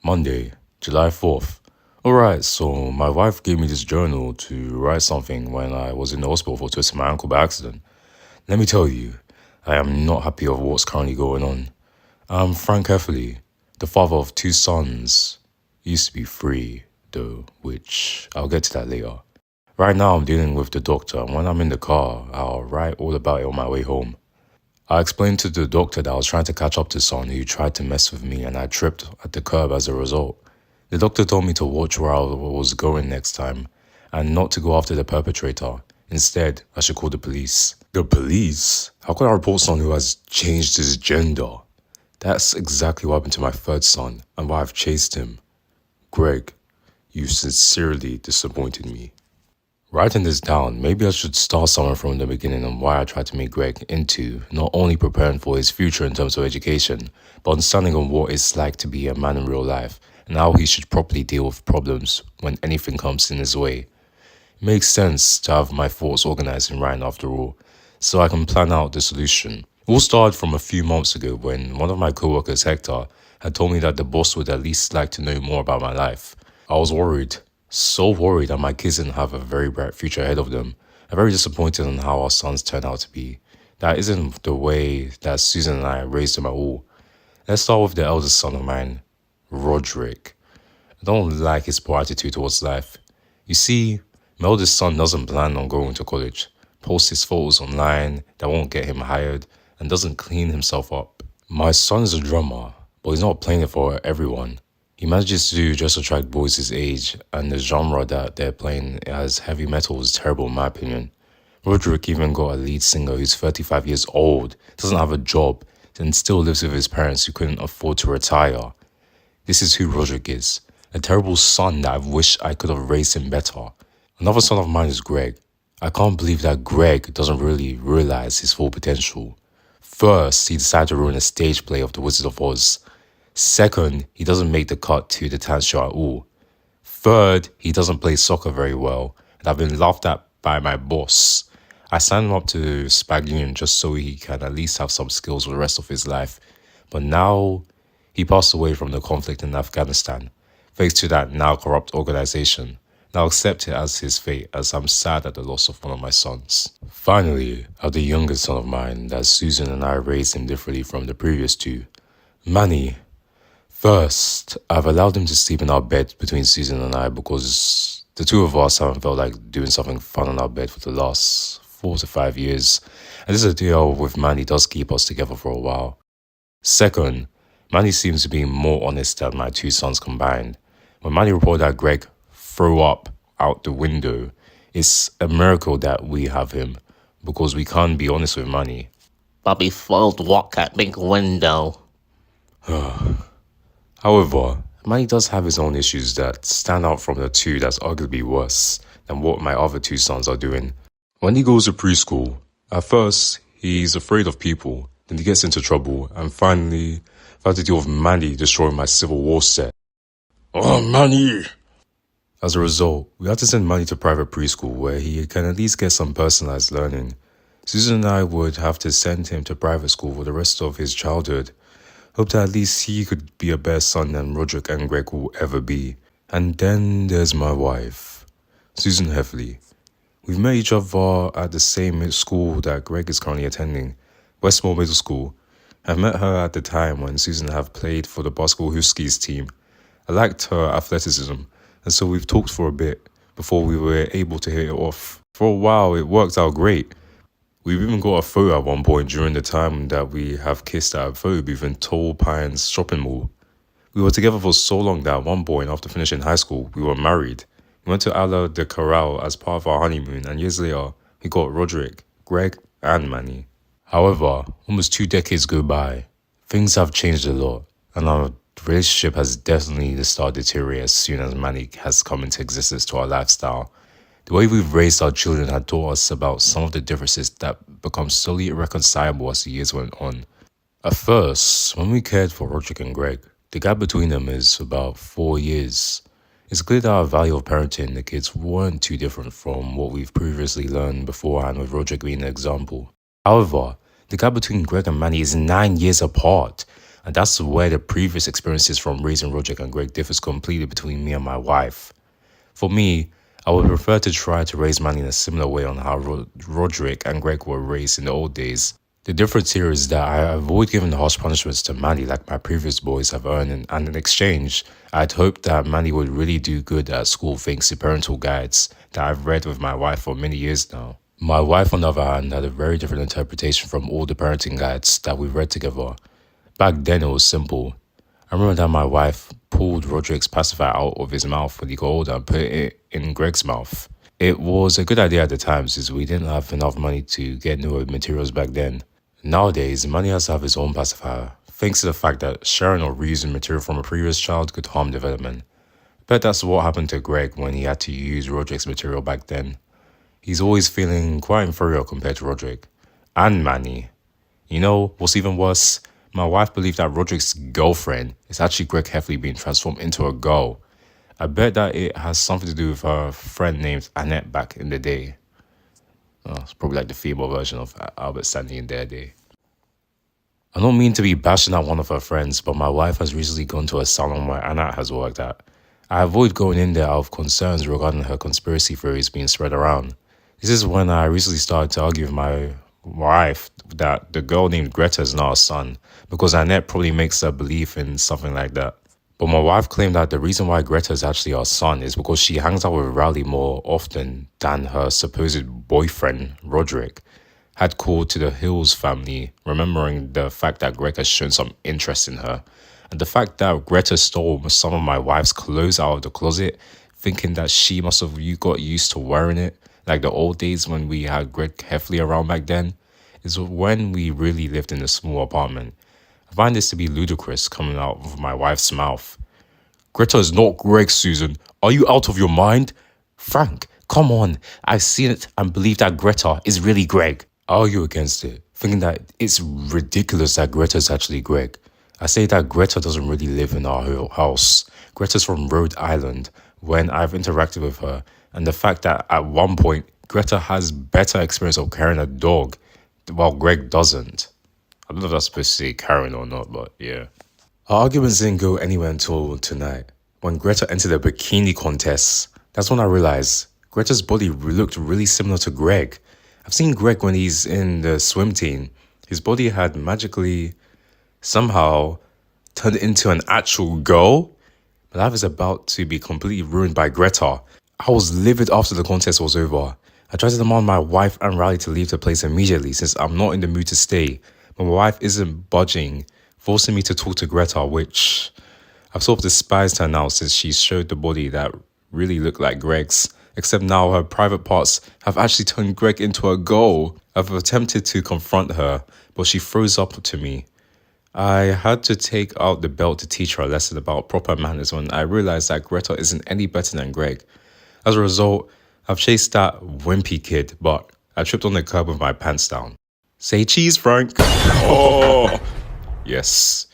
Monday, July 4th. Alright, so my wife gave me this journal to write something when I was in the hospital for twisting my ankle by accident. Let me tell you, I am not happy of what's currently going on. I'm Frank Heffley, the father of 2 sons. Used to be 3, though, which I'll get to that later. Right now I'm dealing with the doctor, and when I'm in the car, I'll write all about it on my way home. I explained to the doctor that I was trying to catch up to someone who tried to mess with me and I tripped at the curb as a result. The doctor told me to watch where I was going next time and not to go after the perpetrator. Instead, I should call the police. The police? How could I report someone who has changed his gender? That's exactly what happened to my 3rd son and why I've chased him. Greg, you sincerely disappointed me. Writing this down, maybe I should start somewhere from the beginning on why I tried to make Greg into not only preparing for his future in terms of education, but understanding on what it's like to be a man in real life and how he should properly deal with problems when anything comes in his way. It makes sense to have my thoughts organized in writing after all, so I can plan out the solution. It all started from a few months ago when one of my co-workers, Hector, had told me that the boss would at least like to know more about my life. I was worried. So worried that my kids didn't have a very bright future ahead of them. I'm very disappointed in how our sons turned out to be. That isn't the way that Susan and I raised them at all. Let's start with the eldest son of mine, Rodrick. I don't like his poor attitude towards life. You see, my eldest son doesn't plan on going to college, posts his photos online that won't get him hired, and doesn't clean himself up. My son is a drummer, but he's not playing it for everyone. He manages to just attract boys his age, and the genre that they're playing as heavy metal is terrible in my opinion. Rodrick even got a lead singer who's 35 years old, doesn't have a job, and still lives with his parents who couldn't afford to retire. This is who Rodrick is, a terrible son that I wish I could have raised him better. Another son of mine is Greg. I can't believe that Greg doesn't really realize his full potential. First, he decided to ruin a stage play of The Wizard of Oz. Second, he doesn't make the cut to the talent show at all. Third, he doesn't play soccer very well, and I've been laughed at by my boss. I signed him up to Spag Union just so he can at least have some skills for the rest of his life. But now, he passed away from the conflict in Afghanistan, thanks to that now corrupt organization. And I'll accept it as his fate, as I'm sad at the loss of one of my sons. Finally, I have the youngest son of mine that Susan and I raised him differently from the previous 2. Manny. First, I've allowed him to sleep in our bed between Susan and I because the 2 of us haven't felt like doing something fun in our bed for the last 4 to 5 years, and this idea with Manny does keep us together for a while. Second, Manny seems to be more honest than my 2 sons combined. When Manny reported that Greg threw up out the window, it's a miracle that we have him because we can't be honest with Manny. Bobby failed to walk that big window. However, Manny does have his own issues that stand out from the 2 that's arguably worse than what my other 2 sons are doing. When he goes to preschool, at first, he's afraid of people, then he gets into trouble, and finally, I've had to deal with Manny destroying my Civil War set. Oh, Manny! As a result, we had to send Manny to private preschool where he can at least get some personalized learning. Susan and I would have to send him to private school for the rest of his childhood. Hope that at least he could be a better son than Rodrick and Greg will ever be. And then there's my wife, Susan Heffley. We've met each other at the same school that Greg is currently attending, Westmore Middle School. I met her at the time when Susan have played for the basketball Huskies team. I liked her athleticism, and so we've talked for a bit before we were able to hit it off. For a while, it worked out great. We've even got a photo at one point during the time that we have kissed at a photo booth in Tall Pines shopping mall. We were together for so long that at one point after finishing high school, we were married. We went to Ala de Corral as part of our honeymoon, and years later, we got Rodrick, Greg, and Manny. However, almost 2 decades go by. Things have changed a lot, and our relationship has definitely started to deteriorate as soon as Manny has come into existence to our lifestyle. The way we've raised our children had taught us about some of the differences that become slowly irreconcilable as the years went on. At first, when we cared for Rodrick and Greg, the gap between them is about 4 years. It's clear that our value of parenting the kids weren't too different from what we've previously learned beforehand, with Rodrick being an example. However, the gap between Greg and Manny is 9 years apart. And that's where the previous experiences from raising Rodrick and Greg differs completely between me and my wife. For me, I would prefer to try to raise Manny in a similar way on how Rodrick and Greg were raised in the old days. The difference here is that I avoid giving harsh punishments to Manny like my previous boys have earned, and in exchange, I'd hoped that Manny would really do good at school thanks to parental guides that I've read with my wife for many years now. My wife, on the other hand, had a very different interpretation from all the parenting guides that we read together. Back then, it was simple. I remember that my wife pulled Rodrick's pacifier out of his mouth when he got older and put it in Greg's mouth. It was a good idea at the time since we didn't have enough money to get newer materials back then. Nowadays, Manny has to have his own pacifier, thanks to the fact that sharing or reusing material from a previous child could harm development. Bet that's what happened to Greg when he had to use Rodrick's material back then. He's always feeling quite inferior compared to Rodrick. And Manny. You know, what's even worse? My wife believed that Rodrick's girlfriend is actually Greg Heffley being transformed into a girl. I bet that it has something to do with her friend named Annette back in the day. Oh, it's probably like the female version of Albert Stanley in their day. I don't mean to be bashing at one of her friends, but my wife has recently gone to a salon where Annette has worked at. I avoid going in there out of concerns regarding her conspiracy theories being spread around. This is when I recently started to argue with my wife that the girl named Greta is not a son, because Annette probably makes her believe in something like that. But my wife claimed that the reason why Greta is actually our son is because she hangs out with Rowley more often than her supposed boyfriend, Rodrick, had called to the Hills family, remembering the fact that Greg has shown some interest in her. And the fact that Greta stole some of my wife's clothes out of the closet, thinking that she must have got used to wearing it, like the old days when we had Greg Heffley around back then, is when we really lived in a small apartment. I find this to be ludicrous coming out of my wife's mouth. Greta is not Greg, Susan. Are you out of your mind? Frank, come on. I've seen it and believe that Greta is really Greg. I argue against it, thinking that it's ridiculous that Greta is actually Greg. I say that Greta doesn't really live in our house. Greta's from Rhode Island when I've interacted with her, and the fact that at one point Greta has better experience of carrying a dog while Greg doesn't. I don't know if that's supposed to say Karen or not, but yeah. Our arguments didn't go anywhere until tonight, when Greta entered the bikini contest. That's when I realized Greta's body looked really similar to Greg. I've seen Greg when he's in the swim team. His body had magically, somehow, turned into an actual girl. My life is about to be completely ruined by Greta. I was livid after the contest was over. I tried to demand my wife and Riley to leave the place immediately since I'm not in the mood to stay. But my wife isn't budging, forcing me to talk to Greta, which I've sort of despised her now since she showed the body that really looked like Greg's. Except now her private parts have actually turned Greg into a girl. I've attempted to confront her, but she froze up to me. I had to take out the belt to teach her a lesson about proper manners when I realized that Greta isn't any better than Greg. As a result, I've chased that wimpy kid, but I tripped on the curb with my pants down. Say cheese, Frank. Oh, yes,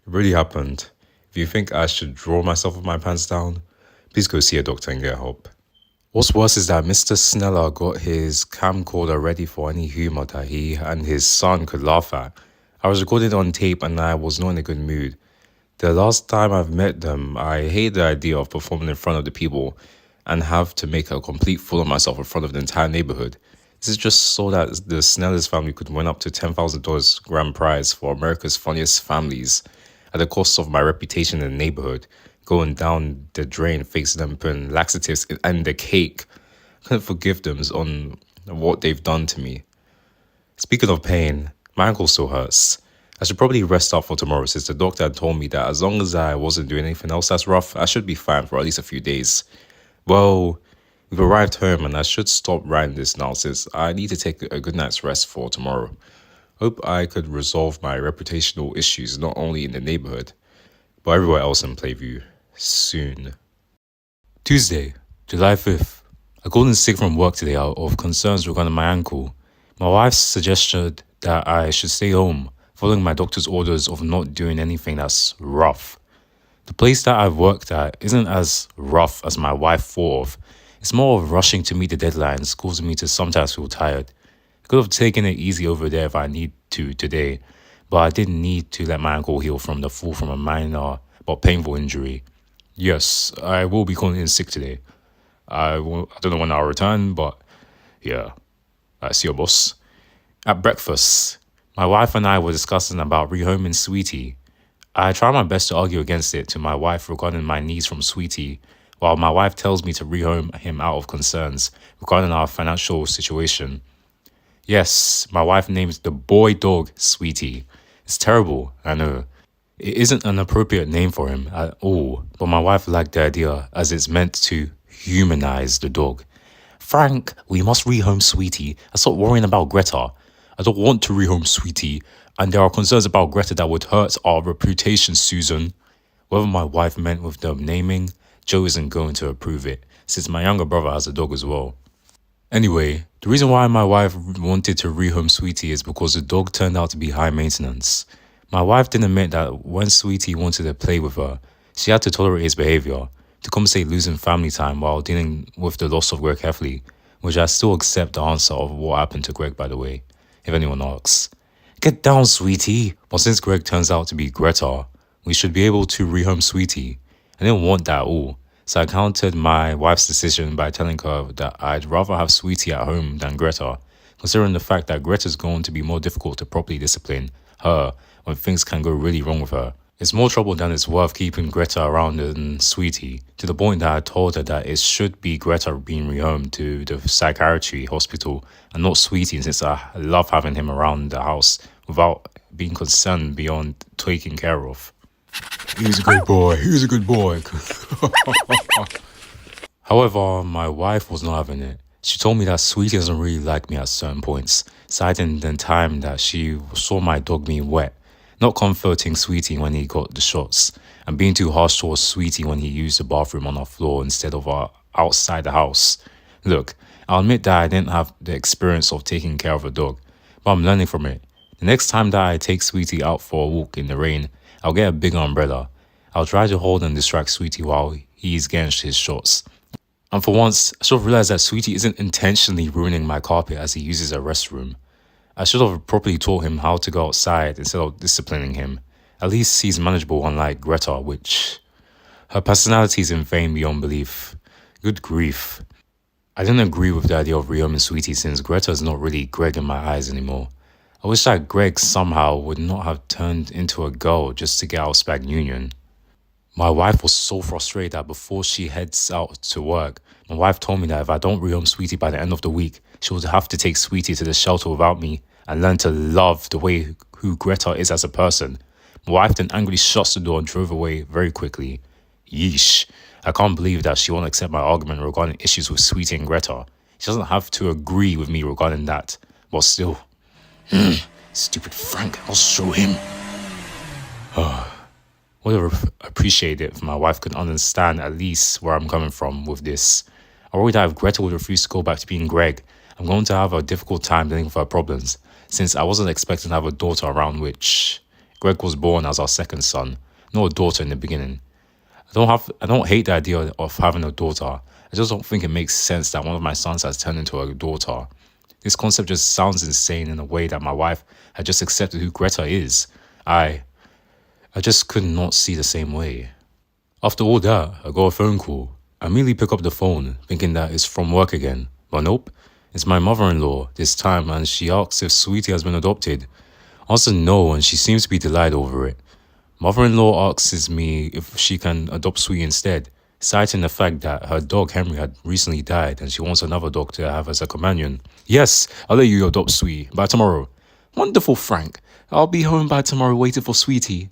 it really happened. If you think I should draw myself with my pants down, please go see a doctor and get help. What's worse is that Mr. Sneller got his camcorder ready for any humor that he and his son could laugh at. I was recording on tape and I was not in a good mood. The last time I've met them, I hate the idea of performing in front of the people and have to make a complete fool of myself in front of the entire neighborhood. This is just so that the Snellers family could win up to $10,000 grand prize for America's Funniest Families at the cost of my reputation in the neighborhood going down the drain thanks to them putting laxatives in the cake. I couldn't forgive them on what they've done to me. Speaking of pain, my ankle still hurts. I should probably rest up for tomorrow since the doctor had told me that as long as I wasn't doing anything else that's rough, I should be fine for at least a few days. Well, we've arrived home and I should stop writing this now since I need to take a good night's rest for tomorrow. Hope I could resolve my reputational issues not only in the neighborhood, but everywhere else in Playview soon. Tuesday, July 5th. I called in sick from work today out of concerns regarding my ankle. My wife suggested that I should stay home, following my doctor's orders of not doing anything that's rough. The place that I've worked at isn't as rough as my wife thought of. It's more of rushing to meet the deadlines, causing me to sometimes feel tired. I could have taken it easy over there if I need to today, but I did need to let my ankle heal from the fall from a minor but painful injury. Yes, I will be calling in sick today. I don't know when I'll return, but yeah, I see your boss. At breakfast, my wife and I were discussing about Rehoming Sweetie. I try my best to argue against it to my wife regarding my needs from Sweetie, while my wife tells me to rehome him out of concerns regarding our financial situation. Yes, my wife names the boy dog Sweetie. It's terrible, I know. It isn't an appropriate name for him at all, but my wife liked the idea as it's meant to humanize the dog. Frank, we must rehome Sweetie and stop worrying about Greta. I don't want to rehome Sweetie, and there are concerns about Greta that would hurt our reputation, Susan. Whatever my wife meant with the naming, Joe isn't going to approve it, since my younger brother has a dog as well. Anyway, the reason why my wife wanted to rehome Sweetie is because the dog turned out to be high maintenance. My wife didn't admit that when Sweetie wanted to play with her, she had to tolerate his behaviour to compensate losing family time while dealing with the loss of Greg Heffley, which I still accept the answer of what happened to Greg, by the way, if anyone asks. Get down, Sweetie! But since Greg turns out to be Greta, we should be able to rehome Sweetie. I didn't want that at all, so I countered my wife's decision by telling her that I'd rather have Sweetie at home than Greta, considering the fact that Greta's going to be more difficult to properly discipline her when things can go really wrong with her. It's more trouble than it's worth keeping Greta around than Sweetie, to the point that I told her that it should be Greta being rehomed to the psychiatry hospital and not Sweetie, since I love having him around the house without being concerned beyond taking care of. He's a good boy, he's a good boy. However, my wife was not having it. She told me that Sweetie doesn't really like me at certain points, citing the time that she saw my dog being wet, not comforting Sweetie when he got the shots, and being too harsh towards Sweetie when he used the bathroom on our floor instead of outside the house. Look, I'll admit that I didn't have the experience of taking care of a dog, but I'm learning from it. The next time that I take Sweetie out for a walk in the rain, I'll get a bigger umbrella. I'll try to hold and distract Sweetie while he's getting his shots. And for once, I should have realized that Sweetie isn't intentionally ruining my carpet as he uses a restroom. I should have properly taught him how to go outside instead of disciplining him. At least he's manageable, unlike Greta, which... her personality is insane beyond belief. Good grief. I didn't agree with the idea of rehoming Sweetie since Greta is not really Greg in my eyes anymore. I wish that Greg somehow would not have turned into a girl just to get out of Spag Union. My wife was so frustrated that before she heads out to work, my wife told me that if I don't rehome Sweetie by the end of the week, she would have to take Sweetie to the shelter without me and learn to love the way who Greta is as a person. My wife then angrily shut the door and drove away very quickly. Yeesh. I can't believe that she won't accept my argument regarding issues with Sweetie and Greta. She doesn't have to agree with me regarding that, but still. Stupid Frank, I'll show him. Would have appreciated it if my wife could understand at least where I'm coming from with this. I worry that if Greta would refuse to go back to being Greg, I'm going to have a difficult time dealing with her problems, since I wasn't expecting to have a daughter around which Greg was born as our second son, not a daughter in the beginning. I don't hate the idea of having a daughter. I just don't think it makes sense that one of my sons has turned into a daughter. This concept just sounds insane in a way that my wife had just accepted who Greta is. I just could not see the same way. After all that, I got a phone call. I immediately pick up the phone, thinking that it's from work again. But nope, it's my mother-in-law this time, and she asks if Sweetie has been adopted. I answer no, and she seems to be delighted over it. Mother-in-law asks me if she can adopt Sweetie instead, citing the fact that her dog Henry had recently died and she wants another dog to have as a companion. Yes, I'll let you adopt Sweetie by tomorrow. Wonderful, Frank. I'll be home by tomorrow waiting for Sweetie.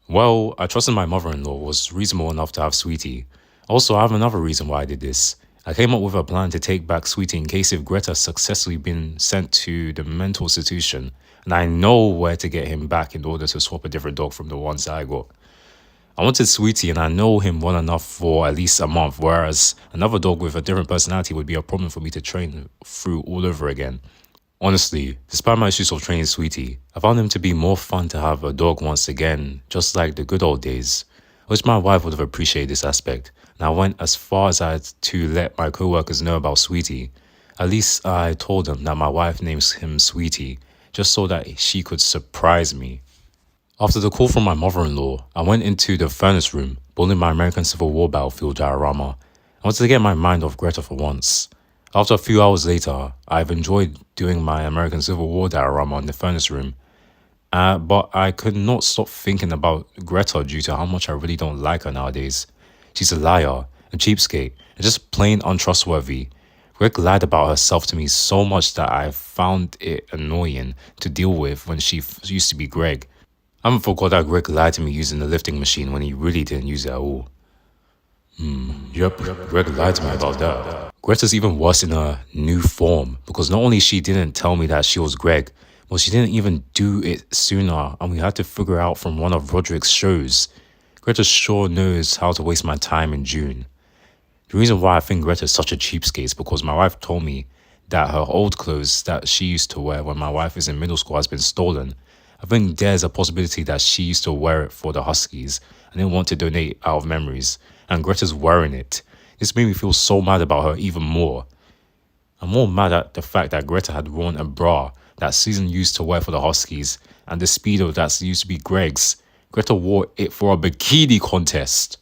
Well, I trusted my mother-in-law was reasonable enough to have Sweetie. Also, I have another reason why I did this. I came up with a plan to take back Sweetie in case if Greta successfully been sent to the mental institution, and I know where to get him back in order to swap a different dog from the ones that I got. I wanted Sweetie and I know him well enough for at least a month, whereas another dog with a different personality would be a problem for me to train through all over again. Honestly, despite my issues of training Sweetie, I found him to be more fun to have a dog once again, just like the good old days. I wish my wife would have appreciated this aspect, and I went as far as I had to let my co-workers know about Sweetie. At least I told them that my wife names him Sweetie, just so that she could surprise me. After the call from my mother-in-law, I went into the furnace room, building my American Civil War battlefield diorama. I wanted to get my mind off Greta for once. After a few hours later, I've enjoyed doing my American Civil War diorama in the furnace room. But I could not stop thinking about Greta due to how much I really don't like her nowadays. She's a liar, a cheapskate, and just plain untrustworthy. Greg lied about herself to me so much that I found it annoying to deal with when she used to be Greg. I haven't forgot that Greg lied to me using the lifting machine when he really didn't use it at all. Yep, Greg lied to me about that. Greta's even worse in her new form, because not only she didn't tell me that she was Greg, but she didn't even do it sooner, and we had to figure out from one of Rodrick's shows. Greta sure knows how to waste my time in June. The reason why I think Greta is such a cheapskate is because my wife told me that her old clothes that she used to wear when my wife is in middle school has been stolen. I think there's a possibility that she used to wear it for the Huskies and didn't want to donate out of memories, and Greta's wearing it. This made me feel so mad about her even more. I'm more mad at the fact that Greta had worn a bra that Susan used to wear for the Huskies and the Speedo that used to be Greg's. Greta wore it for a bikini contest.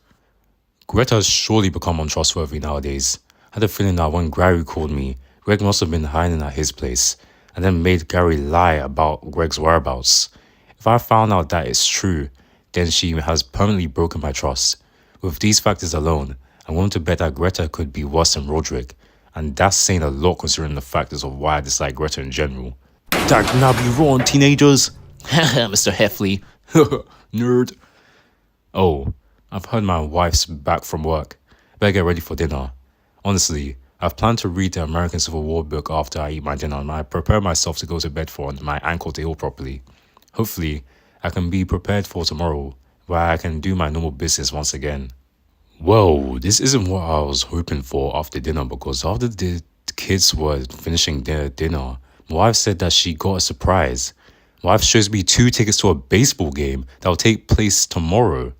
Greta has surely become untrustworthy nowadays. I had a feeling that when Gary called me, Greg must have been hiding at his place and then made Gary lie about Greg's whereabouts. If I found out that it's true, then she has permanently broken my trust. With these factors alone, I'm willing to bet that Greta could be worse than Rodrick, and that's saying a lot considering the factors of why I dislike Greta in general. That cannot be wrong, teenagers! Mr. Heffley. Nerd. Oh, I've heard my wife's back from work. Better get ready for dinner. Honestly, I've planned to read the American Civil War book after I eat my dinner and I prepare myself to go to bed for my ankle to heal properly. Hopefully, I can be prepared for tomorrow, where I can do my normal business once again. Well, this isn't what I was hoping for after dinner, because after the kids were finishing their dinner, my wife said that she got a surprise. My wife shows me 2 tickets to a baseball game that will take place tomorrow.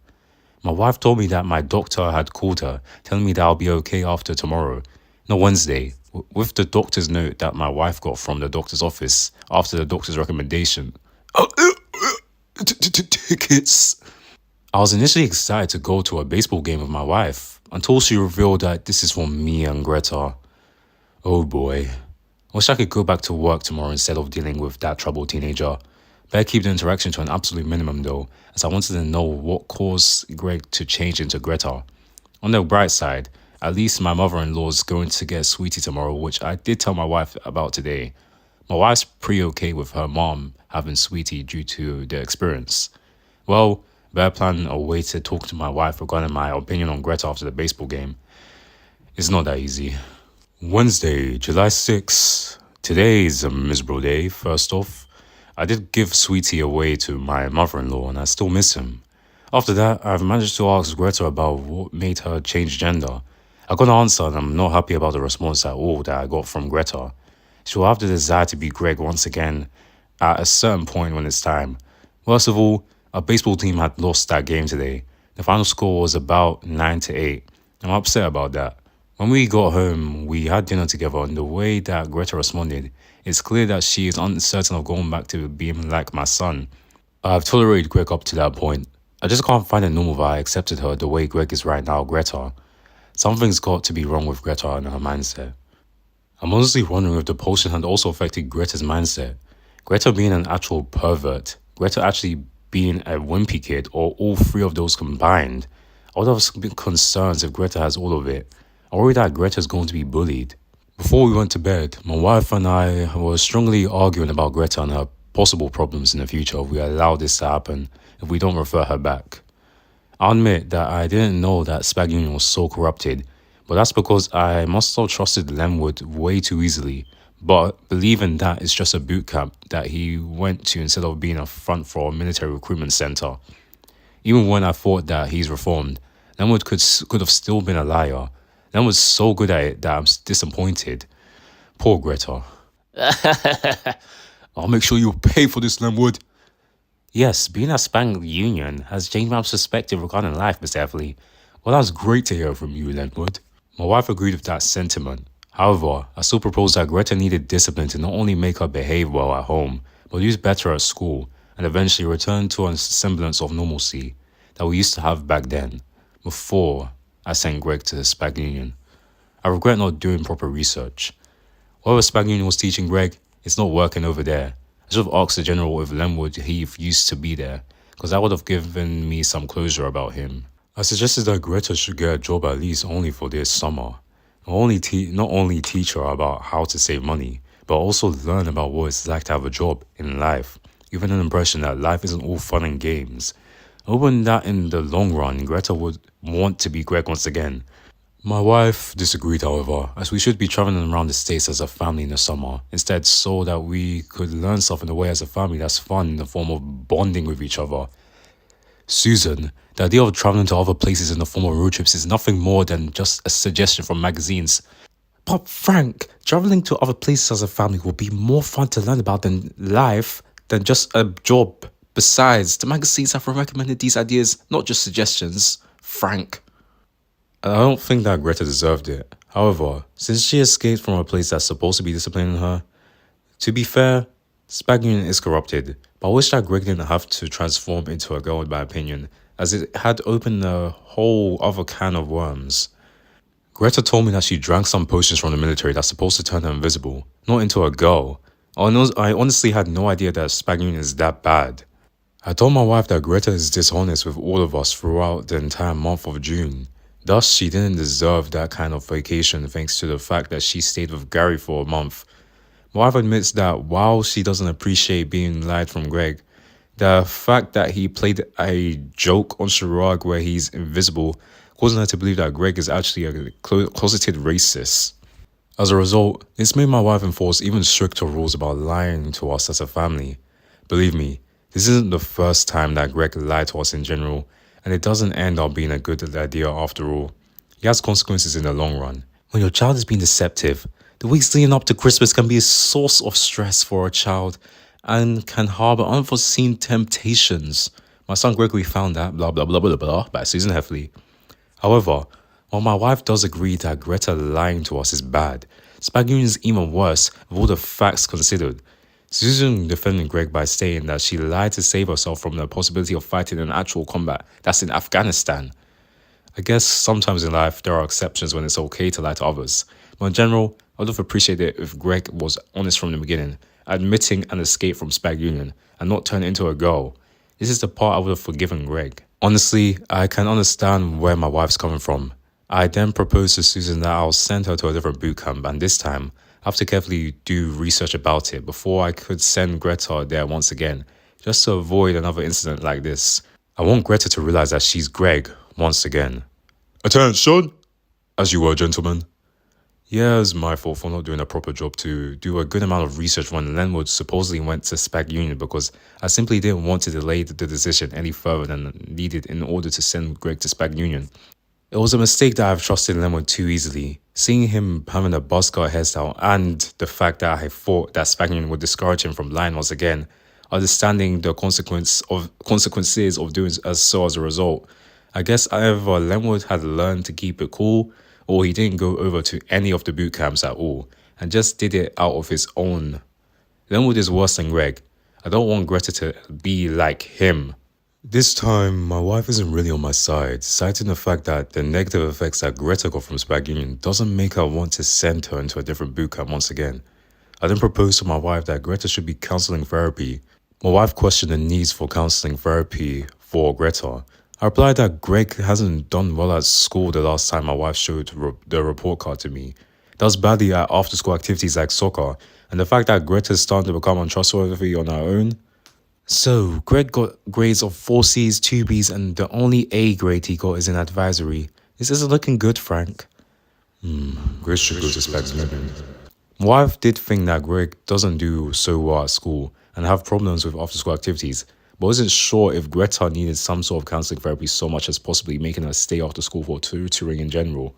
My wife told me that my doctor had called her, telling me that I'll be okay after tomorrow. No, Wednesday, with the doctor's note that my wife got from the doctor's office after the doctor's recommendation. Tickets. I was initially excited to go to a baseball game with my wife until she revealed that this is for me and Greta. Oh boy. I wish I could go back to work tomorrow instead of dealing with that troubled teenager. Better keep the interaction to an absolute minimum though, as I wanted to know what caused Greg to change into Greta. On the bright side, at least my mother-in-law's going to get Sweetie tomorrow, which I did tell my wife about today. My wife's pretty okay with her mom having Sweetie due to the experience. Well, better plan a way to talk to my wife regarding my opinion on Greta after the baseball game. It's not that easy. Wednesday, July 6th. Today is a miserable day, first off. I did give Sweetie away to my mother-in-law and I still miss him. After that, I've managed to ask Greta about what made her change gender. I got an answer and I'm not happy about the response at all that I got from Greta. She will have the desire to be Greg once again at a certain point when it's time. Worst of all, our baseball team had lost that game today. The final score was about 9-8. I'm upset about that. When we got home, we had dinner together, and the way that Greta responded, it's clear that she is uncertain of going back to being like my son. I've tolerated Greg up to that point. I just can't find it normal that I accepted her the way Greg is right now, Greta. Something's got to be wrong with Greta and her mindset. I'm honestly wondering if the potion had also affected Greta's mindset. Greta being an actual pervert, Greta actually being a wimpy kid, or all 3 of those combined. I would have been concerned if Greta has all of it. I worry that Greta is going to be bullied. Before we went to bed, my wife and I were strongly arguing about Greta and her possible problems in the future if we allow this to happen, if we don't refer her back. I'll admit that I didn't know that Spag Union was so corrupted, but that's because I must have trusted Lenwood way too easily, but believing that it's just a boot camp that he went to instead of being a front for a military recruitment center. Even when I thought that he's reformed, Lenwood could have still been a liar. Lenwood's so good at it that I'm disappointed. Poor Greta. I'll make sure you pay for this, Lenwood. Yes, being at Spag Union has changed my perspective regarding life, Mr. Heffley. Well, that's great to hear from you, Lenwood. My wife agreed with that sentiment. However, I still proposed that Greta needed discipline to not only make her behave well at home, but do better at school and eventually return to a semblance of normalcy that we used to have back then, before I sent Greg to Spag Union. I regret not doing proper research. Whatever Spag Union was teaching Greg, it's not working over there. I should have asked the general if Lenwood Heath used to be there, because that would have given me some closure about him. I suggested that Greta should get a job at least only for this summer. Not only teach her about how to save money, but also learn about what it's like to have a job in life. Even an impression that life isn't all fun and games. Hoping that in the long run, Greta would want to be Greg once again. My wife disagreed, however, as we should be traveling around the States as a family in the summer, instead so that we could learn stuff in a way as a family that's fun in the form of bonding with each other. Susan, the idea of traveling to other places in the form of road trips is nothing more than just a suggestion from magazines. But Frank, traveling to other places as a family will be more fun to learn about than life, than just a job. Besides, the magazines have recommended these ideas, not just suggestions. Frank. I don't think that Greta deserved it. However, since she escaped from a place that's supposed to be disciplining her, to be fair, Spag Union is corrupted, but I wish that Greg didn't have to transform into a girl in my opinion, as it had opened a whole other can of worms. Greta told me that she drank some potions from the military that's supposed to turn her invisible, not into a girl. I honestly had no idea that Spag Union is that bad. I told my wife that Greta is dishonest with all of us throughout the entire month of June. Thus, she didn't deserve that kind of vacation thanks to the fact that she stayed with Gary for a month. My wife admits that while she doesn't appreciate being lied from Greg, the fact that he played a joke on Chirag where he's invisible causing her to believe that Greg is actually a closeted racist. As a result, this made my wife enforce even stricter rules about lying to us as a family. Believe me, this isn't the first time that Greg lied to us in general, and it doesn't end up being a good idea after all. It has consequences in the long run. When your child is being deceptive, the weeks leading up to Christmas can be a source of stress for a child and can harbor unforeseen temptations. My son Gregory found that, blah blah blah blah blah, by Susan Heffley. However, while my wife does agree that Greta lying to us is bad, Spag Union is even worse with all the facts considered. Susan defended Greg by saying that she lied to save herself from the possibility of fighting in actual combat that's in Afghanistan. I guess sometimes in life there are exceptions when it's okay to lie to others, but in general, I would have appreciated it if Greg was honest from the beginning, admitting an escape from Spag Union and not turn into a girl. This is the part I would have forgiven Greg. Honestly, I can understand where my wife's coming from. I then proposed to Susan that I'll send her to a different boot camp, and this time I have to carefully do research about it before I could send Greta there once again, just to avoid another incident like this. I want Greta to realize that she's Greg once again. Attention! As you were, gentlemen. Yeah, it's my fault for not doing a proper job to do a good amount of research when Lenwood supposedly went to Spag Union because I simply didn't want to delay the decision any further than needed in order to send Greg to Spag Union. It was a mistake that I've trusted Lenwood too easily. Seeing him having a buzzcut hairstyle and the fact that I thought that Spag Union would discourage him from lying once again, understanding the consequences of doing so as a result. I guess either Lenwood had learned to keep it cool, or he didn't go over to any of the boot camps at all, and just did it out of his own. Lenwood is worse than Greg. I don't want Greta to be like him. This time, my wife isn't really on my side, citing the fact that the negative effects that Greta got from Spag Union doesn't make her want to send her into a different boot camp once again. I then proposed to my wife that Greta should be counseling therapy. My wife questioned the needs for counseling therapy for Greta. I replied that Greg hasn't done well at school the last time my wife showed the report card to me. Does badly at after-school activities like soccer, and the fact that Greta's starting to become untrustworthy on her own. So, Greg got grades of 4 C's, 2 B's, and the only A grade he got is in advisory. This isn't looking good, Frank. Greg should go to Spag's Union. My wife did think that Greg doesn't do so well at school and have problems with after-school activities, but wasn't sure if Greta needed some sort of counseling therapy so much as possibly making her stay after school for tutoring in general.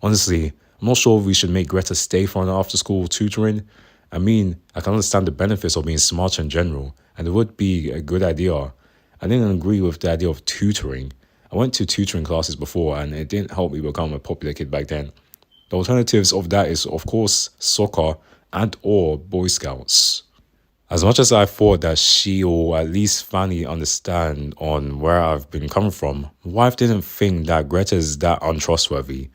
Honestly, I'm not sure if we should make Greta stay for an after-school tutoring. I mean, I can understand the benefits of being smarter in general, and it would be a good idea. I didn't agree with the idea of tutoring. I went to tutoring classes before, and it didn't help me become a popular kid back then. The alternatives of that is, of course, soccer and or Boy Scouts. As much as I thought that she will at least finally understand on where I've been coming from, my wife didn't think that Greta is that untrustworthy.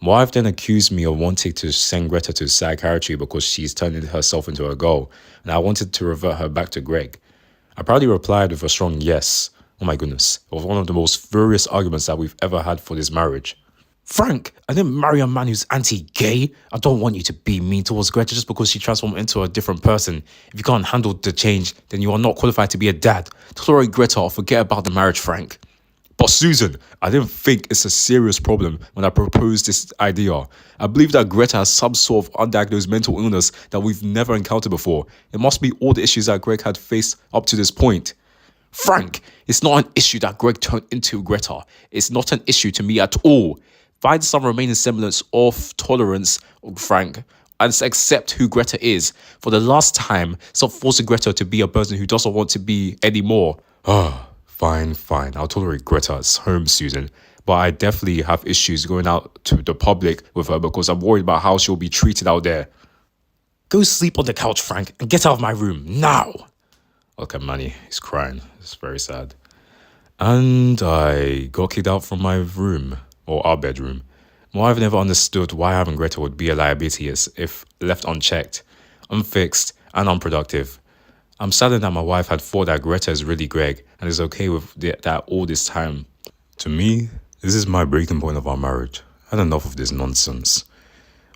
My wife then accused me of wanting to send Greta to psychiatry because she's turning herself into a girl, and I wanted to revert her back to Greg. I proudly replied with a strong yes. Oh my goodness, it was one of the most furious arguments that we've ever had for this marriage. Frank, I didn't marry a man who's anti-gay. I don't want you to be mean towards Greta just because she transformed into a different person. If you can't handle the change, then you are not qualified to be a dad. Tolerate Greta or forget about the marriage, Frank. But Susan, I didn't think it's a serious problem when I proposed this idea. I believe that Greta has some sort of undiagnosed mental illness that we've never encountered before. It must be all the issues that Greg had faced up to this point. Frank, it's not an issue that Greg turned into Greta. It's not an issue to me at all. Find some remaining semblance of tolerance, Frank, and accept who Greta is. For the last time, stop forcing Greta to be a person who doesn't want to be anymore. Fine. I'll tolerate Greta's home, Susan. But I definitely have issues going out to the public with her because I'm worried about how she'll be treated out there. Go sleep on the couch, Frank, and get out of my room, now! Okay, Manny, he's crying. It's very sad. And I got kicked out from my room, or our bedroom. My wife never understood why having Greta would be a liability if left unchecked, unfixed, and unproductive. I'm saddened that my wife had thought that Greta is really Greg and is okay with that all this time. To me, this is my breaking point of our marriage. I had enough of this nonsense.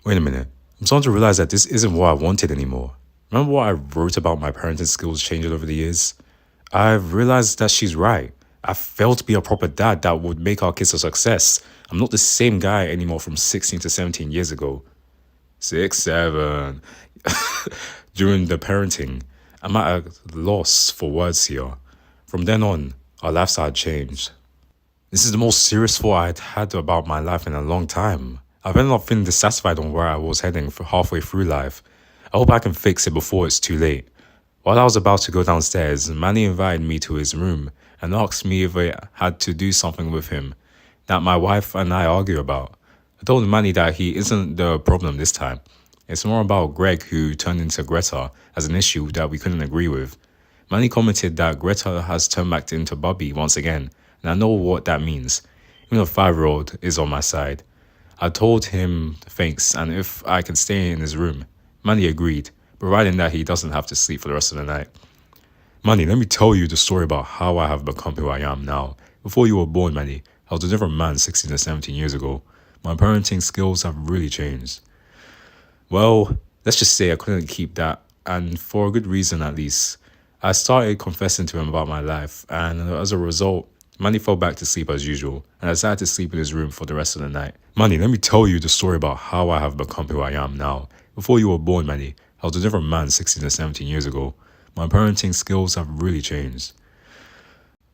Wait a minute. I'm starting to realize that this isn't what I wanted anymore. Remember what I wrote about my parenting skills changing over the years? I've realized that she's right. I failed to be a proper dad that would make our kids a success. I'm not the same guy anymore from 16 to 17 years ago. 6, 7. During the parenting, I'm at a loss for words here. From then on, our lifestyle had changed. This is the most serious thought I'd had about my life in a long time. I've ended up feeling dissatisfied on where I was heading for halfway through life. I hope I can fix it before it's too late. While I was about to go downstairs, Manny invited me to his room and asked me if I had to do something with him that my wife and I argue about. I told Manny that he isn't the problem this time. It's more about Greg, who turned into Greta, as an issue that we couldn't agree with. Manny commented that Greta has turned back into Bobby once again, and I know what that means. Even a 5-year-old is on my side. I told him thanks and if I can stay in his room. Manny agreed, providing that he doesn't have to sleep for the rest of the night. Manny, let me tell you the story about how I have become who I am now. Before you were born, Manny, I was a different man 16 to 17 years ago. My parenting skills have really changed. Well, let's just say I couldn't keep that, and for a good reason at least. I started confessing to him about my life, and as a result, Manny fell back to sleep as usual, and I decided to sleep in his room for the rest of the night. Manny, let me tell you the story about how I have become who I am now. Before you were born, Manny, I was a different man 16 to 17 years ago. My parenting skills have really changed.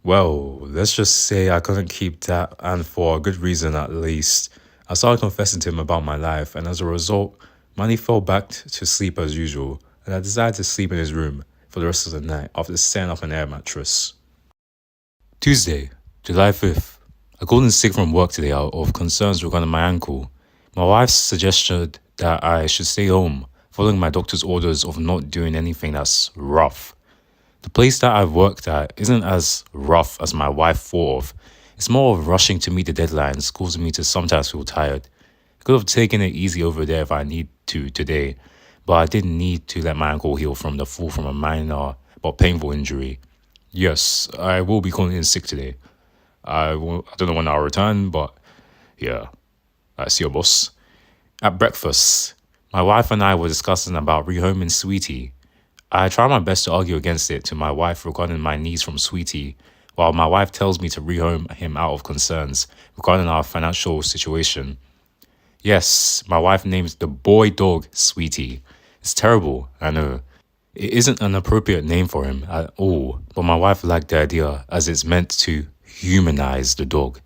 Well, let's just say I couldn't keep that, and for a good reason at least. I started confessing to him about my life, and as a result, Manny fell back to sleep as usual, and I decided to sleep in his room for the rest of the night after setting up an air mattress. Tuesday, July 5th. I called in sick from work today out of concerns regarding my ankle. My wife suggested that I should stay home, following my doctor's orders of not doing anything that's rough. The place that I've worked at isn't as rough as my wife thought of. It's more of rushing to meet the deadlines, causing me to sometimes feel tired. I could have taken it easy over there if I need to today, but I didn't need to let my ankle heal from the fall from a minor but painful injury. Yes, I will be calling in sick today. I don't know when I'll return, but yeah, I see your boss. At breakfast, my wife and I were discussing about Rehoming Sweetie. I try my best to argue against it to my wife regarding my needs from Sweetie, while my wife tells me to rehome him out of concerns regarding our financial situation. Yes, my wife names the boy dog Sweetie. It's terrible, I know. It isn't an appropriate name for him at all, but my wife liked the idea as it's meant to humanize the dog.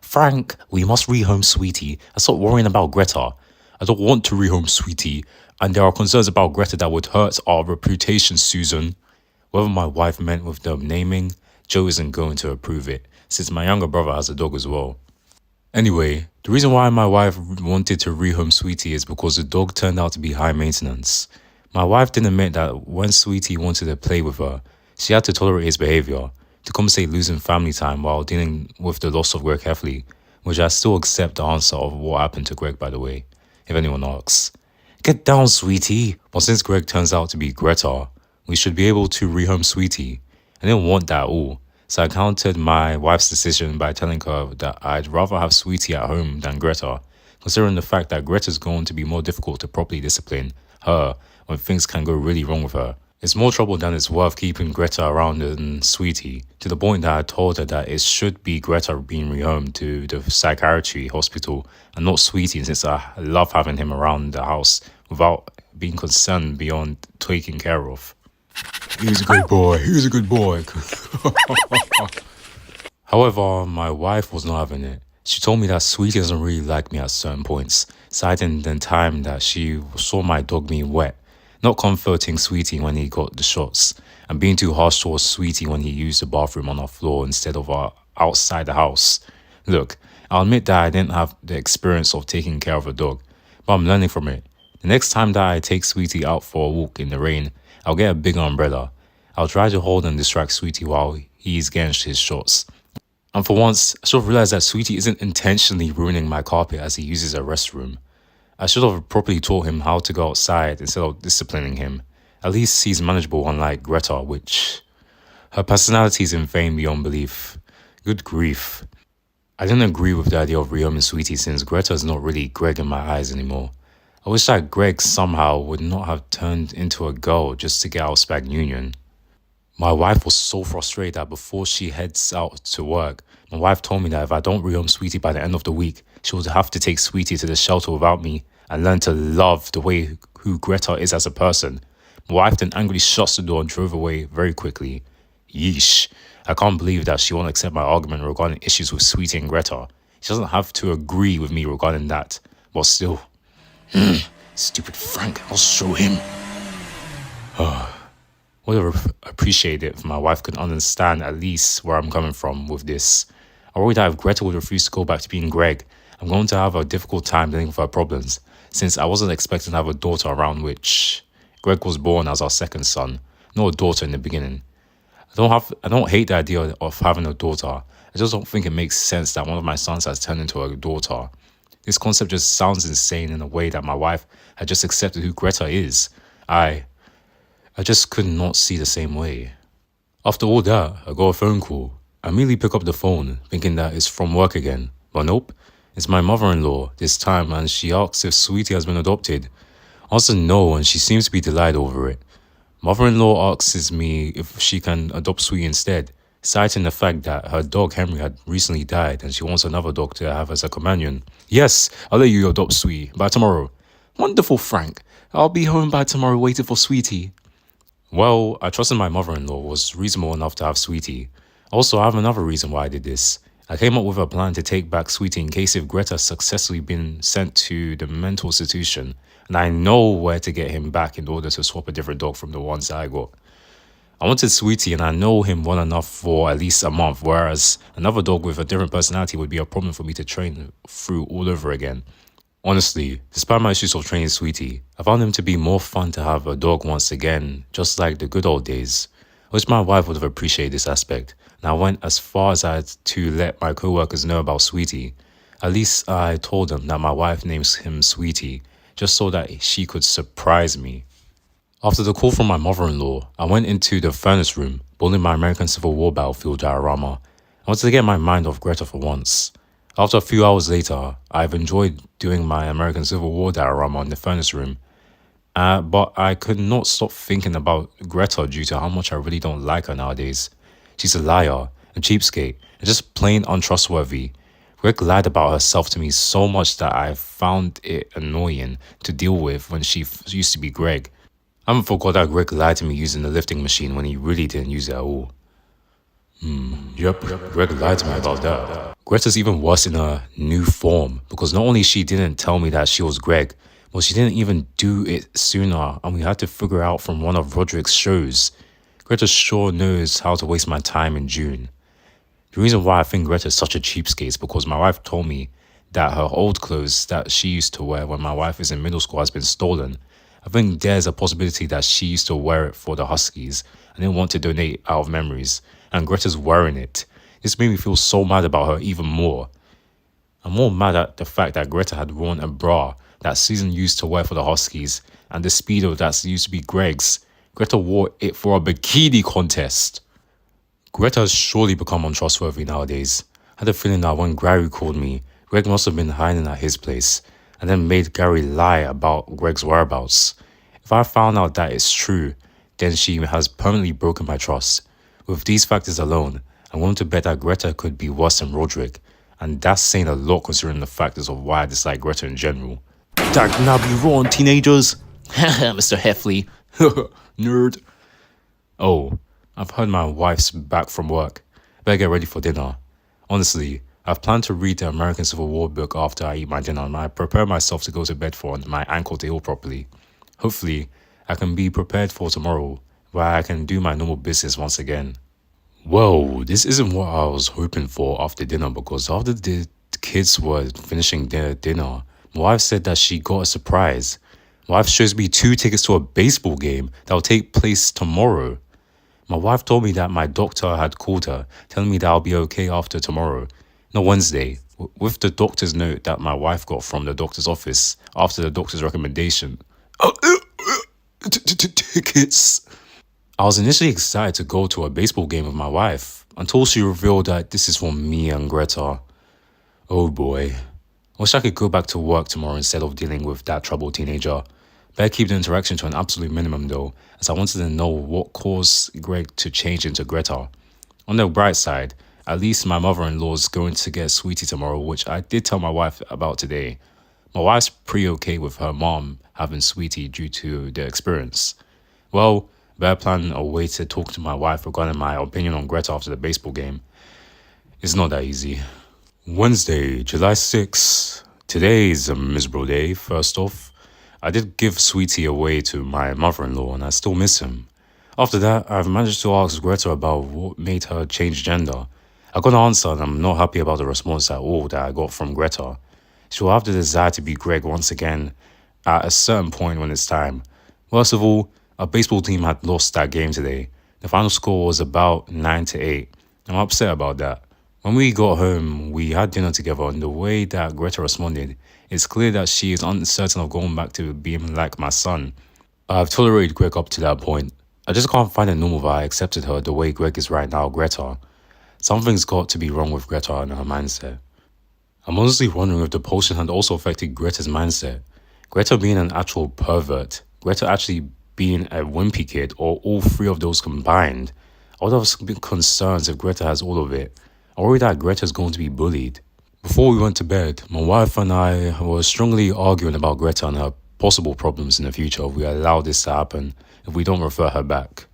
Frank, we must rehome Sweetie and stop worrying about Greta. I don't want to rehome Sweetie, and there are concerns about Greta that would hurt our reputation, Susan. Whatever my wife meant with the naming, Joe isn't going to approve it, since my younger brother has a dog as well. Anyway, the reason why my wife wanted to rehome Sweetie is because the dog turned out to be high maintenance. My wife didn't admit that when Sweetie wanted to play with her, she had to tolerate his behaviour, to compensate losing family time while dealing with the loss of Rodrick Heffley, which I still accept the answer of what happened to Greg, by the way, if anyone asks. Get down, Sweetie! But since Greg turns out to be Greta, we should be able to rehome Sweetie. I didn't want that at all, so I countered my wife's decision by telling her that I'd rather have Sweetie at home than Greta, considering the fact that Greta's going to be more difficult to properly discipline her when things can go really wrong with her. It's more trouble than it's worth keeping Greta around than Sweetie, to the point that I told her that it should be Greta being rehomed to the psychiatry hospital and not Sweetie, since I love having him around the house without being concerned beyond taking care of. He's a good boy, he's a good boy. However, my wife was not having it. She told me that Sweetie doesn't really like me at certain points, citing the time that she saw my dog being wet, not comforting Sweetie when he got the shots, and being too harsh towards Sweetie when he used the bathroom on our floor instead of outside the house. Look, I'll admit that I didn't have the experience of taking care of a dog, but I'm learning from it. The next time that I take Sweetie out for a walk in the rain, I'll get a bigger umbrella. I'll try to hold and distract Sweetie while he's getting his shots. And for once, I should have realised that Sweetie isn't intentionally ruining my carpet as he uses a restroom. I should have properly taught him how to go outside instead of disciplining him. At least he's manageable, unlike Greta, which... her personality is insane beyond belief. Good grief. I didn't agree with the idea of rehoming Sweetie since Greta is not really Greg in my eyes anymore. I wish that Greg somehow would not have turned into a girl just to get out of Spag Union. My wife was so frustrated that before she heads out to work, my wife told me that if I don't rehome Sweetie by the end of the week, she would have to take Sweetie to the shelter without me and learn to love the way who Greta is as a person. My wife then angrily shut the door and drove away very quickly. Yeesh. I can't believe that she won't accept my argument regarding issues with Sweetie and Greta. She doesn't have to agree with me regarding that, but still. Stupid Frank, I'll show him. Would have appreciated if my wife could understand at least where I'm coming from with this. I worry that if Greta would refuse to go back to being Greg, I'm going to have a difficult time dealing with her problems, since I wasn't expecting to have a daughter around which Greg was born as our second son, not a daughter in the beginning. I don't hate the idea of having a daughter. I just don't think it makes sense that one of my sons has turned into a daughter. This concept just sounds insane in a way that my wife had just accepted who Greta is. I just could not see the same way. After all that, I got a phone call. I immediately pick up the phone, thinking that it's from work again. But nope, it's my mother-in-law this time, and she asks if Sweetie has been adopted. I answer no, and she seems to be delighted over it. Mother-in-law asks me if she can adopt Sweetie instead, citing the fact that her dog Henry had recently died and she wants another dog to have as a companion. Yes, I'll let you adopt Sweetie by tomorrow. Wonderful, Frank. I'll be home by tomorrow waiting for Sweetie. Well, I trusted my mother-in-law was reasonable enough to have Sweetie. Also, I have another reason why I did this. I came up with a plan to take back Sweetie in case if Greta successfully been sent to the mental institution, and I know where to get him back in order to swap a different dog from the ones that I got. I wanted Sweetie and I know him well enough for at least a month, whereas another dog with a different personality would be a problem for me to train through all over again. Honestly, despite my issues of training Sweetie, I found him to be more fun to have a dog once again, just like the good old days. I wish my wife would have appreciated this aspect, and I went as far as I had to let my co-workers know about Sweetie. At least I told them that my wife names him Sweetie, just so that she could surprise me. After the call from my mother-in-law, I went into the furnace room, building my American Civil War battlefield diorama. I wanted to get my mind off Greta for once. After a few hours later, I've enjoyed doing my American Civil War diorama in the furnace room, but I could not stop thinking about Greta due to how much I really don't like her nowadays. She's a liar, a cheapskate, and just plain untrustworthy. Greg lied about herself to me so much that I found it annoying to deal with when she used to be Greg. I haven't forgot that Greg lied to me using the lifting machine when he really didn't use it at all. Yep, Greg lied to me about that. Greta's even worse in her new form, because not only she didn't tell me that she was Greg, but she didn't even do it sooner, and we had to figure out from one of Rodrick's shows. Greta sure knows how to waste my time in June. The reason why I think Greta is such a cheapskate is because my wife told me that her old clothes that she used to wear when my wife is in middle school has been stolen, I think there's a possibility that she used to wear it for the Huskies and didn't want to donate out of memories, and Greta's wearing it. This made me feel so mad about her even more. I'm more mad at the fact that Greta had worn a bra that Susan used to wear for the Huskies and the Speedo that used to be Greg's. Greta wore it for a bikini contest. Greta has surely become untrustworthy nowadays. I had a feeling that when Gary called me, Greg must have been hiding at his place and then made Gary lie about Greg's whereabouts. If I found out that it's true, then she has permanently broken my trust. With these factors alone, I'm willing to bet that Greta could be worse than Rodrick, and that's saying a lot considering the factors of why I dislike Greta in general. Dag nabby wrong, teenagers! Mr. Heffley. Nerd. Oh, I've heard my wife's back from work. Better get ready for dinner. Honestly, I've planned to read the American Civil War book after I eat my dinner and I prepare myself to go to bed for my ankle to heal properly. Hopefully, I can be prepared for tomorrow, where I can do my normal business once again. Well, this isn't what I was hoping for after dinner, because after the kids were finishing their dinner, my wife said that she got a surprise. My wife shows me 2 tickets to a baseball game that will take place tomorrow. My wife told me that my doctor had called her, telling me that I'll be okay after tomorrow, not Wednesday, with the doctor's note that my wife got from the doctor's office after the doctor's recommendation. Tickets. I was initially excited to go to a baseball game with my wife until she revealed that this is for me and Greta. Oh boy. I wish I could go back to work tomorrow instead of dealing with that troubled teenager. Better keep the interaction to an absolute minimum though, as I wanted to know what caused Greg to change into Greta. On the bright side, at least my mother-in-law's going to get Sweetie tomorrow, which I did tell my wife about today. My wife's pretty okay with her mom having Sweetie due to the experience. Well, better plan a way to talk to my wife regarding my opinion on Greta after the baseball game. It's not that easy. Wednesday, July 6th. Today is a miserable day, first off. I did give Sweetie away to my mother-in-law and I still miss him. After that, I've managed to ask Greta about what made her change gender. I got an answer and I'm not happy about the response at all that I got from Greta. She will have the desire to be Greg once again at a certain point when it's time. Worst of all, our baseball team had lost that game today. The final score was about 9-8. I'm upset about that. When we got home, we had dinner together and the way that Greta responded, it's clear that she is uncertain of going back to being like my son. I've tolerated Greg up to that point. I just can't find it normal that I accepted her the way Greg is right now, Greta. Something's got to be wrong with Greta and her mindset. I'm honestly wondering if the potion had also affected Greta's mindset. Greta being an actual pervert, Greta actually being a wimpy kid, or all 3 of those combined. I would have been concerned if Greta has all of it. I worry that Greta's going to be bullied. Before we went to bed, my wife and I were strongly arguing about Greta and her possible problems in the future if we allow this to happen, if we don't refer her back.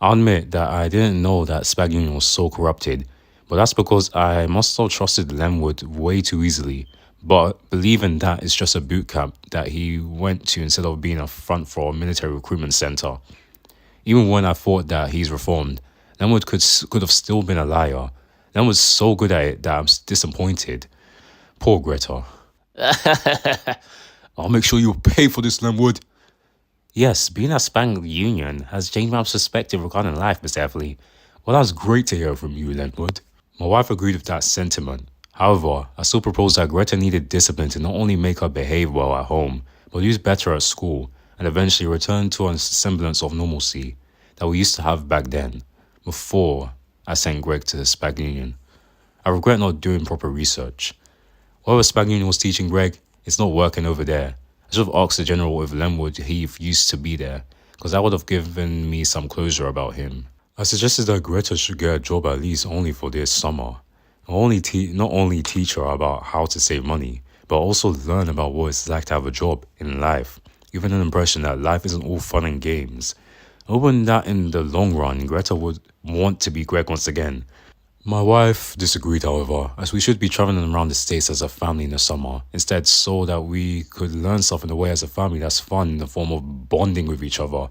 I'll admit that I didn't know that Spag Union was so corrupted, but that's because I must have trusted Lenwood way too easily, but believing that it's just a boot camp that he went to instead of being a front for a military recruitment center. Even when I thought that he's reformed, Lenwood could have still been a liar. Lenwood's so good at it that I'm disappointed. Poor Greta. I'll make sure you pay for this, Lenwood. Yes, being at Spag Union has changed my perspective regarding life, Mr. Heffley. Well, that's great to hear from you, Lenwood. My wife agreed with that sentiment. However, I still proposed that Greta needed discipline to not only make her behave well at home, but use better at school, and eventually return to a semblance of normalcy that we used to have back then, before I sent Greg to the Spag Union. I regret not doing proper research. Whatever Spag Union was teaching Greg, it's not working over there. I should have asked the general if Lenwood Heath used to be there, because that would have given me some closure about him. I suggested that Greta should get a job at least only for this summer. Not only teach her about how to save money, but also learn about what it's like to have a job in life, giving an impression that life isn't all fun and games. Hoping that in the long run, Greta would want to be Greg once again. My wife disagreed, however, as we should be traveling around the States as a family in the summer, instead so that we could learn stuff in a way as a family that's fun in the form of bonding with each other.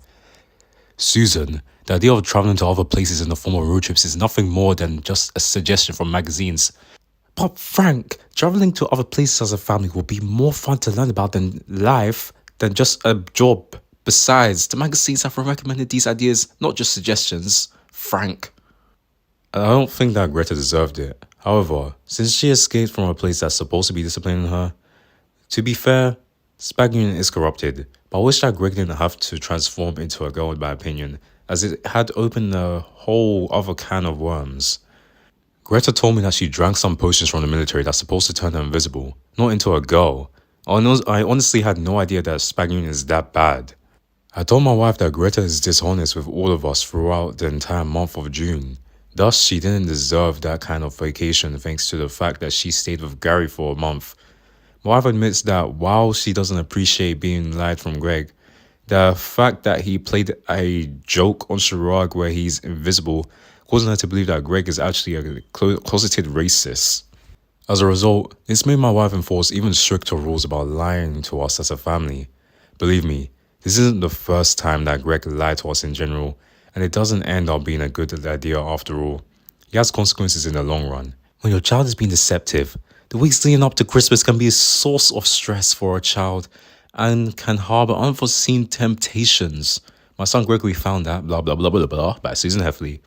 Susan, the idea of traveling to other places in the form of road trips is nothing more than just a suggestion from magazines. But Frank, traveling to other places as a family will be more fun to learn about than life. than just a job. Besides, the magazines have recommended these ideas, not just suggestions. Frank. I don't think that Greta deserved it. However, since she escaped from a place that's supposed to be disciplining her, to be fair, Spag Union is corrupted, but I wish that Greg didn't have to transform into a girl in my opinion, as it had opened a whole other can of worms. Greta told me that she drank some potions from the military that's supposed to turn her invisible, not into a girl. I honestly had no idea that Spag Union is that bad. I told my wife that Greta is dishonest with all of us throughout the entire month of June. Thus, she didn't deserve that kind of vacation thanks to the fact that she stayed with Gary for a month. My wife admits that while she doesn't appreciate being lied from Greg, the fact that he played a joke on Chirag where he's invisible causing her to believe that Greg is actually a closeted racist. As a result, this made my wife enforce even stricter rules about lying to us as a family. Believe me, this isn't the first time that Greg lied to us in general, and it doesn't end up being a good idea after all. He has consequences in the long run. When your child is being deceptive, the weeks leading up to Christmas can be a source of stress for a child and can harbor unforeseen temptations. My son Gregory found that, blah blah blah blah blah, by Susan Heffley.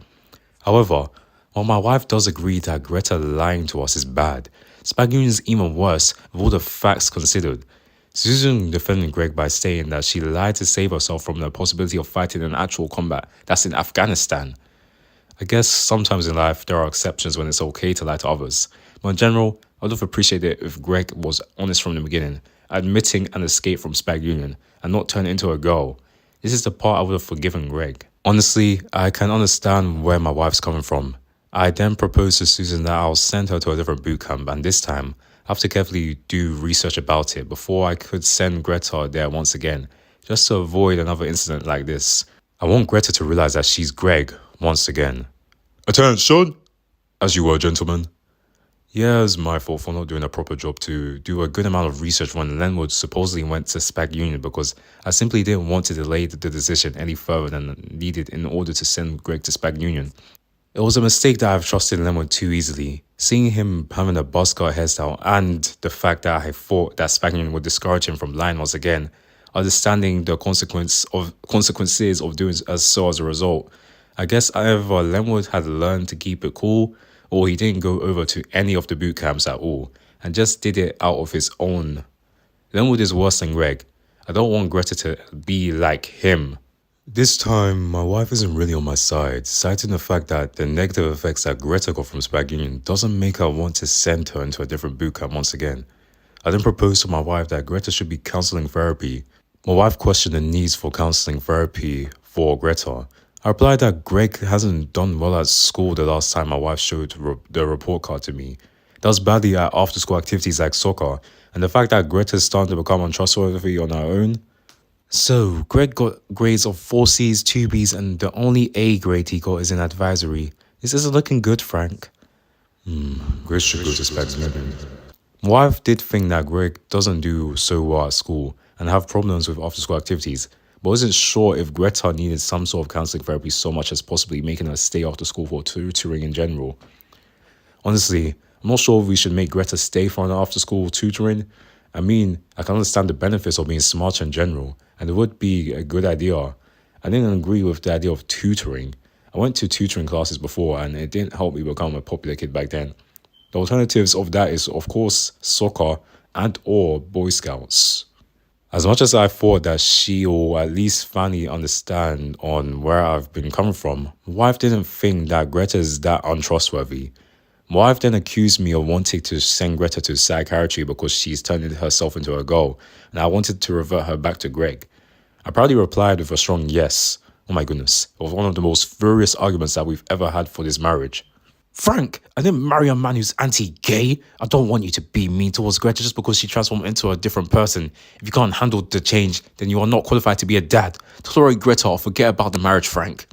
However, while my wife does agree that Greta lying to us is bad, Spag Union is even worse with all the facts considered. Susan defended Greg by saying that she lied to save herself from the possibility of fighting in actual combat that's in Afghanistan. I guess sometimes in life there are exceptions when it's okay to lie to others, but in general, I would have appreciated it if Greg was honest from the beginning, admitting an escape from Spag Union and not turn into a girl. This is the part I would have forgiven Greg. Honestly, I can understand where my wife's coming from. I then proposed to Susan that I'll send her to a different boot camp, and this time, I have to carefully do research about it before I could send Greta there once again, just to avoid another incident like this. I want Greta to realize that she's Greg once again. Attention! As you were, gentlemen. Yeah, it's my fault for not doing a proper job to do a good amount of research when Lenwood supposedly went to Spag Union because I simply didn't want to delay the decision any further than needed in order to send Greg to Spag Union. It was a mistake that I've trusted Lenwood too easily. Seeing him having a buzzcut hairstyle and the fact that I thought that Spag Union would discourage him from lying once again, understanding the consequences of doing so as a result. I guess either Lenwood had learned to keep it cool, or he didn't go over to any of the boot camps at all, and just did it out of his own. Lenwood is worse than Greg. I don't want Greta to be like him. This time, my wife isn't really on my side, citing the fact that the negative effects that Greta got from Spag Union doesn't make her want to send her into a different boot camp once again. I then proposed to my wife that Greta should be counseling therapy. My wife questioned the needs for counseling therapy for Greta. I replied that Greg hasn't done well at school the last time my wife showed the report card to me. Does badly at after-school activities like soccer, and the fact that Greta is starting to become untrustworthy on her own. So, Greg got grades of 4 C's, 2 B's, and the only A grade he got is in advisory. This isn't looking good, Frank. Greg should go to Spag's Union. My wife did think that Greg doesn't do so well at school and have problems with after-school activities, but wasn't sure if Greta needed some sort of counseling therapy so much as possibly making her stay after school for tutoring in general. Honestly, I'm not sure if we should make Greta stay for an after-school tutoring. I mean, I can understand the benefits of being smarter in general, and it would be a good idea. I didn't agree with the idea of tutoring. I went to tutoring classes before, and it didn't help me become a popular kid back then. The alternatives of that is, of course, soccer and or Boy Scouts. As much as I thought that she will at least finally understand on where I've been coming from, my wife didn't think that Greta is that untrustworthy. My wife then accused me of wanting to send Greta to psychiatry because she's turning herself into a girl, and I wanted to revert her back to Greg. I proudly replied with a strong yes. Oh my goodness, it was one of the most furious arguments that we've ever had for this marriage. Frank, I didn't marry a man who's anti-gay. I don't want you to be mean towards Greta just because she transformed into a different person. If you can't handle the change, then you are not qualified to be a dad. Tolerate Greta or forget about the marriage, Frank.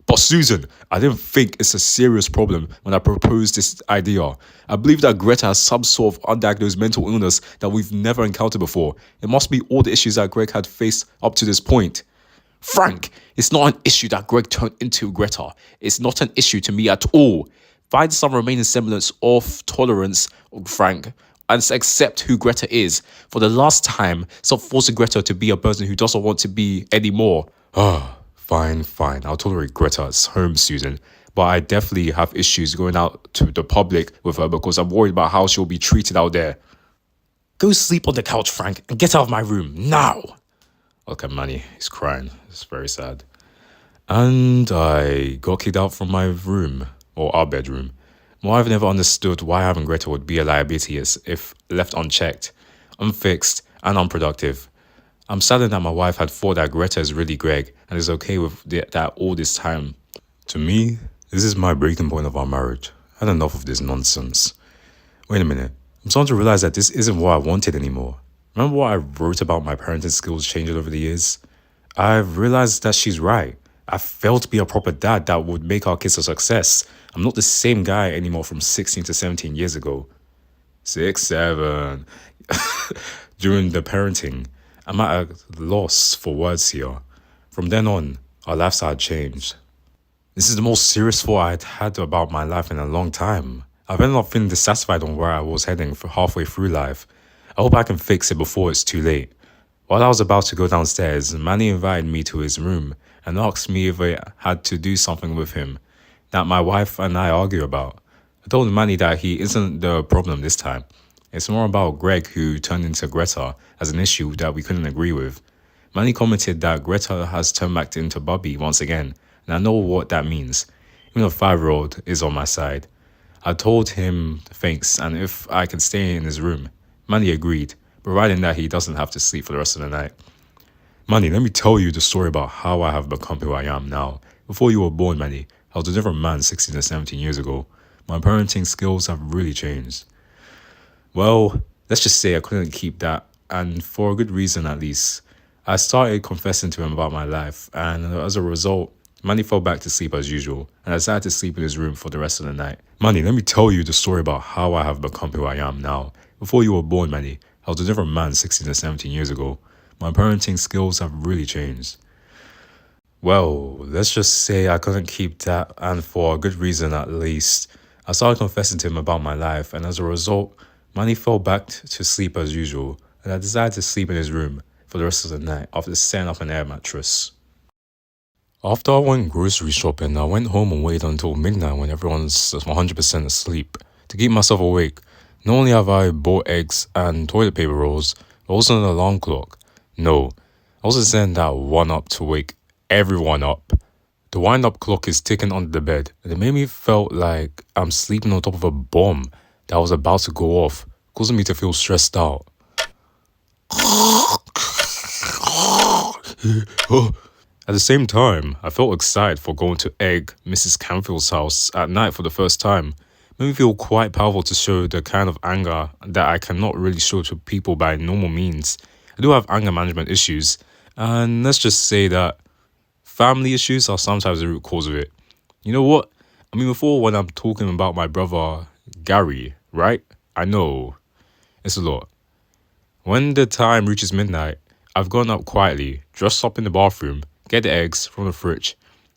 But Susan, I didn't think it's a serious problem when I proposed this idea. I believe that Greta has some sort of undiagnosed mental illness that we've never encountered before. It must be all the issues that Greg had faced up to this point. Frank, it's not an issue that Greg turned into Greta. It's not an issue to me at all. Find some remaining semblance of tolerance, Frank, and accept who Greta is. For the last time, stop forcing Greta to be a person who doesn't want to be anymore. Fine. I'll tolerate Greta at home, Susan. But I definitely have issues going out to the public with her because I'm worried about how she'll be treated out there. Go sleep on the couch, Frank, and get out of my room, now! Look at Manny, he's crying. It's very sad. And I got kicked out from my room, or our bedroom. My wife never understood why having Greta would be a liability if left unchecked, unfixed, and unproductive. I'm saddened that my wife had thought that Greta is really Greg and is okay with that all this time. To me, this is my breaking point of our marriage. I had enough of this nonsense. Wait a minute. I'm starting to realize that this isn't what I wanted anymore. Remember what I wrote about my parenting skills changing over the years? I've realized that she's right. I failed to be a proper dad that would make our kids a success. I'm not the same guy anymore from 16 to 17 years ago. 6, 7. During the parenting, I'm at a loss for words here. From then on, our lifestyle changed. This is the most serious thought I'd had about my life in a long time. I've ended up feeling dissatisfied on where I was heading for halfway through life. I hope I can fix it before it's too late. While I was about to go downstairs, Manny invited me to his room and asked me if I had to do something with him that my wife and I argue about. I told Manny that he isn't the problem this time. It's more about Greg, who turned into Greta as an issue that we couldn't agree with. Manny commented that Greta has turned back into Bubby once again, and I know what that means. Even a 5-year-old is on my side. I told him thanks and if I can stay in his room. Manny agreed, providing that he doesn't have to sleep for the rest of the night. Manny, let me tell you the story about how I have become who I am now. Before you were born, Manny, I was a different man 16 to 17 years ago. My parenting skills have really changed. Well, let's just say I couldn't keep that, and for a good reason at least. I started confessing to him about my life, and as a result, Manny fell back to sleep as usual, and I decided to sleep in his room for the rest of the night. Manny, let me tell you the story about how I have become who I am now. Before you were born, Manny, I was a different man 16 to 17 years ago. My parenting skills have really changed. Well, let's just say I couldn't keep that, and for a good reason at least. I started confessing to him about my life, and as a result, Manny fell back to sleep as usual, and I decided to sleep in his room for the rest of the night after setting up an air mattress. After I went grocery shopping, I went home and waited until midnight when everyone's 100% asleep. To keep myself awake, not only have I bought eggs and toilet paper rolls, but also an alarm clock. No, I also set that one up to wake everyone up. The wind-up clock is ticking under the bed, and it made me feel like I'm sleeping on top of a bomb that was about to go off, causing me to feel stressed out. At the same time, I felt excited for going to egg Mrs. Canfield's house at night for the first time. It made me feel quite powerful to show the kind of anger that I cannot really show to people by normal means. I do have anger management issues, and let's just say that family issues are sometimes the root cause of it. You know what? I mean, before when I'm talking about my brother Gary, right? I know it's a lot. When the time reaches midnight, I've gone up quietly, dressed up in the bathroom, get the eggs from the fridge,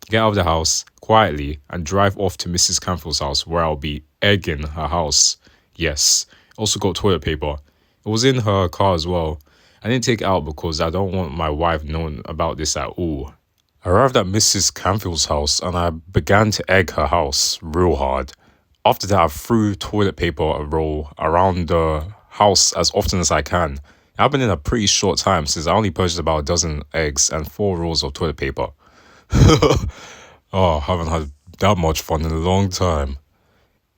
get out of the house quietly, and drive off to Mrs. Canfield's house where I'll be egging her house. Yes, also got toilet paper. It was in her car as well. I didn't take it out because I don't want my wife knowing about this at all. I arrived at Mrs. Canfield's house and I began to egg her house real hard. After that, I threw toilet paper roll around the house as often as I can. It happened in a pretty short time since I only purchased about a dozen eggs and 4 rolls of toilet paper. I haven't had that much fun in a long time.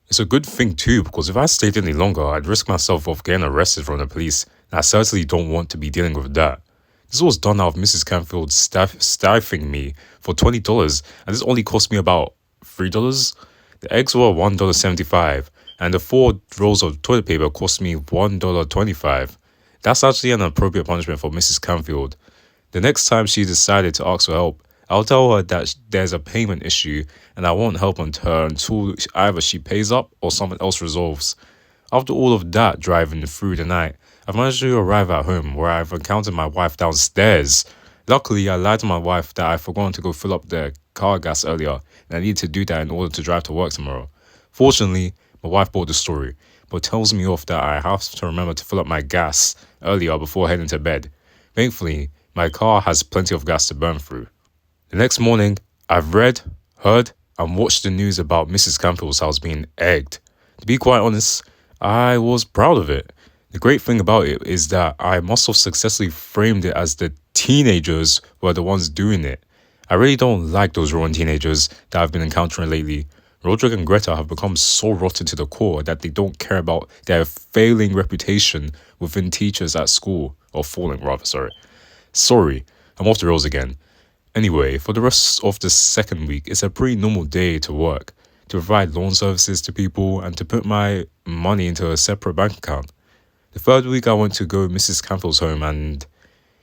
It's a good thing too, because if I stayed any longer, I'd risk myself of getting arrested from the police, and I certainly don't want to be dealing with that. This was done out of Mrs. Canfield stifling me for $20, and this only cost me about $3. The eggs were $1.75, and the 4 rolls of toilet paper cost me $1.25. That's actually an appropriate punishment for Mrs. Canfield. The next time she decided to ask for help, I'll tell her that there's a payment issue and I won't help her until either she pays up or someone else resolves. After all of that driving through the night, I've managed to arrive at home where I've encountered my wife downstairs. Luckily, I lied to my wife that I forgot to go fill up the car gas earlier and I need to do that in order to drive to work tomorrow. Fortunately, my wife bought the story, but tells me off that I have to remember to fill up my gas earlier before heading to bed. Thankfully, my car has plenty of gas to burn through. The next morning, I've read, heard, and watched the news about Mrs. Canfield's house being egged. To be quite honest, I was proud of it. The great thing about it is that I must have successfully framed it as the teenagers were the ones doing it. I really don't like those rotten teenagers that I've been encountering lately. Rodrick and Greta have become so rotten to the core that they don't care about their failing reputation within teachers at school. Or falling, rather, Sorry, I'm off the rails again. Anyway, for the rest of the second week, it's a pretty normal day to work, to provide loan services to people, and to put my money into a separate bank account. The third week, I went to go Mrs. Canfield's home, and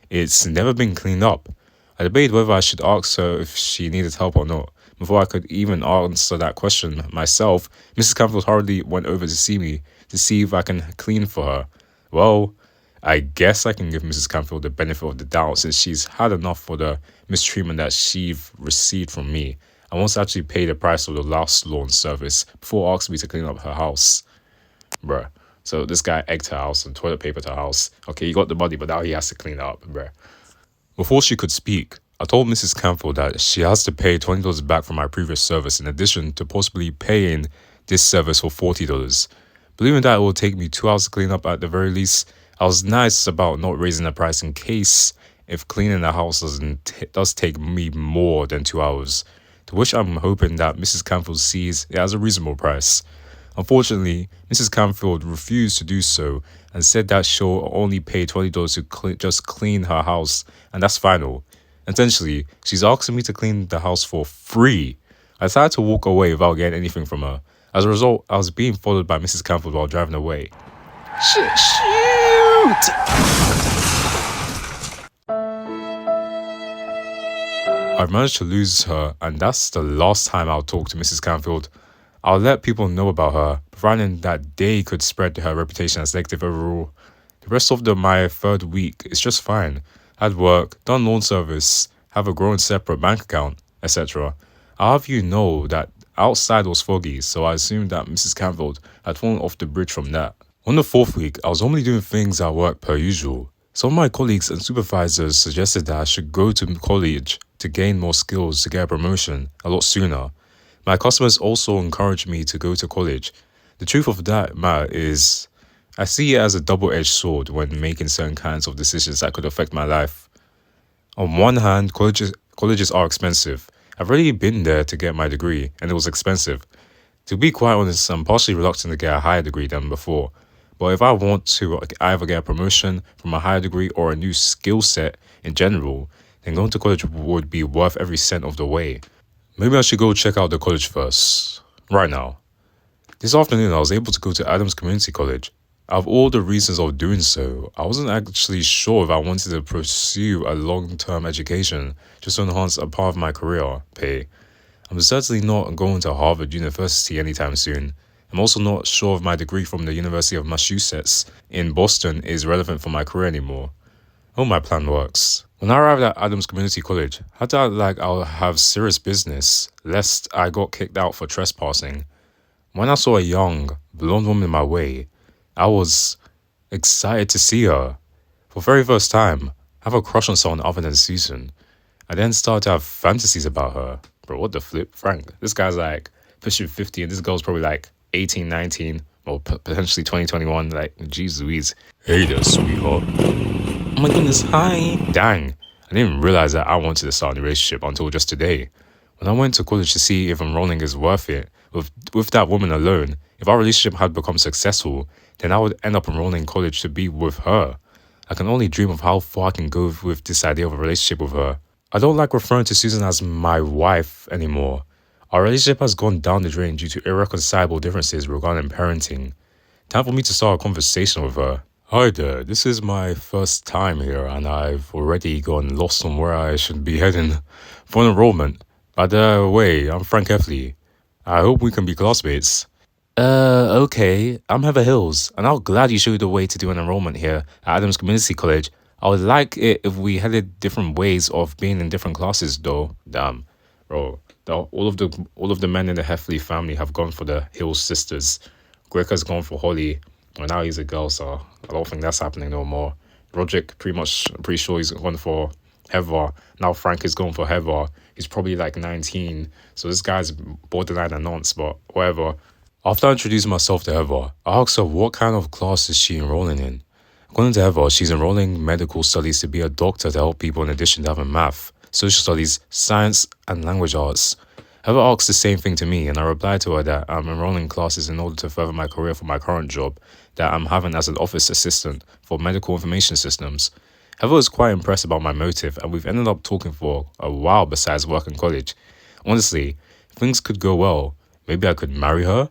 it's never been cleaned up. I debated whether I should ask her if she needed help or not. Before I could even answer that question myself, Mrs. Canfield hurriedly went over to see me to see if I can clean for her. Well, I guess I can give Mrs. Canfield the benefit of the doubt since she's had enough for the mistreatment that she's received from me and wants to actually pay the price of the last lawn service before asking me to clean up her house. Bruh. So this guy egged her house and toilet papered her house. Okay, he got the money, but now he has to clean it up, bruh. Before she could speak, I told Mrs. Canfield that she has to pay $20 back from my previous service in addition to possibly paying this service for $40. Believing that it will take me 2 hours to clean up at the very least, I was nice about not raising the price in case if cleaning the house does take me more than 2 hours, to which I'm hoping that Mrs. Canfield sees it as a reasonable price. Unfortunately, Mrs. Canfield refused to do so and said that she'll only pay $20 to just clean her house, and that's final. Essentially, she's asking me to clean the house for free. I decided to walk away without getting anything from her. As a result, I was being followed by Mrs. Canfield while driving away. Shoot! I've managed to lose her, and that's the last time I'll talk to Mrs. Canfield. I'll let people know about her, providing that they could spread her reputation as negative overall. The rest of my third week is just fine. Had work, done loan service, have a growing separate bank account, etc. I'll have you know that outside was foggy, so I assumed that Mrs. Canfield had fallen off the bridge from that. On the fourth week, I was only doing things at work per usual. Some of my colleagues and supervisors suggested that I should go to college to gain more skills to get a promotion a lot sooner. My customers also encouraged me to go to college. The truth of that matter is, I see it as a double-edged sword when making certain kinds of decisions that could affect my life. On one hand, colleges are expensive. I've already been there to get my degree, and it was expensive. To be quite honest, I'm partially reluctant to get a higher degree than before. But if I want to either get a promotion from a higher degree or a new skill set in general, then going to college would be worth every cent of the way. Maybe I should go check out the college first. Right now. This afternoon, I was able to go to Adams Community College. Out of all the reasons of doing so, I wasn't actually sure if I wanted to pursue a long-term education just to enhance a part of my career pay. I'm certainly not going to Harvard University anytime soon. I'm also not sure if my degree from the University of Massachusetts in Boston is relevant for my career anymore. I hope my plan works. When I arrived at Adams Community College, I thought I'll have serious business, lest I got kicked out for trespassing. When I saw a young, blonde woman in my way, I was excited to see her. For the very first time, I have a crush on someone other than Susan. I then started to have fantasies about her. Bro, what the flip? Frank, this guy's like pushing 50 and this girl's probably like 18, 19, or potentially 20, 21. Like, jeez Louise. Hey there, sweetheart. Oh my goodness, hi. Dang, I didn't even realize that I wanted to start a relationship until just today. When I went to college to see if enrolling is worth it, with that woman alone, if our relationship had become successful, then I would end up enrolling in college to be with her. I can only dream of how far I can go with this idea of a relationship with her. I don't like referring to Susan as my wife anymore. Our relationship has gone down the drain due to irreconcilable differences regarding parenting. Time for me to start a conversation with her. Hi there, this is my first time here and I've already gotten lost on where I should be heading for enrollment. By the way, I'm Frank Heffley. I hope we can be classmates. Okay, I'm Heather Hills, and I'm glad you showed the way to do an enrollment here at Adams Community College. I would like it if we had different ways of being in different classes though. Damn, bro. All of the men in the Heffley family have gone for the Hills sisters. Greca's gone for Holly, and now he's a girl, so I don't think that's happening no more. Rodrick, I'm pretty sure he's gone for Heather. Now Frank is going for Heather. He's probably like 19, so this guy's borderline a nonce, but whatever. After I introduced myself to Heather, I asked her what kind of class is she enrolling in. According to Heather, she's enrolling medical studies to be a doctor to help people in addition to having math, social studies, science, and language arts. Heather asked the same thing to me, and I replied to her that I'm enrolling classes in order to further my career for my current job that I'm having as an office assistant for medical information systems. Heather was quite impressed about my motive, and we've ended up talking for a while besides work and college. Honestly, if things could go well, maybe I could marry her?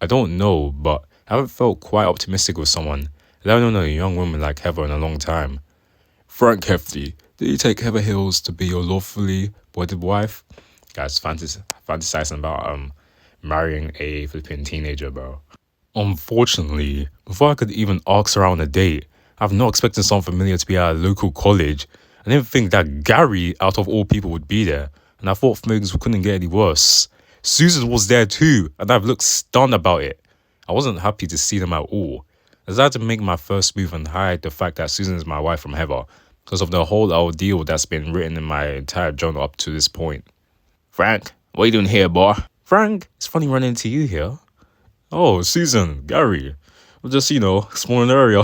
I don't know, but I haven't felt quite optimistic with someone, let alone a young woman like Heather in a long time. Frank Heffley, did you take Heather Hills to be your lawfully wedded wife? Guys, fantasizing about marrying a flipping teenager, bro. Unfortunately, before I could even ask her out on a date, I've not expected someone familiar to be at a local college. I didn't think that Gary, out of all people, would be there, and I thought things couldn't get any worse. Susan was there too, and I've looked stunned about it. I wasn't happy to see them at all. I decided to make my first move and hide the fact that Susan is my wife from Heather, because of the whole ordeal that's been written in my entire journal up to this point. Frank, what are you doing here, boy? Frank, it's funny running into you here. Oh, Susan, Gary. We're just, exploring the area.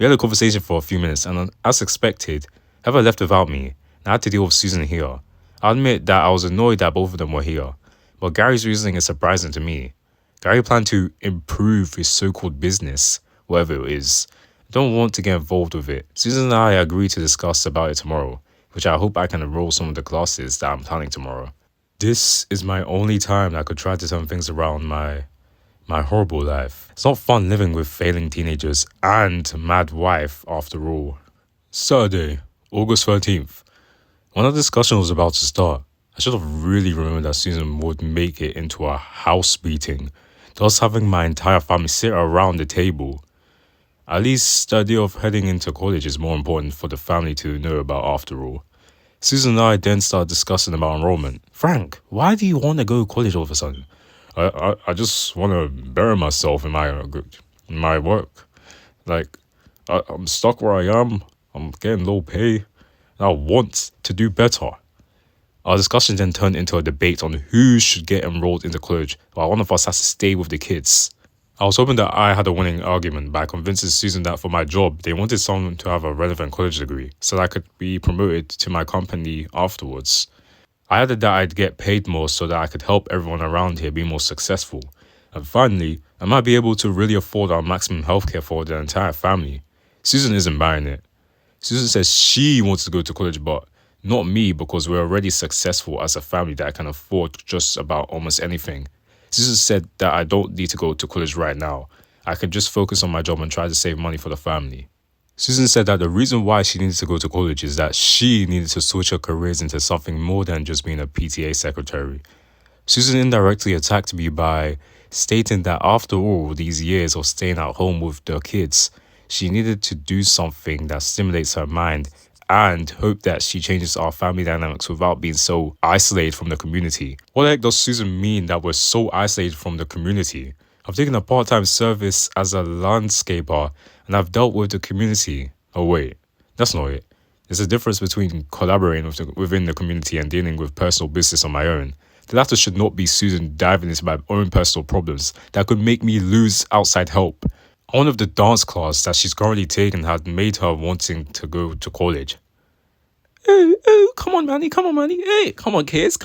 We had a conversation for a few minutes, and as expected, Heather left without me, and I had to deal with Susan here. I admit that I was annoyed that both of them were here, but Gary's reasoning is surprising to me. Gary planned to improve his so-called business, whatever it is. I don't want to get involved with it. Susan and I agreed to discuss about it tomorrow, which I hope I can enroll some of the classes that I'm planning tomorrow. This is my only time that I could try to turn things around my horrible life. It's not fun living with failing teenagers and mad wife after all. Saturday, August 13th. When the discussion was about to start, I should have really remembered that Susan would make it into a house meeting, thus having my entire family sit around the table. At least the idea of heading into college is more important for the family to know about after all. Susan and I then started discussing about enrollment. Frank, why do you want to go to college all of a sudden? I just want to better myself in my work. Like, I'm stuck where I am. I'm getting low pay. And I want to do better. Our discussion then turned into a debate on who should get enrolled into college, while one of us has to stay with the kids. I was hoping that I had a winning argument by convincing Susan that for my job, they wanted someone to have a relevant college degree so that I could be promoted to my company afterwards. I added that I'd get paid more so that I could help everyone around here be more successful. And finally, I might be able to really afford our maximum healthcare for the entire family. Susan isn't buying it. Susan says she wants to go to college, but not me, because we're already successful as a family that can afford just about almost anything. Susan said that I don't need to go to college right now. I can just focus on my job and try to save money for the family. Susan said that the reason why she needed to go to college is that she needed to switch her careers into something more than just being a PTA secretary. Susan indirectly attacked me by stating that after all these years of staying at home with the kids, she needed to do something that stimulates her mind and hope that she changes our family dynamics without being so isolated from the community. What the heck does Susan mean that we're so isolated from the community? I've taken a part-time service as a landscaper and I've dealt with the community. Oh wait, that's not it. There's a difference between collaborating within the community and dealing with personal business on my own. The latter should not be Susan diving into my own personal problems that could make me lose outside help. One of the dance class that she's currently taken had made her wanting to go to college. Oh, come on, Manny. Hey, come on, kids.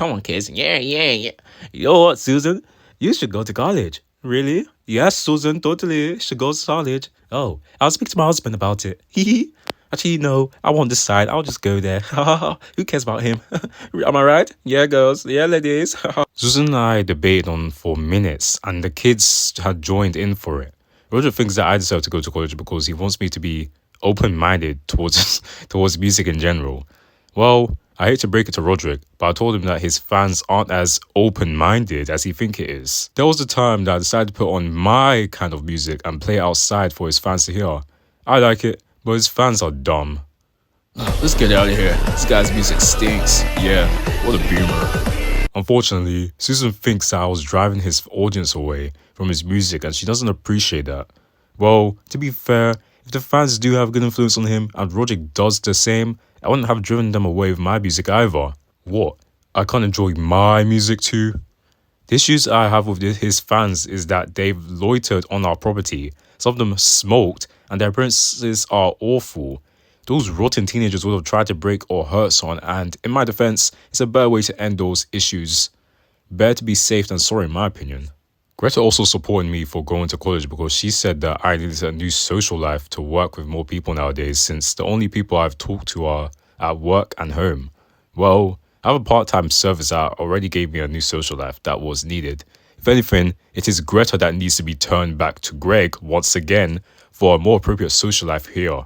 Yeah. You know what, Susan? You should go to college. Really? Yes, Susan, totally. Should go to college. Oh, I'll speak to my husband about it. Actually, no, I won't decide. I'll just go there. Who cares about him? Am I right? Yeah, girls. Yeah, ladies. Susan and I debated on for minutes, and the kids had joined in for it. Roger thinks that I deserve to go to college because he wants me to be open-minded towards music in general. Well, I hate to break it to Rodrick, but I told him that his fans aren't as open-minded as he think it is. There was the time that I decided to put on my kind of music and play it outside for his fans to hear. I like it, but his fans are dumb. Let's get out of here. This guy's music stinks. Yeah, what a boomer. Unfortunately, Susan thinks that I was driving his audience away from his music and she doesn't appreciate that. Well, to be fair, if the fans do have good influence on him and Rodrick does the same, I wouldn't have driven them away with my music either. What? I can't enjoy my music too? The issues I have with his fans is that they've loitered on our property, some of them smoked, and their appearances are awful. Those rotten teenagers would have tried to break or hurt someone, and in my defense, it's a better way to end those issues. Better to be safe than sorry in my opinion. Greta also supported me for going to college because she said that I needed a new social life to work with more people nowadays since the only people I've talked to are at work and home. Well, I have a part-time service that already gave me a new social life that was needed. If anything, it is Greta that needs to be turned back to Greg once again for a more appropriate social life here.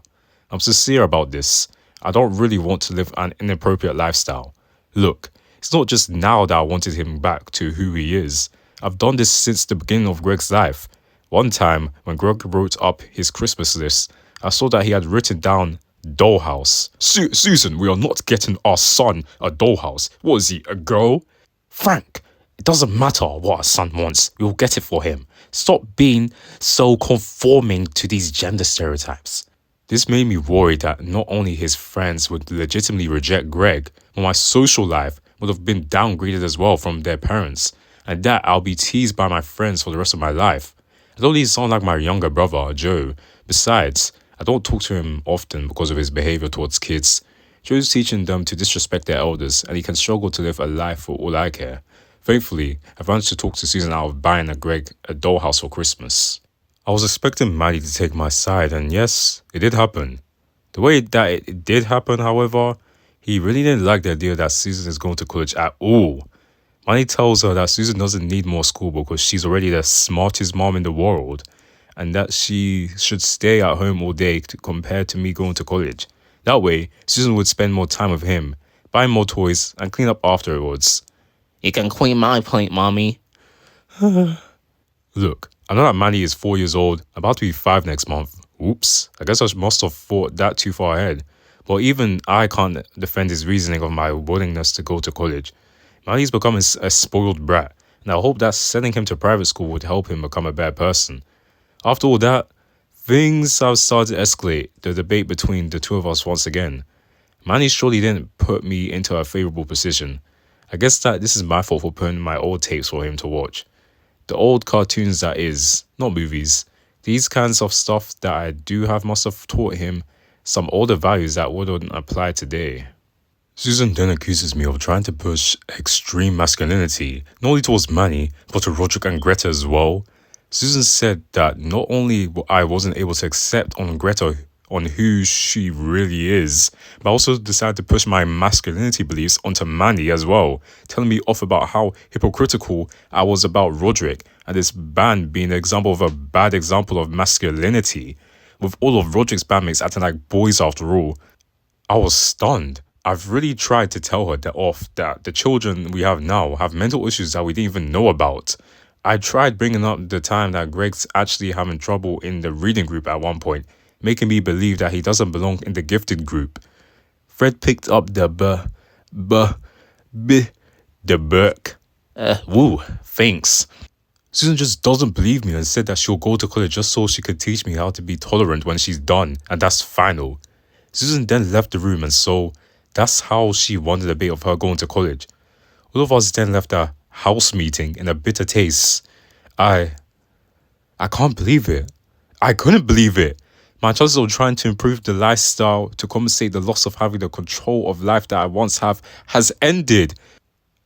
I'm sincere about this. I don't really want to live an inappropriate lifestyle. Look, it's not just now that I wanted him back to who he is. I've done this since the beginning of Greg's life. One time, when Greg wrote up his Christmas list, I saw that he had written down dollhouse. Susan, we are not getting our son a dollhouse. What is he, a girl? Frank, it doesn't matter what our son wants. We will get it for him. Stop being so conforming to these gender stereotypes. This made me worried that not only his friends would legitimately reject Greg, but my social life would have been downgraded as well from their parents, and that I'll be teased by my friends for the rest of my life. I don't really sound like my younger brother, Joe. Besides, I don't talk to him often because of his behavior towards kids. Joe's teaching them to disrespect their elders, and he can struggle to live a life for all I care. Thankfully, I've managed to talk to Susan out of buying Greg a dollhouse for Christmas. I was expecting Manny to take my side, and yes, it did happen. The way that it did happen, however, he really didn't like the idea that Susan is going to college at all. Manny tells her that Susan doesn't need more school because she's already the smartest mom in the world, and that she should stay at home all day compared to me going to college. That way, Susan would spend more time with him, buy more toys, and clean up afterwards. You can clean my plate, mommy. Look, I know that Manny is 4 years old, about to be 5 next month. Oops, I guess I must have thought that too far ahead. But even I can't defend his reasoning of my willingness to go to college. Manny's becoming a spoiled brat, and I hope that sending him to private school would help him become a better person. After all that, things have started to escalate, the debate between the two of us once again. Manny surely didn't put me into a favourable position. I guess that this is my fault for putting my old tapes for him to watch. The old cartoons, that is, not movies. These kinds of stuff that I do have must have taught him some older values that wouldn't apply today. Susan then accuses me of trying to push extreme masculinity, not only towards Manny, but to Rodrick and Greta as well. Susan said that not only I wasn't able to accept on Greta on who she really is, but I also decided to push my masculinity beliefs onto Manny as well, telling me off about how hypocritical I was about Rodrick, and this band being an example of a bad example of masculinity, with all of Rodrick's bandmates acting like boys after all. I was stunned. I've really tried to tell her that the children we have now have mental issues that we didn't even know about. I tried bringing up the time that Greg's actually having trouble in the reading group at one point, making me believe that he doesn't belong in the gifted group. Fred picked up the book. Woo, thanks. Susan just doesn't believe me and said that she'll go to college just so she could teach me how to be tolerant when she's done, and that's final. Susan then left the room, and so that's how she won the debate of her going to college. All of us then left a house meeting in a bitter taste. I can't believe it. I couldn't believe it. My chances of trying to improve the lifestyle to compensate the loss of having the control of life that I once have has ended.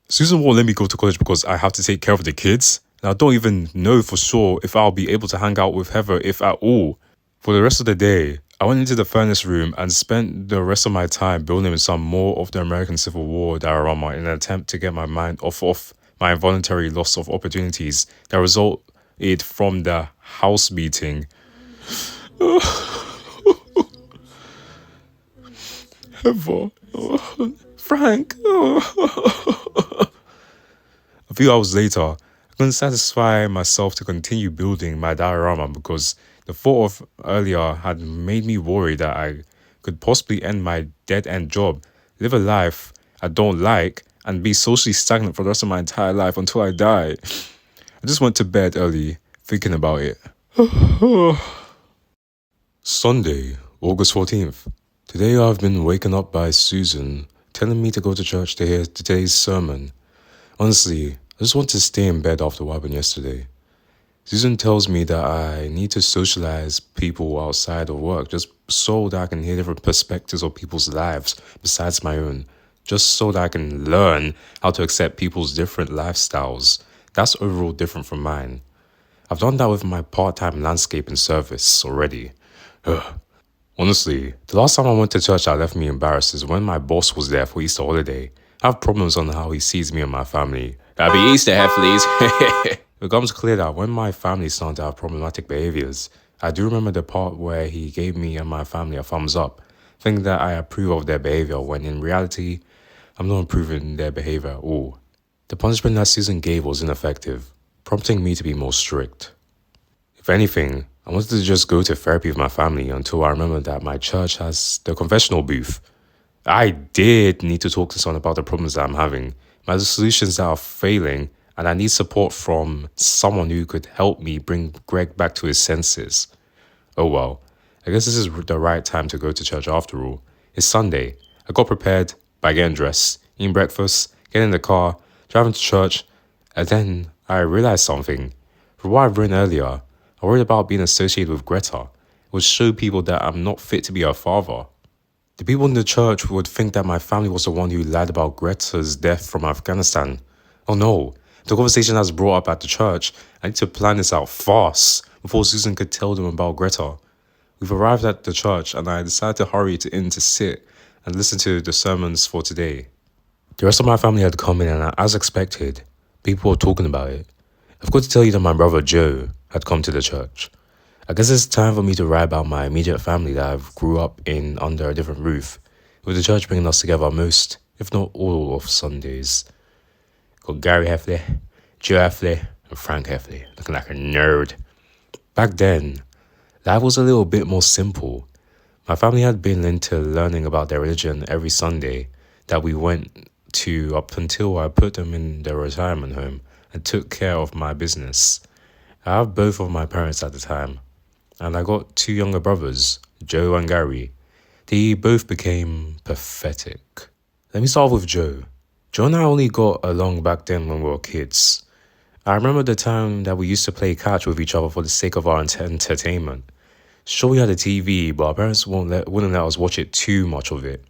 Susan won't let me go to college because I have to take care of the kids. And I don't even know for sure if I'll be able to hang out with Heather, if at all. For the rest of the day, I went into the furnace room and spent the rest of my time building with some more of the American Civil War diorama in an attempt to get my mind off my involuntary loss of opportunities that resulted from the house meeting. Heather, Frank. A few hours later, I couldn't satisfy myself to continue building my diorama because the thought of earlier had made me worry that I could possibly end my dead-end job, live a life I don't like, and be socially stagnant for the rest of my entire life until I die. I just went to bed early thinking about it. Sunday, August 14th. Today I've been waken up by Susan telling me to go to church to hear today's sermon. Honestly, I just want to stay in bed after what happened yesterday. Susan tells me that I need to socialize people outside of work just so that I can hear different perspectives of people's lives besides my own. Just so that I can learn how to accept people's different lifestyles. That's overall different from mine. I've done that with my part-time landscaping service already. Honestly, the last time I went to church that left me embarrassed is when my boss was there for Easter holiday. I have problems on how he sees me and my family. Happy Easter, Heffleys! It becomes clear that when my family started to have problematic behaviors, I do remember the part where he gave me and my family a thumbs up, thinking that I approve of their behavior when in reality, I'm not approving their behavior at all. The punishment that Susan gave was ineffective, prompting me to be more strict. If anything, I wanted to just go to therapy with my family until I remembered that my church has the confessional booth. I did need to talk to someone about the problems that I'm having, my solutions that are failing, and I need support from someone who could help me bring Greg back to his senses. Oh well, I guess this is the right time to go to church after all. It's Sunday. I got prepared by getting dressed, eating breakfast, getting in the car, driving to church, and then I realized something. From what I've written earlier, I worried about being associated with Greta. It would show people that I'm not fit to be her father. The people in the church would think that my family was the one who lied about Greta's death from Afghanistan. Oh no, the conversation has brought up at the church. I need to plan this out fast before Susan could tell them about Greta. We've arrived at the church and I decided to hurry in to sit and listen to the sermons for today. The rest of my family had come in and as expected, people were talking about it. I've got to tell you that my brother Joe had come to the church. I guess it's time for me to write about my immediate family that I've grew up in under a different roof, with the church bringing us together most, if not all, of Sundays. Got Gary Heffley, Joe Heffley, and Frank Heffley, looking like a nerd. Back then, life was a little bit more simple. My family had been into learning about their religion every Sunday that we went to up until I put them in their retirement home and took care of my business. I have both of my parents at the time, and I got two younger brothers, Joe and Gary. They both became pathetic. Let me start with Joe. Joe and I only got along back then when we were kids. I remember the time that we used to play catch with each other for the sake of our entertainment. Sure, we had a TV, but our parents wouldn't let us watch it too much of it.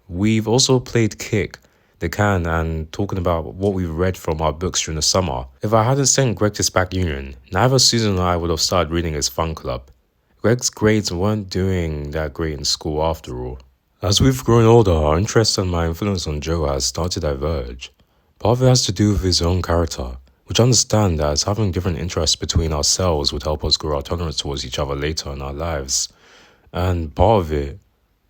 We've also played kick, the can, and talking about what we've read from our books during the summer. If I hadn't sent Greg to Spag Union, neither Susan and I would have started reading his fun club. Greg's grades weren't doing that great in school after all. As we've grown older, our interest and my influence on Joe has started to diverge. Part of it has to do with his own character, which I understand as having different interests between ourselves would help us grow our tolerance towards each other later in our lives. And part of it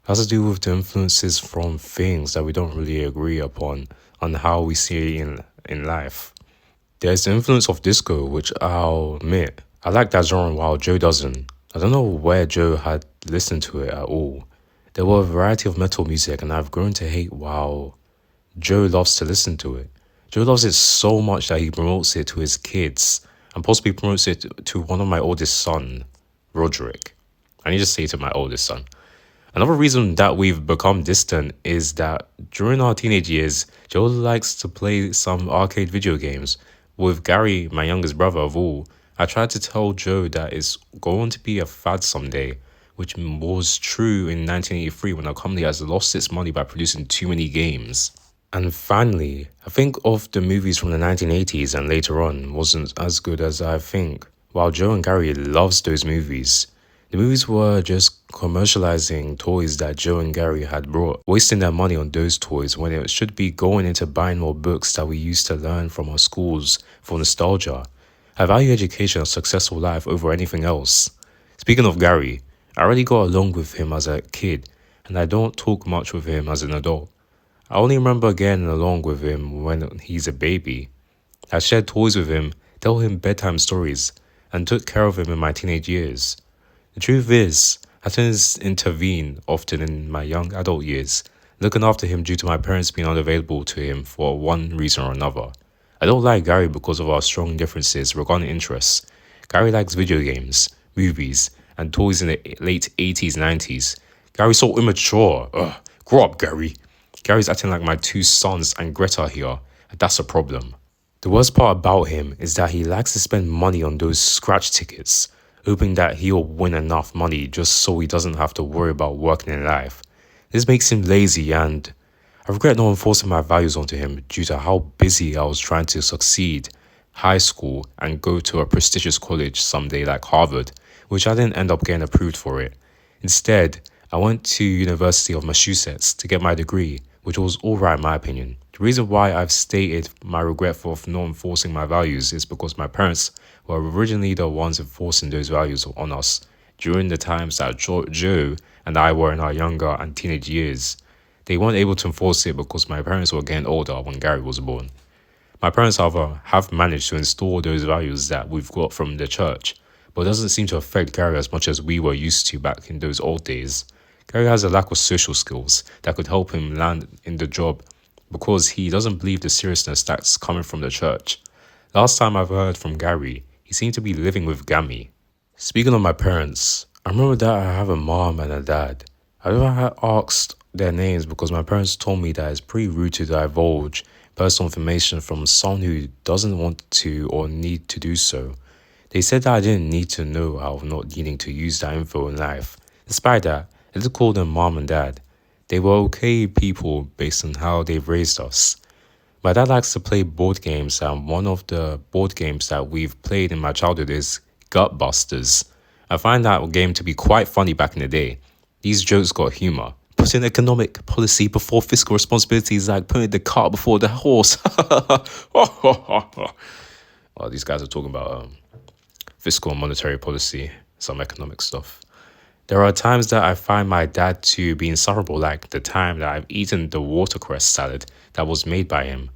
has to do with the influences from things that we don't really agree upon on how we see in life. There's the influence of disco, which I'll admit, I like that genre while Joe doesn't. I don't know where Joe had listened to it at all. There were a variety of metal music and I've grown to hate while Joe loves to listen to it. Joe loves it so much that he promotes it to his kids and possibly promotes it to one of my oldest son, Rodrick. I need to say to my oldest son. Another reason that we've become distant is that during our teenage years, Joe likes to play some arcade video games. With Gary, my youngest brother of all, I tried to tell Joe that it's going to be a fad someday, which was true in 1983 when our company has lost its money by producing too many games. And finally, I think of the movies from the 1980s and later on wasn't as good as I think. While Joe and Gary loves those movies, the movies were just commercializing toys that Joe and Gary had brought, wasting their money on those toys when it should be going into buying more books that we used to learn from our schools for nostalgia. I value education and a successful life over anything else. Speaking of Gary, I already got along with him as a kid, and I don't talk much with him as an adult. I only remember getting along with him when he's a baby. I shared toys with him, told him bedtime stories, and took care of him in my teenage years. The truth is, I didn't intervene often in my young adult years, looking after him due to my parents being unavailable to him for one reason or another. I don't like Gary because of our strong differences regarding interests. Gary likes video games, movies, and toys in the late 80s, 90s. Gary's so immature. Ugh, grow up, Gary. Gary's acting like my two sons and Greta here, and that's a problem. The worst part about him is that he likes to spend money on those scratch tickets, hoping that he'll win enough money just so he doesn't have to worry about working in life. This makes him lazy, and I regret not enforcing my values onto him due to how busy I was trying to succeed high school and go to a prestigious college someday like Harvard, which I didn't end up getting approved for it. Instead, I went to University of Massachusetts to get my degree, which was alright in my opinion. The reason why I've stated my regret for not enforcing my values is because my parents were originally the ones enforcing those values on us during the times that Joe and I were in our younger and teenage years. They weren't able to enforce it because my parents were getting older when Gary was born. My parents, however, have managed to install those values that we've got from the church, but it doesn't seem to affect Gary as much as we were used to back in those old days. Gary has a lack of social skills that could help him land in the job because he doesn't believe the seriousness that's coming from the church. Last time I've heard from Gary, he seemed to be living with Gammy. Speaking of my parents, I remember that I have a mom and a dad. I never asked their names because my parents told me that it's pretty rude to divulge personal information from someone who doesn't want to or need to do so. They said that I didn't need to know out of not needing to use that info in life. Despite that, I did call them mom and dad. They were okay people based on how they've raised us. My dad likes to play board games, and one of the board games that we've played in my childhood is Gutbusters. I find that game to be quite funny back in the day. These jokes got humour. Putting economic policy before fiscal responsibility is like putting the cart before the horse. Well, these guys are talking about fiscal and monetary policy, some economic stuff. There are times that I find my dad to be insufferable, like the time that I've eaten the watercress salad that was made by him.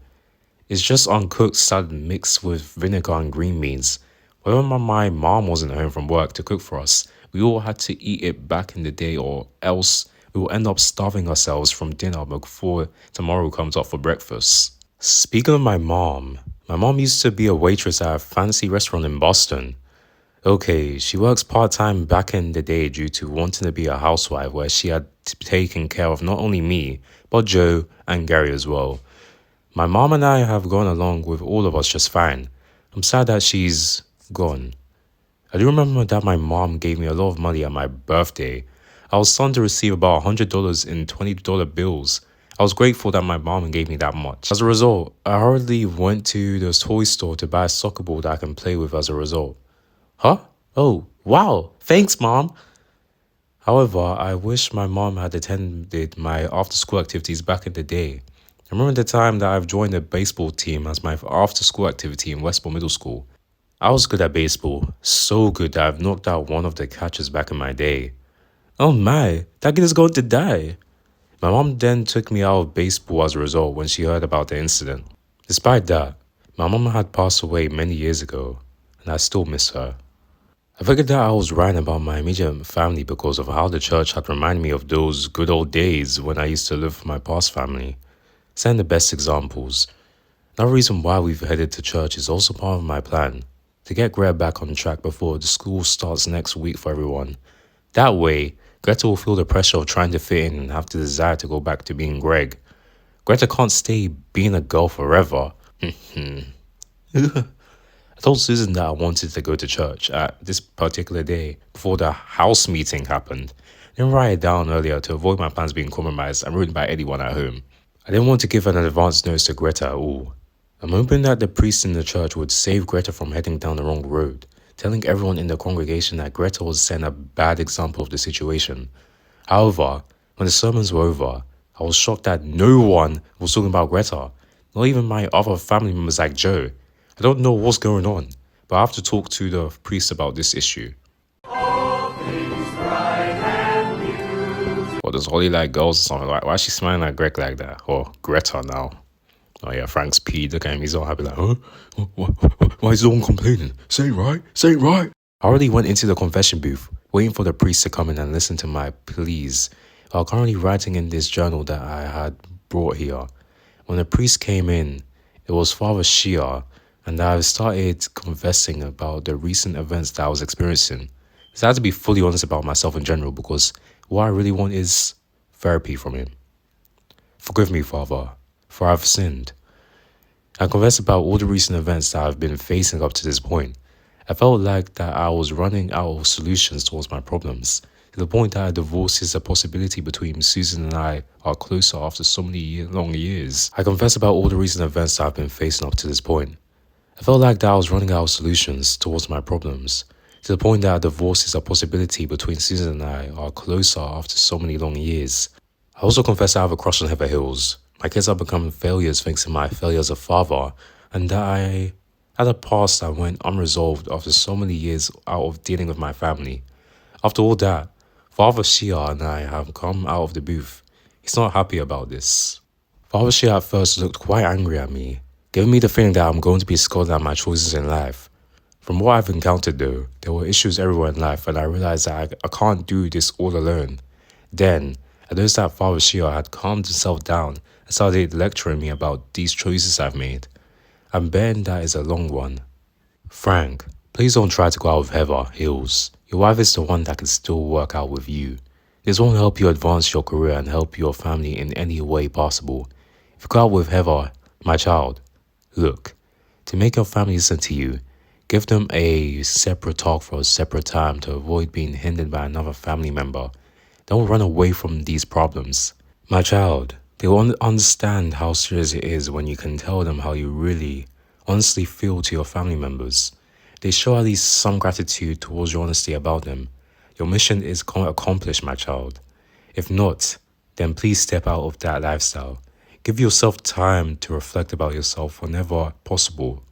It's just uncooked salad mixed with vinegar and green beans. Whenever my mom wasn't home from work to cook for us, we all had to eat it back in the day, or else we will end up starving ourselves from dinner before tomorrow comes up for breakfast. Speaking of my mom used to be a waitress at a fancy restaurant in Boston. Okay, she works part-time back in the day due to wanting to be a housewife, where she had taken care of not only me, but Joe and Gary as well. My mom and I have gone along with all of us just fine. I'm sad that she's gone. I do remember that my mom gave me a lot of money at my birthday. I was stunned to receive about $100 in $20 bills. I was grateful that my mom gave me that much. As a result, I hurriedly went to the toy store to buy a soccer ball that I can play with as a result. Huh? Oh, wow. Thanks, Mom. However, I wish my mom had attended my after-school activities back in the day. I remember the time that I've joined the baseball team as my after-school activity in Westport Middle School. I was good at baseball, so good that I've knocked out one of the catchers back in my day. Oh my, that kid is going to die. My mom then took me out of baseball as a result when she heard about the incident. Despite that, my mom had passed away many years ago, and I still miss her. I figured that I was writing about my immediate family because of how the church had reminded me of those good old days when I used to live with my past family. Setting the best examples. Another reason why we've headed to church is also part of my plan, to get Greta back on track before the school starts next week for everyone. That way, Greta will feel the pressure of trying to fit in and have the desire to go back to being Greg. Greta can't stay being a girl forever. I told Susan that I wanted to go to church at this particular day before the house meeting happened. I didn't write it down earlier to avoid my plans being compromised and ruined by anyone at home. I didn't want to give an advance notice to Greta at all. I'm hoping that the priest in the church would save Greta from heading down the wrong road, telling everyone in the congregation that Greta was setting a bad example of the situation. However, when the sermons were over, I was shocked that no one was talking about Greta, not even my other family members like Joe. I don't know what's going on, but I have to talk to the priest about this issue. What, does Holly like girls or something? Why is she smiling like Greg like that? Or Greta now? Oh yeah, Frank's peed. Look at him, he's all happy like, huh? Why is no one complaining? Say it right, say it right. I already went into the confession booth, waiting for the priest to come in and listen to my pleas. While currently writing in this journal that I had brought here, when the priest came in, it was Father Shia, and I started confessing about the recent events that I was experiencing. So I had to be fully honest about myself in general because what I really want is therapy from him. Forgive me, Father, for I've sinned. I confessed about all the recent events that I've been facing up to this point. I felt like that I was running out of solutions towards my problems, to the point that a divorce is a possibility between Susan and I are closer after so many long years. I confessed about all the recent events that I've been facing up to this point. I felt like that I was running out of solutions towards my problems, to the point that a divorce is a possibility between Susan and I are closer after so many long years. I also confess I have a crush on Heather Hills. My kids have become failures thanks to my failure as a father, and that I had a past that went unresolved after so many years out of dealing with my family. After all that, Father Shia and I have come out of the booth. He's not happy about this. Father Shia at first looked quite angry at me, giving me the feeling that I'm going to be scolded at my choices in life. From what I've encountered though, there were issues everywhere in life, and I realized that I can't do this all alone. Then, I noticed that Father Shia had calmed himself down and started lecturing me about these choices I've made. I'm betting that is a long one. Frank, please don't try to go out with Heather Hills. Your wife is the one that can still work out with you. This won't help you advance your career and help your family in any way possible. If you go out with Heather, my child, look, to make your family listen to you, give them a separate talk for a separate time to avoid being hindered by another family member. Don't run away from these problems. My child, they will understand how serious it is when you can tell them how you really, honestly feel to your family members. They show at least some gratitude towards your honesty about them. Your mission is accomplished, my child. If not, then please step out of that lifestyle. Give yourself time to reflect about yourself whenever possible,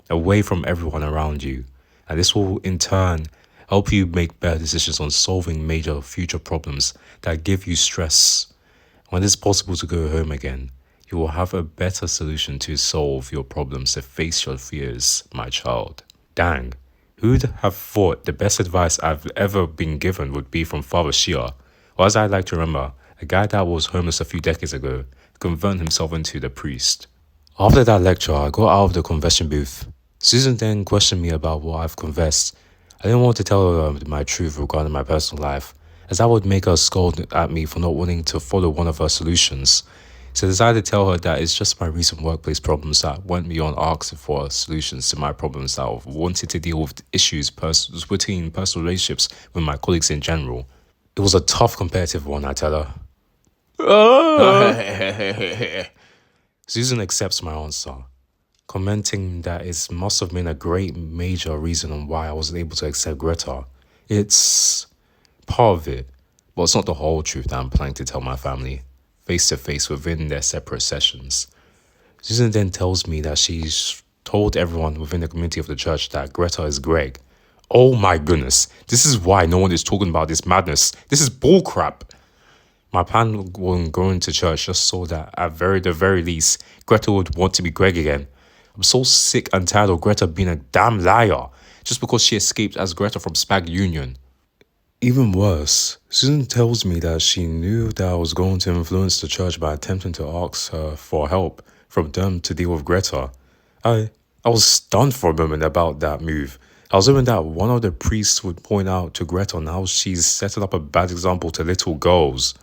away from everyone around you. And this will, in turn, help you make better decisions on solving major future problems that give you stress. When it's possible to go home again, you will have a better solution to solve your problems to face your fears, my child. Dang, who'd have thought the best advice I've ever been given would be from Father Shia, or as I like to remember, a guy that was homeless a few decades ago, converted himself into the priest. After that lecture, I got out of the confession booth. Susan then questioned me about what I've confessed. I didn't want to tell her my truth regarding my personal life, as that would make her scold at me for not wanting to follow one of her solutions. So I decided to tell her that it's just my recent workplace problems that went beyond asking for solutions to my problems that I've wanted to deal with issues between personal relationships with my colleagues in general. It was a tough competitive one, I tell her. Susan accepts my answer, commenting that it must have been a great major reason on why I wasn't able to accept Greta. It's part of it, but it's not the whole truth that I'm planning to tell my family, face to face within their separate sessions. Susan then tells me that she's told everyone within the community of the church that Greta is Greg. Oh my goodness, this is why no one is talking about this madness. This is bullcrap. My plan on going to church just so that at the very least, Greta would want to be Greg again. I'm so sick and tired of Greta being a damn liar just because she escaped as Greta from Spag Union. Even worse, Susan tells me that she knew that I was going to influence the church by attempting to ask her for help from them to deal with Greta. I was stunned for a moment about that move. I was hoping that one of the priests would point out to Greta on how she's setting up a bad example to little girls.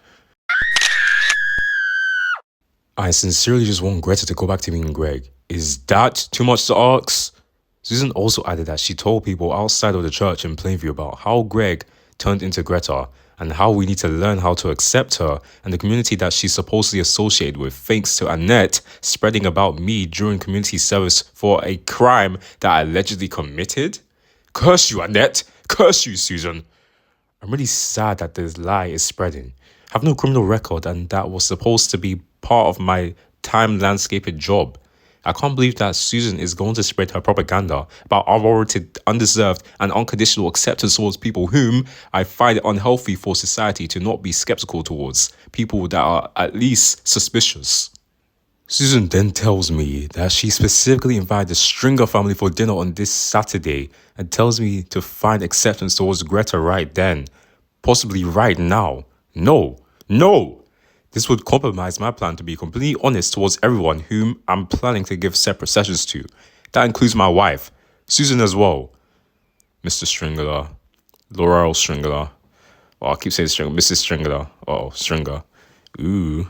I sincerely just want Greta to go back to being Greg. Is that too much to ask? Susan also added that she told people outside of the church in Plainview about how Greg turned into Greta and how we need to learn how to accept her and the community that she's supposedly associated with, thanks to Annette spreading about me during community service for a crime that I allegedly committed. Curse you, Annette! Curse you, Susan! I'm really sad that this lie is spreading. I have no criminal record and that was supposed to be part of my time landscaping job. I can't believe that Susan is going to spread her propaganda about unwarranted, undeserved, and unconditional acceptance towards people whom I find it unhealthy for society to not be skeptical towards, people that are at least suspicious. Susan then tells me that she specifically invited the Stringer family for dinner on this Saturday and tells me to find acceptance towards Greta right then, possibly right now. No, No! This would compromise my plan to be completely honest towards everyone whom I'm planning to give separate sessions to. That includes my wife, Susan as well. Mr. Stringler, Laurel Stringler. Oh, I keep saying Stringler, Mrs. Stringler. Oh, Stringer. Ooh.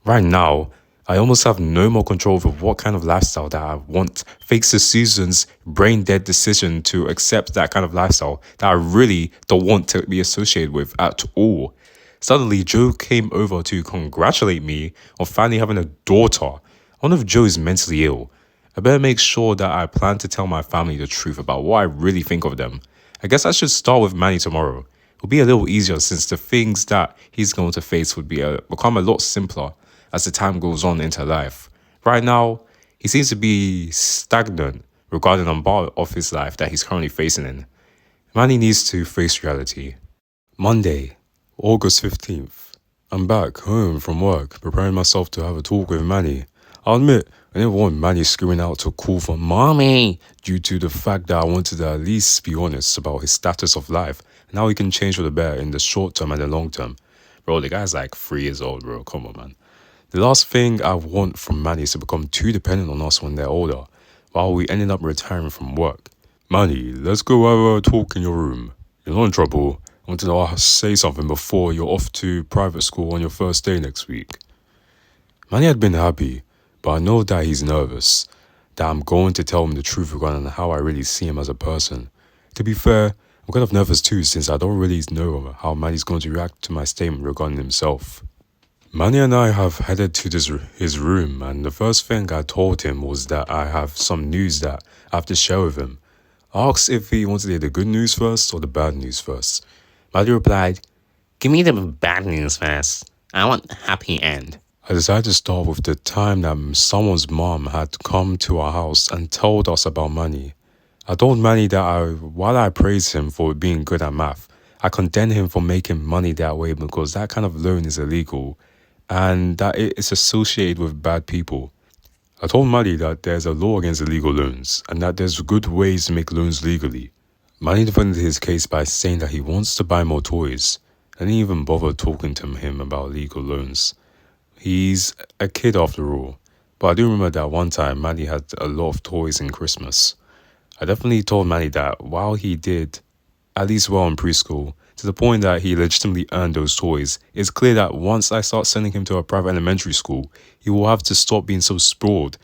Right now, I almost have no more control over what kind of lifestyle that I want, thanks to Susan's brain-dead decision to accept that kind of lifestyle that I really don't want to be associated with at all. Suddenly, Joe came over to congratulate me on finally having a daughter. I wonder if Joe is mentally ill. I better make sure that I plan to tell my family the truth about what I really think of them. I guess I should start with Manny tomorrow. It'll be a little easier since the things that he's going to face would become a lot simpler as the time goes on into life. Right now, he seems to be stagnant regarding a part of his life that he's currently facing in. Manny needs to face reality. Monday, August 15th. I'm back home from work, preparing myself to have a talk with Manny. I'll admit, I didn't want Manny screaming out to call for mommy due to the fact that I wanted to at least be honest about his status of life and how he can change for the better in the short term and the long term. Bro, the guy's like 3 years old, bro. Come on, man. The last thing I want from Manny is to become too dependent on us when they're older, while we ended up retiring from work. Manny, let's go have a talk in your room. You're not in trouble. I wanted to say something before you're off to private school on your first day next week. Manny had been happy, but I know that he's nervous, that I'm going to tell him the truth regarding how I really see him as a person. To be fair, I'm kind of nervous too since I don't really know how Manny's going to react to my statement regarding himself. Manny and I have headed to his room, and the first thing I told him was that I have some news that I have to share with him. I asked if he wanted to hear the good news first or the bad news first. Manny replied, Give me the bad news first. I want a happy end. I decided to start with the time that someone's mom had come to our house and told us about Manny. I told Manny that while I praised him for being good at math, I condemned him for making money that way because that kind of loan is illegal and that it is associated with bad people. I told Manny that there's a law against illegal loans and that there's good ways to make loans legally. Manny defended his case by saying that he wants to buy more toys. I didn't even bother talking to him about legal loans. He's a kid after all, but I do remember that one time Manny had a lot of toys in Christmas. I definitely told Manny that while he did at least well in preschool, to the point that he legitimately earned those toys, it's clear that once I start sending him to a private elementary school, he will have to stop being so spoiled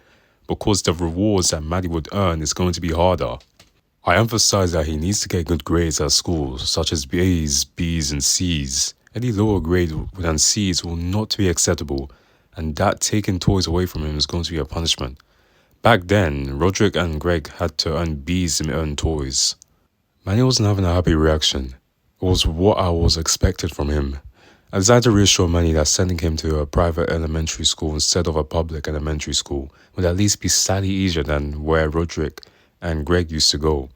because the rewards that Manny would earn is going to be harder. I emphasize that he needs to get good grades at school, such as A's, B's, and C's. Any lower grade than C's will not be acceptable, and that taking toys away from him is going to be a punishment. Back then, Rodrick and Greg had to earn B's and earn toys. Manny wasn't having a happy reaction. It was what I was expected from him. I decided to reassure Manny that sending him to a private elementary school instead of a public elementary school would at least be slightly easier than where Rodrick and Greg used to go.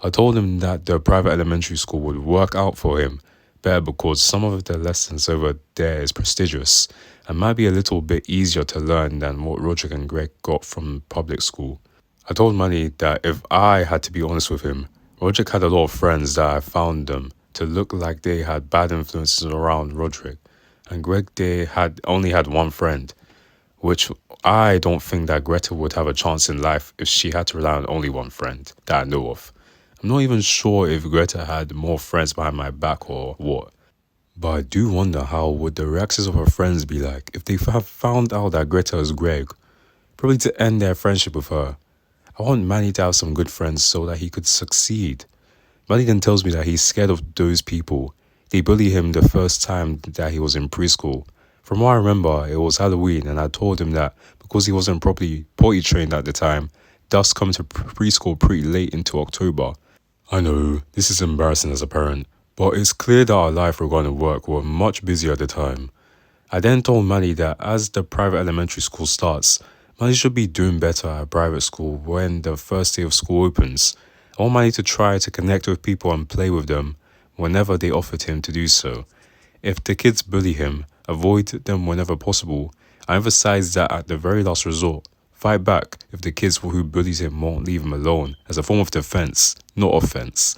I told him that the private elementary school would work out for him better because some of the lessons over there is prestigious and might be a little bit easier to learn than what Rodrick and Greg got from public school. I told Manny that if I had to be honest with him, Rodrick had a lot of friends that I found them to look like they had bad influences around Rodrick, and Greg only had one friend, which I don't think that Greta would have a chance in life if she had to rely on only one friend that I know of. I'm not even sure if Greta had more friends behind my back or what. But I do wonder how would the reactions of her friends be like if they have found out that Greta is Greg, probably to end their friendship with her. I want Manny to have some good friends so that he could succeed. Manny then tells me that he's scared of those people. They bully him the first time that he was in preschool. From what I remember, it was Halloween and I told him that because he wasn't properly potty trained at the time, thus coming to preschool pretty late into October. I know, this is embarrassing as a parent, but it's clear that our life regarding work were much busier at the time. I then told Manny that as the private elementary school starts, Manny should be doing better at private school when the first day of school opens. I want Manny to try to connect with people and play with them whenever they offered him to do so. If the kids bully him, avoid them whenever possible. I emphasize that at the very last resort, fight back if the kids who bullies him won't leave him alone as a form of defense, not offense.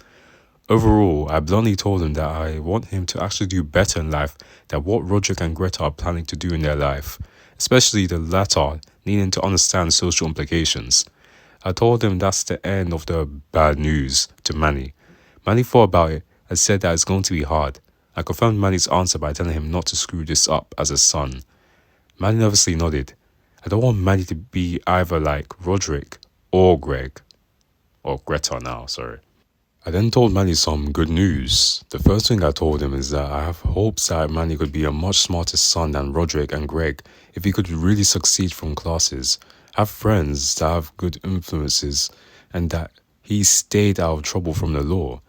Overall, I bluntly told him that I want him to actually do better in life than what Rodrick and Greta are planning to do in their life, especially the latter needing to understand social implications. I told him that's the end of the bad news to Manny. Manny thought about it and said that it's going to be hard. I confirmed Manny's answer by telling him not to screw this up as a son. Manny nervously nodded. I don't want Manny to be either like Rodrick or Greg. Or Greta now, sorry. I then told Manny some good news. The first thing I told him is that I have hopes that Manny could be a much smarter son than Rodrick and Greg if he could really succeed from classes, have friends that have good influences, and that he stayed out of trouble from the law.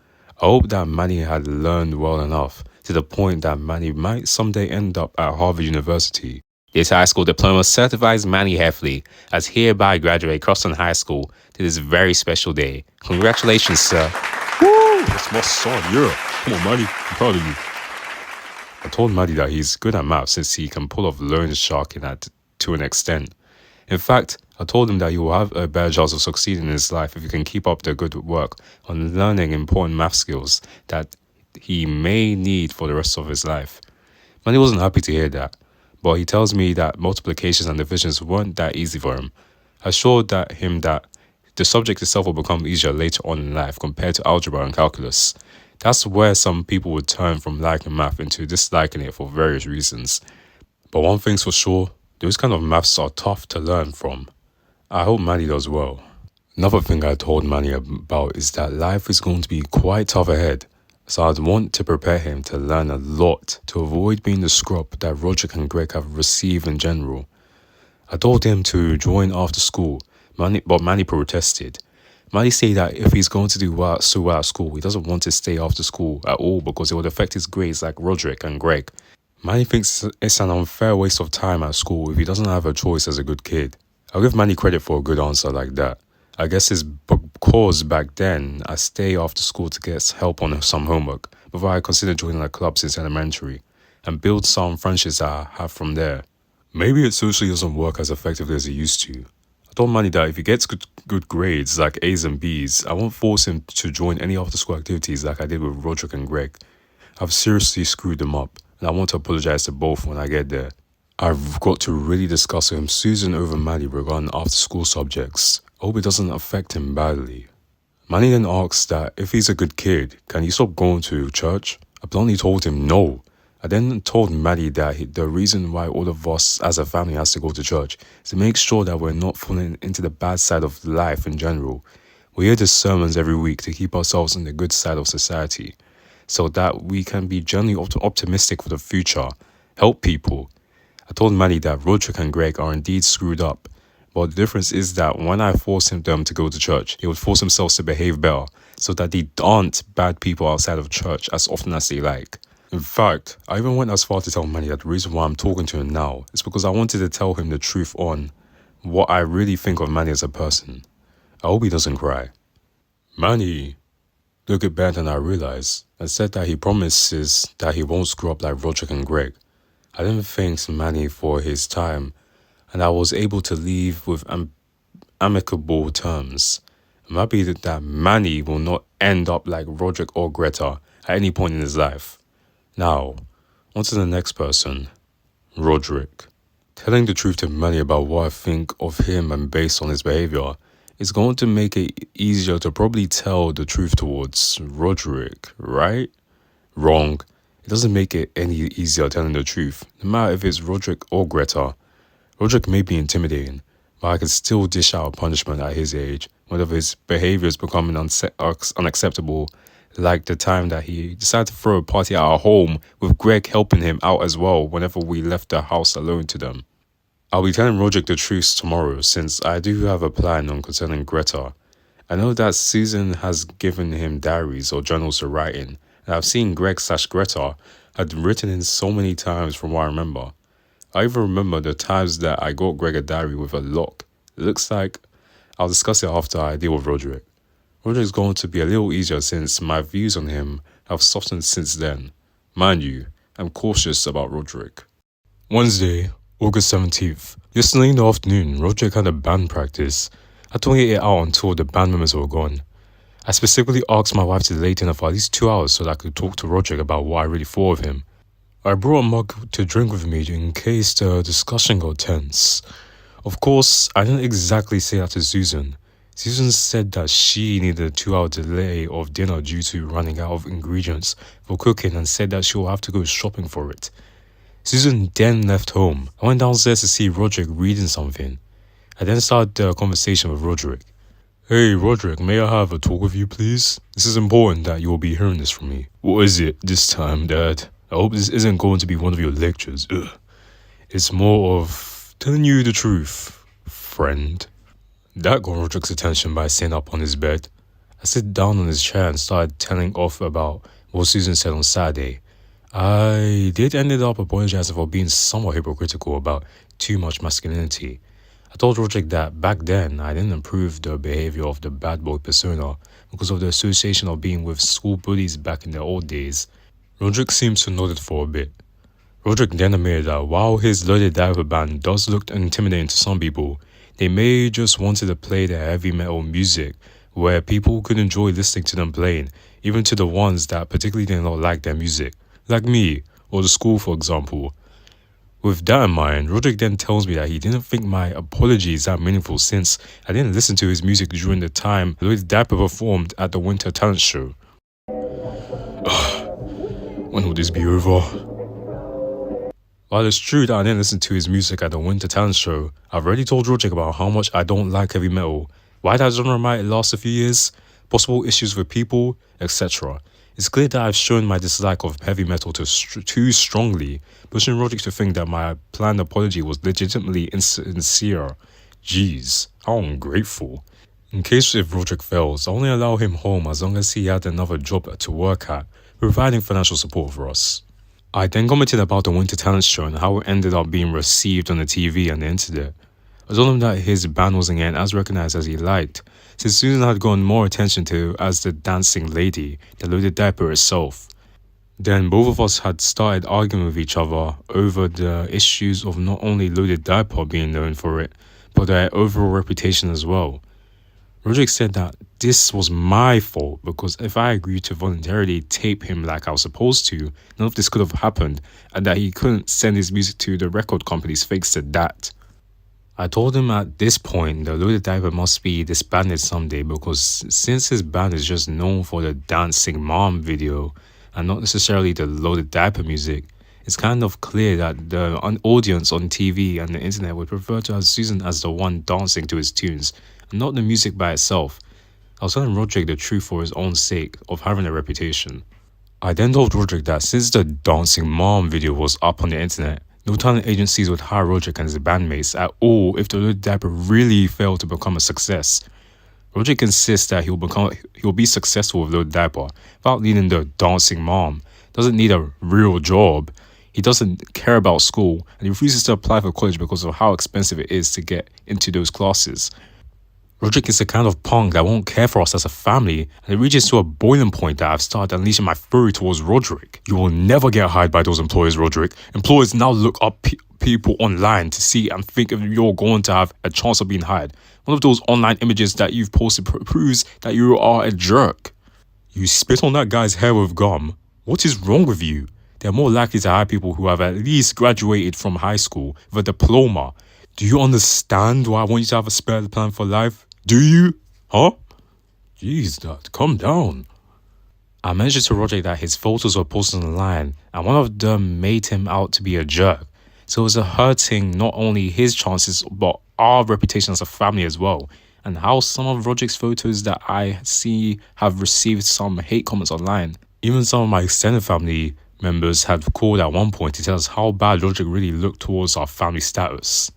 I hope that Manny had learned well enough to the point that Manny might someday end up at Harvard University. This high school diploma certifies Manny Heffley as hereby graduate Croston High School to this very special day. Congratulations, sir. Woo! That's my son, yeah. Come on, Manny. I'm proud of you. I told Manny that he's good at math since he can pull off loan sharking to an extent. In fact, I told him that he will have a better chance of succeeding in his life if he can keep up the good work on learning important math skills that he may need for the rest of his life. Manny wasn't happy to hear that, but he tells me that multiplications and divisions weren't that easy for him. I assured him that the subject itself will become easier later on in life compared to algebra and calculus. That's where some people would turn from liking math into disliking it for various reasons. But one thing's for sure, those kind of maths are tough to learn from. I hope Manny does well. Another thing I told Manny about is that life is going to be quite tough ahead, so I'd want to prepare him to learn a lot to avoid being the scrub that Rodrick and Greg have received in general. I told him to join after school, but Manny protested. Manny said that if he's going to do so well at school, he doesn't want to stay after school at all because it would affect his grades like Rodrick and Greg. Manny thinks it's an unfair waste of time at school if he doesn't have a choice as a good kid. I'll give Manny credit for a good answer like that. I guess it's because back then I stay after school to get help on some homework before I consider joining a club since elementary and build some friendships that I have from there. Maybe it socially doesn't work as effectively as it used to. I told Manny that if he gets good grades like A's and B's, I won't force him to join any after school activities like I did with Rodrick and Greg. I've seriously screwed them up and I want to apologize to both when I get there. I've got to really discuss with him Susan over Manny regarding after school subjects. I hope it doesn't affect him badly. Manny then asks that if he's a good kid, can he stop going to church? I bluntly told him no. I then told Manny that the reason why all of us as a family has to go to church is to make sure that we're not falling into the bad side of life in general. We hear the sermons every week to keep ourselves on the good side of society so that we can be generally optimistic for the future, help people. I told Manny that Rodrick and Greg are indeed screwed up, but the difference is that when I force them to go to church, he would force themselves to behave better so that they aren't bad people outside of church as often as they like. In fact, I even went as far to tell Manny that the reason why I'm talking to him now is because I wanted to tell him the truth on what I really think of Manny as a person. I hope he doesn't cry. Manny looked at better than I realized and said that he promises that he won't screw up like Rodrick and Greg. I then thanked Manny for his time and I was able to leave with amicable terms. I'm happy that Manny will not end up like Rodrick or Greta at any point in his life. Now, on to the next person, Rodrick. Telling the truth to Manny about what I think of him and based on his behavior is going to make it easier to probably tell the truth towards Rodrick, right? Wrong. It doesn't make it any easier telling the truth, no matter if it's Rodrick or Greta. Rodrick may be intimidating, but I can still dish out a punishment at his age whenever his behavior is becoming unacceptable, like the time that he decided to throw a party at our home with Greg helping him out as well whenever we left the house alone to them. I'll be telling Rodrick the truth tomorrow since I do have a plan on concerning Greta. I know that Susan has given him diaries or journals to write in, and I've seen Greg/Greta had written in so many times from what I remember. I even remember the times that I got Greg a diary with a lock. It looks like I'll discuss it after I deal with Rodrick. Rodrick's going to be a little easier since my views on him have softened since then. Mind you, I'm cautious about Rodrick. Wednesday, August 17th. Yesterday in the afternoon, Rodrick had a band practice. I don't get it out until the band members were gone. I specifically asked my wife to delay dinner for at least 2 hours so that I could talk to Rodrick about what I really thought of him. I brought a mug to drink with me in case the discussion got tense. Of course, I didn't exactly say that to Susan. Susan said that she needed a 2-hour delay of dinner due to running out of ingredients for cooking and said that she will have to go shopping for it. Susan then left home. I went downstairs to see Rodrick reading something. I then started a conversation with Rodrick. Hey Rodrick, may I have a talk with you please? This is important that you will be hearing this from me. What is it this time, Dad? I hope this isn't going to be one of your lectures. Ugh. It's more of telling you the truth, friend. That got Rodrick's attention by sitting up on his bed. I sit down on his chair and started telling off about what Susan said on Saturday. I did ended up apologizing for being somewhat hypocritical about too much masculinity. I told Rodrick that back then I didn't improve the behavior of the bad boy persona because of the association of being with school bullies back in the old days. Rodrick seems to nod it for a bit. Rodrick then admitted that while his loaded diaper band does look intimidating to some people, they may just wanted to play their heavy metal music where people could enjoy listening to them playing, even to the ones that particularly did not like their music, like me, or the school for example. With that in mind, Rodrick then tells me that he didn't think my apology is that meaningful since I didn't listen to his music during the time Loaded Diaper performed at the Winter Talent Show. When will this be over? While it's true that I didn't listen to his music at the Winter Talent Show, I've already told Rodrick about how much I don't like heavy metal, why that genre might last a few years, possible issues with people, etc. It's clear that I've shown my dislike of heavy metal too strongly, pushing Rodrick to think that my planned apology was legitimately insincere. Jeez, how ungrateful. In case if Rodrick fails, I only allow him home as long as he had another job to work at, providing financial support for us. I then commented about the Winter Talent Show and how it ended up being received on the TV and the internet. I told him that his band wasn't getting as recognized as he liked, since Susan had gotten more attention to as the dancing lady, the Loaded Diaper itself. Then both of us had started arguing with each other over the issues of not only Loaded Diaper being known for it, but their overall reputation as well. Rodrick said that this was my fault because if I agreed to voluntarily tape him like I was supposed to, none of this could have happened, and that he couldn't send his music to the record companies thanks to that. I told him at this point the Loaded Diaper must be disbanded someday because since his band is just known for the Dancing Mom video and not necessarily the Loaded Diaper music, it's kind of clear that the audience on TV and the internet would prefer to have Susan as the one dancing to his tunes and not the music by itself. I was telling Rodrick the truth for his own sake of having a reputation. I then told Rodrick that since the Dancing Mom video was up on the internet, no talent agencies would hire Rodrick and his bandmates at all if the Loaded Diaper really failed to become a success. Rodrick insists that he'll be successful with Loaded Diaper without needing the Dancing Mom, doesn't need a real job, he doesn't care about school, and he refuses to apply for college because of how expensive it is to get into those classes. Rodrick is the kind of punk that won't care for us as a family, and it reaches to a boiling point that I've started unleashing my fury towards Rodrick. You will never get hired by those employers, Rodrick. Employers now look up people online to see and think if you're going to have a chance of being hired. One of those online images that you've posted proves that you are a jerk. You spit on that guy's hair with gum. What is wrong with you? They're more likely to hire people who have at least graduated from high school with a diploma. Do you understand why I want you to have a spare plan for life? Do you? Huh? Jeez, Dad, calm down. I mentioned to Rodrick that his photos were posted online and one of them made him out to be a jerk. So it was hurting not only his chances but our reputation as a family as well. And how some of Rodrick's photos that I see have received some hate comments online. Even some of my extended family members had called at one point to tell us how bad Rodrick really looked towards our family status.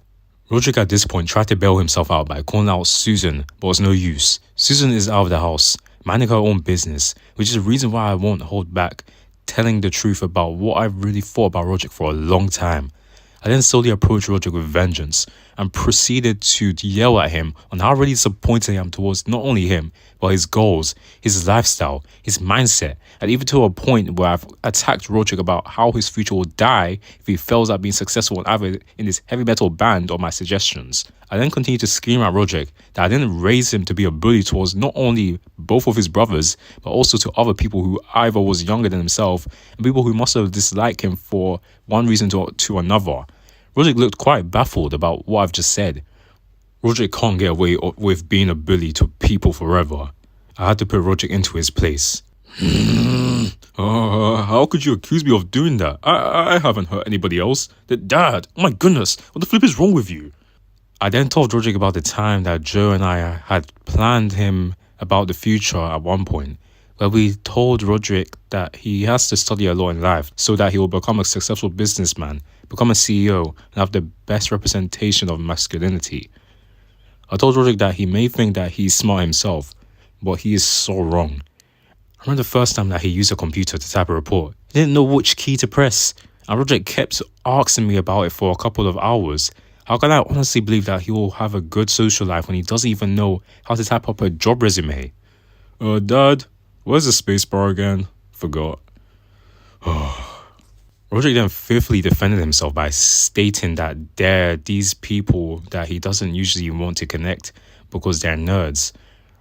Rodrick at this point tried to bail himself out by calling out Susan, but it was no use. Susan is out of the house, minding her own business, which is the reason why I won't hold back telling the truth about what I've really thought about Rodrick for a long time. I then slowly approached Rodrick with vengeance and proceeded to yell at him on how really disappointed I am towards not only him, but his goals, his lifestyle, his mindset, and even to a point where I've attacked Rodrick about how his future will die if he fails at being successful either in his heavy metal band or my suggestions. I then continued to scream at Rodrick that I didn't raise him to be a bully towards not only both of his brothers, but also to other people who either was younger than himself and people who must have disliked him for one reason to another. Rodrick looked quite baffled about what I've just said. Rodrick can't get away with being a bully to people forever. I had to put Rodrick into his place. How could you accuse me of doing that? I haven't hurt anybody else. Dad, oh my goodness, what the flip is wrong with you? I then told Rodrick about the time that Joe and I had planned him about the future at one point, where we told Rodrick that he has to study a lot in life so that he will become a successful businessman, become a CEO, and have the best representation of masculinity. I told Rodrick that he may think that he's smart himself, but he is so wrong. I remember the first time that he used a computer to type a report. He didn't know which key to press, and Rodrick kept asking me about it for a couple of hours. How can I honestly believe that he will have a good social life when he doesn't even know how to type up a job resume? Dad, where's the spacebar again? Forgot. Rodrick then fifthly defended himself by stating that they're these people that he doesn't usually want to connect because they're nerds.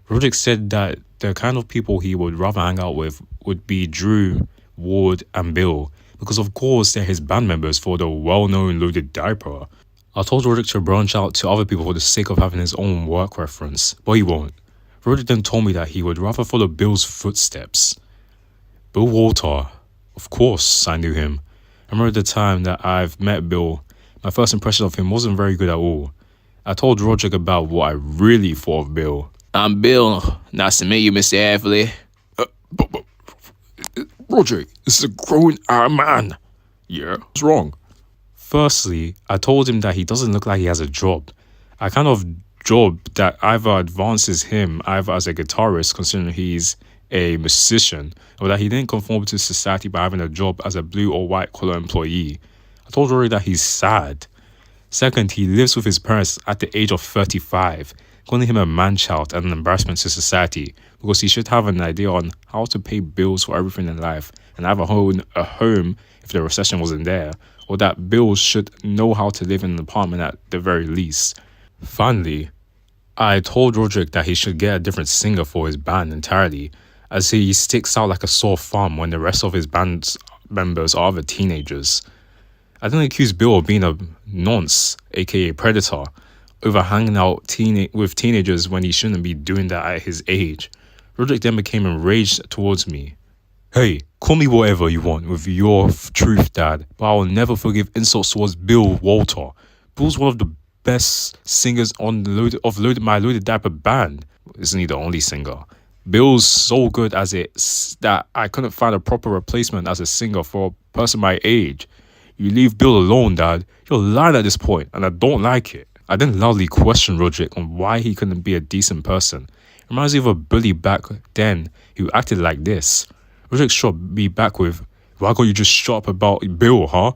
Rodrick said that the kind of people he would rather hang out with would be Drew, Ward, and Bill, because of course they're his band members for the well-known Loaded Diaper. I told Rodrick to branch out to other people for the sake of having his own work reference, but he won't. Rodrick then told me that he would rather follow Bill's footsteps. Bill Walter, of course I knew him. I remember the time that I've met Bill, my first impression of him wasn't very good at all. I told Rodrick about what I really thought of Bill. I'm Bill. Nice to meet you, Mr. Heffley. Rodrick, this is a grown man. Yeah, what's wrong? Firstly, I told him that he doesn't look like he has a job. A kind of job that either advances him either as a guitarist, considering he's a musician, or that he didn't conform to society by having a job as a blue or white collar employee. I told Rory that he's sad. Second, he lives with his parents at the age of 35, calling him a man-child and an embarrassment to society because he should have an idea on how to pay bills for everything in life and have a home if the recession wasn't there, or that Bill should know how to live in an apartment at the very least. Finally, I told Rodrick that he should get a different singer for his band entirely, as he sticks out like a sore thumb when the rest of his band's members are other teenagers. I didn't accuse Bill of being a nonce, aka predator, over hanging out with teenagers when he shouldn't be doing that at his age. Rodrick then became enraged towards me. Hey, call me whatever you want with your truth, Dad, but I will never forgive insults towards Bill Walter. Bill's one of the best singers on my Loaded Diaper band. Isn't he the only singer? Bill's so good as it that I couldn't find a proper replacement as a singer for a person my age. You leave Bill alone, Dad. You're lying at this point, and I don't like it. I then loudly questioned Rodrick on why he couldn't be a decent person. It reminds me of a bully back then who acted like this. Rodrick shot me back with, why can't you just shut up about Bill, huh?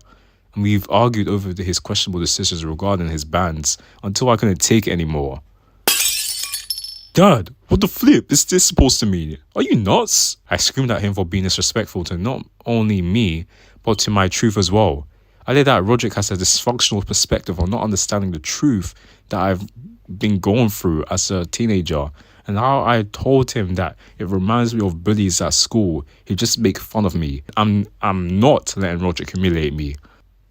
And we've argued over his questionable decisions regarding his bands until I couldn't take it anymore. Dad, what the flip is this supposed to mean? Are you nuts? I screamed at him for being disrespectful to not only me, but to my truth as well. I did that Rodrick has a dysfunctional perspective on not understanding the truth that I've been going through as a teenager, and how I told him that it reminds me of bullies at school. He just make fun of me. I'm not letting Rodrick humiliate me.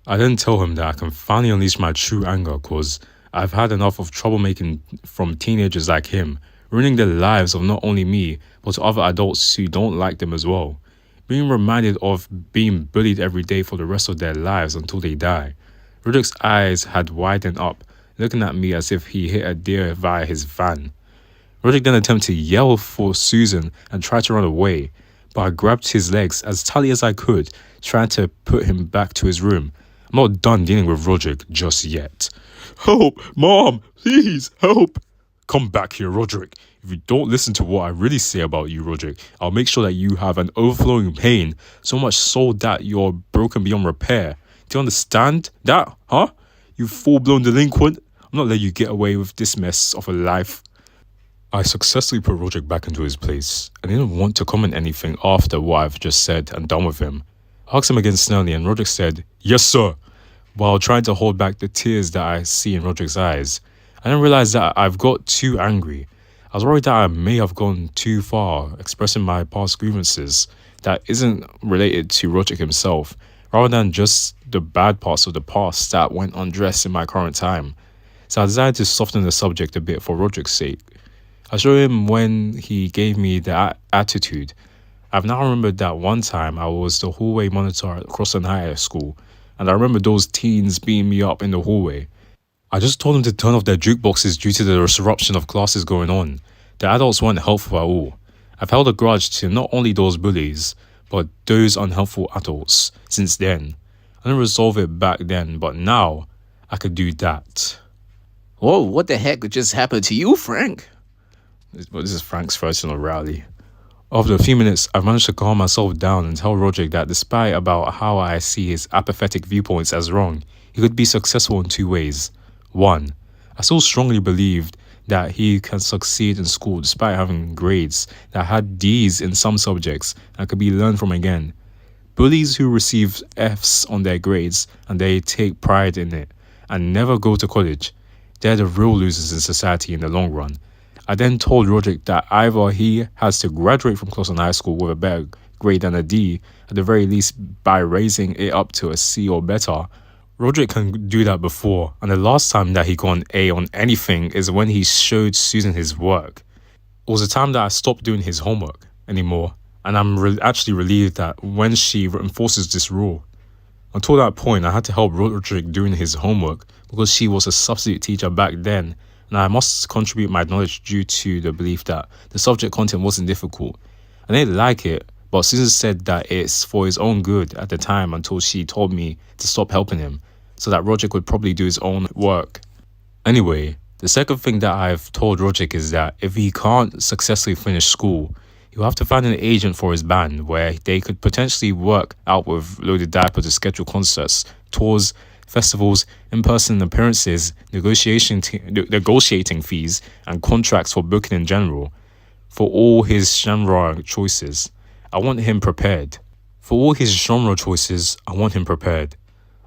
I then tell him that I can finally unleash my true anger because I've had enough of troublemaking from teenagers like him, ruining the lives of not only me, but to other adults who don't like them as well. Being reminded of being bullied every day for the rest of their lives until they die. Rodrick's eyes had widened up, looking at me as if he hit a deer via his van. Rodrick then attempted to yell for Susan and tried to run away, but I grabbed his legs as tightly as I could, trying to put him back to his room. I'm not done dealing with Rodrick just yet. Help! Mom! Please, help! Come back here, Rodrick. If you don't listen to what I really say about you, Rodrick, I'll make sure that you have an overflowing pain, so much so that you're broken beyond repair. Do you understand that, huh? You full-blown delinquent? I'm not letting you get away with this mess of a life. I successfully put Rodrick back into his place. I didn't want to comment anything after what I've just said and done with him. I asked him again sternly, and Rodrick said, "Yes, sir," while trying to hold back the tears that I see in Rodrick's eyes. I didn't realize that I've got too angry. I was worried that I may have gone too far expressing my past grievances that isn't related to Rodrick himself, rather than just the bad parts of the past that went undressed in my current time. So I decided to soften the subject a bit for Rodrick's sake. I showed him when he gave me the attitude. I've now remembered that one time I was the hallway monitor at Crossland High School, and I remember those teens beating me up in the hallway. I just told them to turn off their jukeboxes due to the disruption of classes going on. The adults weren't helpful at all. I've held a grudge to not only those bullies, but those unhelpful adults since then. I didn't resolve it back then, but now I could do that. Whoa, what the heck just happened to you, Frank? This is Frank's version of Rowley. After a few minutes, I've managed to calm myself down and tell Rodrick that despite about how I see his apathetic viewpoints as wrong, he could be successful in 2 ways. 1. I still strongly believed that he can succeed in school despite having grades that had D's in some subjects and could be learned from again. Bullies who receive F's on their grades and they take pride in it and never go to college, they're the real losers in society in the long run. I then told Rodrick that either he has to graduate from Crossland High School with a better grade than a D, at the very least by raising it up to a C or better. Rodrick can do that before, and the last time that he got an A on anything is when he showed Susan his work. It was the time that I stopped doing his homework anymore, and I'm actually relieved that when she enforces this rule. Until that point, I had to help Rodrick doing his homework because she was a substitute teacher back then, and I must contribute my knowledge due to the belief that the subject content wasn't difficult. I didn't like it, but Susan said that it's for his own good at the time until she told me to stop helping him, so that Rodrick would probably do his own work. Anyway, the second thing that I've told Rodrick is that if he can't successfully finish school, he'll have to find an agent for his band where they could potentially work out with Loaded Diaper to schedule concerts, tours, festivals, in-person appearances, negotiating fees, and contracts for booking in general. For all his genre choices, I want him prepared.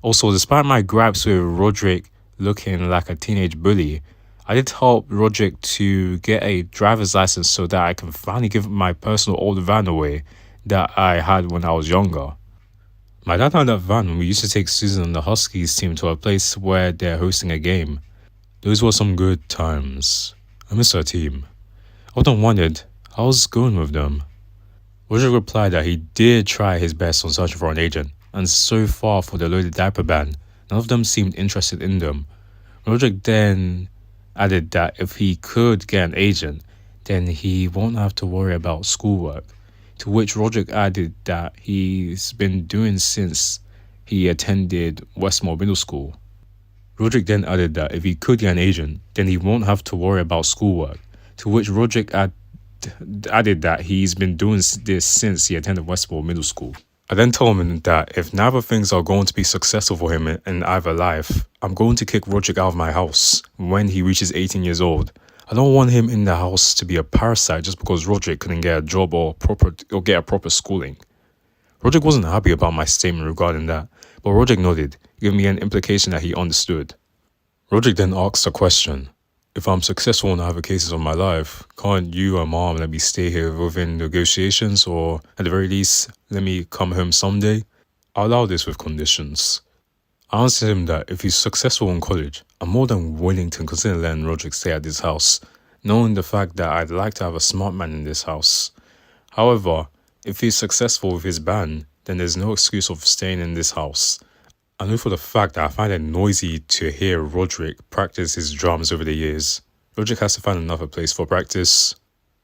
Also, despite my gripes with Rodrick looking like a teenage bully, I did help Rodrick to get a driver's license so that I can finally give my personal old van away that I had when I was younger. My dad had that van when we used to take Susan and the Huskies team to a place where they're hosting a game. Those were some good times. I miss our team. I often wondered, how's it going with them? Rodrick replied that he did try his best on searching for an agent, and so far for the Loaded Diaper band, none of them seemed interested in them. Rodrick then added that if he could get an agent, then he won't have to worry about schoolwork, to which Rodrick added that he's been doing since he attended Westmore Middle School. Rodrick then added that if he could get an agent, then he won't have to worry about schoolwork, to which Rodrick added that he's been doing this since he attended Westmore Middle School. I then told him that if neither things are going to be successful for him in either life, I'm going to kick Rodrick out of my house when he reaches 18 years old. I don't want him in the house to be a parasite just because Rodrick couldn't get a job or get a proper schooling. Rodrick wasn't happy about my statement regarding that, but Rodrick nodded, giving me an implication that he understood. Rodrick then asked a question. If I'm successful in either cases of my life, can't you and Mom let me stay here within negotiations, or at the very least, let me come home someday? I allow this with conditions. I answered him that if he's successful in college, I'm more than willing to consider letting Rodrick stay at this house, knowing the fact that I'd like to have a smart man in this house. However, if he's successful with his band, then there's no excuse of staying in this house. I know for the fact that I find it noisy to hear Rodrick practice his drums over the years. Rodrick has to find another place for practice.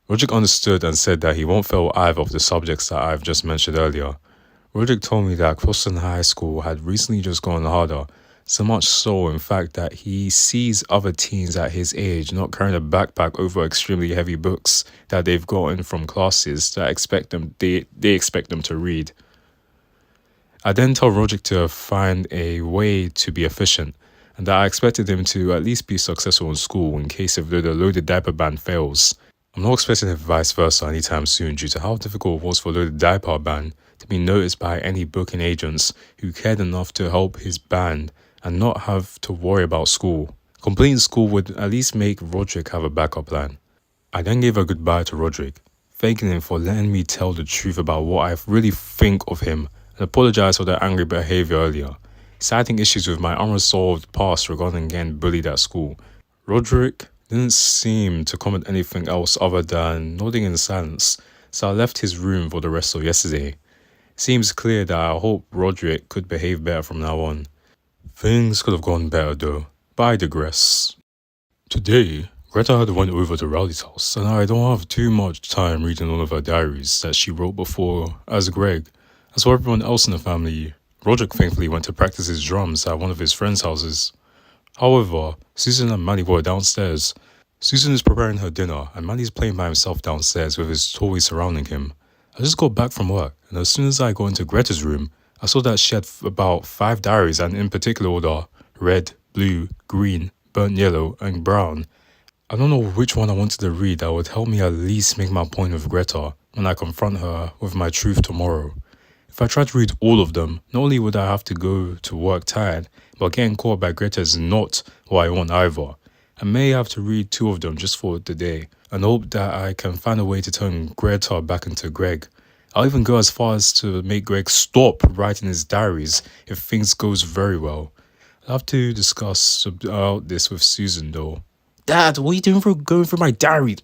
Rodrick understood and said that he won't fail either of the subjects that I've just mentioned earlier. Rodrick told me that Crossland High School had recently just gone harder, so much so in fact that he sees other teens at his age not carrying a backpack over extremely heavy books that they've gotten from classes that they expect them to read. I then told Rodrick to find a way to be efficient, and that I expected him to at least be successful in school in case if the Loaded Diaper band fails. I'm not expecting it vice versa anytime soon due to how difficult it was for Loaded Diaper band to be noticed by any booking agents who cared enough to help his band and not have to worry about school. Completing school would at least make Rodrick have a backup plan. I then gave a goodbye to Rodrick, thanking him for letting me tell the truth about what I really think of him and apologise for the angry behaviour earlier, citing issues with my unresolved past regarding getting bullied at school. Rodrick didn't seem to comment anything else other than nodding in silence, so I left his room for the rest of yesterday. Seems clear that I hope Rodrick could behave better from now on. Things could have gone better though, but I digress. Today, Greta had went over to Rowley's house, and I don't have too much time reading all of her diaries that she wrote before as Greg. As for everyone else in the family, Rodrick thankfully went to practice his drums at one of his friends' houses. However, Susan and Manny were downstairs. Susan is preparing her dinner, and Manny's playing by himself downstairs with his toys surrounding him. I just got back from work, and as soon as I got into Greta's room, I saw that she had about 5 diaries, and in particular order: red, blue, green, burnt yellow, and brown. I don't know which one I wanted to read that would help me at least make my point with Greta when I confront her with my truth tomorrow. If I try to read all of them, not only would I have to go to work tired, but getting caught by Greta is not what I want either. I may have to read 2 of them just for the day, and hope that I can find a way to turn Greta back into Greg. I'll even go as far as to make Greg stop writing his diaries if things goes very well. I'll have to discuss about this with Susan though. Dad, what are you doing for going through my diary?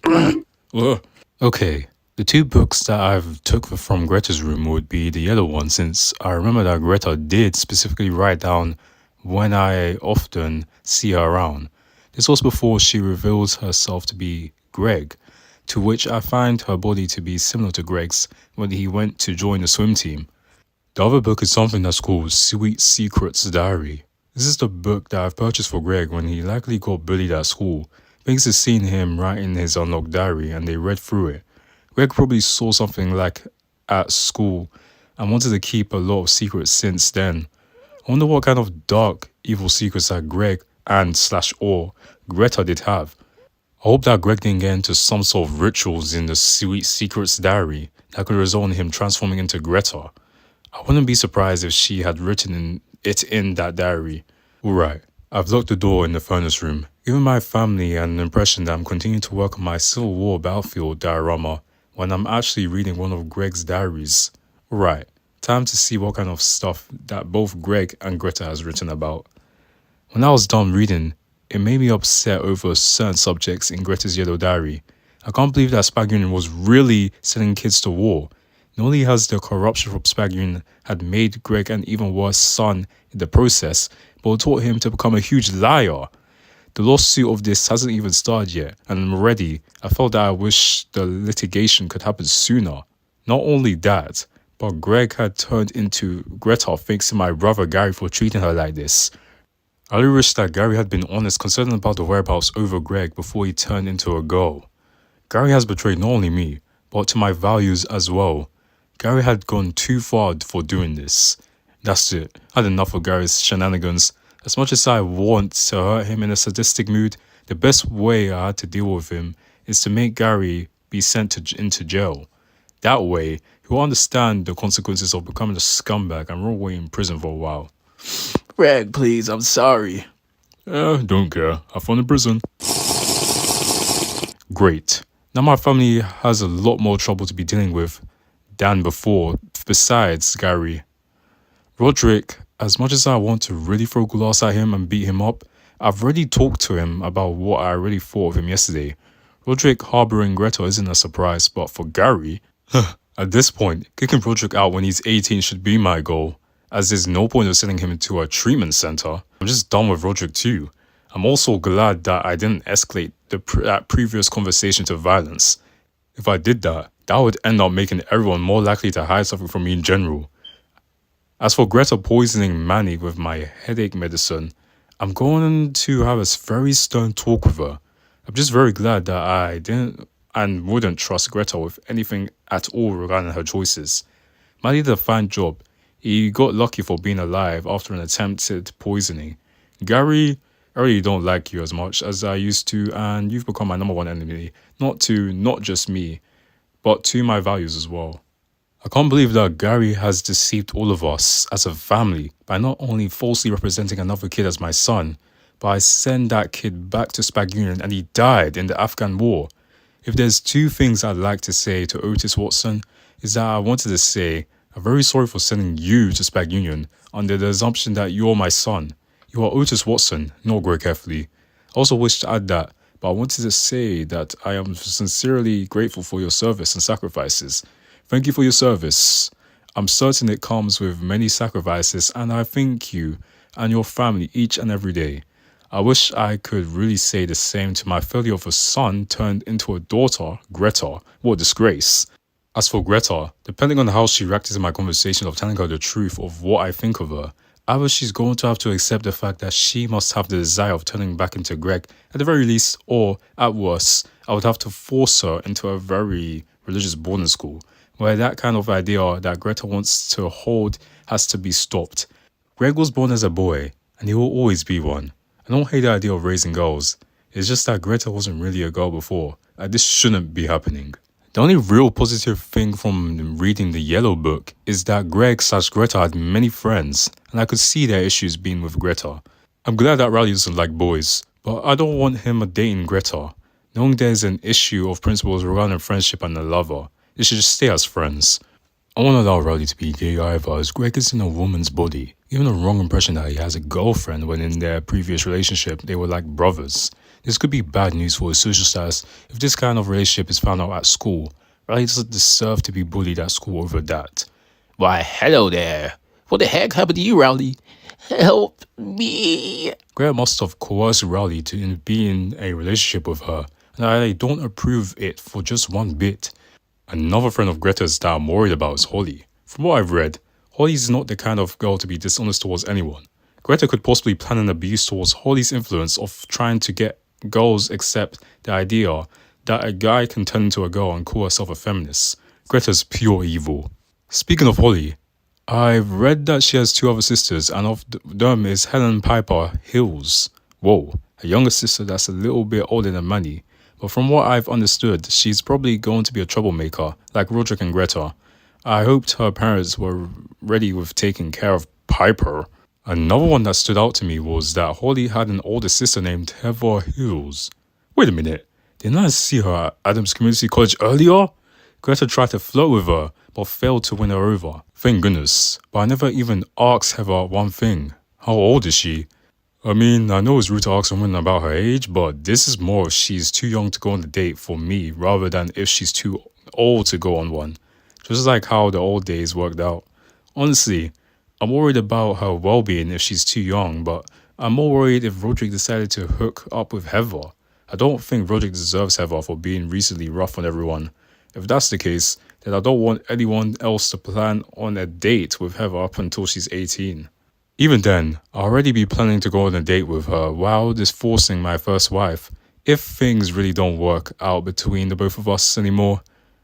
Okay, the 2 books that I've took from Greta's room would be the yellow one, since I remember that Greta did specifically write down when I often see her around. This was before she reveals herself to be Greg, to which I find her body to be similar to Greg's when he went to join the swim team. The other book is something that's called Sweet Secrets Diary. This is the book that I've purchased for Greg when he likely got bullied at school. Thanks to seeing him writing his unlocked diary, and they read through it. Greg probably saw something like at school and wanted to keep a lot of secrets since then. I wonder what kind of dark, evil secrets that Greg and/or Greta did have. I hope that Greg didn't get into some sort of rituals in the Sweet Secrets Diary that could result in him transforming into Greta. I wouldn't be surprised if she had written it in that diary. Alright, I've locked the door in the furnace room, giving my family an impression that I'm continuing to work on my Civil War battlefield diorama when I'm actually reading one of Greg's diaries. Alright, time to see what kind of stuff that both Greg and Greta has written about. When I was done reading, it made me upset over certain subjects in Greta's yellow diary. I can't believe that Spag Union was really sending kids to war. Not only has the corruption from Spag Union had made Greg an even worse son in the process, but it taught him to become a huge liar. The lawsuit of this hasn't even started yet, and already I felt that I wish the litigation could happen sooner. Not only that, but Greg had turned into Greta thanks to my brother Gary for treating her like this. I really wish that Gary had been honest concerning about the whereabouts over Greg before he turned into a girl. Gary has betrayed not only me, but to my values as well. Gary had gone too far for doing this. That's it. I had enough of Gary's shenanigans. As much as I want to hurt him in a sadistic mood, the best way I had to deal with him is to make Gary be sent into jail. That way, he will understand the consequences of becoming a scumbag and roll away in prison for a while. Greg, please, I'm sorry. Don't care. Have fun in prison. Great. Now my family has a lot more trouble to be dealing with than before, besides Gary. Rodrick, as much as I want to really throw glass at him and beat him up, I've already talked to him about what I really thought of him yesterday. Rodrick harboring Greta isn't a surprise, but for Gary, at this point, kicking Rodrick out when he's 18 should be my goal, as there's no point of sending him into a treatment center. I'm just done with Rodrick too. I'm also glad that I didn't escalate that previous conversation to violence. If I did that, that would end up making everyone more likely to hide something from me in general. As for Greta poisoning Manny with my headache medicine, I'm going to have a very stern talk with her. I'm just very glad that I didn't and wouldn't trust Greta with anything at all regarding her choices. Manny did a fine job. He got lucky for being alive after an attempted poisoning. Gary, I really don't like you as much as I used to, and you've become my #1 enemy. Not just me, but to my values as well. I can't believe that Gary has deceived all of us as a family by not only falsely representing another kid as my son, but I sent that kid back to Spag Union and he died in the Afghan war. If there's two things I'd like to say to Otis Watson, is that I wanted to say, I'm very sorry for sending you to Spag Union under the assumption that you're my son. You are Otis Watson, not Rodrick Heffley. I also wish to add that, but I wanted to say that I am sincerely grateful for your service and sacrifices. Thank you for your service. I'm certain it comes with many sacrifices, and I thank you and your family each and every day. I wish I could really say the same to my failure of a son turned into a daughter, Greta. What a disgrace. As for Greta, depending on how she reacted to my conversation of telling her the truth of what I think of her, either she's going to have to accept the fact that she must have the desire of turning back into Greg at the very least, or at worst, I would have to force her into a very religious boarding school, where that kind of idea that Greta wants to hold has to be stopped. Greg was born as a boy, and he will always be one. I don't hate the idea of raising girls, it's just that Greta wasn't really a girl before, and this shouldn't be happening. The only real positive thing from reading the Yellow Book is that Greg/Greta had many friends, and I could see their issues being with Greta. I'm glad that Rowley doesn't like boys, but I don't want him dating Greta. Knowing there's an issue of principles regarding friendship and a lover, they should just stay as friends. I won't allow Rowley to be gay either, as Greg is in a woman's body, giving a wrong impression that he has a girlfriend when in their previous relationship they were like brothers. This could be bad news for his social status if this kind of relationship is found out at school. Rowley doesn't deserve to be bullied at school over that. Why, hello there. What the heck happened to you, Rowley? Help me. Greg must have coerced Rowley to be in a relationship with her, and I don't approve it for just one bit. Another friend of Greta's that I'm worried about is Holly. From what I've read, Holly is not the kind of girl to be dishonest towards anyone. Greta could possibly plan an abuse towards Holly's influence of trying to get girls accept the idea that a guy can turn into a girl and call herself a feminist. Greta's pure evil. Speaking of Holly, I've read that she has two other sisters, and of them is Helen Piper Hills. Whoa, a younger sister that's a little bit older than Manny. But from what I've understood, she's probably going to be a troublemaker, like Rodrick and Greta. I hoped her parents were ready with taking care of Piper. Another one that stood out to me was that Holly had an older sister named Heather Hills. Wait a minute, didn't I see her at Adams Community College earlier? Greta tried to flirt with her, but failed to win her over. Thank goodness, but I never even asked Heather one thing. How old is she? I mean, I know it's rude to ask someone about her age, but this is more if she's too young to go on a date for me, rather than if she's too old to go on one. Just like how the old days worked out. Honestly, I'm worried about her well-being if she's too young, but I'm more worried if Rodrick decided to hook up with Heather. I don't think Rodrick deserves Heather for being recently rough on everyone. If that's the case, then I don't want anyone else to plan on a date with Heather up until she's 18. Even then, I'll already be planning to go on a date with her while divorcing my first wife, if things really don't work out between the both of us anymore.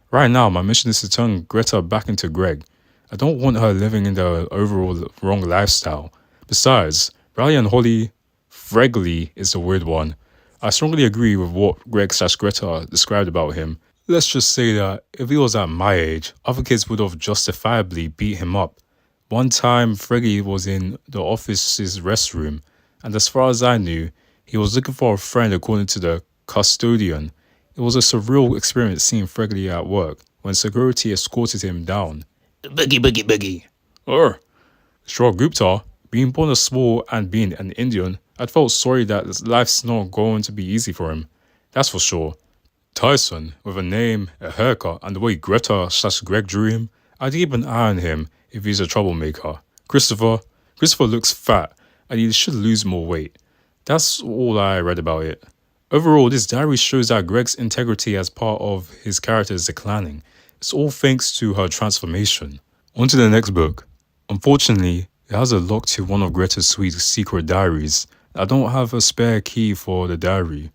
Right now, my mission is to turn Greta back into Greg. I don't want her living in the overall wrong lifestyle. Besides, Rowley and Holly, Fregley is the weird one. I strongly agree with what Greg/Greta described about him. Let's just say that if he was at my age, other kids would have justifiably beat him up. One time, Fregley was in the office's restroom, and as far as I knew, he was looking for a friend according to the custodian. It was a surreal experience seeing Fregley at work when security escorted him down. Boogie, boogie, boogie. Sure, Gupta, being born as small and being an Indian, I felt sorry that life's not going to be easy for him. That's for sure. Tyson, with a name, a haircut, and the way Greta/Greg drew him, I'd keep an eye on him if he's a troublemaker. Christopher looks fat, and he should lose more weight. That's all I read about it. Overall, this diary shows that Greg's integrity as part of his character is declining. It's all thanks to her transformation. On to the next book. Unfortunately, it has a lock to one of Greta's sweet secret diaries. I don't have a spare key for the diary.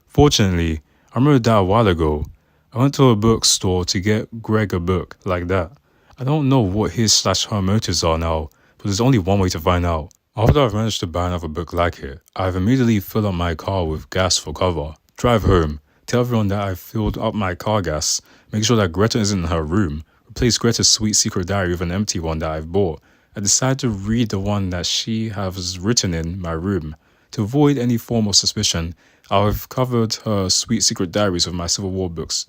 Fortunately, I remember that a while ago. I went to a bookstore to get Greg a book like that. I don't know what his/her motives are now, but there's only one way to find out. After I've managed to buy another book like it, I've immediately filled up my car with gas for cover, drive home, tell everyone that I've filled up my car gas, make sure that Greta isn't in her room, replace Greta's sweet secret diary with an empty one that I've bought. I decide to read the one that she has written in my room. To avoid any form of suspicion, I've covered her sweet secret diaries of my Civil War books.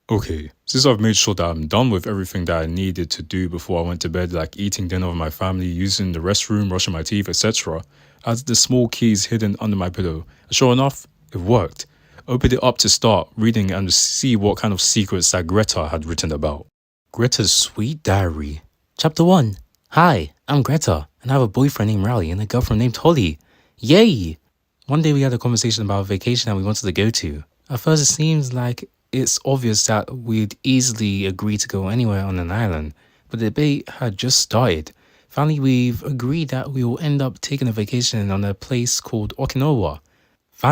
Okay, since I've made sure that I'm done with everything that I needed to do before I went to bed, like eating dinner with my family, using the restroom, brushing my teeth, etc., I had the small keys hidden under my pillow. And sure enough, it worked. Opened it up to start reading and see what kind of secrets that Greta had written about. Greta's Sweet Diary. Chapter 1. Hi, I'm Greta, and I have a boyfriend named Rowley and a girlfriend named Holly. Yay! One day we had a conversation about a vacation that we wanted to go to. At first it seems like it's obvious that we'd easily agree to go anywhere on an island, but the debate had just started. Finally, we've agreed that we will end up taking a vacation on a place called Okinawa. It's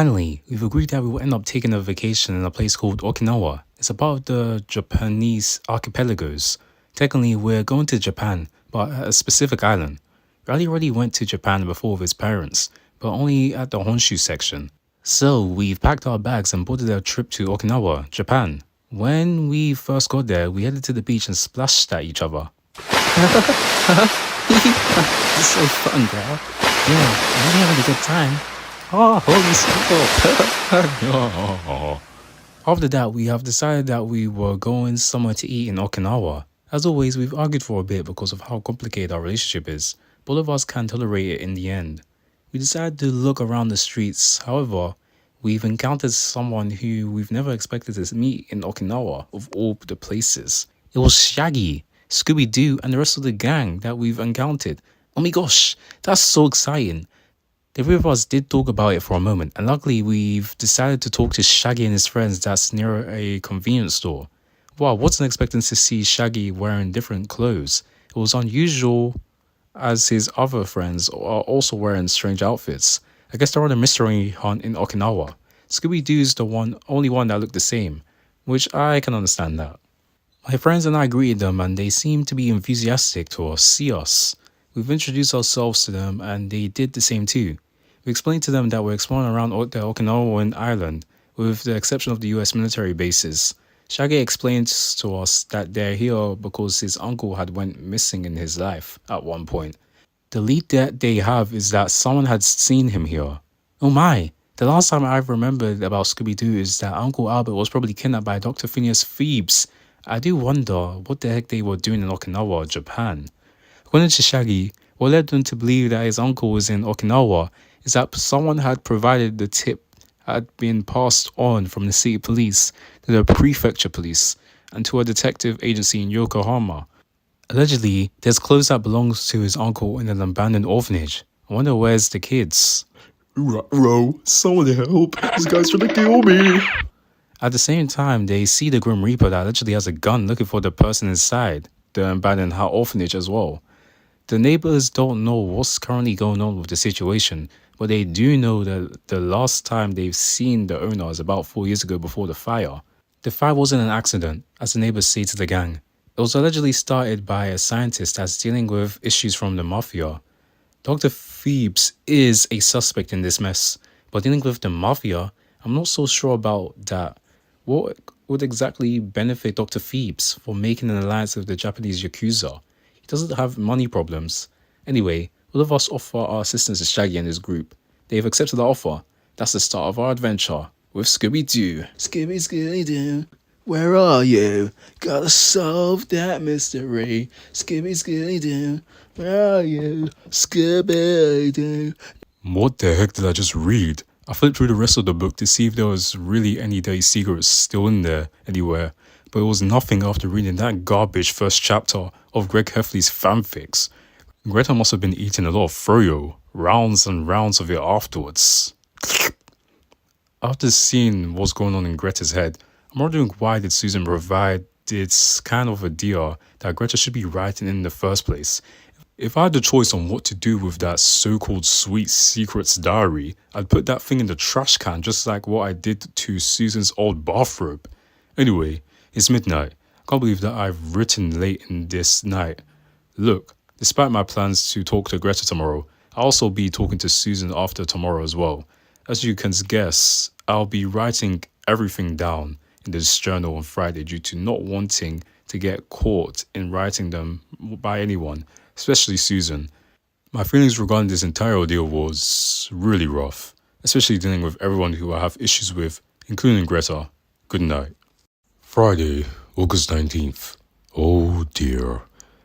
a part of the Japanese archipelagos. Technically, we're going to Japan, but at a specific island. Riley already went to Japan before with his parents, but only at the Honshu section. So we've packed our bags and boarded a trip to Okinawa, Japan. When we first got there, we headed to the beach and splashed at each other. It's so fun, girl. Yeah, I'm really having a good time. Oh, holy smoke. After that, we have decided that we were going somewhere to eat in Okinawa. As always, we've argued for a bit because of how complicated our relationship is. Both of us can tolerate it in the end. We decided to look around the streets. However, we've encountered someone who we've never expected to meet in Okinawa, of all the places. It was Shaggy, Scooby-Doo, and the rest of the gang that we've encountered. Oh my gosh, that's so exciting. The three of us did talk about it for a moment, and luckily we've decided to talk to Shaggy and his friends that's near a convenience store. Wow, wasn't expecting to see Shaggy wearing different clothes. It was unusual, as his other friends are also wearing strange outfits. I guess they're on a mystery hunt in Okinawa. Scooby-Doo's the only one that looked the same, which I can understand that. My friends and I greeted them and they seemed to be enthusiastic to see us. We've introduced ourselves to them and they did the same too. We explained to them that we're exploring around the Okinawan island, with the exception of the US military bases. Shaggy explains to us that they're here because his uncle had went missing in his life at one point. The lead that they have is that someone had seen him here. Oh my, the last time I've remembered about Scooby-Doo is that Uncle Albert was probably kidnapped by Dr. Phineas Phoebes. I do wonder what the heck they were doing in Okinawa, Japan. According to Shaggy, what led them to believe that his uncle was in Okinawa is that someone had provided the tip had been passed on from the city police to the prefecture police and to a detective agency in Yokohama. Allegedly, there's clothes that belongs to his uncle in an abandoned orphanage. I wonder where's the kids. Bro, someone help. This guy's trying to kill me. At the same time, they see the Grim Reaper that allegedly has a gun looking for the person inside the abandoned orphanage as well. The neighbors don't know what's currently going on with the situation, but they do know that the last time they've seen the owner is about 4 years ago before the fire. The fire wasn't an accident, as the neighbors say to the gang. It was allegedly started by a scientist that's dealing with issues from the mafia. Dr. Phoebes is a suspect in this mess, but dealing with the mafia, I'm not so sure about that. What would exactly benefit Dr. Phoebes for making an alliance with the Japanese Yakuza? He doesn't have money problems. Anyway, all of us offer our assistance to Shaggy and his group. They've accepted the offer. That's the start of our adventure with Scooby-Doo. Scooby-Doo, where are you? Gotta solve that mystery. Scooby-Doo, where are you? Scooby-Doo. What the heck did I just read? I flipped through the rest of the book to see if there was really any dirty secrets still in there anywhere, but it was nothing after reading that garbage first chapter of Rodrick Heffley's fanfics. Greta must have been eating a lot of froyo, rounds and rounds of it afterwards. After seeing what's going on in Greta's head, I'm wondering why did Susan provide this kind of idea that Greta should be writing in the first place. If I had the choice on what to do with that so-called sweet secrets diary, I'd put that thing in the trash can just like what I did to Susan's old bathrobe. Anyway, it's midnight. I can't believe that I've written late in this night. Look, despite my plans to talk to Greta tomorrow, I'll also be talking to Susan after tomorrow as well. As you can guess, I'll be writing everything down in this journal on Friday due to not wanting to get caught in writing them by anyone, especially Susan. My feelings regarding this entire ordeal was was really rough, especially dealing with everyone who I have issues with, including Greta. Good night. Friday, August 19th. Oh dear.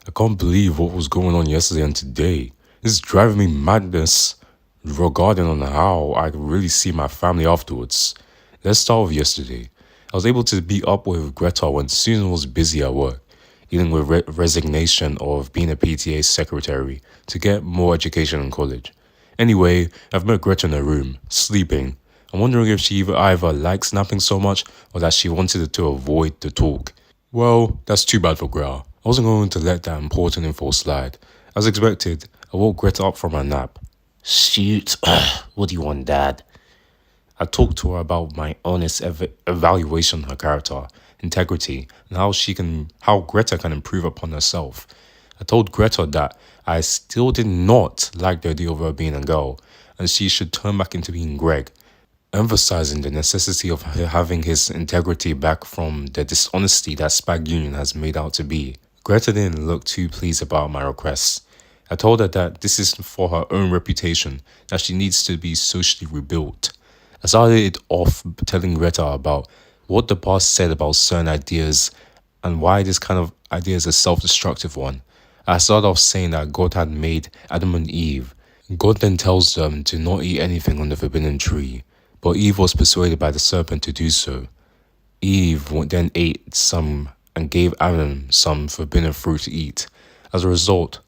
I can't believe what was going on yesterday and today. This is driving me madness regarding on how I could really see my family afterwards. Let's start with yesterday. I was able to be up with Greta when Susan was busy at work, dealing with resignation of being a PTA secretary to get more education in college. Anyway, I've met Greta in her room, sleeping. I'm wondering if she either likes napping so much or that she wanted to avoid the talk. Well, that's too bad for Greta. I wasn't going to let that important info slide. As expected, I woke Greta up from her nap. Shoot. What do you want, Dad? I talked to her about my honest evaluation of her character, integrity, and how Greta can improve upon herself. I told Greta that I still did not like the idea of her being a girl, and she should turn back into being Greg, emphasizing the necessity of her having his integrity back from the dishonesty that Spag Union has made out to be. Greta didn't look too pleased about my requests. I told her that this is for her own reputation, that she needs to be socially rebuilt. I started it off telling Greta about what the past said about certain ideas and why this kind of idea is a self-destructive one. I started off saying that God had made Adam and Eve. God then tells them to not eat anything on the forbidden tree, but Eve was persuaded by the serpent to do so. Eve then ate some and gave Adam some forbidden fruit to eat. As a result,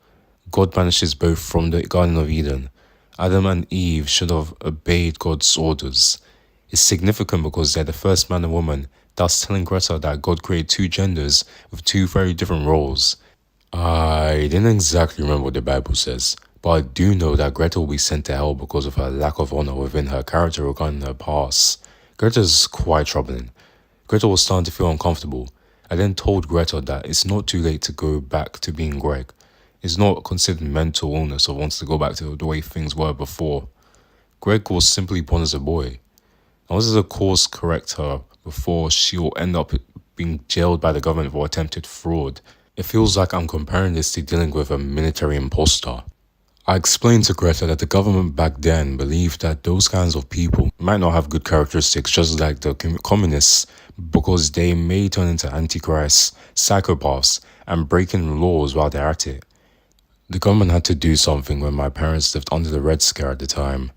God banishes both from the Garden of Eden. Adam and Eve should have obeyed God's orders. It's significant because they're the first man and woman, thus telling Greta that God created two genders with two very different roles. I didn't exactly remember what the Bible says, but I do know that Greta will be sent to hell because of her lack of honor within her character regarding her past. Greta's quite troubling. Greta was starting to feel uncomfortable. I then told Greta that it's not too late to go back to being Greg. It's not considered mental illness or wants to go back to the way things were before. Greg was simply born as a boy. I wanted to course correct her before she will end up being jailed by the government for attempted fraud. It feels like I'm comparing this to dealing with a military imposter. I explained to Greta that the government back then believed that those kinds of people might not have good characteristics, just like the communists, because they may turn into antichrists, psychopaths, and breaking laws while they're at it. The government had to do something when my parents lived under the Red Scare at the time.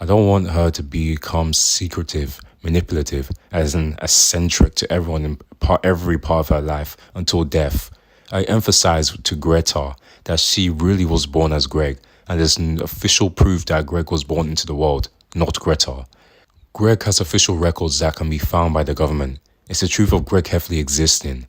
I don't want her to become secretive, manipulative, as an eccentric to everyone in every part of her life until death. I emphasized to Greta that she really was born as Greg, and there's an official proof that Greg was born into the world, not Greta. Greg has official records that can be found by the government. It's the truth of Greg Heffley existing.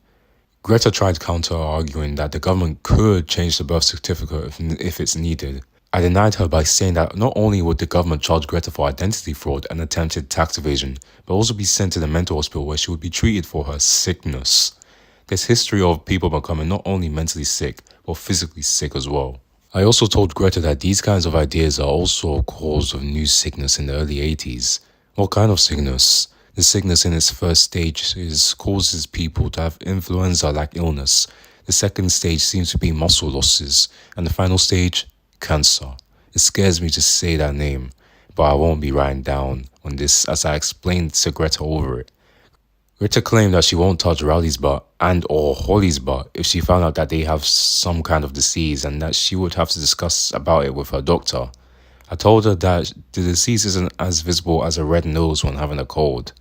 Greta tried counter-arguing that the government could change the birth certificate if it's needed. I denied her by saying that not only would the government charge Greta for identity fraud and attempted tax evasion, but also be sent to the mental hospital where she would be treated for her sickness. There's history of people becoming not only mentally sick, but physically sick as well. I also told Greta that these kinds of ideas are also a cause of new sickness in the early 80s. What kind of sickness? The sickness in its first stage causes people to have influenza-like illness. The second stage seems to be muscle losses. And the final stage, cancer. It scares me to say that name, but I won't be writing down on this as I explained to Greta over it. Greta claimed that she won't touch Rowley's butt and or Holly's butt if she found out that they have some kind of disease and that she would have to discuss about it with her doctor. I told her that the disease isn't as visible as a red nose when having a cold.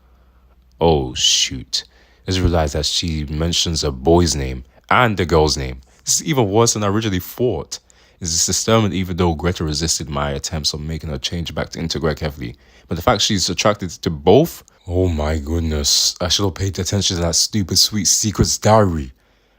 Oh shoot, I just realized that she mentions a boy's name and the girl's name. This is even worse than I originally thought. It's disturbing even though Greta resisted my attempts of making her change back into Greg Heffley. But the fact she's attracted to both? Oh my goodness, I should have paid attention to that stupid sweet secrets diary.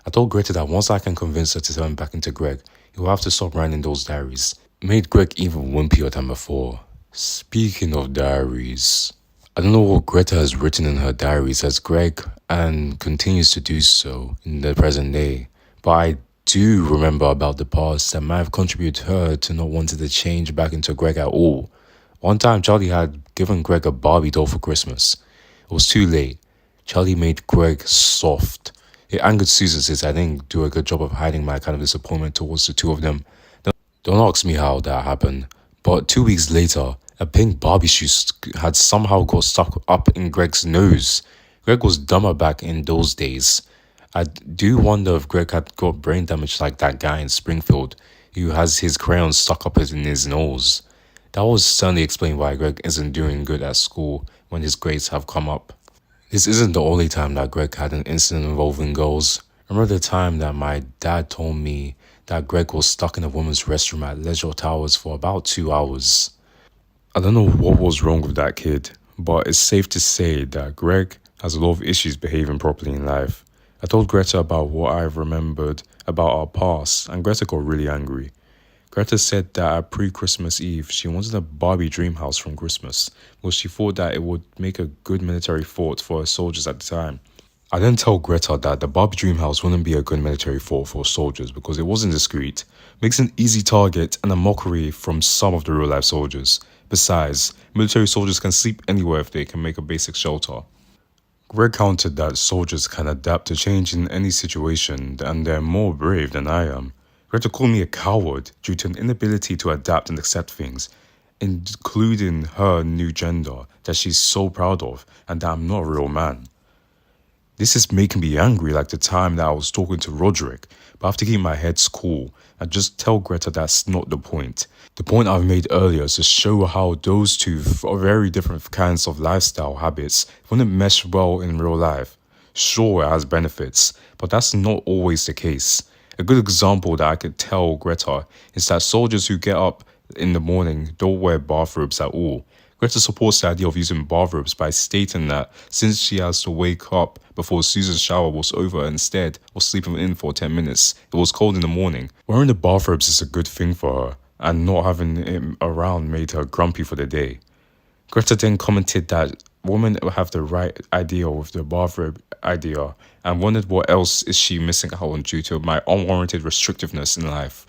I told Greta that once I can convince her to turn back into Greg, he will have to stop writing those diaries. It made Greg even wimpier than before. Speaking of diaries, I don't know what Greta has written in her diaries as Greg and continues to do so in the present day, but I do remember about the past that might have contributed her to not wanting to change back into Greg at all. One time Charlie had given Greg a Barbie doll for Christmas. It was too late. Charlie made Greg soft. It angered Susan since I didn't do a good job of hiding my kind of disappointment towards the two of them. Don't ask me how that happened, but 2 weeks later, A pink Barbie shoe had somehow got stuck up in Greg's nose. Greg was dumber back in those days. I do wonder if Greg had got brain damage like that guy in Springfield who has his crayon stuck up in his nose. That would certainly explain why Greg isn't doing good at school when his grades have come up. This isn't the only time that Greg had an incident involving girls. Remember the time that my dad told me that Greg was stuck in a woman's restroom at Leisure Towers for about 2 hours? I don't know what was wrong with that kid, but it's safe to say that Greg has a lot of issues behaving properly in life. I told Greta about what I remembered about our past, and Greta got really angry. Greta said that at pre-Christmas Eve, she wanted a Barbie dream house from Christmas, because she thought that it would make a good military fort for her soldiers at the time. I then tell Greta that the Barbie dream house wouldn't be a good military fort for soldiers because it wasn't discreet, makes an easy target and a mockery from some of the real-life soldiers. Besides, military soldiers can sleep anywhere if they can make a basic shelter. Greg countered that soldiers can adapt to change in any situation and they're more brave than I am. Greta called me a coward due to an inability to adapt and accept things, including her new gender that she's so proud of and that I'm not a real man. This is making me angry like the time that I was talking to Rodrick, but I have to keep my head cool and just tell Greta that's not the point. The point I've made earlier is to show how those two are very different kinds of lifestyle habits wouldn't mesh well in real life. Sure, it has benefits, but that's not always the case. A good example that I could tell Greta is that soldiers who get up in the morning don't wear bathrobes at all. Greta supports the idea of using bathrobes by stating that since she has to wake up before Susan's shower was over instead of sleeping in for 10 minutes, it was cold in the morning. Wearing the bathrobes is a good thing for her, and not having him around made her grumpy for the day. Greta then commented that women have the right idea with the bathrobe idea and wondered what else is she missing out on due to my unwarranted restrictiveness in life.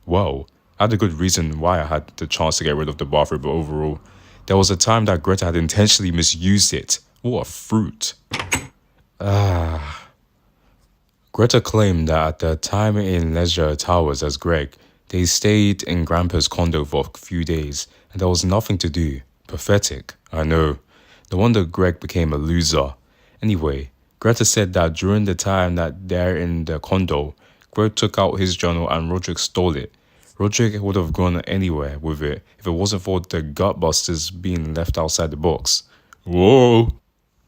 Well, I had a good reason why I had the chance to get rid of the bathrobe overall. There was a time that Greta had intentionally misused it. What a fruit. Greta claimed that at the time in Leisure Towers as Greg, they stayed in Grandpa's condo for a few days and there was nothing to do. Pathetic, I know. No wonder Greg became a loser. Anyway, Greta said that during the time that they're in the condo, Greg took out his journal and Rodrick stole it. Rodrick would have gone anywhere with it if it wasn't for the gutbusters being left outside the box. Whoa!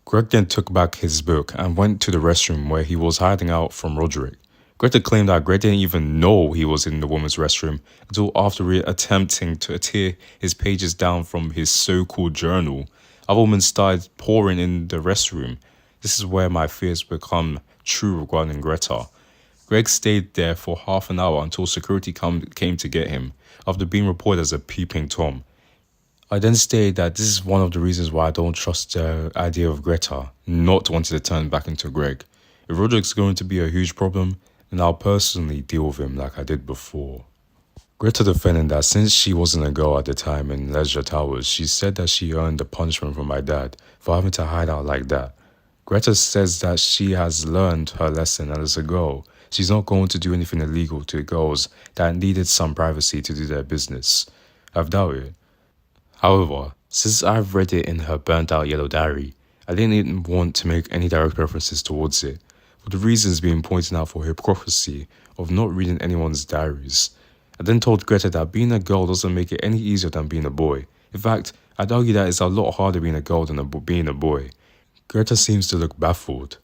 Greg then took back his book and went to the restroom where he was hiding out from Rodrick. Greta claimed that Greg didn't even know he was in the woman's restroom until after attempting to tear his pages down from his so-called journal. Other women started pouring in the restroom. This is where my fears become true regarding Greta. Greg stayed there for half an hour until security came to get him, after being reported as a peeping Tom. I then stated that this is one of the reasons why I don't trust the idea of Greta not wanting to turn back into Greg. If Rodrick's going to be a huge problem, then I'll personally deal with him like I did before. Greta defended that since she wasn't a girl at the time in Leisure Towers, she said that she earned the punishment from my dad for having to hide out like that. Greta says that she has learned her lesson and as a girl, she's not going to do anything illegal to girls that needed some privacy to do their business. I've doubted it. However, since I've read it in her burnt out yellow diary, I didn't even want to make any direct references towards it, for the reasons being pointed out for hypocrisy of not reading anyone's diaries. I then told Greta that being a girl doesn't make it any easier than being a boy. In fact, I'd argue that it's a lot harder being a girl than being a boy. Greta seems to look baffled.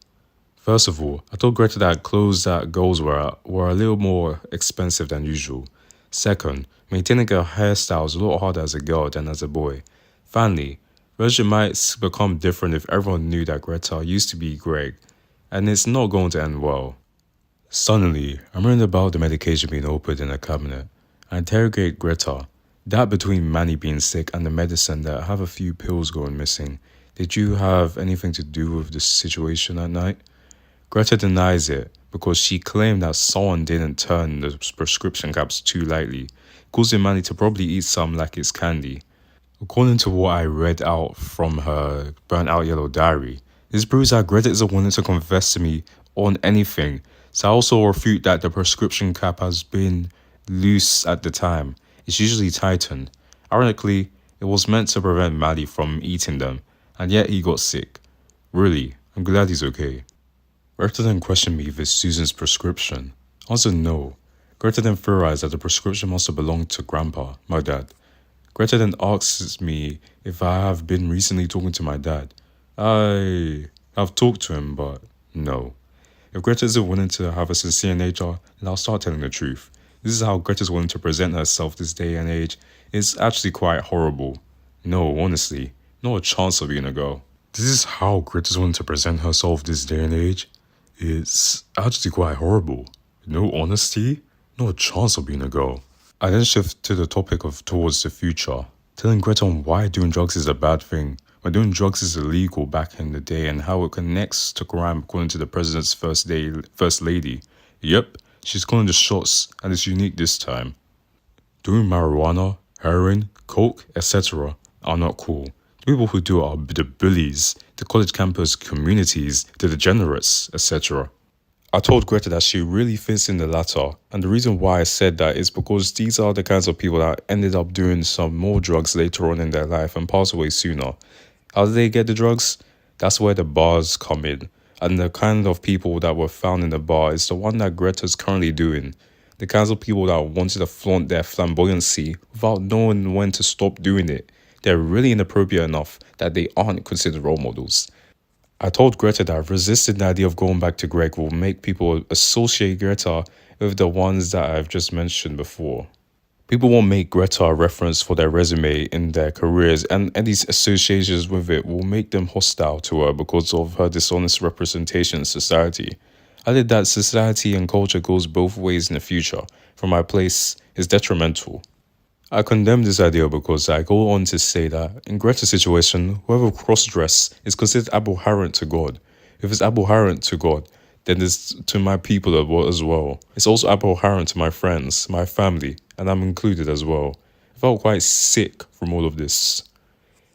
First of all, I told Greta that clothes that girls wear were a little more expensive than usual. Second, maintaining a hairstyle is a lot harder as a girl than as a boy. Finally, version might become different if everyone knew that Greta used to be Greg, and it's not going to end well. Suddenly, I'm reading about the medication being opened in a cabinet. I interrogate Greta. That between Manny being sick and the medicine that have a few pills going missing, did you have anything to do with the situation at night? Greta denies it because she claimed that someone didn't turn the prescription caps too lightly, causing Manny to probably eat some like it's candy. According to what I read out from her burnt out yellow diary, this proves that Greta isn't willing to confess to me on anything, so I also refute that the prescription cap has been loose at the time. It's usually tightened. Ironically, It was meant to prevent Maddie from eating them, and yet he got sick. Really, I'm glad he's okay. Greta then questioned me if it's Susan's prescription. Answer no. Greta then theorized that the prescription must have belonged to Grandpa, my dad. Greta then asks me if I have been recently talking to my dad. I have talked to him, but no. If Greta isn't willing to have a sincere nature, then I'll start telling the truth. This is how Greta's willing to present herself this day and age. It's actually quite horrible. No, honestly, not a chance of being a girl. This is how Greta's willing to present herself this day and age. It's actually quite horrible. No honesty, not a chance of being a girl. I then shift to the topic of towards the future, telling Greta on why doing drugs is a bad thing, why doing drugs is illegal back in the day, and how it connects to crime according to the president's first lady. Yep, she's calling the shots, and it's unique this time. Doing marijuana, heroin, coke, etc. are not cool. The people who do it are the bullies, the college campus communities, the degenerates, etc. I told Greta that she really fits in the latter, and the reason why I said that is because these are the kinds of people that ended up doing some more drugs later on in their life and pass away sooner. How did they get the drugs? That's where the bars come in, and the kind of people that were found in the bar is the one that Greta's currently doing. The kinds of people that wanted to flaunt their flamboyancy without knowing when to stop doing it. They're really inappropriate enough that they aren't considered role models. I told Greta that resisting the idea of going back to Greg will make people associate Greta with the ones that I've just mentioned before. People won't make Greta a reference for their resume in their careers, and these associations with it will make them hostile to her because of her dishonest representation in society. I did that society and culture goes both ways in the future. From my place is detrimental. I condemn this idea because I go on to say that in Greta's situation, whoever cross-dress is considered abhorrent to God. If it's abhorrent to God, then it's to my people as well. It's also abhorrent to my friends, my family, and I'm included as well. I felt quite sick from all of this.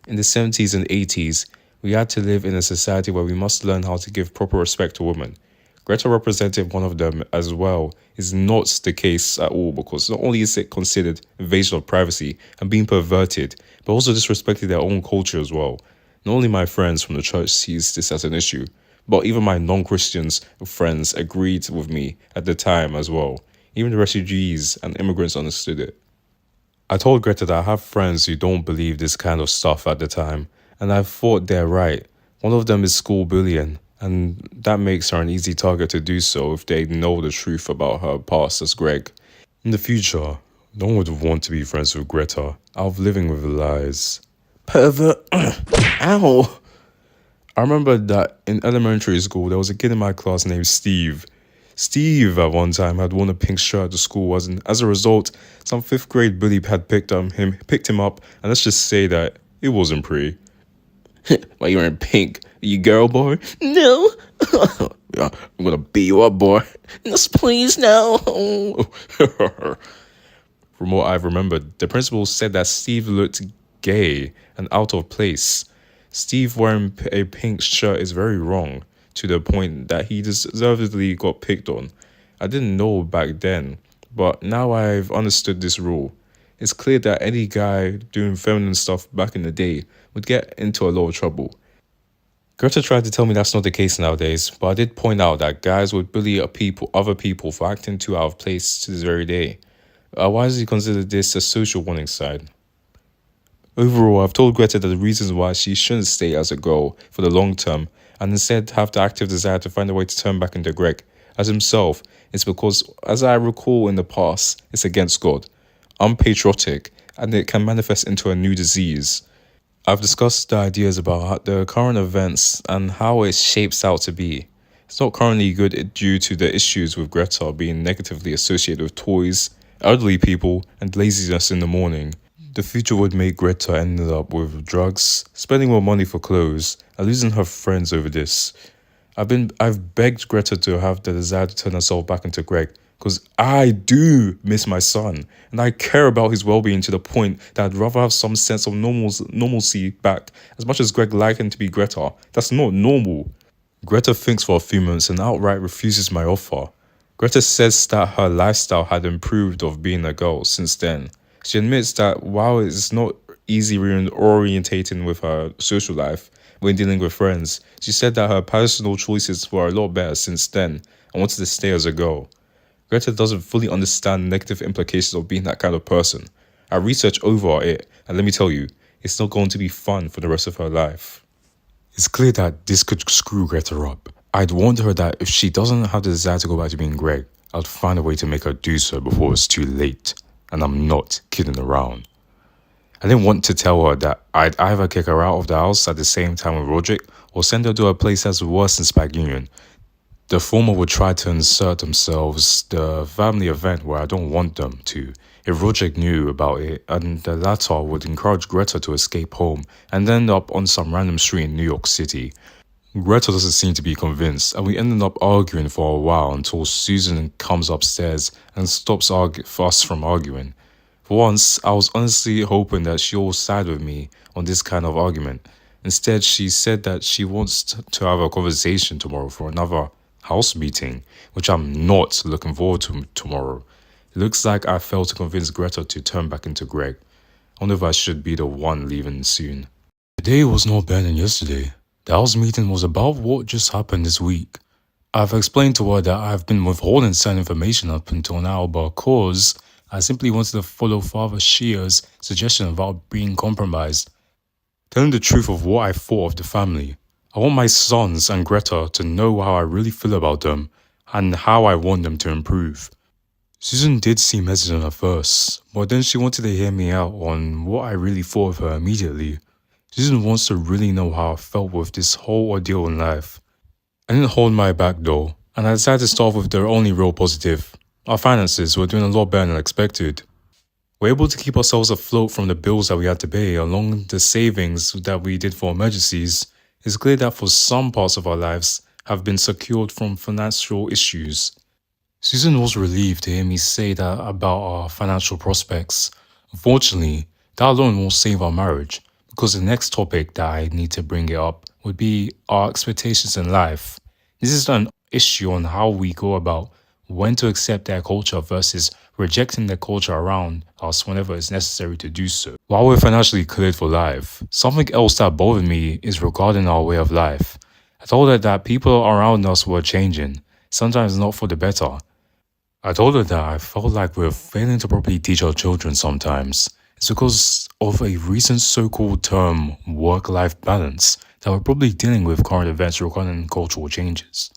In the 70s and 80s, we had to live in a society where we must learn how to give proper respect to women. Greta represented one of them as well is not the case at all, because not only is it considered invasion of privacy and being perverted, but also disrespecting their own culture as well. Not only my friends from the church sees this as an issue, but even my non-Christians friends agreed with me at the time as well. Even the refugees and immigrants understood it. I told Greta that I have friends who don't believe this kind of stuff at the time, and I thought they're right. One of them is school bullying, and that makes her an easy target to do so if they know the truth about her past as Greg. In the future, no one would want to be friends with Greta out of living with lies. Pervert. Ow. I remember that in elementary school, there was a kid in my class named Steve. Steve, at one time, had worn a pink shirt to school, and as a result, some 5th grade bully had picked him up, and let's just say that it wasn't pretty. Why you wearing pink? Are you girl, boy? No. Yeah, I'm gonna beat you up, boy. Yes, please, no. From what I've remembered, the principal said that Steve looked gay and out of place. Steve wearing a pink shirt is very wrong, to the point that he deservedly got picked on. I didn't know back then, but now I've understood this rule. It's clear that any guy doing feminine stuff back in the day would get into a lot of trouble. Greta tried to tell me that's not the case nowadays, but I did point out that guys would bully other people for acting too out of place to this very day. Why does he consider this a social warning sign? Overall, I've told Greta that the reasons why she shouldn't stay as a girl for the long term and instead have the active desire to find a way to turn back into Greg as himself is because, as I recall in the past, it's against God, unpatriotic, and it can manifest into a new disease. I've discussed the ideas about the current events and how it shapes out to be. It's not currently good due to the issues with Greta being negatively associated with toys, elderly people, and laziness in the morning. The future would make Greta end up with drugs, spending more money for clothes, and losing her friends over this. I've begged Greta to have the desire to turn herself back into Greg, because I do miss my son, and I care about his well-being to the point that I'd rather have some sense of normalcy back. As much as Greg liked him to be Greta, that's not normal. Greta thinks for a few months and outright refuses my offer. Greta says that her lifestyle had improved of being a girl since then. She admits that while it's not easy reorientating with her social life when dealing with friends. She said that her personal choices were a lot better since then and wanted to stay as a girl. Greta doesn't fully understand the negative implications of being that kind of person. I researched over it, and let me tell you, it's not going to be fun for the rest of her life. It's clear that this could screw Greta up. I'd warned her that if she doesn't have the desire to go back to being Greg, I'd find a way to make her do so before it's too late. And I'm not kidding around. I didn't want to tell her that I'd either kick her out of the house at the same time with Rodrick or send her to a place that's worse than Spag Union. The former would try to insert themselves the family event where I don't want them to, if Rodrick knew about it, and the latter would encourage Greta to escape home and end up on some random street in New York City. Greta doesn't seem to be convinced, and we ended up arguing for a while until Susan comes upstairs and stops us from arguing. For once, I was honestly hoping that she'll side with me on this kind of argument. Instead, she said that she wants to have a conversation tomorrow for another house meeting, which I'm not looking forward to tomorrow. It looks like I failed to convince Greta to turn back into Greg. I wonder if I should be the one leaving soon. Today was not better than yesterday. The house meeting was about what just happened this week. I've explained to her that I've been withholding certain information up until now because I simply wanted to follow Father Shia's suggestion about being compromised. Telling the truth of what I thought of the family. I want my sons and Greta to know how I really feel about them and how I want them to improve. Susan did seem hesitant at first, but then she wanted to hear me out on what I really thought of her immediately. Susan wants to really know how I felt with this whole ordeal in life. I didn't hold my back though, and I decided to start with the only real positive. Our finances were doing a lot better than expected. We're able to keep ourselves afloat from the bills that we had to pay along the savings that we did for emergencies. It's clear that for some parts of our lives have been secured from financial issues. Susan was relieved to hear me say that about our financial prospects. Unfortunately, that alone won't save our marriage, because the next topic that I need to bring it up would be our expectations in life. This is an issue on how we go about when to accept their culture versus rejecting the culture around us whenever it's necessary to do so. While we're financially cleared for life, something else that bothered me is regarding our way of life. I told her that people around us were changing, sometimes not for the better. I told her that I felt like we're failing to properly teach our children sometimes. It's because of a recent so-called term, work-life balance, that we're probably dealing with current events regarding cultural changes.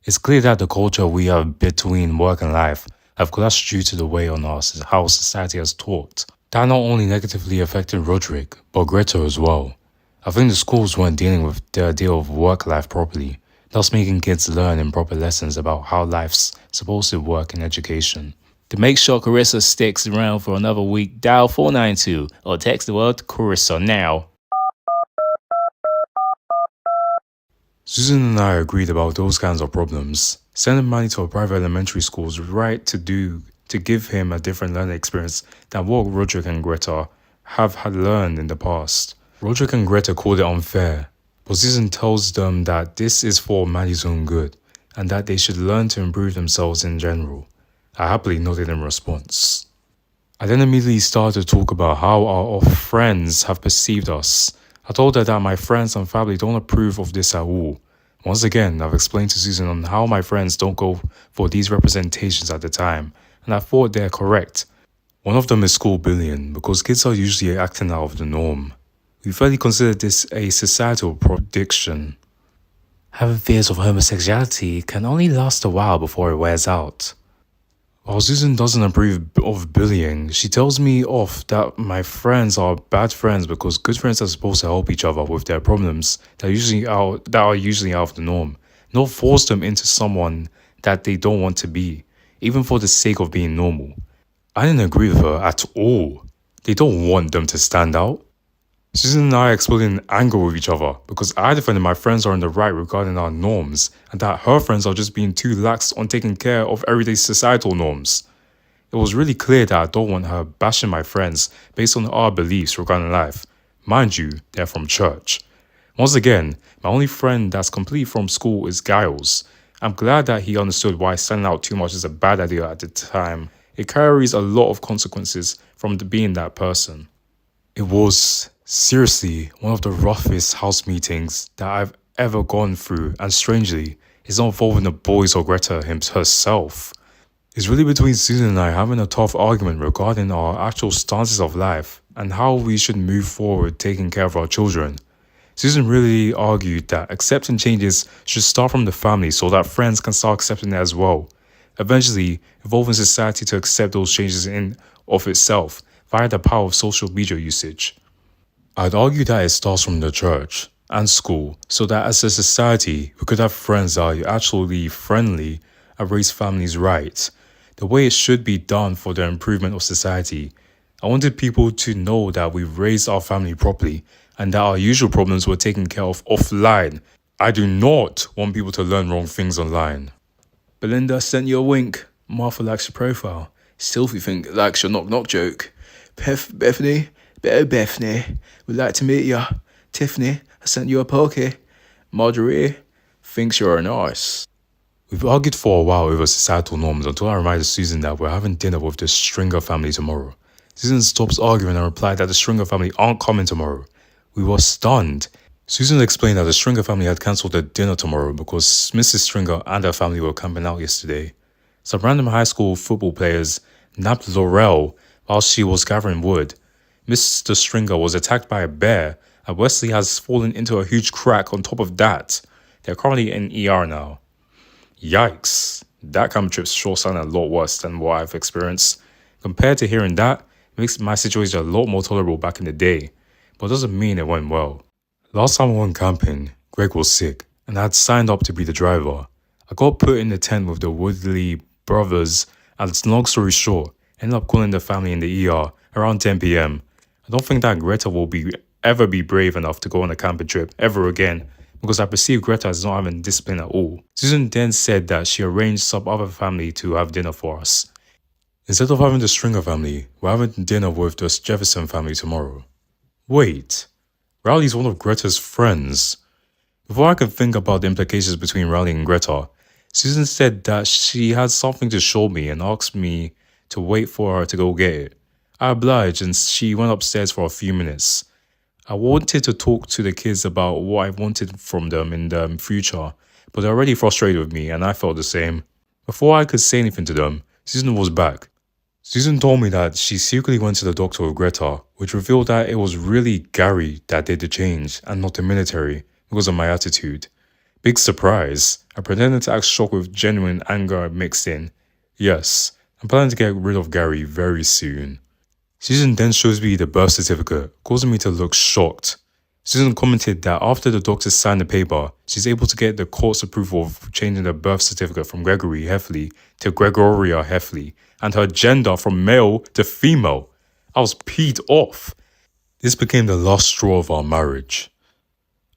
It's clear that the culture we have between work and life have collapsed due to the way on us how society has taught. That not only negatively affected Rodrick, but Greta as well. I think the schools weren't dealing with the idea of work-life properly, thus making kids learn improper lessons about how life's supposed to work in education. To make sure Carissa sticks around for another week, dial 492 or text the word Carissa now. Susan and I agreed about those kinds of problems. Sending Manny to a private elementary school is right to give him a different learning experience than what Rodrick and Greta have had learned in the past. Rodrick and Greta called it unfair, but Susan tells them that this is for Manny's own good and that they should learn to improve themselves in general. I happily nodded in response. I then immediately started to talk about how our friends have perceived us. I told her that my friends and family don't approve of this at all. Once again, I've explained to Susan on how my friends don't go for these representations at the time, and I thought they're correct. One of them is school bullying, because kids are usually acting out of the norm. We fairly consider this a societal prediction. Having fears of homosexuality can only last a while before it wears out. While Susan doesn't approve of bullying, she tells me off that my friends are bad friends because good friends are supposed to help each other with their problems that are usually out of the norm, not force them into someone that they don't want to be, even for the sake of being normal. I didn't agree with her at all. They don't want them to stand out. Susan and I exploded in anger with each other because I defended my friends are in the right regarding our norms and that her friends are just being too lax on taking care of everyday societal norms. It was really clear that I don't want her bashing my friends based on our beliefs regarding life. Mind you, they're from church. Once again, my only friend that's complete from school is Gaus. I'm glad that he understood why standing out too much is a bad idea at the time. It carries a lot of consequences from being that person. It was, seriously, one of the roughest house meetings that I've ever gone through, and strangely, it's not involving the boys or Greta herself. It's really between Susan and I having a tough argument regarding our actual stances of life and how we should move forward taking care of our children. Susan really argued that accepting changes should start from the family so that friends can start accepting it as well, eventually evolving society to accept those changes in of itself via the power of social media usage. I'd argue that it starts from the church and school so that as a society we could have friends that are actually friendly and raise families right, the way it should be done for the improvement of society. I wanted people to know that we raised our family properly and that our usual problems were taken care of offline. I do not want people to learn wrong things online. Belinda sent you a wink. Martha likes your profile. Sylvie likes your knock-knock joke. Bethany, would like to meet you. Tiffany, I sent you a pokey. Marjorie thinks you're nice. We've argued for a while over societal norms until I reminded Susan that we're having dinner with the Stringer family tomorrow. Susan stops arguing and replied that the Stringer family aren't coming tomorrow. We were stunned. Susan explained that the Stringer family had cancelled their dinner tomorrow because Mrs. Stringer and her family were camping out yesterday. Some random high school football players nabbed Laurel while she was gathering wood. Mr. Stringer was attacked by a bear, and Wesley has fallen into a huge crack on top of that. They're currently in ER now. Yikes, that camp trip sure sounded a lot worse than what I've experienced. Compared to hearing that, it makes my situation a lot more tolerable back in the day, but doesn't mean it went well. Last time I went camping, Greg was sick, and I had signed up to be the driver. I got put in the tent with the Woodley brothers, and long story short, ended up calling the family in the ER around 10 p.m. I don't think that Greta will ever be brave enough to go on a camping trip ever again, because I perceive Greta as not having discipline at all. Susan then said that she arranged some other family to have dinner for us. Instead of having the Stringer family, we're having dinner with the Jefferson family tomorrow. Wait, Rowley's one of Greta's friends. Before I could think about the implications between Rowley and Greta, Susan said that she had something to show me and asked me to wait for her to go get it. I obliged and she went upstairs for a few minutes. I wanted to talk to the kids about what I wanted from them in the future, but they're already frustrated with me and I felt the same. Before I could say anything to them, Susan was back. Susan told me that she secretly went to the doctor with Greta, which revealed that it was really Gary that did the change and not the military because of my attitude. Big surprise, I pretended to act shocked with genuine anger mixed in. Yes, I'm planning to get rid of Gary very soon. Susan then shows me the birth certificate, causing me to look shocked. Susan commented that after the doctor signed the paper, she's able to get the court's approval of changing the birth certificate from Gregory Heffley to Gregoria Heffley, and her gender from male to female. I was peed off. This became the last straw of our marriage.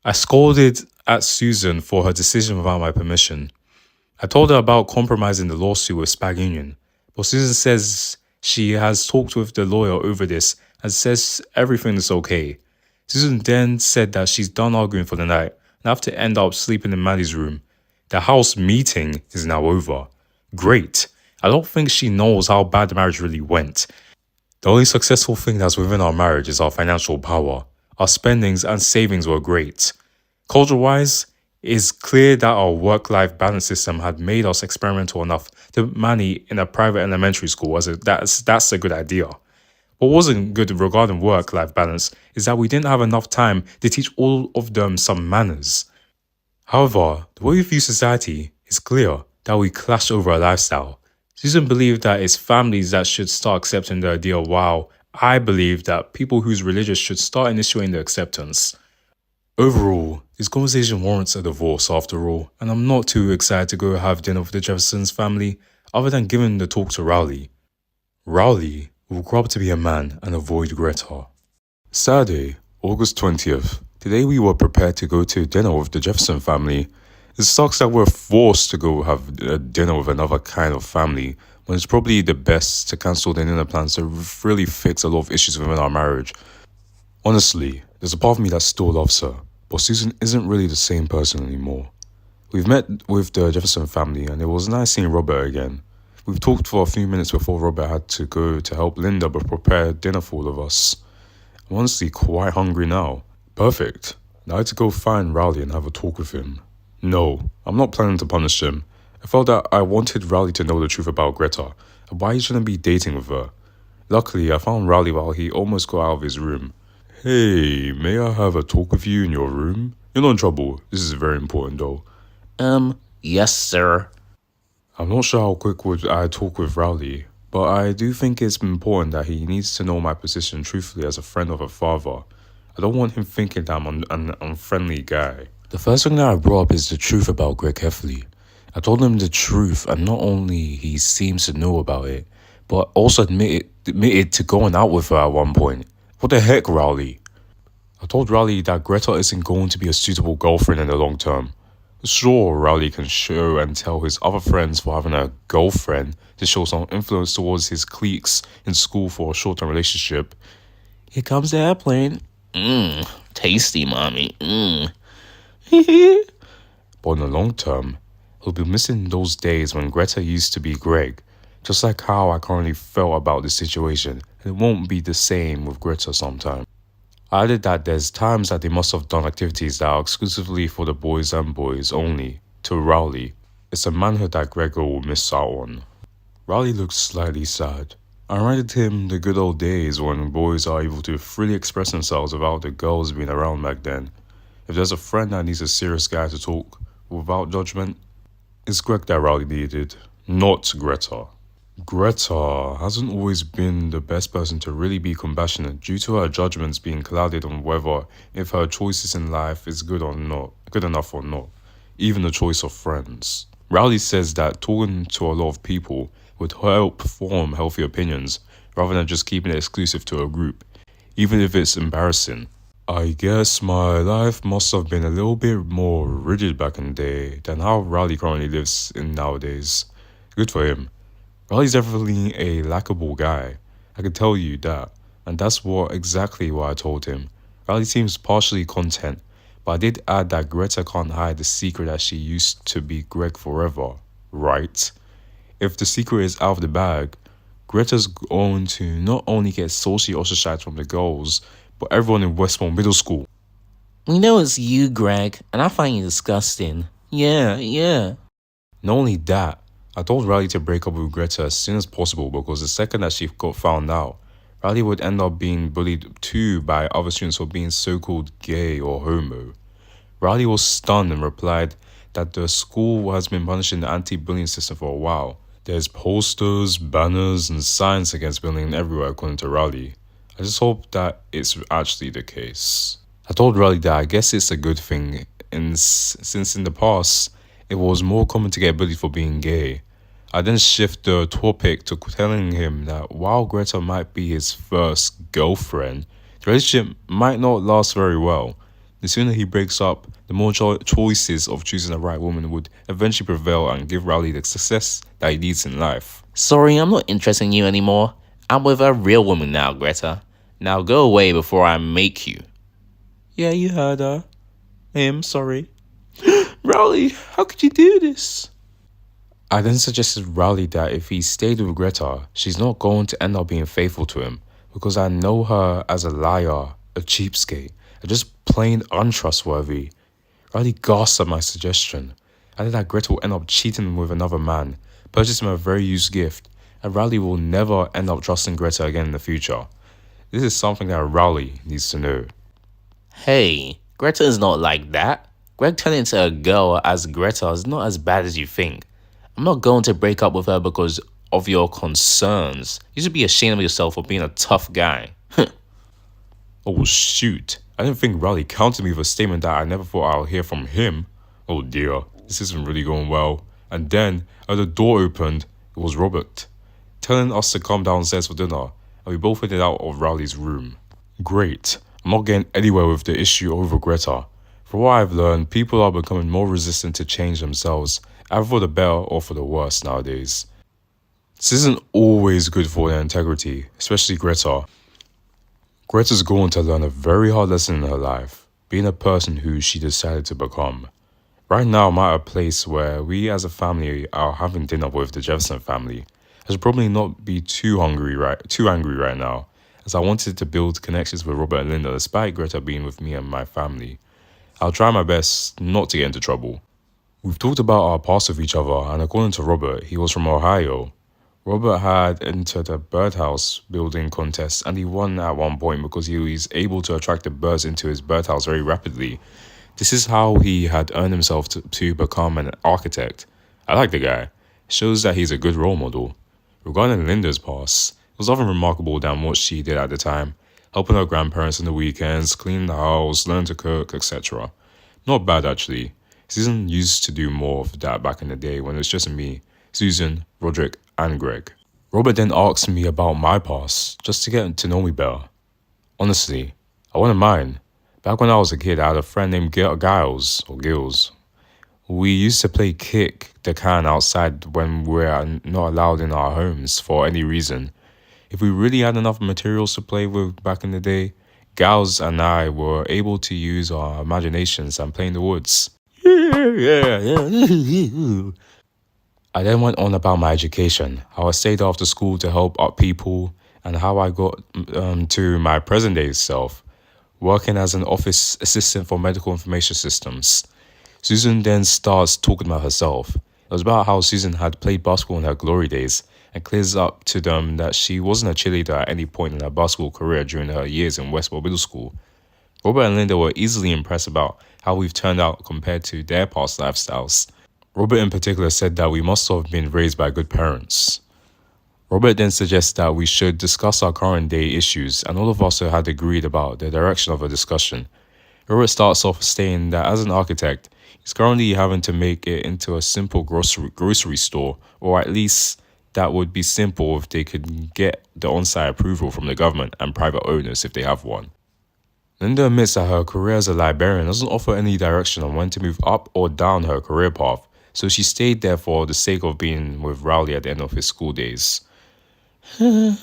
I scolded at Susan for her decision without my permission. I told her about compromising the lawsuit with Spag Union, but Susan says she has talked with the lawyer over this and says everything is okay. Susan then said that she's done arguing for the night and have to end up sleeping in Manny's room. The house meeting is now over. Great. I don't think she knows how bad the marriage really went. The only successful thing that's within our marriage is our financial power. Our spendings and savings were great. Culture-wise, it's clear that our work-life balance system had made us experimental enough to Manny in a private elementary school as that's a good idea. What wasn't good regarding work-life balance is that we didn't have enough time to teach all of them some manners. However, the way we view society is clear that we clash over a lifestyle. Susan believed that it's families that should start accepting the idea, while I believe that people who's religious should start initiating the acceptance. Overall, this conversation warrants a divorce after all, and I'm not too excited to go have dinner with the Jeffersons family, other than giving the talk to Rowley. Rowley will grow up to be a man and avoid Greta. Saturday, August 20th. Today we were prepared to go to dinner with the Jefferson family. It sucks that we're forced to go have a dinner with another kind of family, when it's probably the best to cancel the dinner plans to really fix a lot of issues within our marriage. Honestly, there's a part of me that still loves her, but Susan isn't really the same person anymore. We've met with the Jefferson family and it was nice seeing Robert again. We've talked for a few minutes before Robert had to go to help Linda prepare dinner for all of us. I'm honestly quite hungry now. Perfect. Now I had to go find Rowley and have a talk with him. No, I'm not planning to punish him. I felt that I wanted Rowley to know the truth about Greta and why he shouldn't be dating with her. Luckily, I found Rowley while he almost got out of his room. Hey, may I have a talk with you in your room? You're not in trouble. This is very important though. Yes, sir. I'm not sure how quick would I talk with Rowley, but I do think it's important that he needs to know my position truthfully as a friend of a father. I don't want him thinking that I'm an unfriendly guy. The first thing that I brought up is the truth about Rodrick Heffley. I told him the truth, and not only he seems to know about it, but also admitted to going out with her at one point. What the heck, Rowley? I told Rowley that Greta isn't going to be a suitable girlfriend in the long term. Sure, Rowley can show and tell his other friends for having a girlfriend to show some influence towards his cliques in school for a short-term relationship. Here comes the airplane. Tasty, mommy. But in the long term, he'll be missing those days when Greta used to be Greg. Just like how I currently felt about the situation, and it won't be the same with Greta sometime. I added that there's times that they must have done activities that are exclusively for the boys and boys only. To Rowley, it's a manhood that Gregor will miss out on. Rowley looked slightly sad. I reminded him the good old days when boys are able to freely express themselves without the girls being around back then. If there's a friend that needs a serious guy to talk without judgment, it's Greg that Rowley needed, not Greta. Greta hasn't always been the best person to really be compassionate due to her judgments being clouded on whether if her choices in life is good enough or not, even the choice of friends. Rowley says that talking to a lot of people would help form healthy opinions rather than just keeping it exclusive to a group, even if it's embarrassing. I guess my life must have been a little bit more rigid back in the day than how Rowley currently lives in nowadays. Good for him. Rowley's definitely a likable guy. I can tell you that. And that's exactly what I told him. Rowley seems partially content, but I did add that Greta can't hide the secret that she used to be Greg forever, right? If the secret is out of the bag, Greta's going to not only get socially ostracized from the girls, but everyone in Westmore Middle School. We know it's you, Greg, and I find you disgusting. Yeah. Not only that, I told Rowley to break up with Greta as soon as possible because the second that she got found out, Rowley would end up being bullied too by other students for being so-called gay or homo. Rowley was stunned and replied that the school has been punishing the anti-bullying system for a while. There's posters, banners, and signs against bullying everywhere according to Rowley. I just hope that it's actually the case. I told Rowley that I guess it's a good thing, since in the past, it was more common to get bullied for being gay. I then shift the topic to telling him that while Greta might be his first girlfriend, the relationship might not last very well. The sooner he breaks up, the more choices of choosing the right woman would eventually prevail and give Rowley the success that he needs in life. Sorry, I'm not interested in you anymore. I'm with a real woman now, Greta. Now go away before I make you. Yeah, you heard her. Sorry. Rowley, how could you do this? I then suggested Rowley that if he stayed with Greta, she's not going to end up being faithful to him because I know her as a liar, a cheapskate, and just plain untrustworthy. Rowley gasped at my suggestion. I think that Greta will end up cheating with another man, purchase him a very used gift, and Rowley will never end up trusting Greta again in the future. This is something that Rowley needs to know. Hey, Greta is not like that. Greg turning into a girl as Greta is not as bad as you think. I'm not going to break up with her because of your concerns. You should be ashamed of yourself for being a tough guy. Oh shoot, I didn't think Rowley counted me with a statement that I never thought I'll hear from him. Oh dear, this isn't really going well. And then, as the door opened, it was Robert, telling us to come downstairs for dinner, and we both headed out of Rowley's room. Great, I'm not getting anywhere with the issue over Greta. From what I've learned, people are becoming more resistant to change themselves, either for the better or for the worse nowadays. This isn't always good for their integrity, especially Greta. Greta's going to learn a very hard lesson in her life, being a person who she decided to become. Right now, I'm at a place where we as a family are having dinner with the Jefferson family. I should probably not be too angry right now, as I wanted to build connections with Robert and Linda despite Greta being with me and my family. I'll try my best not to get into trouble. We've talked about our past with each other, and according to Robert, he was from Ohio. Robert had entered a birdhouse building contest and he won at one point because he was able to attract the birds into his birdhouse very rapidly. This is how he had earned himself to become an architect. I like the guy. It shows that he's a good role model. Regarding Linda's past, it was nothing remarkable than what she did at the time, helping her grandparents on the weekends, cleaning the house, learn to cook, etc. Not bad actually. Susan used to do more of that back in the day when it was just me, Susan, Rodrick, and Greg. Robert then asked me about my past, just to get to know me better. Honestly, I wouldn't mind. Back when I was a kid, I had a friend named Gaus, or Gills. We used to play kick the can outside when we were not allowed in our homes for any reason. If we really had enough materials to play with back in the day, Gaus and I were able to use our imaginations and play in the woods. I then went on about my education, how I stayed after school to help up people, and how I got to my present day self, working as an office assistant for medical information systems. Susan then starts talking about herself. It was about how Susan had played basketball in her glory days and clears up to them that she wasn't a cheerleader at any point in her basketball career during her years in Westport Middle School. Robert and Linda were easily impressed about how we've turned out compared to their past lifestyles. Robert in particular said that we must have been raised by good parents. Robert then suggests that we should discuss our current day issues, and all of us had agreed about the direction of a discussion. Robert starts off saying that as an architect, he's currently having to make it into a simple grocery store, or at least that would be simple if they could get the on-site approval from the government and private owners if they have one. Linda admits that her career as a librarian doesn't offer any direction on when to move up or down her career path, so she stayed there for the sake of being with Rowley at the end of his school days. And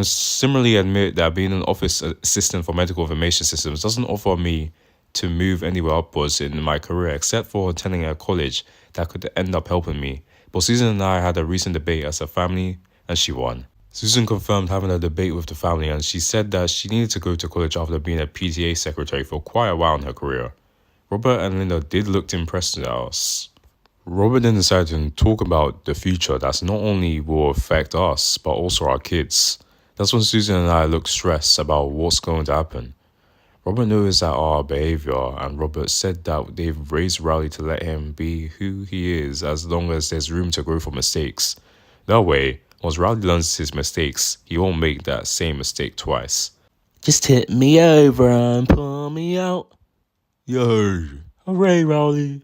similarly admit that being an office assistant for medical information systems doesn't offer me to move anywhere upwards in my career except for attending a college that could end up helping me. But Susan and I had a recent debate as a family and she won. Susan confirmed having a debate with the family and she said that she needed to go to college after being a PTA secretary for quite a while in her career. Robert and Linda did look impressed at us. Robert then decided to talk about the future that's not only will affect us, but also our kids. That's when Susan and I looked stressed about what's going to happen. Robert noticed that our behavior, and Robert said that they've raised Rowley to let him be who he is as long as there's room to grow from mistakes. That way, once Rowley learns his mistakes, he won't make that same mistake twice. Just tip me over and pull me out. Yo, hooray, Rowley.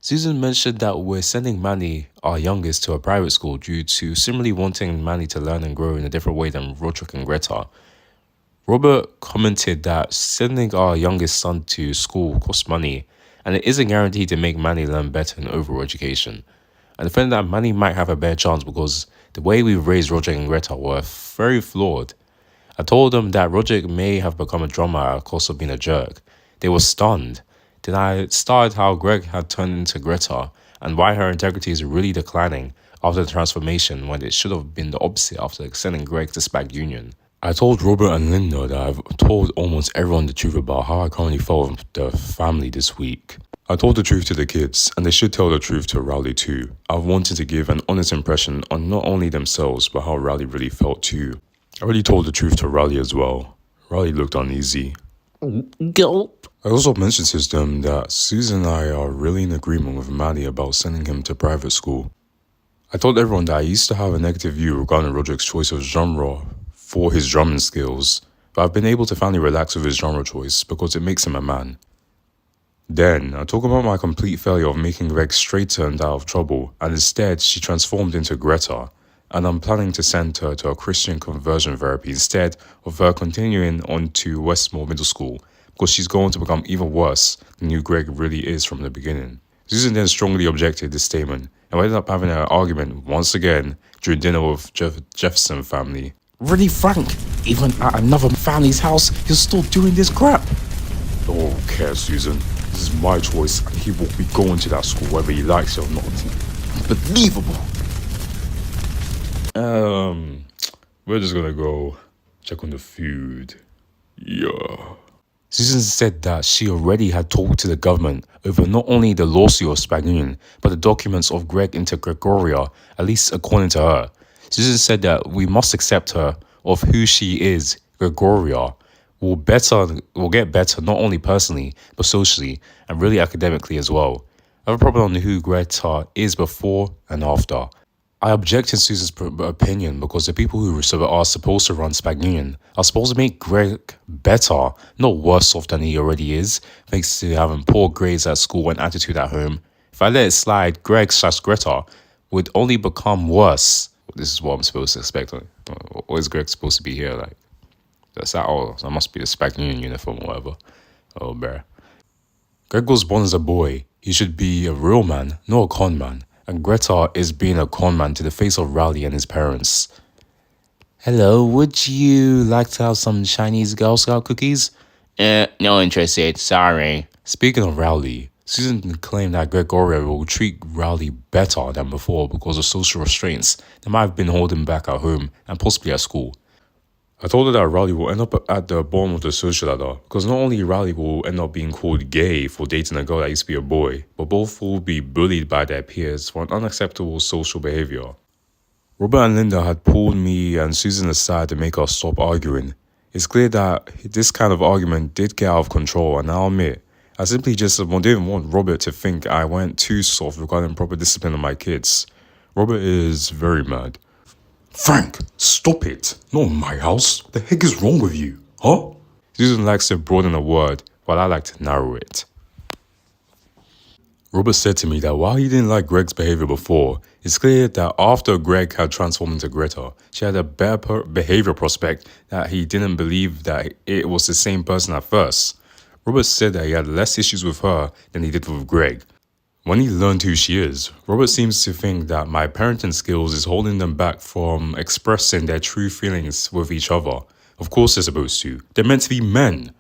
Susan mentioned that we're sending Manny, our youngest, to a private school due to similarly wanting Manny to learn and grow in a different way than Rodrick and Greta. Robert commented that sending our youngest son to school costs money, and it isn't guaranteed to make Manny learn better in overall education. I defended that Manny might have a better chance because the way we've raised Rodrick and Greta were very flawed. I told them that Rodrick may have become a drummer at the cost of being a jerk. They were stunned. Then I started how Greg had turned into Greta and why her integrity is really declining after the transformation when it should have been the opposite after sending Greg to Spag Union. I told Robert and Linda that I've told almost everyone the truth about how I currently felt with the family this week. I told the truth to the kids, and they should tell the truth to Rowley too. I've wanted to give an honest impression on not only themselves, but how Rowley really felt too. I already told the truth to Rowley as well. Rowley looked uneasy. Gulp. I also mentioned to them that Susan and I are really in agreement with Manny about sending him to private school. I told everyone that I used to have a negative view regarding Rodrick's choice of genre for his drumming skills, but I've been able to finally relax with his genre choice because it makes him a man. Then, I talk about my complete failure of making Greg straightened out of trouble, and instead she transformed into Greta, and I'm planning to send her to a Christian conversion therapy instead of her continuing on to Westmore Middle School, because she's going to become even worse than who Greg really is from the beginning. Susan then strongly objected this statement, and we ended up having an argument once again during dinner with Jefferson family. Really, Frank? Even at another family's house, you're still doing this crap? I don't care, Susan. This is my choice, and he will be going to that school whether he likes it or not. Unbelievable. We're just gonna go check on the food. Yeah. Susan said that she already had talked to the government over not only the lawsuit of Spag Union, but the documents of Greg into Gregoria, at least according to her. Susan said that we must accept her of who she is. Gregoria will get better not only personally, but socially, and really academically as well. I have a problem on who Greta is before and after. I object in Susan's opinion because the people who are supposed to run Spag Union are supposed to make Greg better, not worse off than he already is, thanks to having poor grades at school and attitude at home. If I let it slide, Greg/Greta would only become worse. This is what I'm supposed to expect. What is Greg supposed to be here? Like, that's that. Oh, that must be the Spag Union uniform or whatever. Oh, bruh. Greg was born as a boy. He should be a real man, not a con man. And Greta is being a con man to the face of Rowley and his parents. Hello, would you like to have some Chinese Girl Scout cookies? No interested, sorry. Speaking of Rowley, Susan claimed that Gregoria will treat Rowley better than before because of social restraints that might have been holding back at home and possibly at school. I told her that Rowley will end up at the bottom of the social ladder because not only Rowley will end up being called gay for dating a girl that used to be a boy, but both will be bullied by their peers for an unacceptable social behavior. Robert and Linda had pulled me and Susan aside to make us stop arguing. It's clear that this kind of argument did get out of control, and I'll admit, I simply just didn't want Robert to think I went too soft regarding proper discipline of my kids. Robert is very mad. Frank, stop it. Not in my house. What the heck is wrong with you, huh? Susan likes to broaden a word, while I like to narrow it. Robert said to me that while he didn't like Greg's behavior before, it's clear that after Greg had transformed into Greta, she had a better behavior prospect that he didn't believe that it was the same person at first. Robert said that he had less issues with her than he did with Greg. When he learned who she is, Robert seems to think that my parenting skills is holding them back from expressing their true feelings with each other. Of course they're supposed to. They're meant to be men.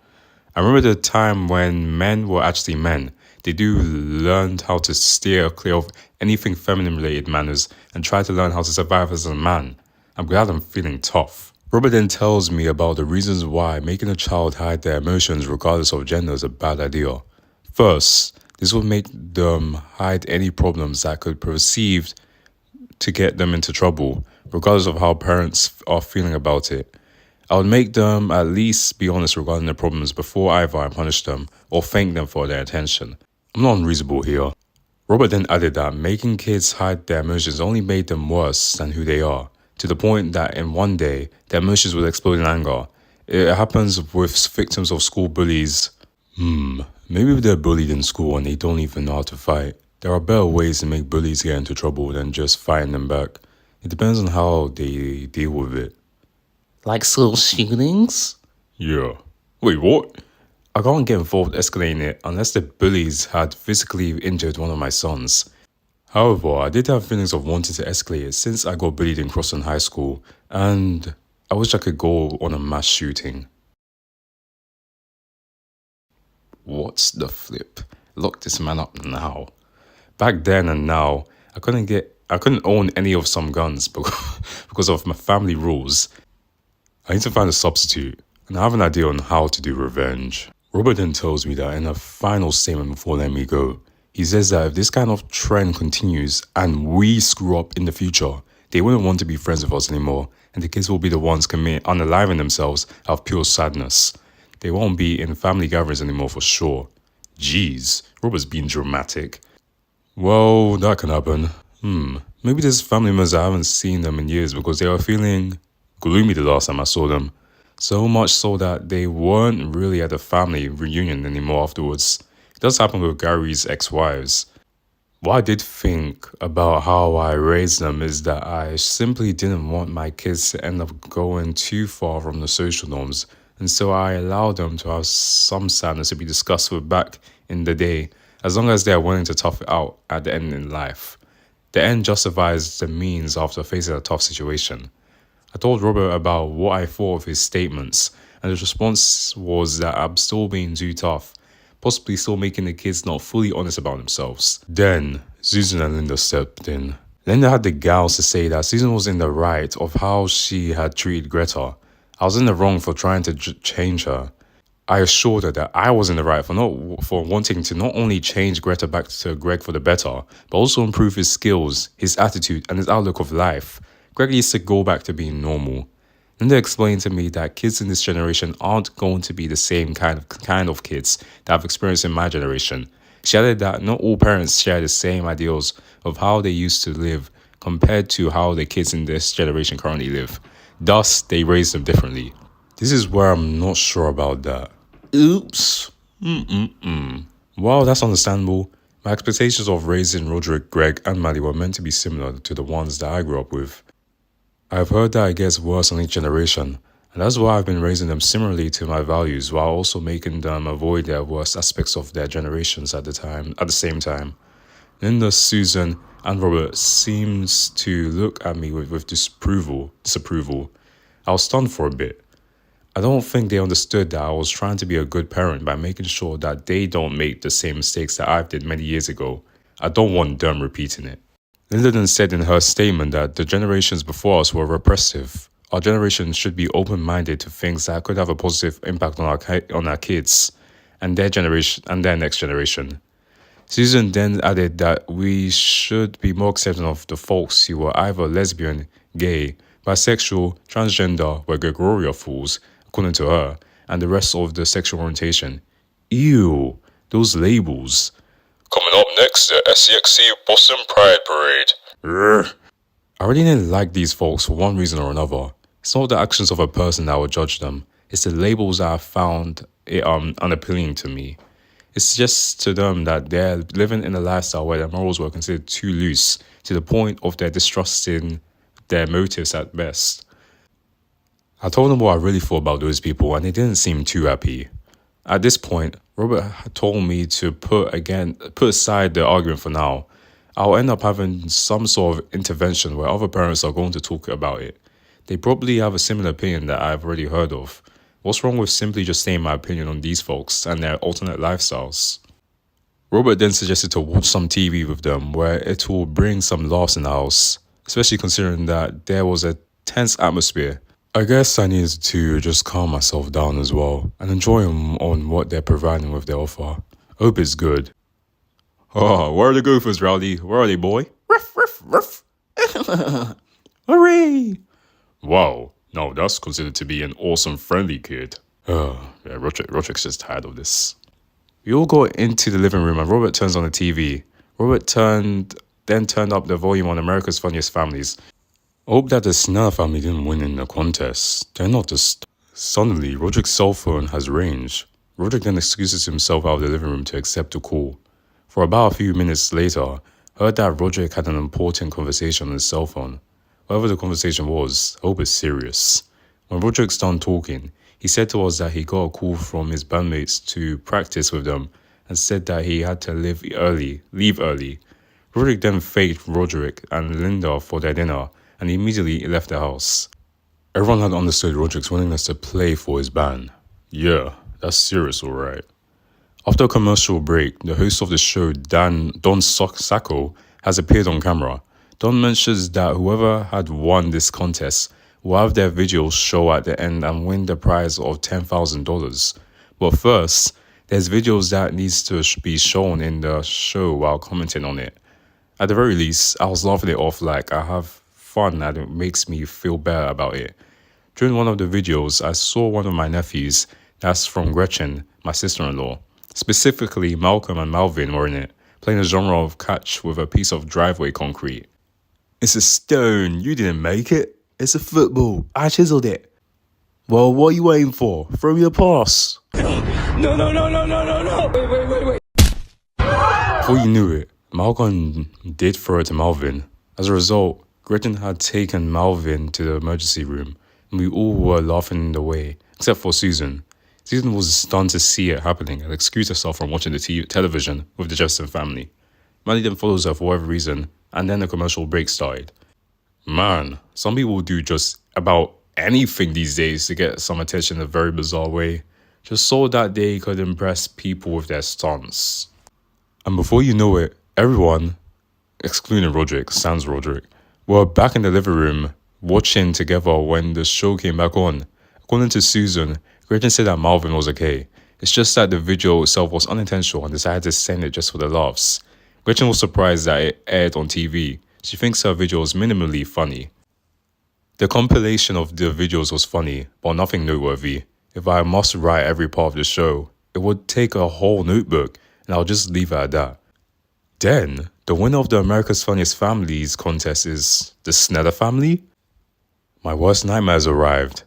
I remember the time when men were actually men. They learned how to steer clear of anything feminine-related manners and try to learn how to survive as a man. I'm glad I'm feeling tough. Robert then tells me about the reasons why making a child hide their emotions regardless of gender is a bad idea. First, this would make them hide any problems that could be perceived to get them into trouble, regardless of how parents are feeling about it. I would make them at least be honest regarding their problems before either I punish them or thank them for their attention. I'm not unreasonable here. Robert then added that making kids hide their emotions only made them worse than who they are, to the point that in one day, their emotions would explode in anger. It happens with victims of school bullies. Maybe they're bullied in school and they don't even know how to fight. There are better ways to make bullies get into trouble than just fighting them back. It depends on how they deal with it. Like school shootings? Yeah. Wait, what? I can't get involved escalating it unless the bullies had physically injured one of my sons. However, I did have feelings of wanting to escalate it since I got bullied in Croston High School, and I wish I could go on a mass shooting. What's the flip? Lock this man up now. Back then and now, I couldn't own any of some guns because of my family rules. I need to find a substitute, and I have an idea on how to do revenge. Robert then tells me that in a final statement before letting me go, he says that if this kind of trend continues and we screw up in the future, they wouldn't want to be friends with us anymore, and the kids will be the ones unaliving themselves out of pure sadness. They won't be in family gatherings anymore for sure. Jeez, Robert's being dramatic. Well, that can happen. Maybe there's family members I haven't seen them in years because they were feeling gloomy the last time I saw them. So much so that they weren't really at a family reunion anymore afterwards. It does happen with Gary's ex-wives. What I did think about how I raised them is that I simply didn't want my kids to end up going too far from the social norms, and so I allowed them to have some sadness to be discussed with back in the day, as long as they are willing to tough it out at the end in life. The end justifies the means after facing a tough situation. I told Robert about what I thought of his statements, and his response was that I'm still being too tough, possibly still making the kids not fully honest about themselves. Then, Susan and Linda stepped in. Linda had the gals to say that Susan was in the right of how she had treated Greta. I was in the wrong for trying to change her. I assured her that I was in the right for wanting to not only change Greta back to Greg for the better, but also improve his skills, his attitude, and his outlook of life. Greg needs to go back to being normal. Linda explained to me that kids in this generation aren't going to be the same kind of kids that I've experienced in my generation. She added that not all parents share the same ideals of how they used to live compared to how the kids in this generation currently live. Thus, they raise them differently. This is where I'm not sure about that. Oops. Well, that's understandable. My expectations of raising Rodrick, Greg, and Maddie were meant to be similar to the ones that I grew up with. I've heard that it gets worse on each generation, and that's why I've been raising them similarly to my values while also making them avoid their worst aspects of their generations at the same time. Linda, Susan, and Robert seems to look at me with disapproval. I was stunned for a bit. I don't think they understood that I was trying to be a good parent by making sure that they don't make the same mistakes that I did many years ago. I don't want them repeating it. Linda then said in her statement that the generations before us were repressive. Our generation should be open-minded to things that could have a positive impact on our kids and their generation and their next generation. Susan then added that we should be more accepting of the folks who were either lesbian, gay, bisexual, transgender, were Gregoria fools, according to her, and the rest of the sexual orientation. Ew, those labels. Coming up next, the SCXC Boston Pride Parade. Urgh. I really didn't like these folks for one reason or another. It's not the actions of a person that would judge them. It's the labels that I found unappealing to me. It's just to them that they're living in a lifestyle where their morals were considered too loose, to the point of their distrusting their motives at best. I told them what I really thought about those people, and they didn't seem too happy. At this point, Robert had told me to put aside the argument for now. I'll end up having some sort of intervention where other parents are going to talk about it. They probably have a similar opinion that I've already heard of. What's wrong with simply just saying my opinion on these folks and their alternate lifestyles? Robert then suggested to watch some TV with them where it will bring some laughs in the house, especially considering that there was a tense atmosphere. I guess I needed to just calm myself down as well and enjoy on what they're providing with their offer. Hope it's good. Oh, where are the gophers, Rowley? Where are they, boy? Ruff, ruff, ruff. Hooray! Wow, now that's considered to be an awesome friendly kid. Yeah, Rodrick's just tired of this. We all got into the living room and Robert turns on the TV. Robert then turned up the volume on America's Funniest Families. I hope that the Snell family didn't win in the contest. They're not just... Suddenly, Rodrick's cell phone has range. Rodrick then excuses himself out of the living room to accept the call. For about a few minutes later, heard that Rodrick had an important conversation on his cell phone. Whatever the conversation was, I hope it's serious. When Rodrick's done talking, he said to us that he got a call from his bandmates to practice with them and said that he had to leave early. Rodrick then thanked Rodrick and Linda for their dinner and immediately left the house. Everyone had understood Rodrick's willingness to play for his band. Yeah, that's serious, alright. After a commercial break, the host of the show, Don Sacco, has appeared on camera. Don mentions that whoever had won this contest will have their videos show at the end and win the prize of $10,000. But first, there's videos that needs to be shown in the show while commenting on it. At the very least, I was laughing it off like I have fun and it makes me feel better about it. During one of the videos, I saw one of my nephews, that's from Gretchen, my sister-in-law. Specifically, Malcolm and Malvin were in it, playing a genre of catch with a piece of driveway concrete. It's a stone. You didn't make it. It's a football. I chiseled it. Well, what are you waiting for? Throw me a pass. No. Wait. Before you knew it, Malcolm did throw it to Malvin. As a result, Gretchen had taken Malvin to the emergency room, and we all were laughing in the way, except for Susan. Susan was stunned to see it happening and excused herself from watching the television with the Jefferson family. Manny then follows her for whatever reason, and then the commercial break started. Man, some people do just about anything these days to get some attention in a very bizarre way, just so that they could impress people with their stunts. And before you know it, everyone, excluding Rodrick, sans Rodrick, were back in the living room watching together when the show came back on. According to Susan, Gretchen said that Marvin was okay. It's just that the video itself was unintentional and decided to send it just for the laughs. Gretchen was surprised that it aired on TV. She thinks her video was minimally funny. The compilation of the videos was funny, but nothing noteworthy. If I must write every part of the show, it would take a whole notebook, and I'll just leave it at that. Then, the winner of the America's Funniest Families contest is the Sneller family? My worst nightmare has arrived.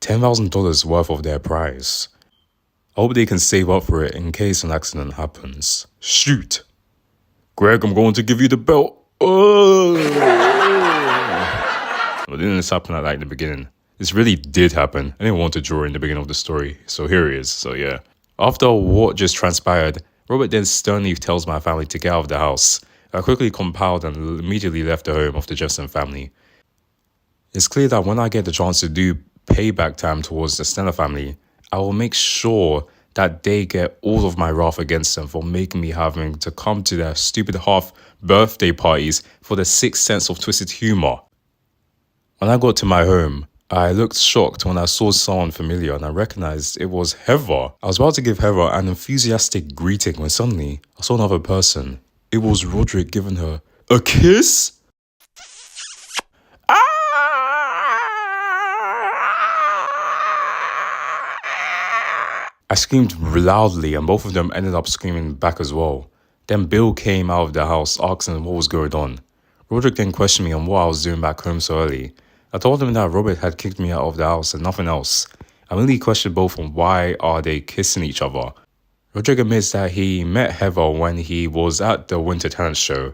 $10,000 worth of their prize. I hope they can save up for it in case an accident happens. Shoot! Greg, I'm going to give you the belt. Oh! Well, didn't this happen at the beginning? This really did happen. I didn't want to draw in the beginning of the story, so here it is. So yeah. After what just transpired, Robert then sternly tells my family to get out of the house. I quickly compiled and immediately left the home of the Jefferson family. It's clear that when I get the chance to do payback time towards the Sneller family, I will make sure that they get all of my wrath against them for making me having to come to their stupid half birthday parties for the sixth sense of twisted humor. When I got to my home, I looked shocked when I saw someone familiar and I recognized it was Heather. I was about to give Heather an enthusiastic greeting when suddenly I saw another person. It was Rodrick giving her a kiss? I screamed loudly and both of them ended up screaming back as well. Then Bill came out of the house asking what was going on. Rodrick then questioned me on what I was doing back home so early. I told him that Robert had kicked me out of the house and nothing else. I really questioned both on why are they kissing each other. Rodrick admits that he met Heather when he was at the Winter Talent show.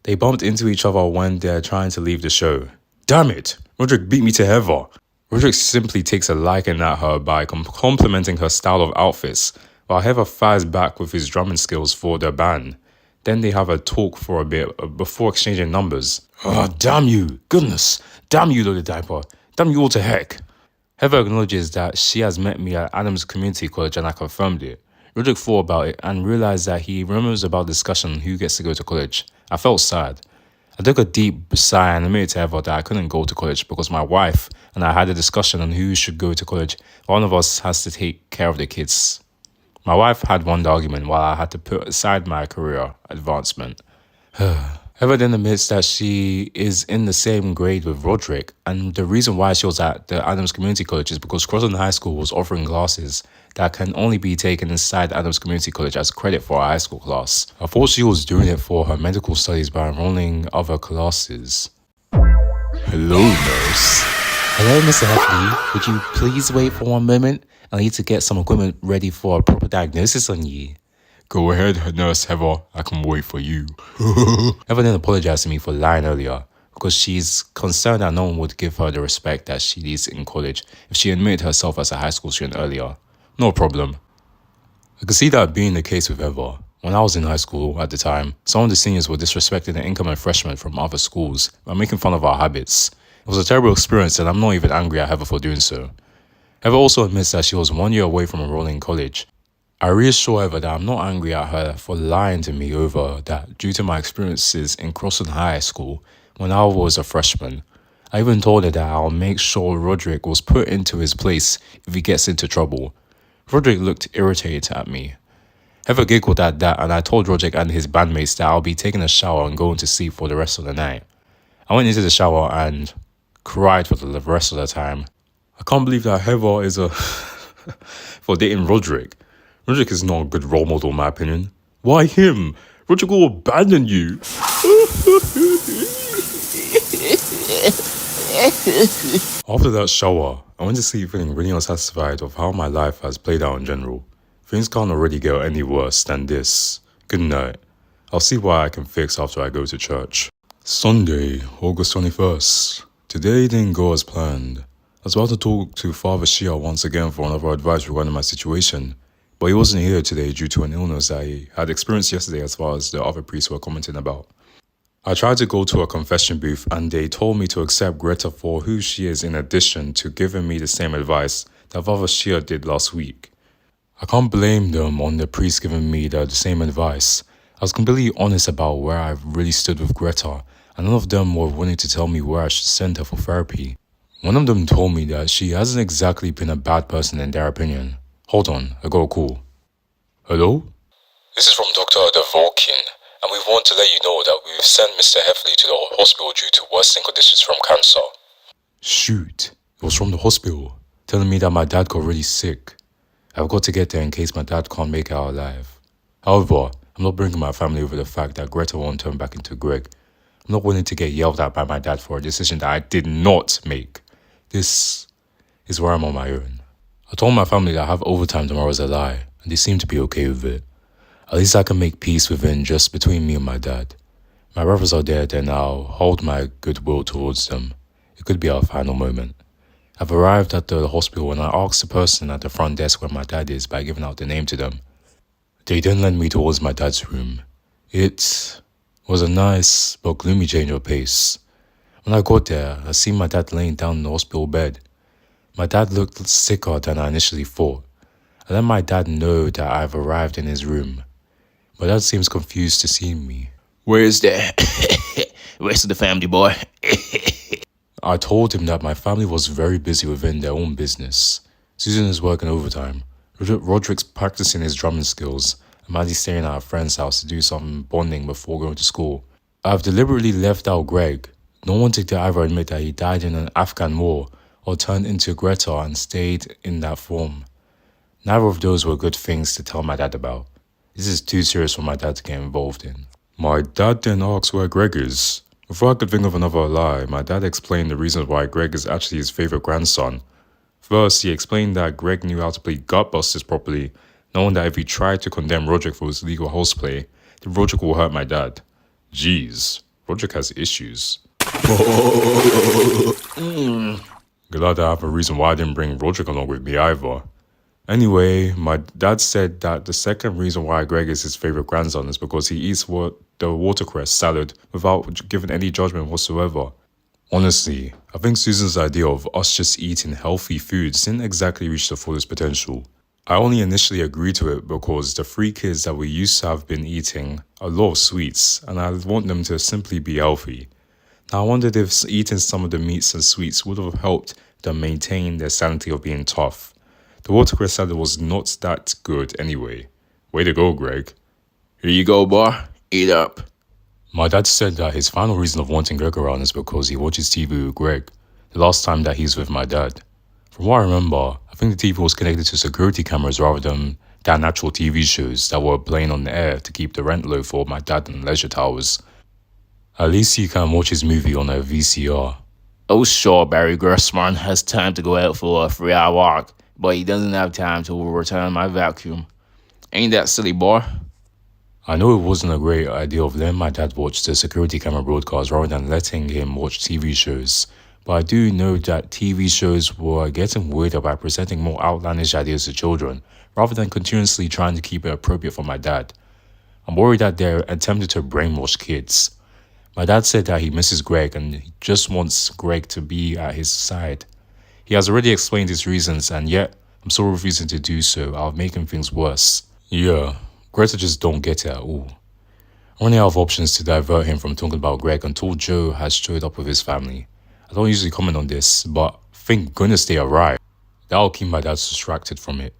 They bumped into each other when they're trying to leave the show. Damn it! Rodrick beat me to Heather. Rodrick simply takes a liking at her by complimenting her style of outfits, while Heather fires back with his drumming skills for the band. Then they have a talk for a bit before exchanging numbers. Oh, damn you! Goodness! Damn you, little diaper! Damn you all to heck! Heather acknowledges that she has met me at Adams Community College and I confirmed it. Rodrick thought about it and realized that he remembers about the discussion on who gets to go to college. I felt sad. I took a deep sigh and admitted to Heather that I couldn't go to college because my wife and I had a discussion on who should go to college. One of us has to take care of the kids. My wife had won the argument while I had to put aside my career advancement. Heather then admits that she is in the same grade with Rodrick, and the reason why she was at the Adams Community College is because Crossland High School was offering classes that can only be taken inside Adams Community College as credit for a high school class. I thought she was doing it for her medical studies by enrolling other classes. Hello, nurse. Hello, Mr. Heffley. Would you please wait for one moment? I need to get some equipment ready for a proper diagnosis on you. Go ahead, Nurse Heather. I can wait for you. Heather then apologized to me for lying earlier because she's concerned that no one would give her the respect that she needs in college if she admitted herself as a high school student earlier. No problem. I could see that being the case with Heather. When I was in high school at the time, some of the seniors were disrespecting the incoming freshmen from other schools by making fun of our habits. It was a terrible experience and I'm not even angry at Heather for doing so. Heather also admits that she was 1 year away from enrolling in college. I reassure Heather that I'm not angry at her for lying to me over that due to my experiences in Crossland High School when I was a freshman. I even told her that I'll make sure Rodrick was put into his place if he gets into trouble. Rodrick looked irritated at me. Heather giggled at that and I told Rodrick and his bandmates that I'll be taking a shower and going to sleep for the rest of the night. I went into the shower and cried for the rest of the time. I can't believe that Heather is for dating Rodrick. Rodrick is not a good role model in my opinion. Why him? Rodrick will abandon you. After that shower, I went to sleep feeling really unsatisfied of how my life has played out in general. Things can't already get any worse than this. Good night. I'll see what I can fix after I go to church. Sunday, August 21st. Today didn't go as planned. I was about to talk to Father Shia once again for another advice regarding my situation, but he wasn't here today due to an illness that he had experienced yesterday as far as the other priests were commenting about. I tried to go to a confession booth and they told me to accept Greta for who she is in addition to giving me the same advice that Father Shia did last week. I can't blame them on the priest giving me the same advice. I was completely honest about where I really stood with Greta and none of them were willing to tell me where I should send her for therapy. One of them told me that she hasn't exactly been a bad person in their opinion. Hold on, I got a call. Hello? This is from Dr. Dvorkin, and we want to let you know that we've sent Mr. Heffley to the hospital due to worsening conditions from cancer. Shoot, it was from the hospital, telling me that my dad got really sick. I've got to get there in case my dad can't make it out alive. However, I'm not bringing my family over the fact that Greta won't turn back into Greg. I'm not willing to get yelled at by my dad for a decision that I did not make. This is where I'm on my own. I told my family that I have overtime tomorrow as a lie, and they seem to be okay with it. At least I can make peace within just between me and my dad. My brothers are dead and I'll hold my goodwill towards them. It could be our final moment. I've arrived at the hospital and I asked the person at the front desk where my dad is by giving out the name to them. They then led me towards my dad's room. It was a nice but gloomy change of pace. When I got there, I seen my dad laying down in the hospital bed. My dad looked sicker than I initially thought. I let my dad know that I've arrived in his room. My dad seems confused to see me. Where's the rest of the family, boy? I told him that my family was very busy within their own business. Susan is working overtime. Rodrick's practicing his drumming skills. And Maddie's staying at a friend's house to do some bonding before going to school. I've deliberately left out Greg. No one to either admit that he died in an Afghan war or turned into Greta and stayed in that form. Neither of those were good things to tell my dad about. This is too serious for my dad to get involved in. My dad then asks where Greg is. Before I could think of another lie, my dad explained the reasons why Greg is actually his favourite grandson. First, he explained that Greg knew how to play Gutbusters properly, knowing that if he tried to condemn Rodrick for his legal horseplay, then Rodrick will hurt my dad. Jeez, Rodrick has issues. Glad I have a reason why I didn't bring Rodrick along with me either. Anyway, my dad said that the second reason why Greg is his favourite grandson is because he eats the watercress salad without giving any judgment whatsoever. Honestly, I think Susan's idea of us just eating healthy foods didn't exactly reach the fullest potential. I only initially agreed to it because the 3 kids that we used to have been eating a lot of sweets and I want them to simply be healthy. Now I wondered if eating some of the meats and sweets would have helped them maintain their sanity of being tough. The watercress salad was not that good anyway. Way to go, Greg. Here you go, boy. Eat up. My dad said that his final reason of wanting Greg around is because he watches TV with Greg, the last time that he's with my dad. From what I remember, I think the TV was connected to security cameras rather than actual TV shows that were playing on the air to keep the rent low for my dad and leisure towers. At least he can watch his movie on a VCR. Oh sure, Barry Grossman has time to go out for a 3-hour walk, but he doesn't have time to return my vacuum. Ain't that silly, boy? I know it wasn't a great idea of letting my dad watch the security camera broadcast rather than letting him watch TV shows, but I do know that TV shows were getting weirder by presenting more outlandish ideas to children, rather than continuously trying to keep it appropriate for my dad. I'm worried that they're attempting to brainwash kids. My dad said that he misses Greg and he just wants Greg to be at his side. He has already explained his reasons and yet I'm still refusing to do so. I'll make him things worse. Yeah, Greta just don't get it at all. I'm running out of options to divert him from talking about Greg until Joe has showed up with his family. I don't usually comment on this, but thank goodness they arrived. That'll keep my dad distracted from it.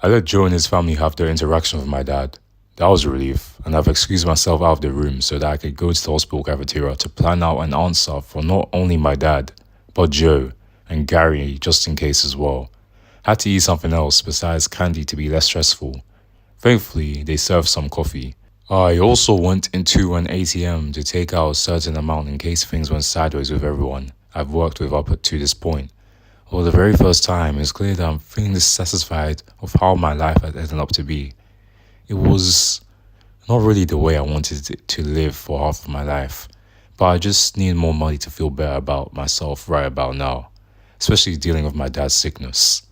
I let Joe and his family have their interaction with my dad. That was a relief, and I've excused myself out of the room so that I could go to the hospital cafeteria to plan out an answer for not only my dad, but Joe and Gary just in case as well. Had to eat something else besides candy to be less stressful. Thankfully, they served some coffee. I also went into an ATM to take out a certain amount in case things went sideways with everyone I've worked with up to this point. For the very first time, it's clear that I'm feeling dissatisfied of how my life had ended up to be. It was not really the way I wanted it to live for half of my life, but I just need more money to feel better about myself right about now, especially dealing with my dad's sickness.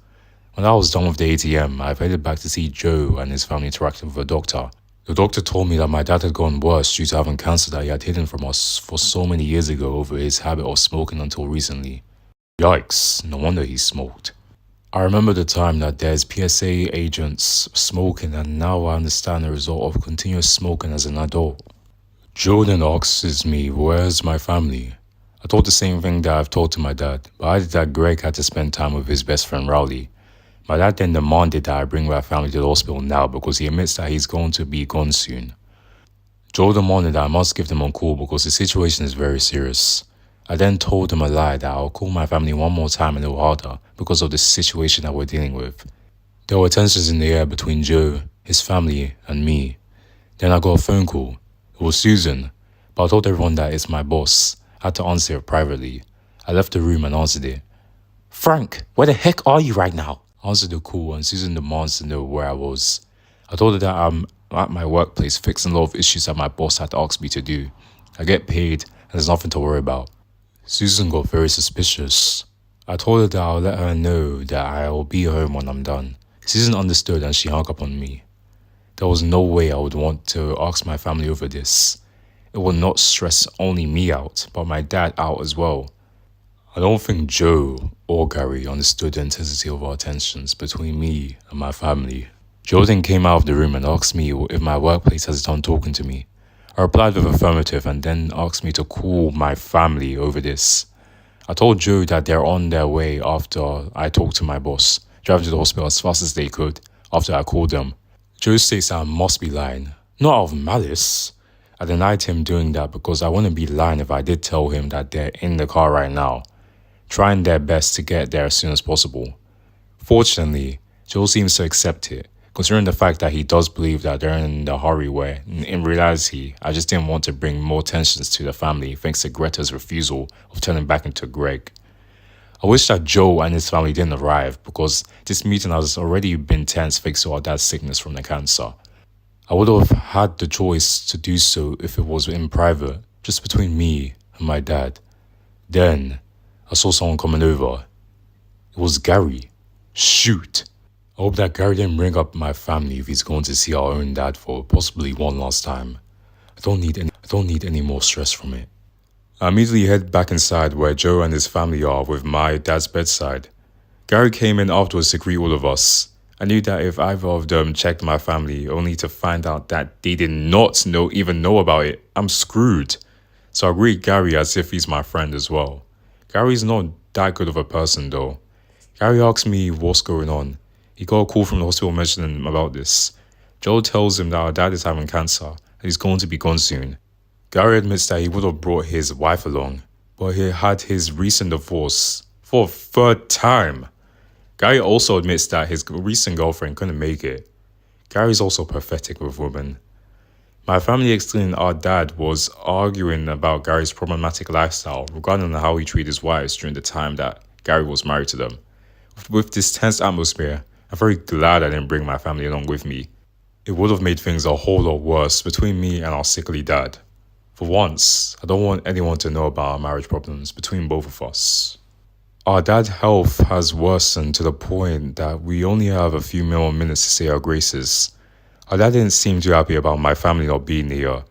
When I was done with the ATM, I headed back to see Joe and his family interacting with a doctor. The doctor told me that my dad had gone worse due to having cancer that he had hidden from us for so many years ago over his habit of smoking until recently. Yikes, no wonder he smoked. I remember the time that there's PSA agents smoking and now I understand the result of continuous smoking as an adult. Joe then asks me, where's my family? I told the same thing that I've told to my dad, but I added that Greg had to spend time with his best friend Rowley. My dad then demanded that I bring my family to the hospital now because he admits that he's going to be gone soon. Joe demanded that I must give them a call because the situation is very serious. I then told him a lie that I'll call my family one more time a little harder because of the situation that we're dealing with. There were tensions in the air between Joe, his family, and me. Then I got a phone call. It was Susan, but I told everyone that it's my boss. I had to answer it privately. I left the room and answered it. Frank, where the heck are you right now? I answered the call and Susan demands to know where I was. I told her that I'm at my workplace fixing a lot of issues that my boss had asked me to do. I get paid and there's nothing to worry about. Susan got very suspicious. I told her that I'll let her know that I'll be home when I'm done. Susan understood and she hung up on me. There was no way I would want to ask my family over this. It would not stress only me out, but my dad out as well. I don't think Joe or Gary understood the intensity of our tensions between me and my family. Joe then came out of the room and asked me if my workplace has done talking to me. I replied with affirmative and then asked me to call my family over this. I told Joe that they're on their way after I talked to my boss, driving to the hospital as fast as they could after I called them. Joe states I must be lying, not out of malice. I denied him doing that because I wouldn't be lying if I did tell him that they're in the car right now, trying their best to get there as soon as possible. Fortunately, Joe seems to accept it, considering the fact that he does believe that they're in the hurry where, in reality, I just didn't want to bring more tensions to the family thanks to Greta's refusal of turning back into Greg. I wish that Joe and his family didn't arrive because this meeting has already been tense thanks to our dad's sickness from the cancer. I would have had the choice to do so if it was in private, just between me and my dad. Then, I saw someone coming over. It was Gary. Shoot. I hope that Gary didn't bring up my family if he's going to see our own dad for possibly one last time. I don't need any more stress from it. I immediately head back inside where Joe and his family are with my dad's bedside. Gary came in afterwards to greet all of us. I knew that if either of them checked my family only to find out that they did not even know about it, I'm screwed. So I greet Gary as if he's my friend as well. Gary's not that good of a person though. Gary asks me what's going on. He got a call from the hospital mentioning him about this. Joe tells him that our dad is having cancer and he's going to be gone soon. Gary admits that he would have brought his wife along, but he had his recent divorce for a third time. Gary also admits that his recent girlfriend couldn't make it. Gary's also pathetic with women. My family explained our dad was arguing about Gary's problematic lifestyle regarding how he treated his wives during the time that Gary was married to them. With this tense atmosphere, I'm very glad I didn't bring my family along with me. It would have made things a whole lot worse between me and our sickly dad. For once, I don't want anyone to know about our marriage problems between both of us. Our dad's health has worsened to the point that we only have a few more minutes to say our graces. Our dad didn't seem too happy about my family not being here.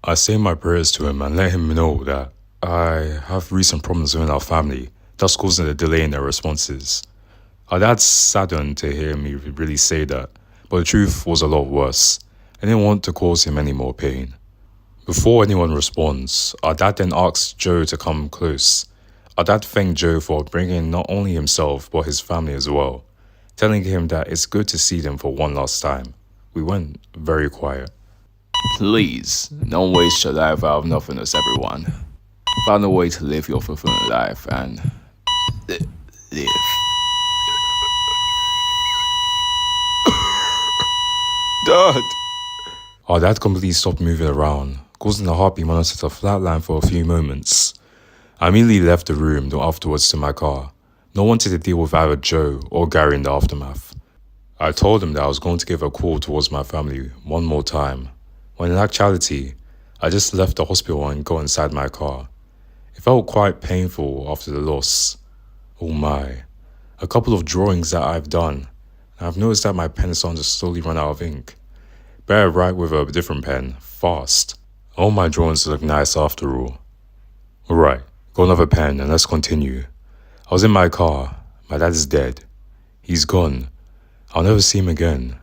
I say my prayers to him and let him know that I have recent problems within our family, thus causing a delay in their responses. Our dad's saddened to hear me really say that, but the truth was a lot worse. I didn't want to cause him any more pain. Before anyone responds, our dad then asks Joe to come close. Our dad thanked Joe for bringing not only himself but his family as well, telling him that it's good to see them for one last time. We went very quiet. Please, don't waste your life out of nothingness, everyone. Find a way to live your fulfilling life and live. Dad! Our dad completely stopped moving around, causing the heartbeat monitor to flatline for a few moments. I immediately left the room afterwards to my car. No one wanted to deal with either Joe or Gary in the aftermath. I told them that I was going to give a call towards my family one more time, when in actuality, I just left the hospital and got inside my car. It felt quite painful after the loss. Oh my. A couple of drawings that I've done, and I've noticed that my pen is starting to slowly run out of ink. Better write with a different pen, fast. All my drawings look nice after all. Alright, got another pen and let's continue. I was in my car. My dad is dead. He's gone. I'll never see him again.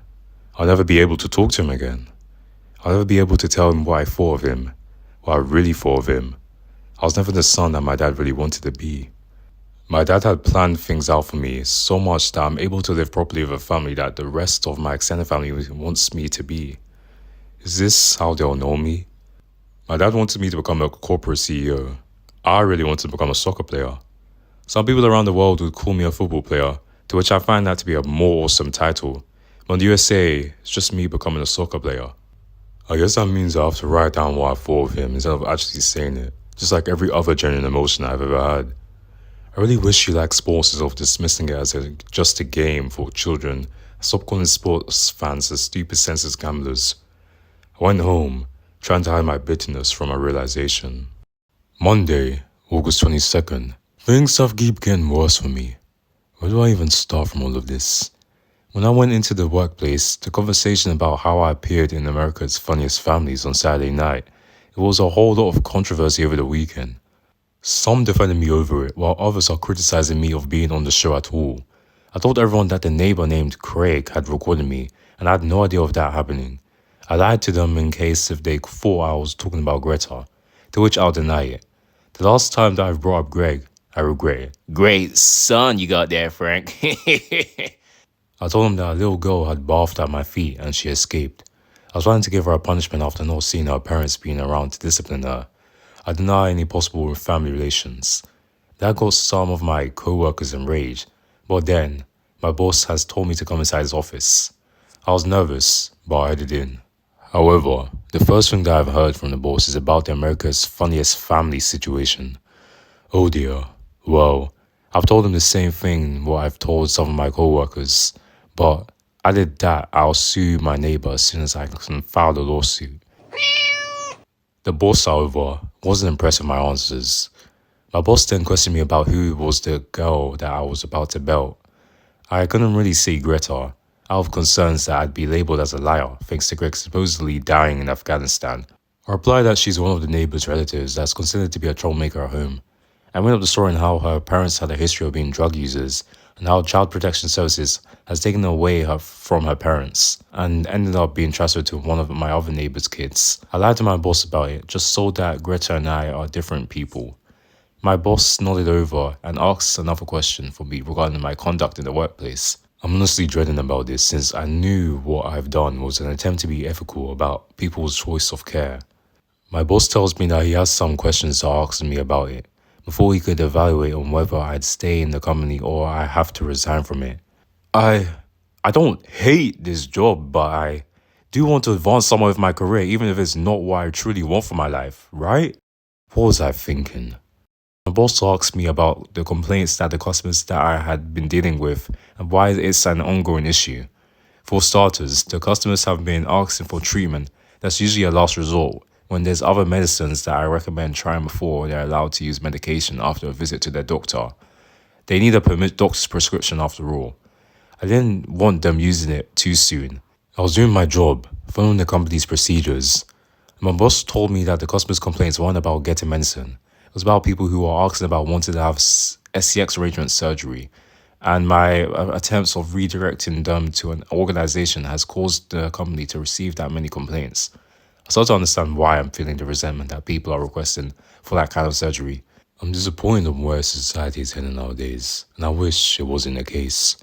I'll never be able to talk to him again. I'll never be able to tell him what I thought of him, what I really thought of him. I was never the son that my dad really wanted to be. My dad had planned things out for me so much that I'm able to live properly with a family that the rest of my extended family wants me to be. Is this how they'll know me? My dad wanted me to become a corporate CEO. I really wanted to become a soccer player. Some people around the world would call me a football player, to which I find that to be a more awesome title. But in the USA, it's just me becoming a soccer player. I guess that means I have to write down what I thought of him instead of actually saying it, just like every other genuine emotion I've ever had. I really wish you liked sports instead of dismissing it as just a game for children. Stop calling sports fans as stupid senseless gamblers. I went home, trying to hide my bitterness from my realization. Monday, August 22nd. Things have keep getting worse for me. Where do I even start from all of this? When I went into the workplace, the conversation about how I appeared in America's Funniest Families on Saturday night, it was a whole lot of controversy over the weekend. Some defended me over it, while others are criticizing me of being on the show at all. I told everyone that the neighbor named Craig had recorded me, and I had no idea of that happening. I lied to them in case if they thought I was talking about Greta, to which I'll deny it. The last time that I've brought up Greg, I regret it. Great son you got there, Frank. I told him that a little girl had bathed at my feet and she escaped. I was planning to give her a punishment after not seeing her parents being around to discipline her. I deny any possible family relations. That got some of my co-workers enraged, but then my boss has told me to come inside his office. I was nervous, but I headed in. However, the first thing that I've heard from the boss is about the America's Funniest Family situation. Oh dear. Well, I've told him the same thing what I've told some of my co-workers, but added that I'll sue my neighbor as soon as I can file the lawsuit. The boss, however, wasn't impressed with my answers. My boss then questioned me about who was the girl that I was about to belt. I couldn't really say Greta, out of concerns that I'd be labelled as a liar thanks to Greg supposedly dying in Afghanistan. I replied that she's one of the neighbor's relatives that's considered to be a troublemaker at home. I went up the story on how her parents had a history of being drug users and how Child Protection Services has taken away her from her parents and ended up being transferred to one of my other neighbor's kids. I lied to my boss about it just so that Greta and I are different people. My boss nodded over and asked another question for me regarding my conduct in the workplace. I'm honestly dreading about this since I knew what I've done was an attempt to be ethical about people's choice of care. My boss tells me that he has some questions to ask me about it before he could evaluate on whether I'd stay in the company or I have to resign from it. I don't hate this job, but I do want to advance somewhere with my career even if it's not what I truly want for my life, right? What was I thinking? My boss asked me about the complaints that the customers that I had been dealing with and why it's an ongoing issue. For starters, the customers have been asking for treatment that's usually a last resort when there's other medicines that I recommend trying before they're allowed to use medication after a visit to their doctor. They need a doctor's prescription after all. I didn't want them using it too soon. I was doing my job, following the company's procedures. My boss told me that the customers' complaints weren't about getting medicine. It was about people who were asking about wanting to have SCX arrangement surgery. And my attempts of redirecting them to an organization has caused the company to receive that many complaints. I start to understand why I'm feeling the resentment that people are requesting for that kind of surgery. I'm disappointed in where society is heading nowadays, and I wish it wasn't the case.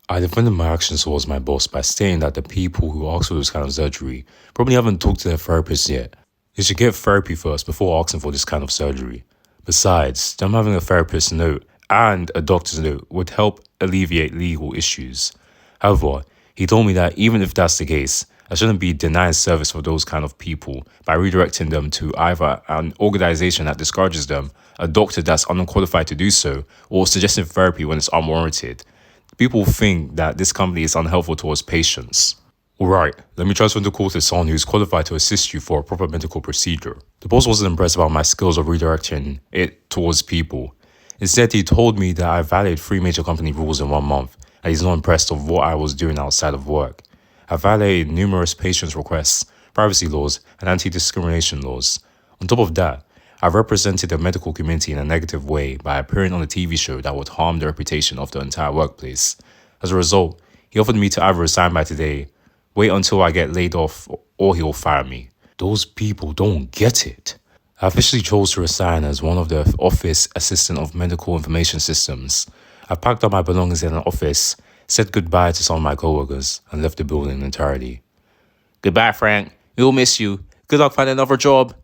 I defended my actions towards my boss by stating that the people who ask for this kind of surgery probably haven't talked to their therapist yet. They should get therapy first before asking for this kind of surgery. Besides, them having a therapist note and a doctor's note would help alleviate legal issues. However, he told me that even if that's the case, I shouldn't be denying service for those kind of people by redirecting them to either an organization that discourages them, a doctor that's unqualified to do so, or suggesting therapy when it's unwarranted. People think that this company is unhelpful towards patients. Alright, let me transfer the call to someone who's qualified to assist you for a proper medical procedure. The boss wasn't impressed about my skills of redirecting it towards people. Instead, he told me that I violated 3 major company rules in 1 month, and he's not impressed of what I was doing outside of work. I violated numerous patients' requests, privacy laws, and anti-discrimination laws. On top of that, I represented the medical community in a negative way by appearing on a TV show that would harm the reputation of the entire workplace. As a result, he offered me to either resign by today, wait until I get laid off, or he'll fire me. Those people don't get it. I officially chose to resign as one of the office assistant of medical information systems. I packed up my belongings in an office, said goodbye to some of my coworkers, and left the building entirely. Goodbye, Frank. We'll miss you. Good luck finding another job.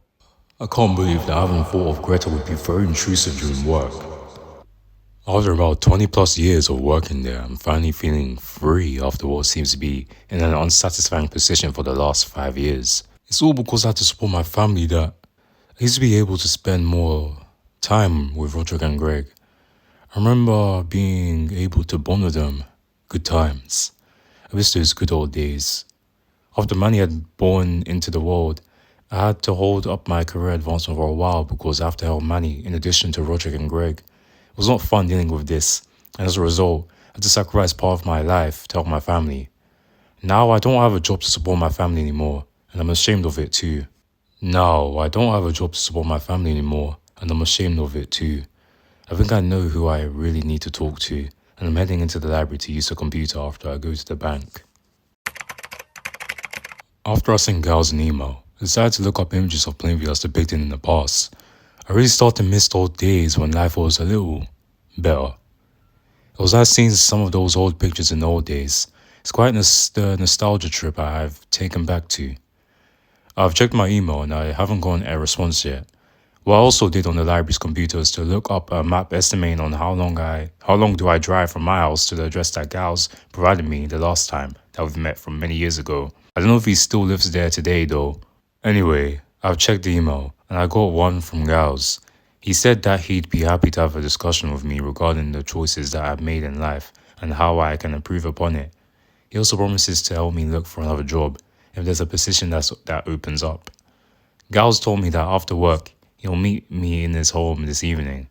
I can't believe that I haven't thought of Greta would be very intrusive during work. After about 20 plus years of working there, I'm finally feeling free after what seems to be in an unsatisfying position for the last 5 years. It's all because I had to support my family that I used to be able to spend more time with Rodrick and Greg. I remember being able to bond with them. Good times. I miss those good old days. After Manny had born into the world, I had to hold up my career advancement for a while because I have to help Manny in addition to Rodrick and Greg. It was not fun dealing with this, and as a result, I had to sacrifice part of my life to help my family. Now I don't have a job to support my family anymore, and I'm ashamed of it too. I think I know who I really need to talk to, and I'm heading into the library to use the computer after I go to the bank. After I sent Gaus an email, I decided to look up images of Plainview as depicted in the past. I really started to miss those days when life was a little better. It was like seeing some of those old pictures in the old days. It's quite the nostalgia trip I've taken back to. I've checked my email and I haven't gotten a response yet. What I also did on the library's computer is to look up a map estimating on how long do I drive from my house to the address that Gaus provided me the last time that we've met from many years ago. I don't know if he still lives there today though. Anyway, I've checked the email and I got one from Gaus. He said that he'd be happy to have a discussion with me regarding the choices that I've made in life and how I can improve upon it. He also promises to help me look for another job if there's a position that opens up. Gaus told me that after work, he'll meet me in his home this evening.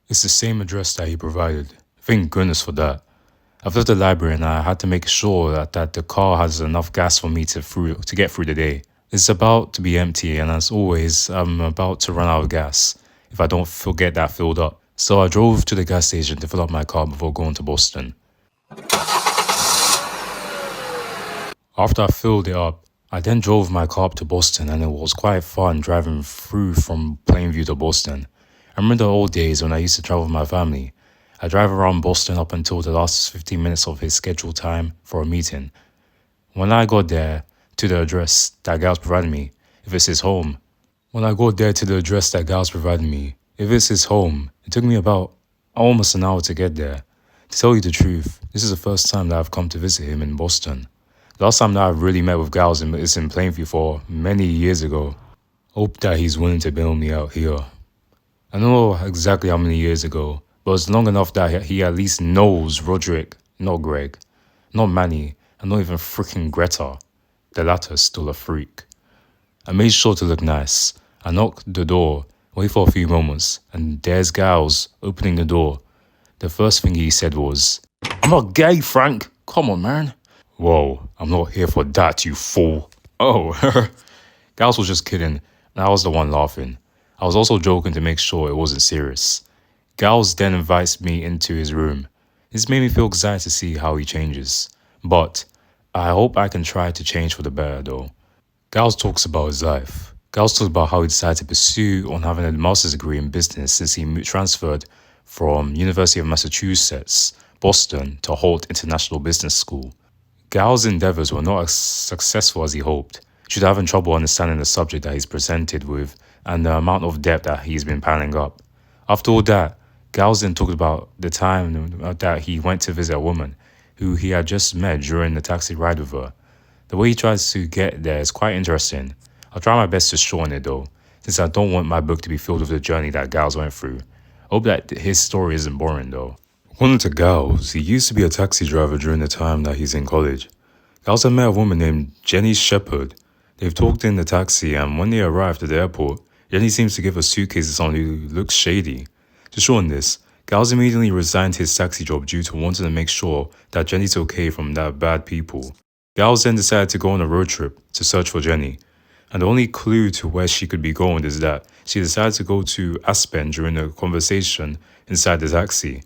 It's the same address that he provided. Thank goodness for that. I've left the library and I had to make sure that the car has enough gas for me to get through the day. It's about to be empty and as always, I'm about to run out of gas if I don't get that filled up. So I drove to the gas station to fill up my car before going to Boston. After I filled it up, I then drove my car up to Boston and it was quite fun driving through from Plainview to Boston. I remember the old days when I used to travel with my family. I drive around Boston up until the last 15 minutes of his scheduled time for a meeting. When I got there to the address that Gaus provided me, if it's his home, it took me about almost an hour to get there. To tell you the truth, this is the first time that I've come to visit him in Boston. Last time that I've really met with Gaus is in Plainview for many years ago. Hope that he's willing to bail me out here. I don't know exactly how many years ago, but it's long enough that he at least knows Rodrick, not Greg, not Manny, and not even freaking Greta. The latter's still a freak. I made sure to look nice. I knocked the door, wait for a few moments, and there's Gaus opening the door. The first thing he said was, "I'm not gay, Frank. Come on, man." Whoa, I'm not here for that, you fool. Oh, Gaus was just kidding, and I was the one laughing. I was also joking to make sure it wasn't serious. Gaus then invites me into his room. This made me feel excited to see how he changes. But I hope I can try to change for the better though. Gaus talks about his life. Gaus talks about how he decided to pursue on having a master's degree in business since he transferred from University of Massachusetts, Boston to Holt International Business School. Gaus' endeavors were not as successful as he hoped, due to having trouble understanding the subject that he's presented with and the amount of debt that he's been piling up. After all that, Gaus then talked about the time that he went to visit a woman who he had just met during the taxi ride with her. The way he tries to get there is quite interesting. I'll try my best to shorten it though, since I don't want my book to be filled with the journey that Gaus went through. I hope that his story isn't boring though. According to Gaus, he used to be a taxi driver during the time that he's in college. Gaus had met a woman named Jenny Shepard. They've talked in the taxi and when they arrived at the airport, Jenny seems to give a suitcase to someone who looks shady. To shorten this, Gaus immediately resigned his taxi job due to wanting to make sure that Jenny's okay from that bad people. Gaus then decided to go on a road trip to search for Jenny. And the only clue to where she could be going is that she decided to go to Aspen during a conversation inside the taxi.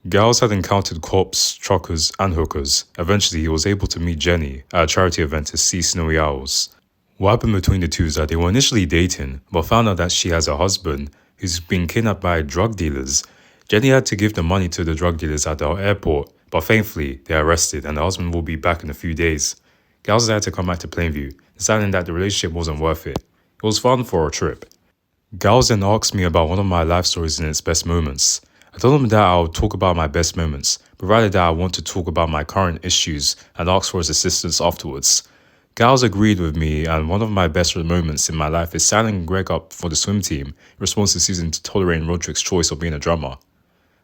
Gaus had encountered cops, truckers, and hookers. Eventually, he was able to meet Jenny at a charity event to see snowy owls. What happened between the two is that they were initially dating, but found out that she has a husband who's been kidnapped by drug dealers. Jenny had to give the money to the drug dealers at the airport, but thankfully they're arrested and the husband will be back in a few days. Gaus had to come back to Plainview, deciding that the relationship wasn't worth it. It was fun for a trip. Gaus then asked me about one of my life stories in its best moments. I told him that I'll talk about my best moments, but rather that I want to talk about my current issues and ask for his assistance afterwards. Gaus agreed with me, and one of my best moments in my life is signing Greg up for the swim team in response to Susan tolerating Rodrick's choice of being a drummer.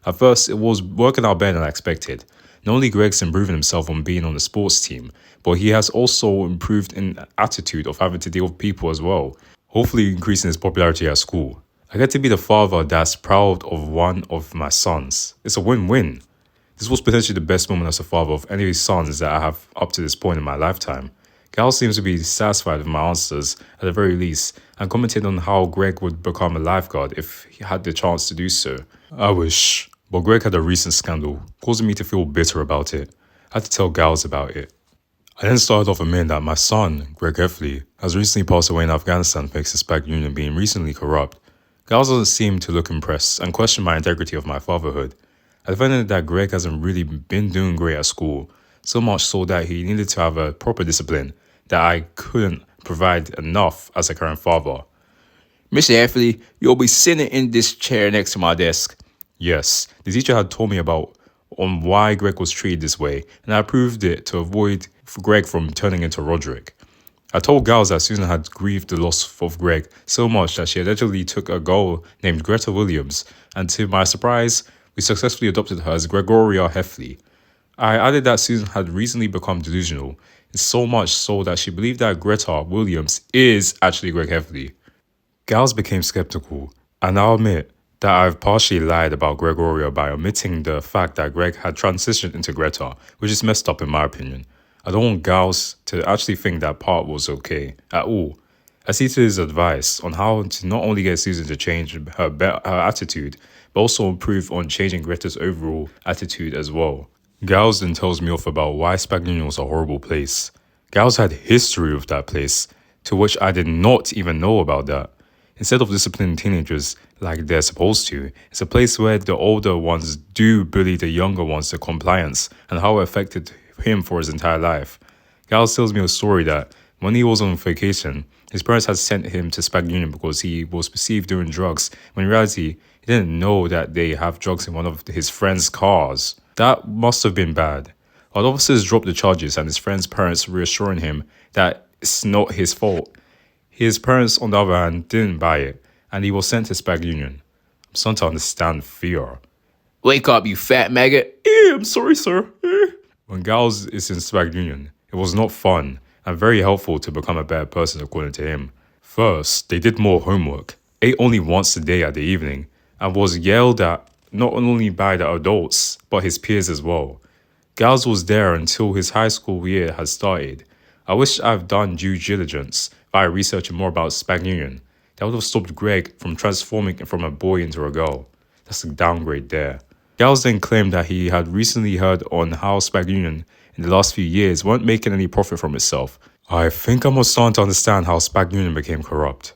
At first, it was working out better than I expected. Not only Greg's improving himself on being on the sports team, but he has also improved in attitude of having to deal with people as well, hopefully increasing his popularity at school. I get to be the father that's proud of one of my sons. It's a win-win. This was potentially the best moment as a father of any sons that I have up to this point in my lifetime. Gal seems to be satisfied with my answers at the very least, and commented on how Greg would become a lifeguard if he had the chance to do so. I wish, but Greg had a recent scandal, causing me to feel bitter about it. I had to tell Gals about it. I then started off admitting that my son, Rodrick Heffley, has recently passed away in Afghanistan thanks to Spag Union being recently corrupt. Gals doesn't seem to look impressed and question my integrity of my fatherhood. I defended that Greg hasn't really been doing great at school, so much so that he needed to have a proper discipline that I couldn't provide enough as a current father. Mr. Heffley, you'll be sitting in this chair next to my desk. Yes, the teacher had told me about on why Greg was treated this way, and I proved it to avoid Greg from turning into Rodrick. I told Gaus that Susan had grieved the loss of Greg so much that she allegedly took a girl named Greta Williams, and to my surprise, we successfully adopted her as Gregoria Heffley. I added that Susan had recently become delusional, so much so that she believed that Greta Williams is actually Greg Heffley. Gaus became skeptical, and I'll admit that I've partially lied about Gregoria by omitting the fact that Greg had transitioned into Greta, which is messed up in my opinion. I don't want Gaus to actually think that part was okay at all. I see to his advice on how to not only get Susan to change her attitude, but also improve on changing Greta's overall attitude as well. Gaus then tells me off about why Spag Union was a horrible place. Gaus had history with that place, to which I did not even know about that. Instead of disciplining teenagers like they're supposed to, it's a place where the older ones do bully the younger ones to compliance, and how it affected him for his entire life. Gaus tells me a story that when he was on vacation, his parents had sent him to Spag Union because he was perceived doing drugs, when in reality, he didn't know that they have drugs in one of his friend's cars. That must have been bad. Our officers dropped the charges and his friend's parents reassuring him that it's not his fault. His parents, on the other hand, didn't buy it, and he was sent to Spag Union. I'm starting to understand fear. Wake up, you fat maggot. I'm sorry, sir. When Gaus is in Spag Union, it was not fun and very helpful to become a better person according to him. First, they did more homework, ate only once a day at the evening, and was yelled at not only by the adults, but his peers as well. Gaus was there until his high school year had started. I wish I've done due diligence by researching more about Spag Union. That would have stopped Greg from transforming from a boy into a girl. That's a downgrade there. Gaus then claimed that he had recently heard on how Spag Union in the last few years weren't making any profit from itself. I think I'm starting to understand how Spag Union became corrupt.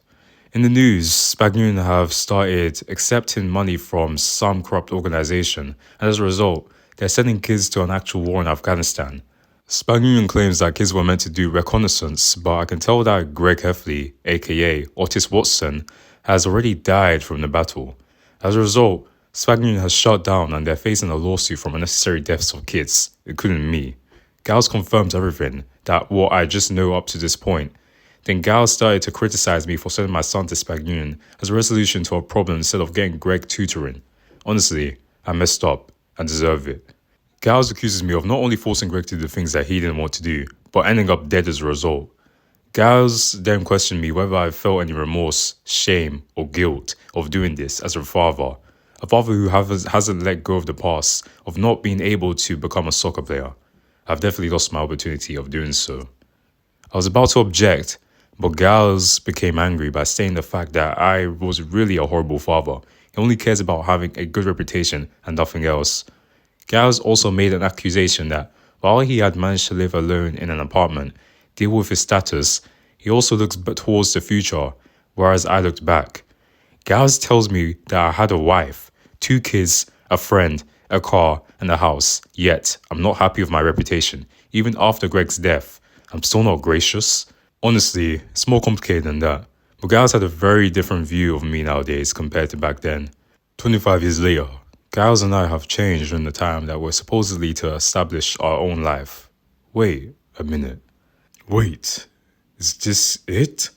In the news, Spag Union have started accepting money from some corrupt organization, and as a result, they're sending kids to an actual war in Afghanistan. Spag Union claims that kids were meant to do reconnaissance, but I can tell that Rodrick Heffley, aka Otis Watson, has already died from the battle. As a result, Spag Union has shut down and they're facing a lawsuit from unnecessary deaths of kids, including me. Gaus confirms everything, that what I just know up to this point. Then Gaus started to criticize me for sending my son to Spag Union as a resolution to a problem instead of getting Greg tutoring. Honestly, I messed up and deserve it. Gaus accuses me of not only forcing Greg to do things that he didn't want to do, but ending up dead as a result. Gaus then questioned me whether I felt any remorse, shame, or guilt of doing this as a father who hasn't let go of the past, of not being able to become a soccer player. I've definitely lost my opportunity of doing so. I was about to object, but Gaus became angry by stating the fact that I was really a horrible father. He only cares about having a good reputation and nothing else. Gaus also made an accusation that while he had managed to live alone in an apartment, deal with his status, he He also looks towards the future, whereas I looked back. Gaus tells me that I had a wife, 2 kids, a friend, a car, and a house, yet I'm not happy with my reputation. Even after Greg's death, I'm still not gracious. Honestly, it's more complicated than that. But Gaus had a very different view of me nowadays compared to back then. 25 years later, Gaus and I have changed in the time that we're supposedly to establish our own life. Wait a minute. Wait, is this it?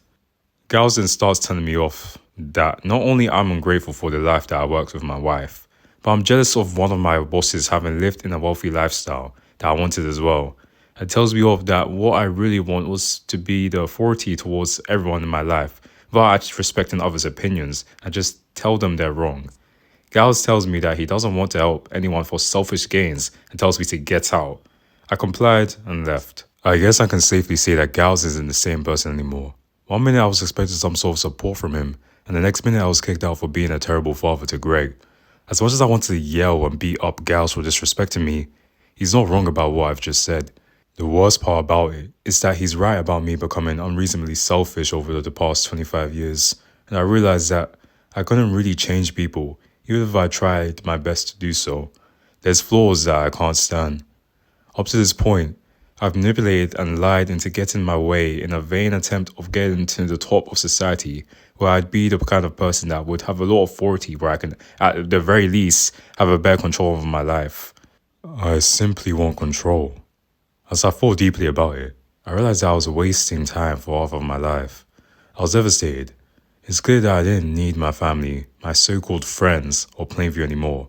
Gaus then starts telling me off that not only I'm ungrateful for the life that I worked with my wife, but I'm jealous of one of my bosses having lived in a wealthy lifestyle that I wanted as well. It tells me off that what I really want was to be the authority towards everyone in my life, without actually respecting others' opinions and just tell them they're wrong. Gaus tells me that he doesn't want to help anyone for selfish gains and tells me to get out. I complied and left. I guess I can safely say that Gaus isn't the same person anymore. One minute I was expecting some sort of support from him, and the next minute I was kicked out for being a terrible father to Greg. As much as I wanted to yell and beat up Gaus for disrespecting me, he's not wrong about what I've just said. The worst part about it is that he's right about me becoming unreasonably selfish over the past 25 years, and I realized that I couldn't really change people, even if I tried my best to do so. There's flaws that I can't stand. Up to this point, I've manipulated and lied into getting my way in a vain attempt of getting to the top of society, where I'd be the kind of person that would have a lot of authority, where I can, at the very least, have a better control over my life. I simply want control. As I thought deeply about it, I realized that I was wasting time for half of my life. I was devastated. It's clear that I didn't need my family, my so-called friends, or Plainview anymore.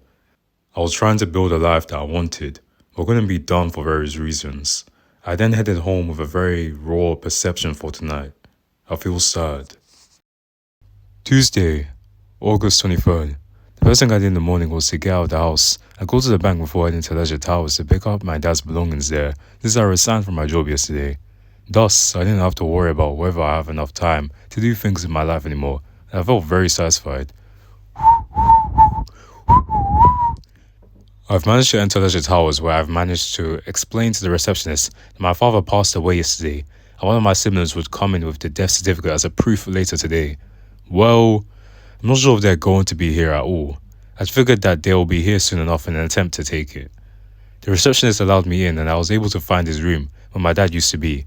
I was trying to build a life that I wanted, but couldn't be done for various reasons. I then headed home with a very raw perception for tonight. I feel sad. Tuesday, August 23rd. The first thing I did in the morning was to get out of the house and go to the bank before heading to Leisure Towers to pick up my dad's belongings there, since I resigned from my job yesterday. Thus, I didn't have to worry about whether I have enough time to do things in my life anymore, and I felt very satisfied. I've managed to enter Leisure Towers, where I've managed to explain to the receptionist that my father passed away yesterday, and one of my siblings would come in with the death certificate as a proof later today. Well, I'm not sure if they're going to be here at all. I figured that they'll be here soon enough in an attempt to take it. The receptionist allowed me in, and I was able to find his room where my dad used to be.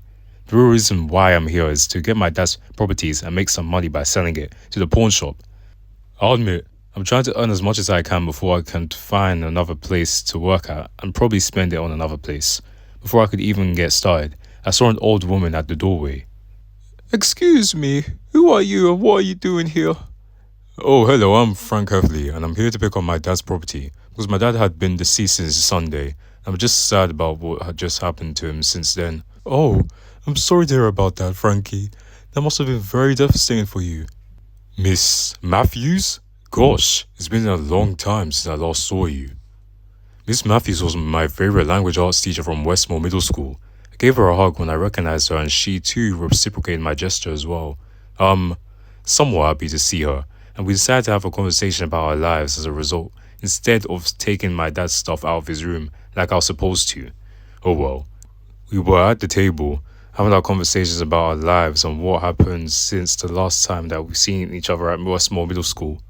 The real reason why I'm here is to get my dad's properties and make some money by selling it to the pawn shop. I'll admit, I'm trying to earn as much as I can before I can find another place to work at and probably spend it on another place. Before I could even get started, I saw an old woman at the doorway. "Excuse me, who are you and what are you doing here?" "Oh, hello, I'm Frank Heffley, and I'm here to pick up my dad's property, because my dad had been deceased since Sunday. I'm just sad about what had just happened to him since then." "Oh, I'm sorry to hear about that, Frankie. That must have been very devastating for you." "Miss Matthews? Gosh, it's been a long time since I last saw you." Miss Matthews was my favorite language arts teacher from Westmore Middle School. I gave her a hug when I recognized her, and she too reciprocated my gesture as well. Somewhat happy to see her, and we decided to have a conversation about our lives as a result, instead of taking my dad's stuff out of his room like I was supposed to. Oh well. We were at the table, having our conversations about our lives and what happened since the last time that we've seen each other at Westmore Middle School.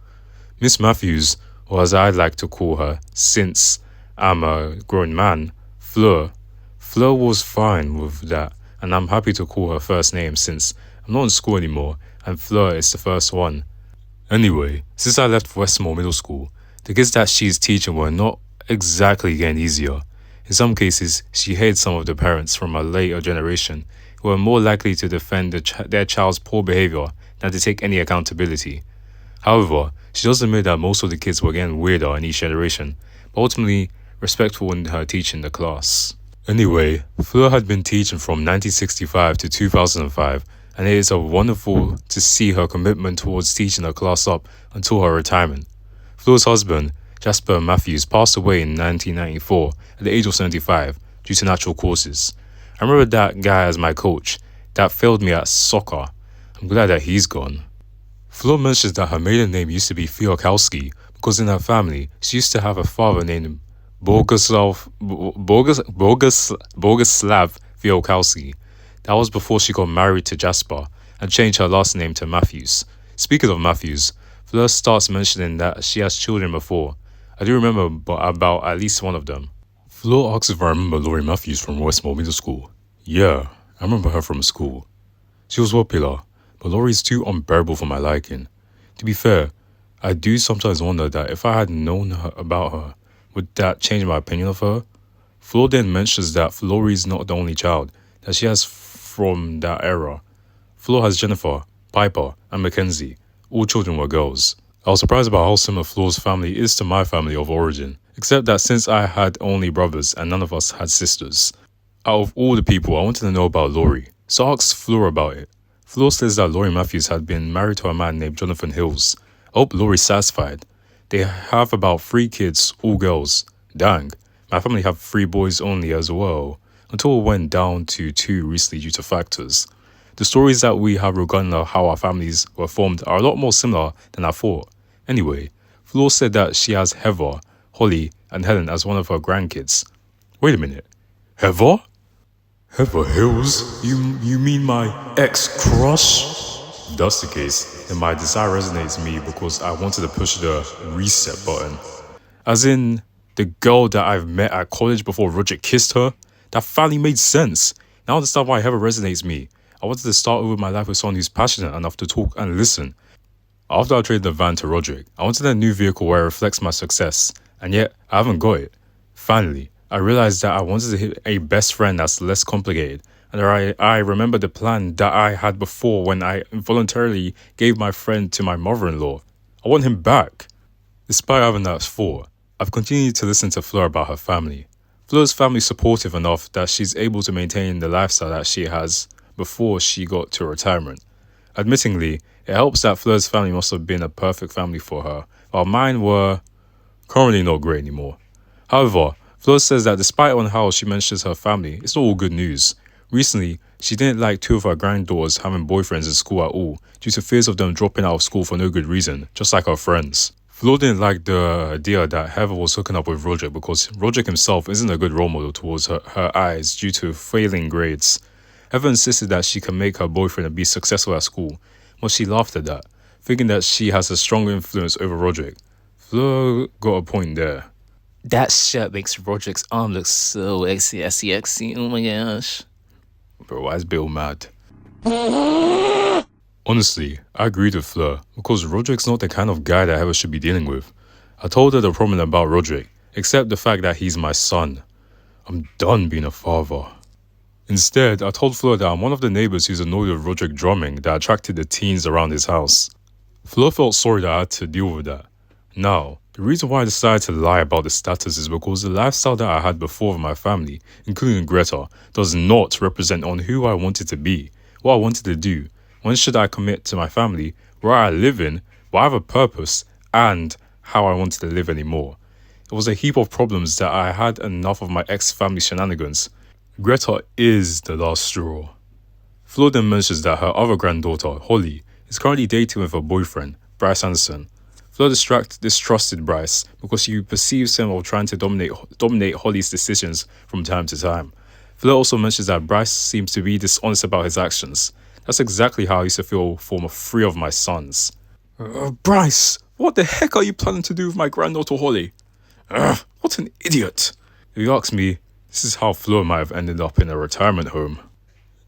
Miss Matthews, or as I like to call her, since I'm a grown man, Fleur was fine with that, and I'm happy to call her first name since I'm not in school anymore, and Fleur is the first one. Anyway, since I left Westmore Middle School, the kids that she's teaching were not exactly getting easier. In some cases, she hated some of the parents from a later generation who were more likely to defend their child's poor behavior than to take any accountability. However, she does admit that most of the kids were getting weirder in each generation, but ultimately respectful in her teaching the class. Anyway, Fleur had been teaching from 1965 to 2005, and it is wonderful to see her commitment towards teaching her class up until her retirement. Fleur's husband, Jasper Matthews, passed away in 1994 at the age of 75 due to natural causes. I remember that guy as my coach that failed me at soccer. I'm glad that he's gone. Fleur mentions that her maiden name used to be Fiokowski because in her family she used to have a father named Boguslav Fiokowski. That was before she got married to Jasper, and changed her last name to Matthews. Speaking of Matthews, Fleur starts mentioning that she has children before. I do remember about at least one of them. Fleur asks if I remember Laurie Matthews from Westmore Middle School. Yeah, I remember her from school. She was popular, but Laurie's too unbearable for my liking. To be fair, I do sometimes wonder that if I had known about her, would that change my opinion of her? Fleur then mentions that Laurie's not the only child that she has from that era. Fleur has Jennifer, Piper, and Mackenzie. All children were girls. I was surprised about how similar Fleur's family is to my family of origin, except that since I had only brothers and none of us had sisters. Out of all the people, I wanted to know about Laurie, so I asked Fleur about it. Fleur says that Laurie Matthews had been married to a man named Jonathan Hills. I hope Laurie's satisfied. They have about 3 kids, all girls. Dang, my family have 3 boys only as well, until it went down to 2 recently due to factors. The stories that we have regarding how our families were formed are a lot more similar than I thought. Anyway, Fleur said that she has Heather, Holly, and Helen as one of her grandkids. Wait a minute, Heather? Heather Hills? You mean my ex-crush? If that's the case, then my desire resonates with me because I wanted to push the reset button. As in, the girl that I've met at college before Rodrick kissed her? That finally made sense. Now I understand why Heather resonates with me. I wanted to start over my life with someone who's passionate enough to talk and listen. After I traded the van to Rodrick, I wanted a new vehicle where it reflects my success, and yet I haven't got it. Finally, I realized that I wanted to hit a best friend that's less complicated, and I remembered the plan that I had before when I involuntarily gave my friend to my mother-in-law. I want him back. Despite having that thought, I've continued to listen to Fleur about her family. Fleur's family is supportive enough that she's able to maintain the lifestyle that she has before she got to retirement. Admittingly, it helps that Fleur's family must have been a perfect family for her, while mine were currently not great anymore. However, Fleur says that despite on how she mentions her family, it's not all good news. Recently, she didn't like 2 of her granddaughters having boyfriends in school at all, due to fears of them dropping out of school for no good reason, just like her friends. Fleur didn't like the idea that Heather was hooking up with Rodrick because Rodrick himself isn't a good role model towards her eyes due to failing grades. Heather insisted that she can make her boyfriend and be successful at school, but she laughed at that, thinking that she has a strong influence over Rodrick. Fleur got a point there. That shirt makes Rodrick's arm look so sexy. Oh my gosh. Bro, why is Bill mad? Honestly, I agreed with Fleur, because Rodrick's not the kind of guy that Heather should be dealing with. I told her the problem about Rodrick, except the fact that he's my son. I'm done being a father. Instead, I told Fleur that I'm one of the neighbors who's annoyed with Rodrick drumming that attracted the teens around his house. Fleur felt sorry that I had to deal with that. Now, the reason why I decided to lie about the status is because the lifestyle that I had before with my family, including Greta, does not represent on who I wanted to be, what I wanted to do, when should I commit to my family, where I live in, what I have a purpose, and how I wanted to live anymore. It was a heap of problems that I had enough of my ex-family shenanigans. Greta is the last straw. Fleur then mentions that her other granddaughter, Holly, is currently dating with her boyfriend, Bryce Anderson. Fleur distrusted Bryce because she perceives him of trying to dominate Holly's decisions from time to time. Fleur also mentions that Bryce seems to be dishonest about his actions. That's exactly how I used to feel for 3 of my sons. Bryce, what the heck are you planning to do with my granddaughter Holly? What an idiot. If you ask me, this is how Fleur might have ended up in a retirement home.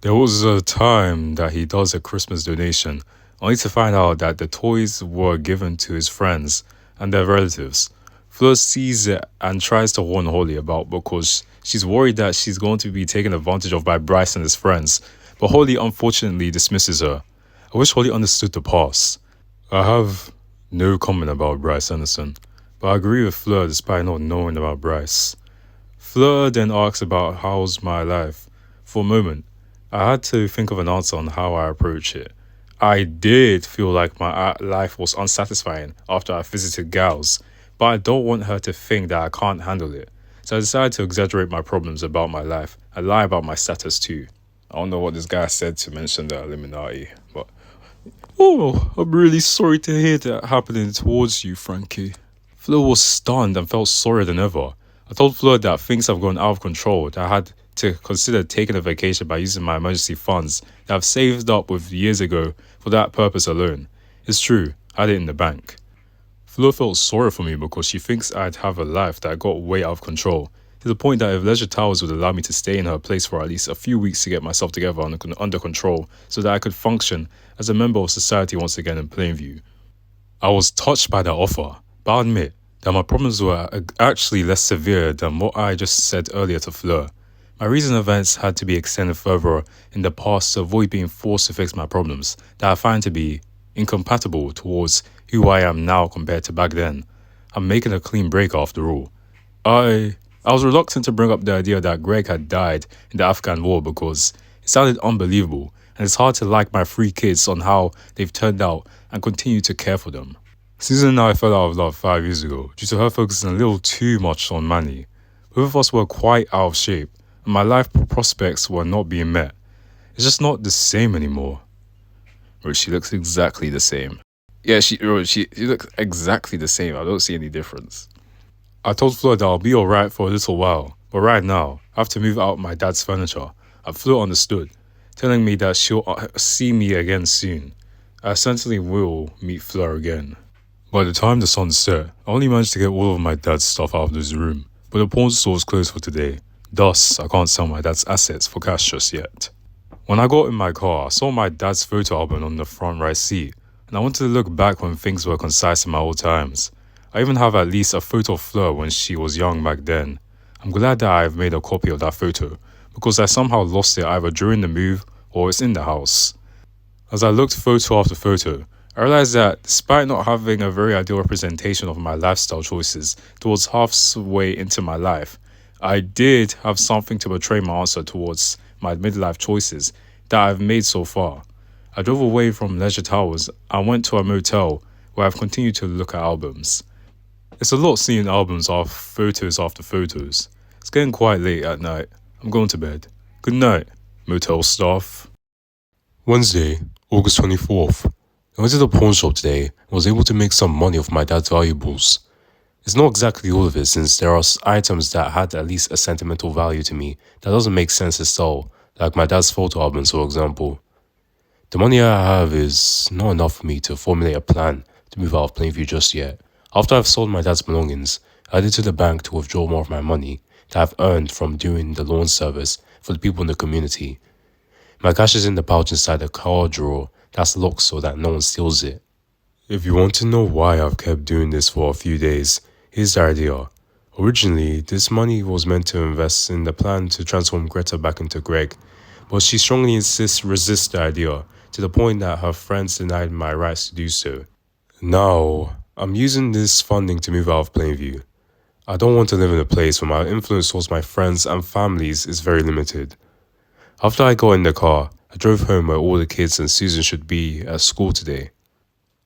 There was a time that he does a Christmas donation, only to find out that the toys were given to his friends and their relatives. Fleur sees it and tries to warn Holly about because she's worried that she's going to be taken advantage of by Bryce and his friends, but Holly unfortunately dismisses her. I wish Holly understood the past. I have no comment about Bryce Anderson, but I agree with Fleur despite not knowing about Bryce. Fleur then asks about how's my life. For a moment, I had to think of an answer on how I approach it. I did feel like my life was unsatisfying after I visited Gaus, but I don't want her to think that I can't handle it. So I decided to exaggerate my problems about my life and lie about my status too. I don't know what this guy said to mention the Illuminati, but... Oh, I'm really sorry to hear that happening towards you, Frankie. Fleur was stunned and felt sorrier than ever. I told Fleur that things have gone out of control, that I had to consider taking a vacation by using my emergency funds that I've saved up with years ago for that purpose alone. It's true, I had it in the bank. Flo felt sorry for me because she thinks I'd have a life that got way out of control, to the point that if Leisure Towers would allow me to stay in her place for at least a few weeks to get myself together under control so that I could function as a member of society once again in Plainview. I was touched by that offer, but I admit that my problems were actually less severe than what I just said earlier to Fleur. My recent events had to be extended further in the past to avoid being forced to fix my problems that I find to be incompatible towards who I am now compared to back then. I'm making a clean break after all. I was reluctant to bring up the idea that Greg had died in the Afghan war because it sounded unbelievable, and it's hard to like my 3 kids on how they've turned out and continue to care for them. Susan and I fell out of love 5 years ago due to her focusing a little too much on Manny. Both of us were quite out of shape, and my life prospects were not being met. It's just not the same anymore. Bro, she looks exactly the same. Yeah, she looks exactly the same. I don't see any difference. I told Flo that I'll be alright for a little while, but right now, I have to move out my dad's furniture, and Flo understood, telling me that she'll see me again soon. I certainly will meet Flo again. By the time the sun set, I only managed to get all of my dad's stuff out of his room, but the pawn store was closed for today. Thus, I can't sell my dad's assets for cash just yet. When I got in my car, I saw my dad's photo album on the front right seat, and I wanted to look back when things were concise in my old times. I even have at least a photo of Fleur when she was young back then. I'm glad that I've made a copy of that photo, because I somehow lost it either during the move or it's in the house. As I looked photo after photo, I realized that despite not having a very ideal representation of my lifestyle choices towards halfway into my life, I did have something to portray my answer towards my midlife choices that I've made so far. I drove away from Leisure Towers and went to a motel where I've continued to look at albums. It's a lot seeing albums of photos after photos. It's getting quite late at night. I'm going to bed. Good night, motel staff. Wednesday, August 24th. I went to the pawn shop today and was able to make some money off my dad's valuables. It's not exactly all of it since there are items that had at least a sentimental value to me that doesn't make sense to sell, like my dad's photo albums for example. The money I have is not enough for me to formulate a plan to move out of Plainview just yet. After I've sold my dad's belongings, I headed to the bank to withdraw more of my money that I've earned from doing the lawn service for the people in the community. My cash is in the pouch inside the car drawer that's locked so that no one steals it. If you want to know why I've kept doing this for a few days, here's the idea. Originally, this money was meant to invest in the plan to transform Greta back into Greg, but she strongly resists the idea to the point that her friends denied my rights to do so. Now, I'm using this funding to move out of Plainview. I don't want to live in a place where my influence towards my friends and families is very limited. After I got in the car, I drove home where all the kids and Susan should be at school today.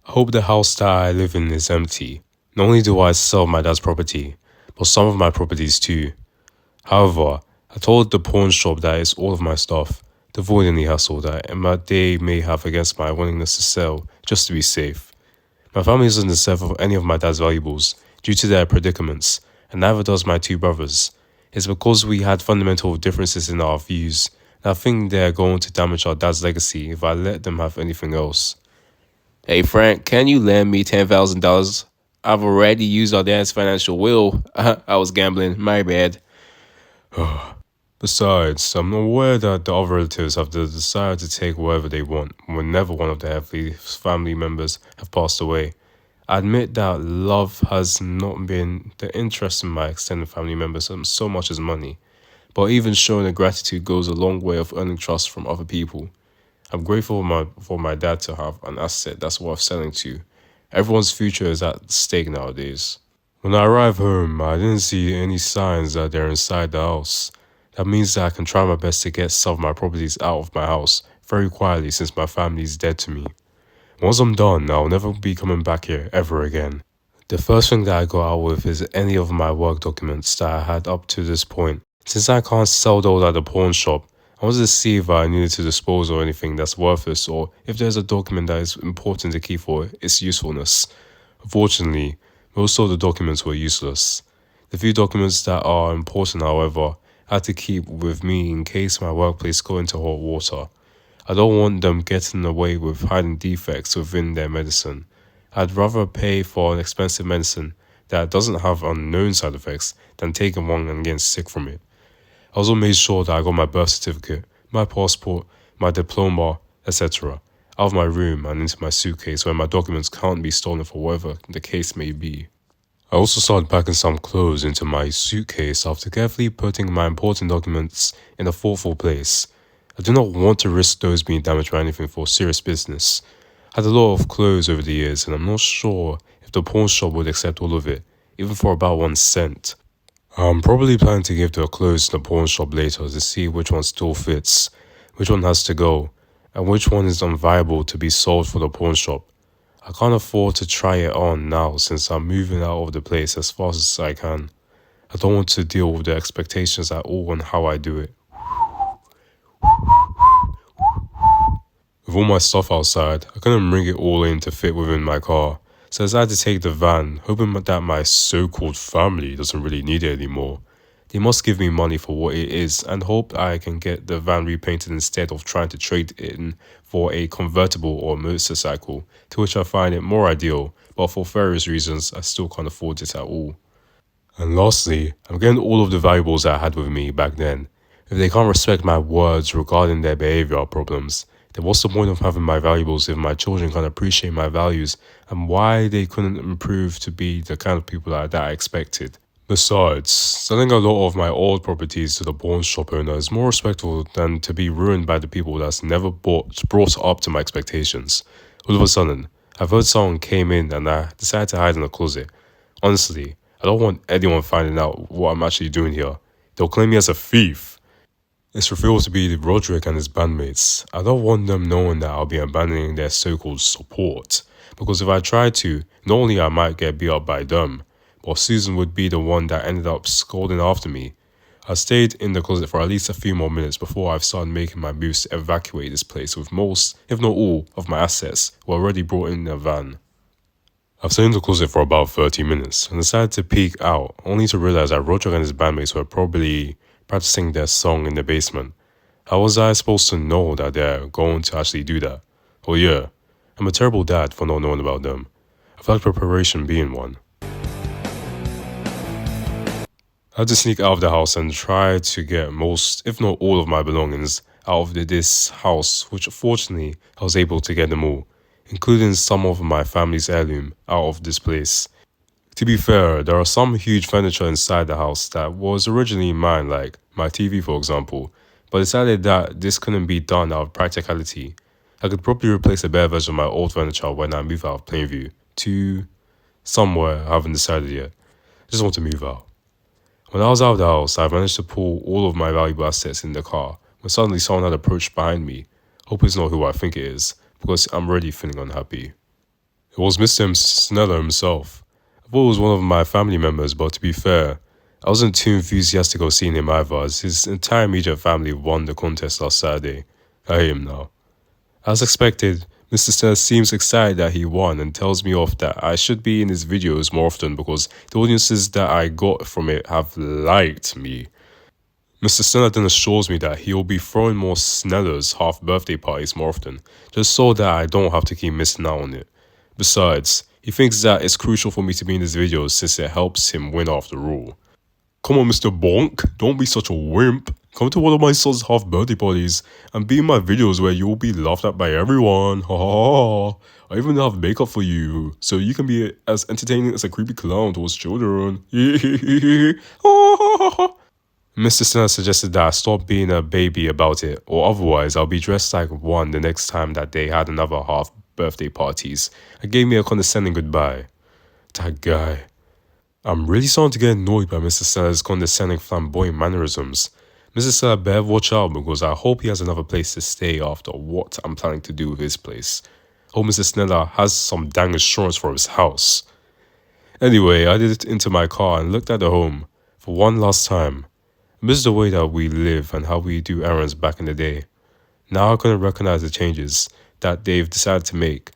I hope the house that I live in is empty. Not only do I sell my dad's property, but some of my properties too. However, I told the pawn shop that it's all of my stuff, to avoid any hassle that they may have against my willingness to sell, just to be safe. My family doesn't deserve any of my dad's valuables due to their predicaments, and neither does my 2 brothers. It's because we had fundamental differences in our views, and I think they're going to damage our dad's legacy if I let them have anything else. Hey Frank, can you lend me $10,000? I've already used our dad's financial will. I was gambling, my bad. Besides, I'm aware that the other relatives have the desire to take whatever they want whenever one of the Heffley family members have passed away. I admit that love has not been the interest in my extended family members so much as money, but even showing a gratitude goes a long way of earning trust from other people. I'm grateful for my dad to have an asset that's worth selling to. Everyone's future is at stake nowadays. When I arrived home, I didn't see any signs that they're inside the house. That means that I can try my best to get some of my properties out of my house very quietly since my family is dead to me. Once I'm done, I'll never be coming back here ever again. The first thing that I go out with is any of my work documents that I had up to this point. Since I can't sell those at the pawn shop, I wanted to see if I needed to dispose of anything that's worthless or if there's a document that is important to keep for its usefulness. Unfortunately, most of the documents were useless. The few documents that are important, however, I had to keep with me in case my workplace got into hot water. I don't want them getting away with hiding defects within their medicine. I'd rather pay for an expensive medicine that doesn't have unknown side effects than taking one and getting sick from it. I also made sure that I got my birth certificate, my passport, my diploma, etc. out of my room and into my suitcase where my documents can't be stolen for whatever the case may be. I also started packing some clothes into my suitcase after carefully putting my important documents in a thoughtful place. I do not want to risk those being damaged by anything for serious business. I had a lot of clothes over the years and I'm not sure if the pawn shop would accept all of it, even for about 1 cent. I'm probably planning to give the clothes to the pawn shop later to see which one still fits, which one has to go, and which one is unviable to be sold for the pawn shop. I can't afford to try it on now since I'm moving out of the place as fast as I can. I don't want to deal with the expectations at all on how I do it. With all my stuff outside, I couldn't bring it all in to fit within my car, so I decided to take the van, hoping that my so-called family doesn't really need it anymore. They must give me money for what it is and hope I can get the van repainted instead of trying to trade it in for a convertible or motorcycle, to which I find it more ideal, but for various reasons I still can't afford it at all. And lastly, I'm getting all of the valuables I had with me back then. If they can't respect my words regarding their behavioral problems, then what's the point of having my valuables if my children can't appreciate my values and why they couldn't improve to be the kind of people that I expected? Besides, selling a lot of my old properties to the pawn shop owner is more respectful than to be ruined by the people that's never brought up to my expectations. All of a sudden, I've heard someone came in and I decided to hide in the closet. Honestly, I don't want anyone finding out what I'm actually doing here. They'll claim me as a thief. It's revealed to be Rodrick and his bandmates. I don't want them knowing that I'll be abandoning their so-called support, because if I try to, not only I might get beat up by them, but Susan would be the one that ended up scolding after me. I stayed in the closet for at least a few more minutes before I've started making my moves to evacuate this place with most, if not all, of my assets were already brought in a van. I've stayed in the closet for about 30 minutes and decided to peek out, only to realize that Rodrick and his bandmates were probably practicing their song in the basement. How was I supposed to know that they're going to actually do that? Well, yeah, I'm a terrible dad for not knowing about them. I feel like preparation being one. I had to sneak out of the house and try to get most, if not all, of my belongings out of this house, which fortunately I was able to get them all, including some of my family's heirloom, out of this place. To be fair, there are some huge furniture inside the house that was originally mine, like my TV for example, but decided that this couldn't be done out of practicality. I could probably replace a better version of my old furniture when I move out of Plainview to somewhere I haven't decided yet. I just want to move out. When I was out of the house, I managed to pull all of my valuable assets in the car when suddenly someone had approached behind me. Hope it's not who I think it is, because I'm already feeling unhappy. It was Mr. Sneller himself. I thought it was one of my family members, but to be fair, I wasn't too enthusiastic of seeing him either, as his entire immediate family won the contest last Saturday. I hate him now. As expected, Mr. Sneller seems excited that he won and tells me off that I should be in his videos more often because the audiences that I got from it have liked me. Mr. Sneller then assures me that he'll be throwing more Snellers half-birthday parties more often, just so that I don't have to keep missing out on it. Besides, he thinks that it's crucial for me to be in his videos since it helps him win after all. Come on, Mr. Bonk, don't be such a wimp. Come to one of my son's half-birthday parties and be in my videos where you'll be laughed at by everyone. Ha ha ha. I even have makeup for you, so you can be as entertaining as a creepy clown towards children. Mr. Sneller suggested that I stop being a baby about it, or otherwise I'll be dressed like one the next time that they had another half-birthday parties, and gave me a condescending goodbye. That guy. I'm really starting to get annoyed by Mr. Sneller's condescending flamboyant mannerisms. Mr. Sneller better watch out because I hope he has another place to stay after what I'm planning to do with his place. I hope Mr. Sneller has some dang insurance for his house. Anyway, I did it into my car and looked at the home for one last time. I missed the way that we live and how we do errands back in the day. Now I couldn't recognize the changes that they've decided to make.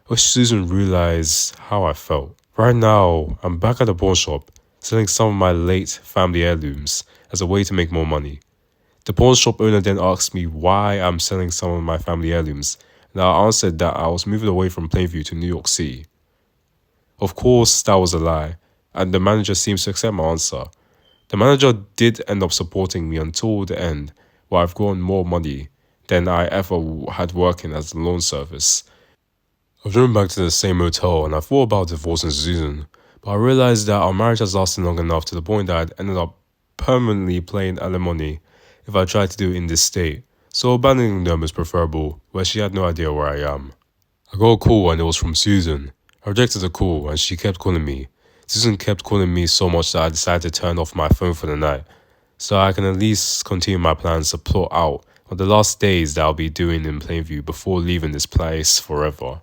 I wish Susan realized how I felt. Right now, I'm back at the pawn shop, selling some of my late family heirlooms, as a way to make more money. The pawn shop owner then asked me why I'm selling some of my family heirlooms, and I answered that I was moving away from Plainview to New York City. Of course, that was a lie, and the manager seems to accept my answer. The manager did end up supporting me until the end, where I've gotten more money than I ever had working as a loan service. I've driven back to the same hotel and I thought about divorcing Susan, but I realized that our marriage has lasted long enough to the point that I'd ended up permanently paying alimony if I tried to do it in this state, so abandoning them is preferable, where she had no idea where I am. I got a call and it was from Susan. I rejected the call and she kept calling me. Susan kept calling me so much that I decided to turn off my phone for the night, so I can at least continue my plans to plot out on the last days that I'll be doing in Plainview before leaving this place forever.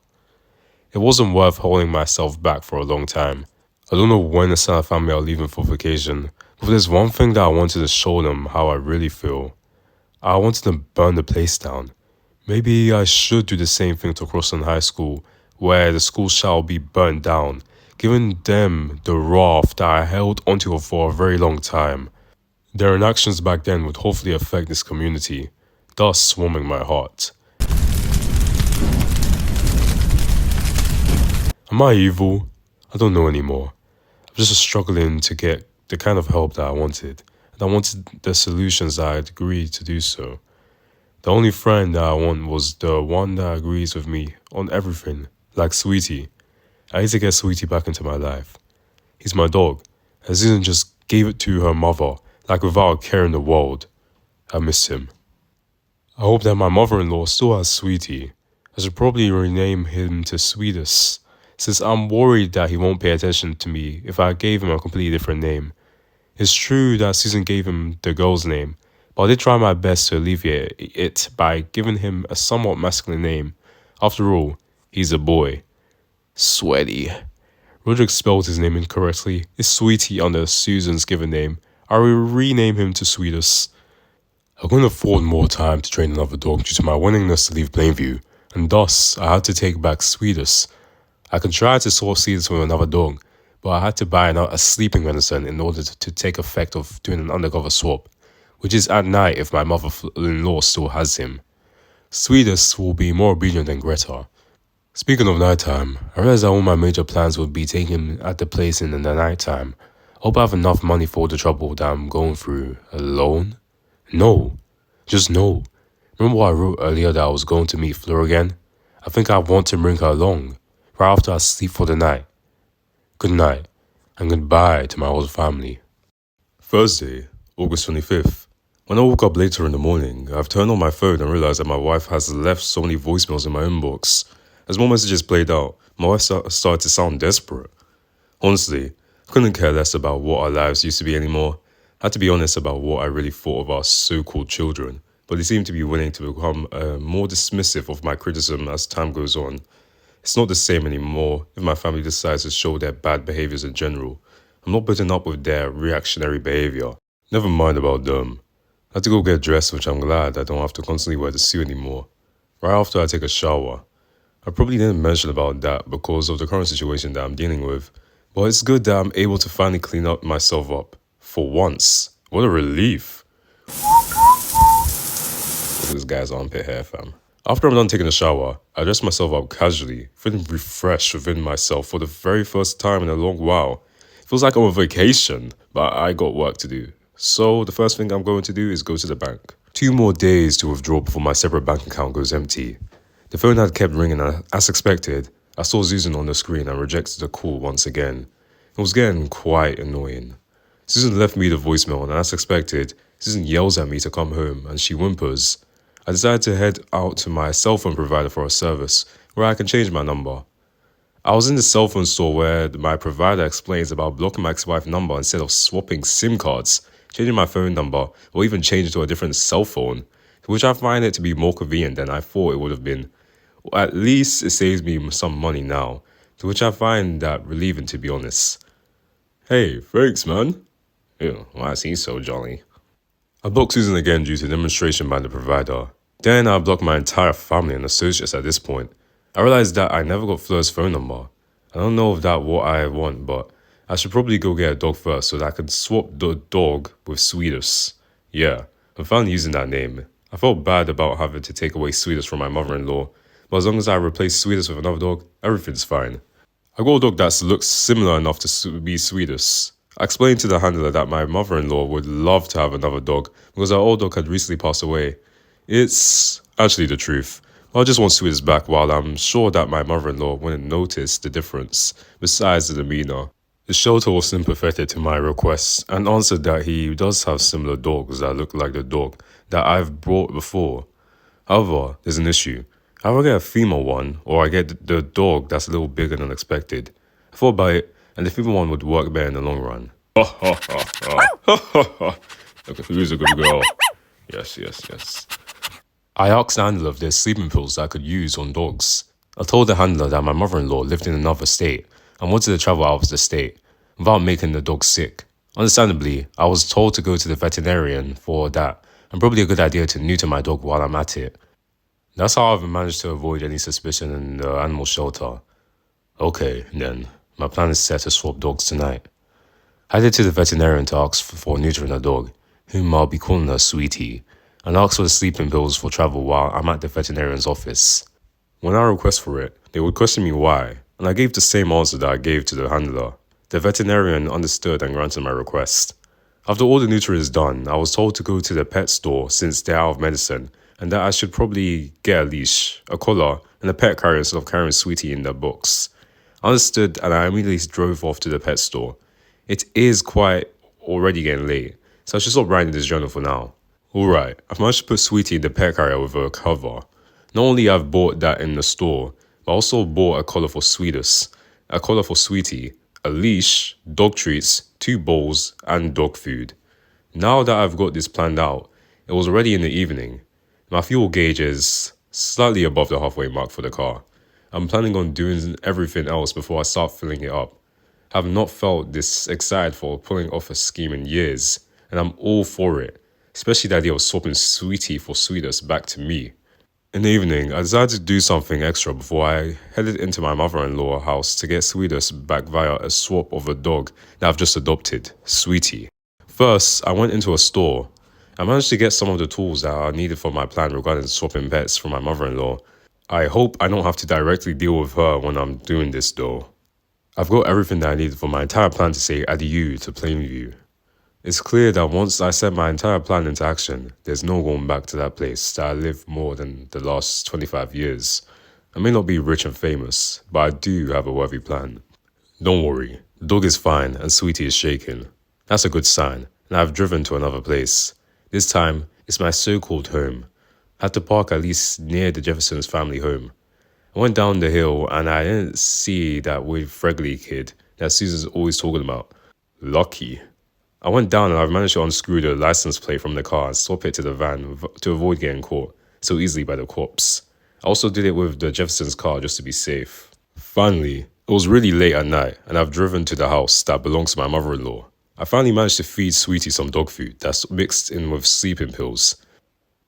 It wasn't worth holding myself back for a long time. I don't know when the Santa family are leaving for vacation, but there's one thing that I wanted to show them how I really feel. I wanted to burn the place down. Maybe I should do the same thing to Crossland High School, where the school shall be burnt down, giving them the wrath that I held onto for a very long time. Their inactions back then would hopefully affect this community, thus warming my heart. Am I evil? I don't know anymore. I'm just struggling to get the kind of help that I wanted, and I wanted the solutions that I'd agreed to do so. The only friend that I want was the one that agrees with me on everything, like Sweetie. I need to get Sweetie back into my life. He's my dog, and Susan just gave it to her mother, like without a care in the world. I miss him. I hope that my mother-in-law still has Sweetie. I should probably rename him to Sweetest, since I'm worried that he won't pay attention to me if I gave him a completely different name. It's true that Susan gave him the girl's name, but I did try my best to alleviate it by giving him a somewhat masculine name. After all, he's a boy. Sweaty. Rodrick spelled his name incorrectly. It's Sweetie under Susan's given name. I will rename him to Sweetest. I couldn't afford more time to train another dog due to my willingness to leave Plainview, and thus I had to take back Sweetest. I could try to swap seeds with another dog, but I had to buy a sleeping medicine in order to take effect of doing an undercover swap, which is at night if my mother-in-law still has him. Sweetest will be more obedient than Greta. Speaking of nighttime, I realized that all my major plans would be taken at the place in the nighttime. I hope I have enough money for all the trouble that I'm going through alone? No. Just no. Remember what I wrote earlier that I was going to meet Fleur again? I think I want to bring her along, right after I sleep for the night. Good night, and goodbye to my old family. Thursday, August 25th. When I woke up later in the morning, I've turned on my phone and realized that my wife has left so many voicemails in my inbox. As more messages played out, my wife started to sound desperate. Honestly, I couldn't care less about what our lives used to be anymore. I had to be honest about what I really thought of our so-called children, but they seem to be willing to become more dismissive of my criticism as time goes on. It's not the same anymore if my family decides to show their bad behaviors in general. I'm not putting up with their reactionary behavior. Never mind about them. I had to go get dressed, which I'm glad I don't have to constantly wear the suit anymore. Right after I take a shower. I probably didn't mention about that because of the current situation that I'm dealing with, but it's good that I'm able to finally clean up myself up. For once. What a relief. Look at this guy's armpit hair, fam. After I'm done taking a shower, I dress myself up casually, feeling refreshed within myself for the very first time in a long while. It feels like I'm on vacation, but I got work to do. So the first thing I'm going to do is go to the bank. 2 more days to withdraw before my separate bank account goes empty. The phone had kept ringing and as expected, I saw Susan on the screen and rejected the call once again. It was getting quite annoying. Susan left me the voicemail and as expected, Susan yells at me to come home and she whimpers. I decided to head out to my cell phone provider for a service where I can change my number. I was in the cell phone store where my provider explains about blocking my ex-wife's number instead of swapping SIM cards, changing my phone number, or even changing to a different cell phone, which I find it to be more convenient than I thought it would have been. Or at least it saves me some money now, to which I find that relieving to be honest. Hey, thanks man. Ew, why is he so jolly? I blocked Susan again due to demonstration by the provider. Then I blocked my entire family and associates at this point. I realized that I never got Fleur's phone number. I don't know if that's what I want, but I should probably go get a dog first so that I can swap the dog with Sweetest. Yeah, I'm finally using that name. I felt bad about having to take away Sweetest from my mother-in-law, but as long as I replace Sweetest with another dog, everything's fine. I got a dog that looks similar enough to be Sweetest. I explained to the handler that my mother-in-law would love to have another dog because our old dog had recently passed away. It's actually the truth. I just want Sweetest back while I'm sure that my mother-in-law wouldn't notice the difference, besides the demeanor. The shelter was sympathetic to my requests and answered that he does have similar dogs that look like the dog that I've brought before. However, there's an issue. I either get a female one or I get the dog that's a little bigger than expected. I thought about it, and the female one would work better in the long run. Okay, who's a good girl? Yes. I asked the handler if there's sleeping pills that I could use on dogs. I told the handler that my mother-in-law lived in another state and wanted to travel out of the state without making the dog sick. Understandably, I was told to go to the veterinarian for that, and probably a good idea to neuter my dog while I'm at it. That's how I've managed to avoid any suspicion in the animal shelter. Okay, then, my plan is set to swap dogs tonight. I headed to the veterinarian to ask for neutering a dog, whom I'll be calling her Sweetie, and ask for the sleeping pills for travel while I'm at the veterinarian's office. When I request for it, they would question me why, and I gave the same answer that I gave to the handler. The veterinarian understood and granted my request. After all the neutering is done, I was told to go to the pet store since they're out of medicine, and that I should probably get a leash, a collar, and a pet carrier instead of carrying Sweetie in the box. I understood, and I immediately drove off to the pet store. It is quite already getting late, so I should stop writing this journal for now. Alright, I've managed to put Sweetie in the pet carrier with a cover. Not only I've bought that in the store, but I also bought a collar for Sweetest, a collar for Sweetie, a leash, dog treats, 2 bowls, and dog food. Now that I've got this planned out, it was already in the evening. My fuel gauge is slightly above the halfway mark for the car. I'm planning on doing everything else before I start filling it up. I have not felt this excited for pulling off a scheme in years, and I'm all for it, especially the idea of swapping Sweetie for Sweetest back to me. In the evening, I decided to do something extra before I headed into my mother-in-law's house to get Sweetest back via a swap of a dog that I've just adopted, Sweetie. First, I went into a store. I managed to get some of the tools that are needed for my plan regarding swapping pets from my mother-in-law. I hope I don't have to directly deal with her when I'm doing this though. I've got everything that I needed for my entire plan to say adieu to Plainview. It's clear that once I set my entire plan into action, there's no going back to that place that I lived more than the last 25 years. I may not be rich and famous, but I do have a worthy plan. Don't worry, the dog is fine and Sweetie is shaking. That's a good sign, and I've driven to another place. This time, it's my so-called home. I had to park at least near the Jeffersons family home. I went down the hill and I didn't see that weird Fregley kid that Susan's always talking about. Lucky. I went down and I've managed to unscrew the license plate from the car and swap it to the van to avoid getting caught so easily by the cops. I also did it with the Jeffersons car just to be safe. Finally, it was really late at night and I've driven to the house that belongs to my mother-in-law. I finally managed to feed Sweetie some dog food that's mixed in with sleeping pills.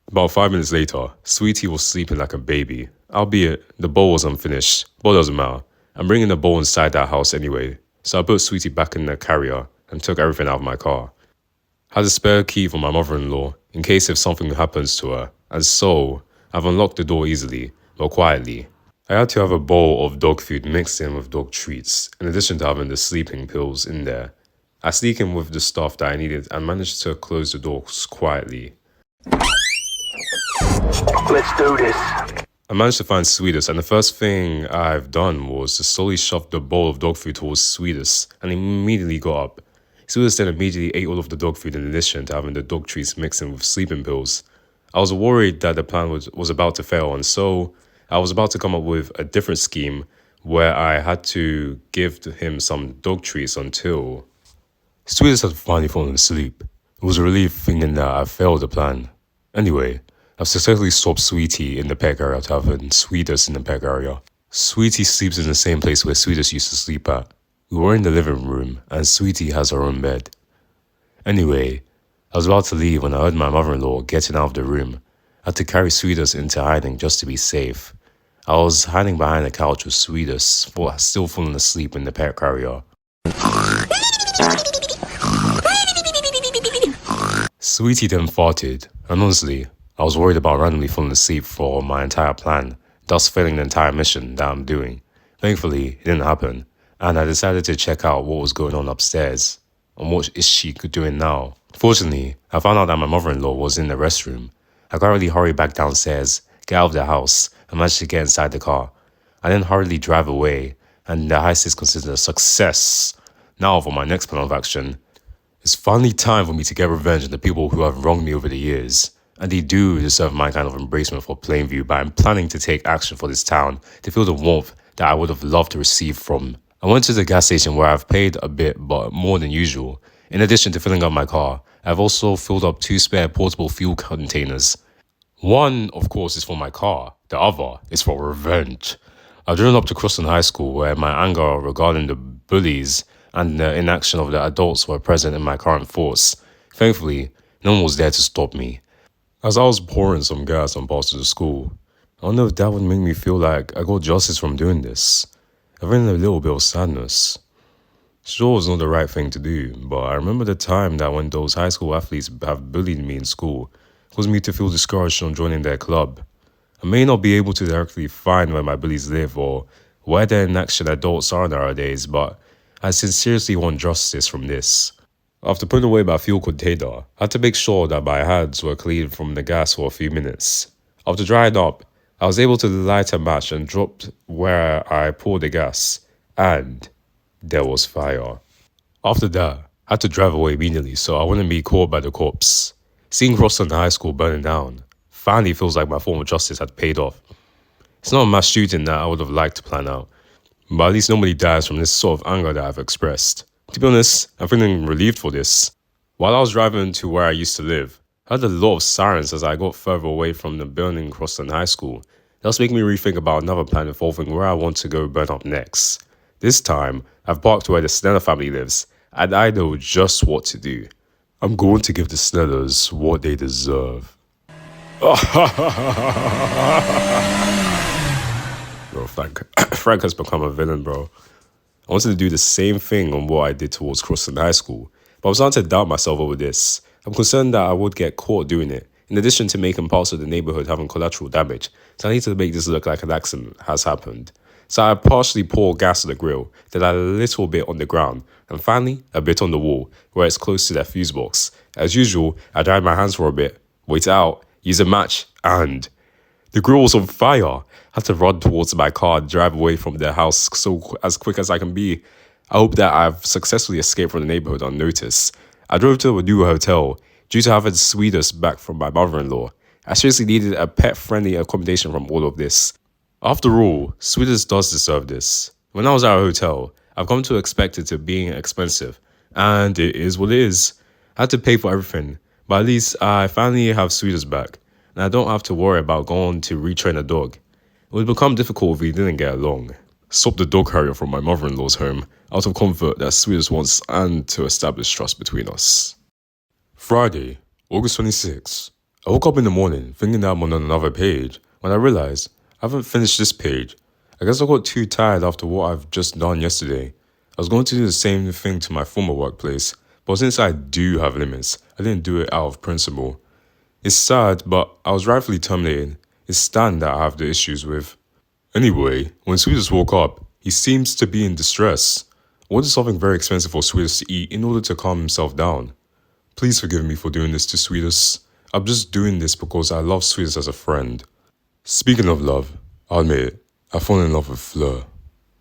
About 5 minutes later, Sweetie was sleeping like a baby, albeit the bowl was unfinished, but it doesn't matter. I'm bringing the bowl inside that house anyway, so I put Sweetie back in the carrier and took everything out of my car. I had a spare key for my mother-in-law in case if something happens to her, and so I've unlocked the door easily, but quietly. I had to have a bowl of dog food mixed in with dog treats, in addition to having the sleeping pills in there. I sneaked in with the stuff that I needed and managed to close the doors quietly. Let's do this. I managed to find Sweetest, and the first thing I've done was to slowly shove the bowl of dog food towards Sweetest, and immediately got up. Sweetest then immediately ate all of the dog food in addition to having the dog treats mixed in with sleeping pills. I was worried that the plan was about to fail, and so I was about to come up with a different scheme where I had to give him some dog treats until... Sweetest had finally fallen asleep. It was a relief thinking that I failed the plan. Anyway, I've successfully swapped Sweetie in the pet area to having Sweetest in the pet area. Sweetie sleeps in the same place where Sweetest used to sleep at. We were in the living room, and Sweetie has her own bed. Anyway, I was about to leave when I heard my mother-in-law getting out of the room. I had to carry Sweetest into hiding just to be safe. I was hiding behind the couch with Sweetest, still falling asleep in the pet carrier. Sweetie then farted, and honestly, I was worried about randomly falling asleep for my entire plan, thus failing the entire mission that I'm doing. Thankfully, it didn't happen, and I decided to check out what was going on upstairs, and what is she doing now. Fortunately, I found out that my mother-in-law was in the restroom. I quietly hurried back downstairs, get out of the house, and managed to get inside the car. I then hurriedly drive away, and the heist is considered a success. Now for my next plan of action. It's finally time for me to get revenge on the people who have wronged me over the years. And they do deserve my kind of embracement for Plainview, but I'm planning to take action for this town to feel the warmth that I would have loved to receive from. I went to the gas station where I've paid a bit, but more than usual. In addition to filling up my car, I've also filled up 2 spare portable fuel containers. One, of course, is for my car. The other is for revenge. I've driven up to Croston High School where my anger regarding the bullies and the inaction of the adults were present in my current force. Thankfully, no one was there to stop me. As I was pouring some gas on parts of the school, I wonder if that would make me feel like I got justice from doing this. I felt a little bit of sadness. Sure, it's not the right thing to do, but I remember the time that when those high school athletes have bullied me in school, caused me to feel discouraged from joining their club. I may not be able to directly find where my bullies live or where the inaction adults are nowadays, but I sincerely want justice from this. After putting away my fuel container, I had to make sure that my hands were clean from the gas for a few minutes. After drying up, I was able to light a match and dropped where I poured the gas, and there was fire. After that, I had to drive away immediately so I wouldn't be caught by the cops. Seeing Croston High School burning down finally feels like my form of justice had paid off. It's not a mass shooting that I would have liked to plan out, but at least nobody dies from this sort of anger that I've expressed. To be honest, I'm feeling relieved for this. While I was driving to where I used to live, I heard a lot of sirens as I got further away from the burning Croston High School. That's making me rethink about another plan involving where I want to go burn up next. This time, I've parked where the Sneller family lives, and I know just what to do. I'm going to give the Snellers what they deserve. Bro, Frank has become a villain, bro. I wanted to do the same thing on what I did towards Croston High School, but I was starting to doubt myself over this. I'm concerned that I would get caught doing it, in addition to making parts of the neighborhood having collateral damage, so I need to make this look like an accident has happened. So I partially pour gas on the grill, then a little bit on the ground, and finally a bit on the wall, where it's close to that fuse box. As usual, I dried my hands for a bit, wait out, use a match, and the grill was on fire. I had to run towards my car and drive away from the house as quick as I can be. I hope that I've successfully escaped from the neighborhood unnoticed. I drove to a new hotel due to having sweetest back from my mother-in-law. I seriously needed a pet-friendly accommodation from all of this. After all, sweetest does deserve this. When I was at a hotel, I've come to expect it to being expensive, and it is what it is. I had to pay for everything, but at least I finally have sweetest back, and I don't have to worry about going to retrain a dog. It would become difficult if we didn't get along. Stop the dog carrier from my mother-in-law's home, out of comfort that Sweetest wants and to establish trust between us. Friday, August 26th. I woke up in the morning thinking that I'm on another page when I realized I haven't finished this page. I guess I got too tired after what I've just done yesterday. I was going to do the same thing to my former workplace, but since I do have limits, I didn't do it out of principle. It's sad, but I was rightfully terminated. It's Stan that I have the issues with. Anyway, when Sweetest woke up, he seems to be in distress. I wanted something very expensive for Sweetest to eat in order to calm himself down. Please forgive me for doing this to Sweetest. I'm just doing this because I love Sweetest as a friend. Speaking of love, I'll admit it, I've fallen in love with Fleur.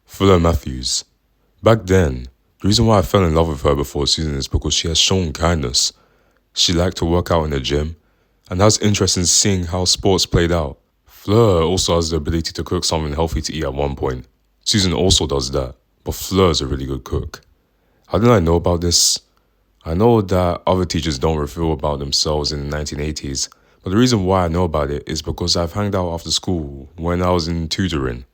Fleur Matthews. Back then, the reason why I fell in love with her before season is because she has shown kindness. She liked to work out in the gym, and has interest in seeing how sports played out. Fleur also has the ability to cook something healthy to eat at one point. Susan also does that, but Fleur is a really good cook. How did I know about this? I know that other teachers don't reveal about themselves in the 1980s, but the reason why I know about it is because I've hanged out after school when I was in tutoring.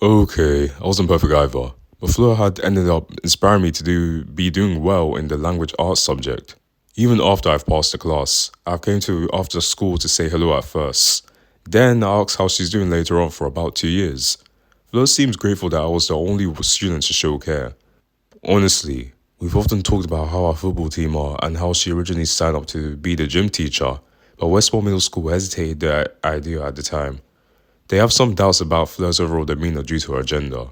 Okay, I wasn't perfect either, but Fleur had ended up inspiring me to be doing well in the language arts subject. Even after I've passed the class, I came to after school to say hello at first. Then I asked how she's doing later on for about 2 years. Fleur seems grateful that I was the only student to show care. Honestly, We've often talked about how our football team are and how she originally signed up to be the gym teacher, but Westmore Middle School hesitated the idea at the time. They have some doubts about Fleur's overall demeanor due to her gender.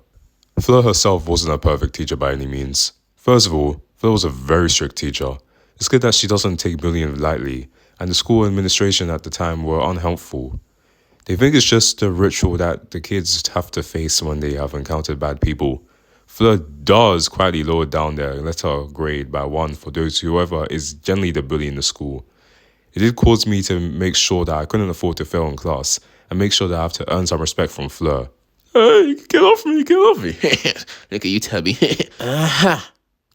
Fleur herself wasn't a perfect teacher by any means. First of all, Fleur was a very strict teacher. It's good that she doesn't take bullying lightly, and the school administration at the time were unhelpful. They think it's just a ritual that the kids have to face when they have encountered bad people. Fleur does quietly lower down their letter grade by 1 for whoever is generally the bully in the school. It did cause me to make sure that I couldn't afford to fail in class and make sure that I have to earn some respect from Fleur. Hey, get off me, get off me. Look at you, Tubby.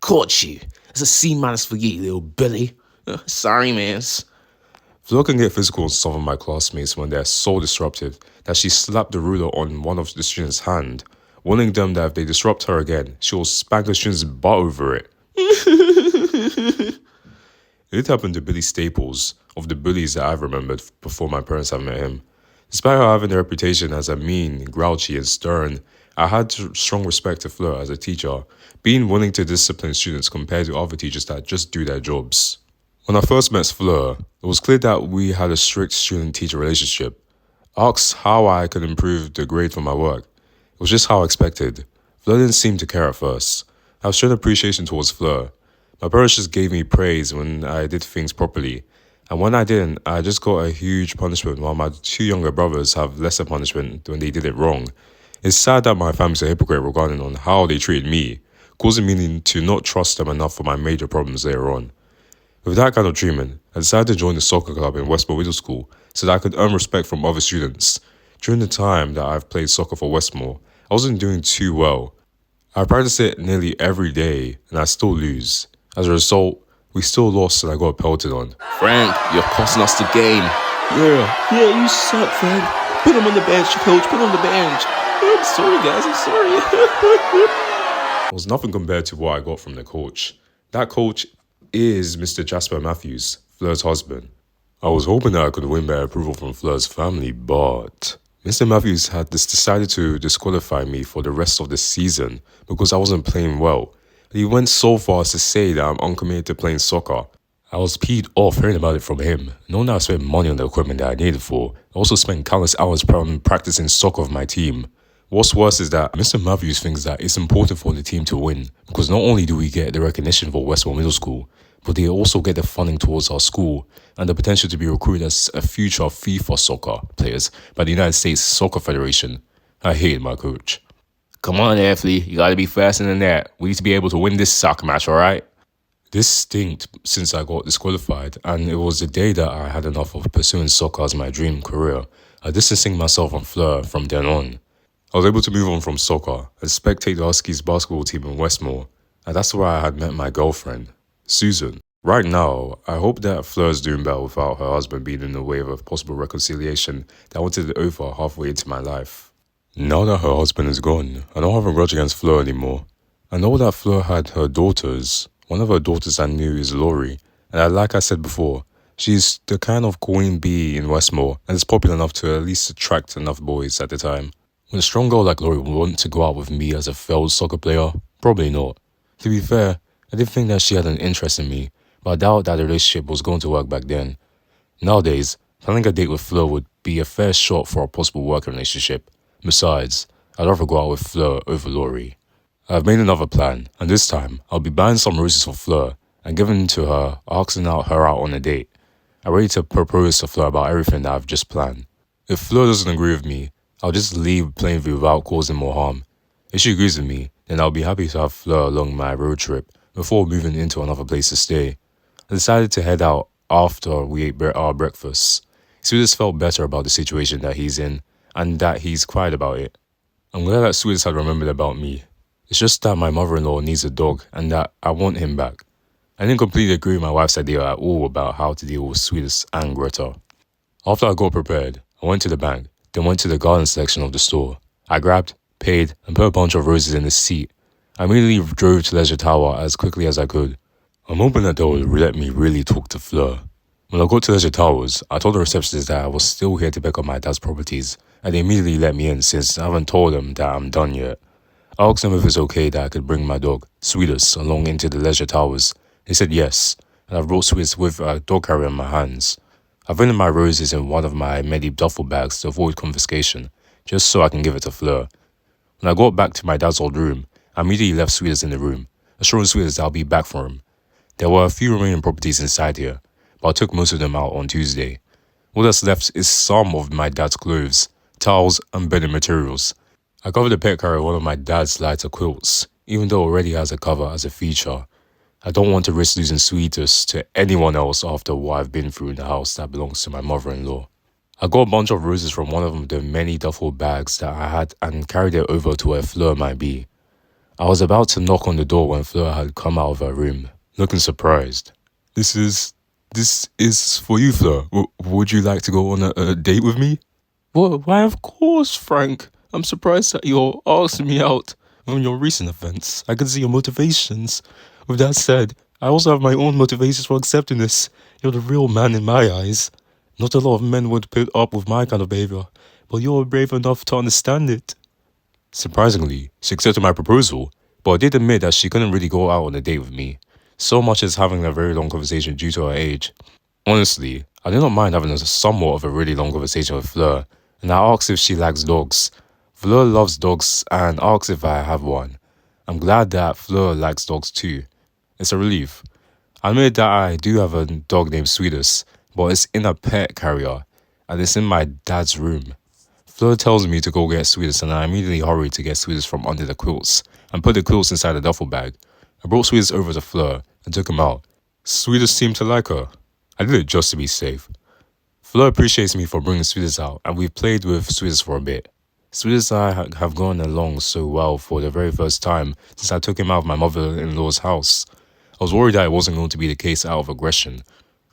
Caught you. It's a C- for you, little bully. Sorry, man. Fleur can get physical with some of my classmates when they're so disruptive that she slapped the ruler on one of the students' hand, warning them that if they disrupt her again, she will spank the student's butt over it. It happened to Billy Staples, of the bullies that I've remembered before my parents have met him. Despite her having a reputation as a mean, grouchy, and stern, I had strong respect to Fleur as a teacher, being willing to discipline students compared to other teachers that just do their jobs. When I first met Fleur, it was clear that we had a strict student-teacher relationship. Asked how I could improve the grade for my work. It was just how I expected. Fleur didn't seem to care at first. I was showing appreciation towards Fleur. My parents just gave me praise when I did things properly, and when I didn't, I just got a huge punishment while my 2 younger brothers have lesser punishment when they did it wrong. It's sad that my family's a hypocrite regarding on how they treated me, causing me to not trust them enough for my major problems later on. With that kind of treatment, I decided to join the soccer club in Westmore Middle School so that I could earn respect from other students. During the time that I've played soccer for Westmore, I wasn't doing too well. I practiced it nearly every day and I still lose. As a result, we still lost and I got pelted on. Frank, you're costing us the game. Yeah, you suck, Frank. Put him on the bench, coach. Put him on the bench. I'm sorry, guys. I'm sorry. It was nothing compared to what I got from the coach. That coach is Mr. Jasper Matthews, Fleur's husband. I was hoping that I could win their approval from Fleur's family, but Mr. Matthews had decided to disqualify me for the rest of the season because I wasn't playing well. He went so far as to say that I'm uncommitted to playing soccer. I was peed off hearing about it from him, knowing that I spent money on the equipment that I needed for. I also spent countless hours practicing soccer with my team. What's worse is that Mr. Matthews thinks that it's important for the team to win because not only do we get the recognition for Westmore Middle School, but they also get the funding towards our school and the potential to be recruited as a future FIFA soccer players by the United States Soccer Federation. I hate my coach. Come on, Heffley. You gotta be faster than that. We need to be able to win this soccer match, alright? This stinked since I got disqualified, and it was the day that I had enough of pursuing soccer as my dream career. I distancing myself from Fleur from then on. I was able to move on from soccer and spectate the Huskies basketball team in Westmore, and that's where I had met my girlfriend, Susan. Right now, I hope that Fleur's doing better without her husband being in the way of a possible reconciliation that wanted over halfway into my life. Now that her husband is gone, I don't have a grudge against Fleur anymore. I know that Fleur had her daughters. One of her daughters I knew is Laurie, and like I said before, she's the kind of queen bee in Westmore and is popular enough to at least attract enough boys at the time. Would a strong girl like Laurie want to go out with me as a failed soccer player? Probably not. To be fair, I did think that she had an interest in me, but I doubt that the relationship was going to work back then. Nowadays, planning a date with Fleur would be a fair shot for a possible work relationship. Besides, I'd rather go out with Fleur over Laurie. I've made another plan, and this time, I'll be buying some roses for Fleur and giving to her, asking her out on a date. I'm ready to propose to Fleur about everything that I've just planned. If Fleur doesn't agree with me, I'll just leave Plainview without causing more harm. If she agrees with me, then I'll be happy to have Fleur along my road trip before moving into another place to stay. I decided to head out after we ate our breakfast. Sweetest felt better about the situation that he's in and that he's quiet about it. I'm glad that Sweetest had remembered about me. It's just that my mother-in-law needs a dog and that I want him back. I didn't completely agree with my wife's idea at all about how to deal with Sweetest and Greta. After I got prepared, I went to the bank, then went to the garden section of the store. I grabbed, paid, and put a bunch of roses in the seat. I immediately drove to Leisure Tower as quickly as I could. I'm hoping that they will let me really talk to Fleur. When I got to Leisure Towers, I told the receptionist that I was still here to pick up my dad's properties, and they immediately let me in since I haven't told them that I'm done yet. I asked them if it's okay that I could bring my dog, Sweetest, along into the leisure towers. They said yes, and I've brought Sweetest with a dog carrier in my hands. I've hidden my roses in one of my many duffel bags to avoid confiscation, just so I can give it to Fleur. When I got back to my dad's old room, I immediately left Sweetest in the room, assuring Sweetest that I'll be back for him. There were a few remaining properties inside here, but I took most of them out on Tuesday. All that's left is some of my dad's clothes, towels, and bedding materials. I covered the pet carrier with one of my dad's lighter quilts, even though it already has a cover as a feature. I don't want to risk losing Sweetest to anyone else after what I've been through in the house that belongs to my mother-in-law. I got a bunch of roses from one of the many duffel bags that I had and carried it over to where Fleur might be. I was about to knock on the door when Fleur had come out of her room, looking surprised. This is for you, Fleur. Would you like to go on a date with me? Well, why, of course, Frank. I'm surprised that you're asking me out on your recent events. I can see your motivations. With that said, I also have my own motivations for accepting this. You're the real man in my eyes. Not a lot of men would put up with my kind of behavior, but you're brave enough to understand it. Surprisingly, she accepted my proposal, but I did admit that she couldn't really go out on a date with me, so much as having a very long conversation due to her age. Honestly, I did not mind having somewhat of a really long conversation with Fleur, and I asked if she likes dogs. Fleur loves dogs and asks if I have one. I'm glad that Fleur likes dogs too. It's a relief. I admit that I do have a dog named Sweetest, but it's in a pet carrier, and it's in my dad's room. Fleur tells me to go get Sweetest, and I immediately hurry to get Sweetest from under the quilts, and put the quilts inside the duffel bag. I brought Sweetest over to Fleur, and took him out. Sweetest seemed to like her. I did it just to be safe. Fleur appreciates me for bringing Sweetest out, and we've played with Sweetest for a bit. Sweetest and I have gone along so well for the very first time since I took him out of my mother-in-law's house. I was worried that it wasn't going to be the case out of aggression.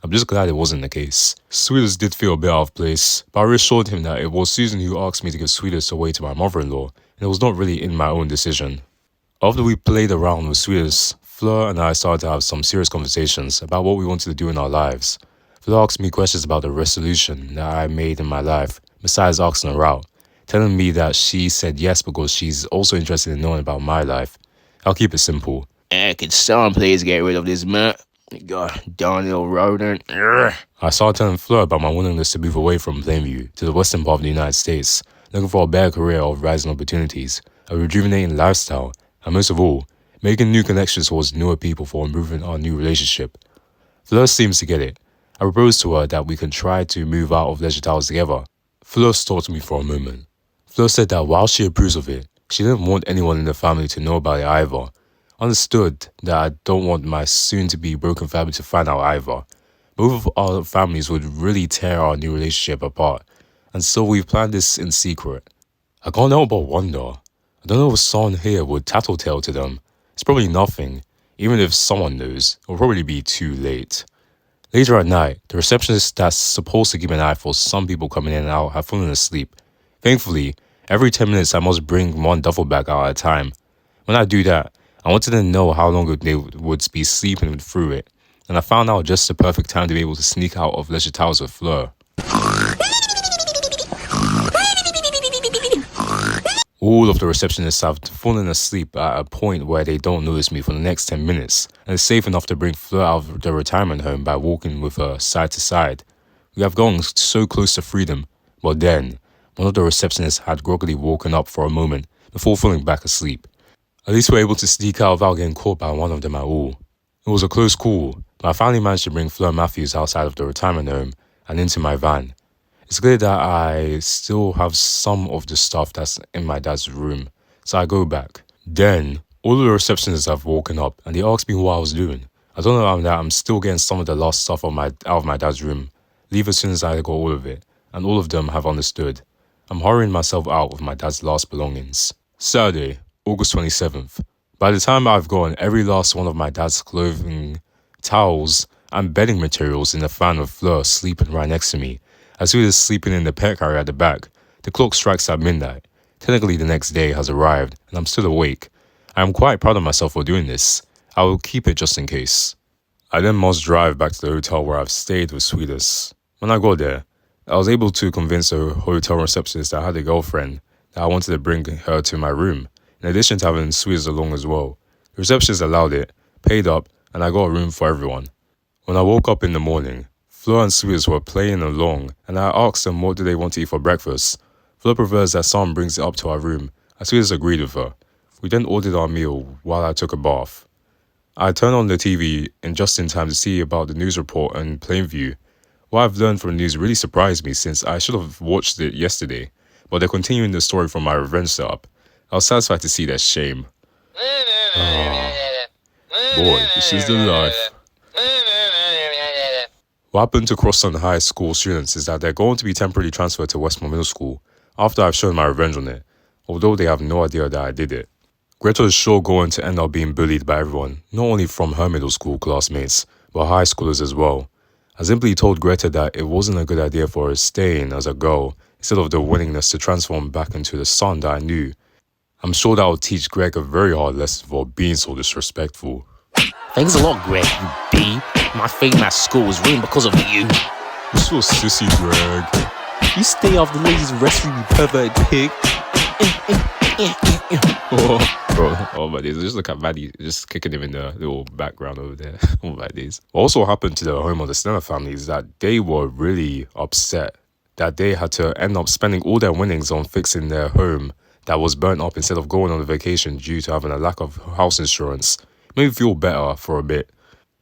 I'm just glad it wasn't the case. Sweetest did feel a bit out of place, but I reassured him that it was Susan who asked me to give Sweetest away to my mother-in-law, and it was not really in my own decision. After we played around with Sweetest, Fleur and I started to have some serious conversations about what we wanted to do in our lives. Fleur asked me questions about the resolution that I made in my life, besides asking her out, telling me that she said yes because she's also interested in knowing about my life. I'll keep it simple. Could someone please get rid of this man? God darn little rodent. I started telling Fleur about my willingness to move away from Plainview to the western part of the United States, looking for a better career of rising opportunities, a rejuvenating lifestyle, and most of all, making new connections towards newer people for improving our new relationship. Fleur seems to get it. I proposed to her that we can try to move out of leisure towers together. Fleur stopped me for a moment. Fleur said that while she approves of it, she didn't want anyone in the family to know about it either. Understood that I don't want my soon-to-be broken family to find out either. Both of our families would really tear our new relationship apart, and so we've planned this in secret. I can't help but wonder. I don't know if someone here would tattletale to them. It's probably nothing. Even if someone knows, it'll probably be too late. Later at night, the receptionist that's supposed to keep an eye for some people coming in and out have fallen asleep. Thankfully, every 10 minutes I must bring one duffel bag out at a time. When I do that, I wanted to know how long they would be sleeping through it, and I found out just the perfect time to be able to sneak out of leisure towers with Fleur. All of the receptionists have fallen asleep at a point where they don't notice me for the next 10 minutes, and it's safe enough to bring Fleur out of the retirement home by walking with her side to side. We have gone so close to freedom, but then, one of the receptionists had groggily woken up for a moment before falling back asleep. At least we're able to sneak out without getting caught by one of them at all. It was a close call, but I finally managed to bring Fleur Matthews outside of the retirement home and into my van. It's clear that I still have some of the stuff that's in my dad's room, so I go back. Then, all of the receptionists have woken up and they asked me what I was doing. I told them that I'm still getting some of the last stuff out of my dad's room. Leave as soon as I got all of it, and all of them have understood. I'm hurrying myself out with my dad's last belongings. Saturday, August 27th. By the time I've gotten every last one of my dad's clothing, towels, and bedding materials in the fan with Fleur sleeping right next to me, as well as sleeping in the pet carrier at the back, the clock strikes at midnight. Technically the next day has arrived, and I'm still awake. I am quite proud of myself for doing this. I will keep it just in case. I then must drive back to the hotel where I've stayed with Sweetest. When I got there, I was able to convince a hotel receptionist that I had a girlfriend, that I wanted to bring her to my room, in addition to having Sweeters along as well. The receptionist allowed it, paid up, and I got a room for everyone. When I woke up in the morning, Fleur and Sweeters were playing along, and I asked them what do they want to eat for breakfast. Fleur prefers that someone brings it up to our room, and Sweeters agreed with her. We then ordered our meal while I took a bath. I turned on the TV just in time to see about the news report in Plainview. What I've learned from the news really surprised me since I should have watched it yesterday, but they're continuing the story from my revenge setup. I was satisfied to see their shame. Boy, this is the life. What happened to Crosstown High School students is that they're going to be temporarily transferred to Westmore Middle School after I've shown my revenge on it, although they have no idea that I did it. Greta is sure going to end up being bullied by everyone, not only from her middle school classmates, but high schoolers as well. I simply told Greta that it wasn't a good idea for her staying as a girl, instead of the willingness to transform back into the son that I knew. I'm sure that will teach Greg a very hard lesson for being so disrespectful. Thanks a lot, Greg, you B. My fame at school was ruined because of you. You're so sissy, Greg. You stay off the ladies' restroom, you pervert pig. Oh my days, just look at Manny just kicking him in the little background over there. Oh my days. What also happened to the home of the Stenner family is that they were really upset that they had to end up spending all their winnings on fixing their home that was burnt up instead of going on a vacation due to having a lack of house insurance. It made me feel better for a bit.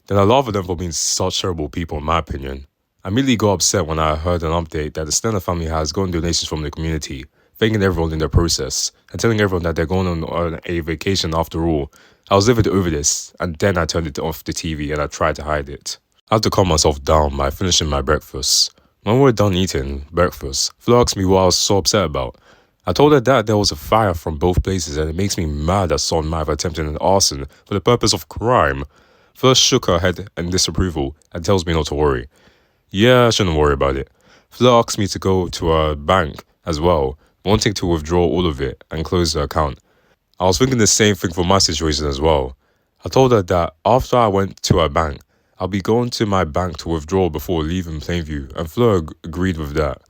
Then I laugh at them for being such terrible people in my opinion. I immediately got upset when I heard an update that the Stenner family has gotten donations from the community, thanking everyone in their process, and telling everyone that they're going on a vacation after all. I was livid over this, and then I turned it off the TV and I tried to hide it. I had to calm myself down by finishing my breakfast. When we were done eating breakfast, Flo asked me what I was so upset about. I told her that there was a fire from both places and it makes me mad that someone might have attempted an arson for the purpose of crime. Flo shook her head in disapproval and tells me not to worry. Yeah, I shouldn't worry about it. Flo asked me to go to a bank as well, wanting to withdraw all of it and close the account. I was thinking the same thing for my situation as well. I told her that after I went to a bank, I'll be going to my bank to withdraw before leaving Plainview, and Flo agreed with that.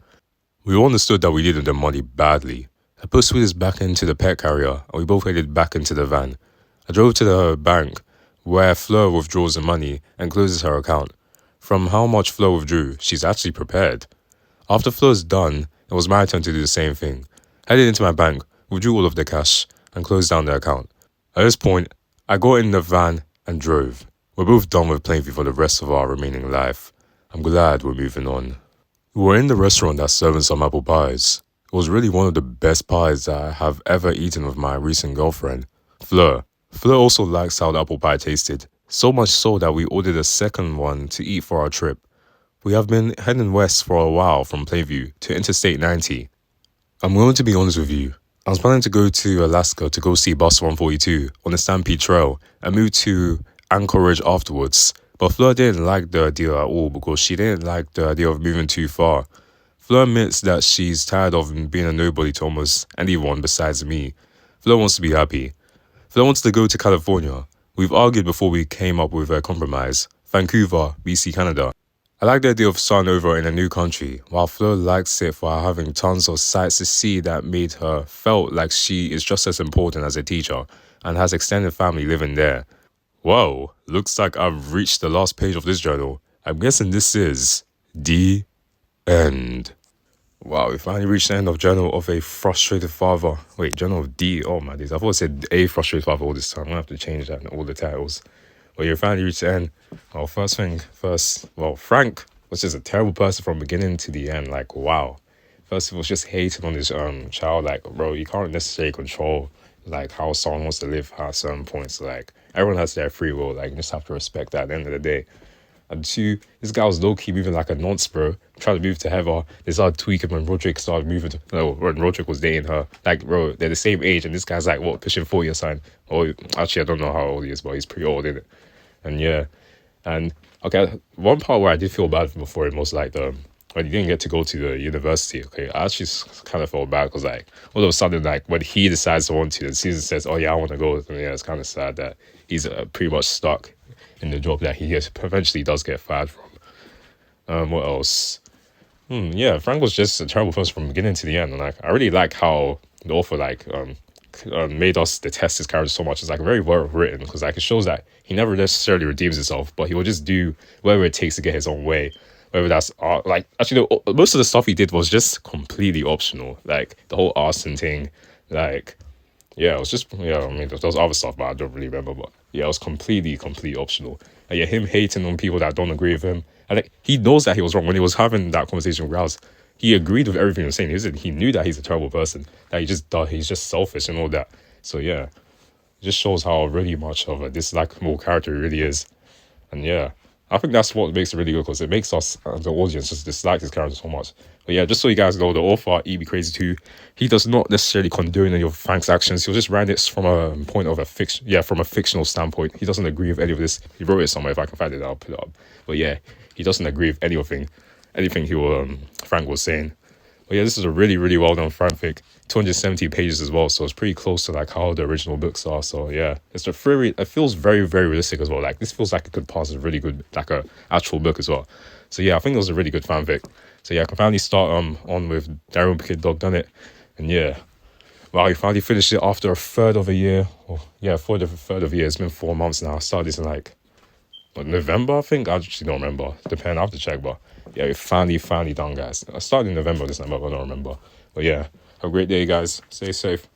We all understood that we needed the money badly. I put Sweeters back into the pet carrier and we both headed back into the van. I drove to the bank where Flo withdraws the money and closes her account. From how much Flo withdrew, she's actually prepared. After Flo's done, it was my turn to do the same thing. Headed into my bank, withdrew all of the cash, and closed down the account. At this point, I got in the van and drove. We're both done with Plainview for the rest of our remaining life. I'm glad we're moving on. We were in the restaurant that's serving some apple pies. It was really one of the best pies that I have ever eaten with my recent girlfriend, Fleur. Fleur also likes how the apple pie tasted, so much so that we ordered a second one to eat for our trip. We have been heading west for a while from Plainview to Interstate 90. I'm going to be honest with you. I was planning to go to Alaska to go see Bus 142 on the Stampede Trail and move to Anchorage afterwards. But Fleur didn't like the idea at all because she didn't like the idea of moving too far. Fleur admits that she's tired of being a nobody to almost anyone besides me. Fleur wants to be happy. Fleur wants to go to California. We've argued before we came up with a compromise. Vancouver, BC, Canada. I like the idea of starting over in a new country, while Fleur likes it for having tons of sights to see that made her felt like she is just as important as a teacher and has extended family living there. Whoa, looks like I've reached the last page of this journal. I'm guessing this is the end. Wow, we finally reached the end of Journal of a Frustrated Father. Wait, Journal of D. Oh my days, I thought it said A Frustrated Father all this time. I'm gonna have to change that in all the titles. But you finally reached the end. Well, first thing first, Frank was just a terrible person from beginning to the end. Like, wow. First, he was just hating on his child. Like, bro, you can't necessarily control like how someone wants to live at certain points. Like, everyone has their free will. Like, you just have to respect that at the end of the day. And two, this guy was low-key moving like a nonce, bro. Trying to move to Heather. They started tweaking when Rodrick started moving when Rodrick was dating her. Like, bro, they're the same age, and this guy's like, what, pushing 40 or something? Or, actually, I don't know how old he is, but he's pretty old, isn't it? And yeah. And, okay, one part where I did feel bad for him was like when he didn't get to go to the university, okay, I actually kind of felt bad because, like, all of a sudden, like, when he decides to want to, and Susan says, oh, yeah, I want to go, and yeah, it's kind of sad that he's pretty much stuck in the job that he eventually does get fired from. What else? Yeah, Frank was just a terrible person from beginning to the end, and like I really like how the author made us detest his character so much. It's like very well written because like it shows that he never necessarily redeems himself, but he will just do whatever it takes to get his own way. Whether that's art, like actually most of the stuff he did was just completely optional. Like the whole arson thing, like yeah, it was just I mean there was other stuff, but I don't really remember. But yeah, it was completely optional. And yeah, him hating on people that don't agree with him. And like he knows that he was wrong when he was having that conversation with Rouse. He agreed with everything he was saying. He knew that he's a terrible person. That he's just selfish and all that. So yeah, it just shows how really much of a dislikable character he really is. And yeah, I think that's what makes it really good because it makes us, the audience, just dislike this character so much. But yeah, just so you guys know, the author, E.B. Crazy 2, he does not necessarily condone any of Frank's actions. He'll just write it from a point of a fiction, from a fictional standpoint. He doesn't agree with any of this. He wrote it somewhere. If I can find it, I'll put it up. But yeah, he doesn't agree with anything Frank was saying. But yeah, this is a really, really well done fanfic. 270 pages as well, so it's pretty close to like how the original books are. So yeah, it feels very, very realistic as well. Like this feels like a good part of a really good, like a actual book as well. So yeah, I think it was a really good fanfic. So yeah, I can finally start on with DOAWK Doggone It. And yeah, well, I finally finished it after a third of a year. For the third of a year. It's been 4 months now. I started this in like November, I think. I actually don't remember. Depending, I have to check. But yeah, we finally done, guys. I started in November, December, but I don't remember. But yeah, have a great day, guys. Stay safe.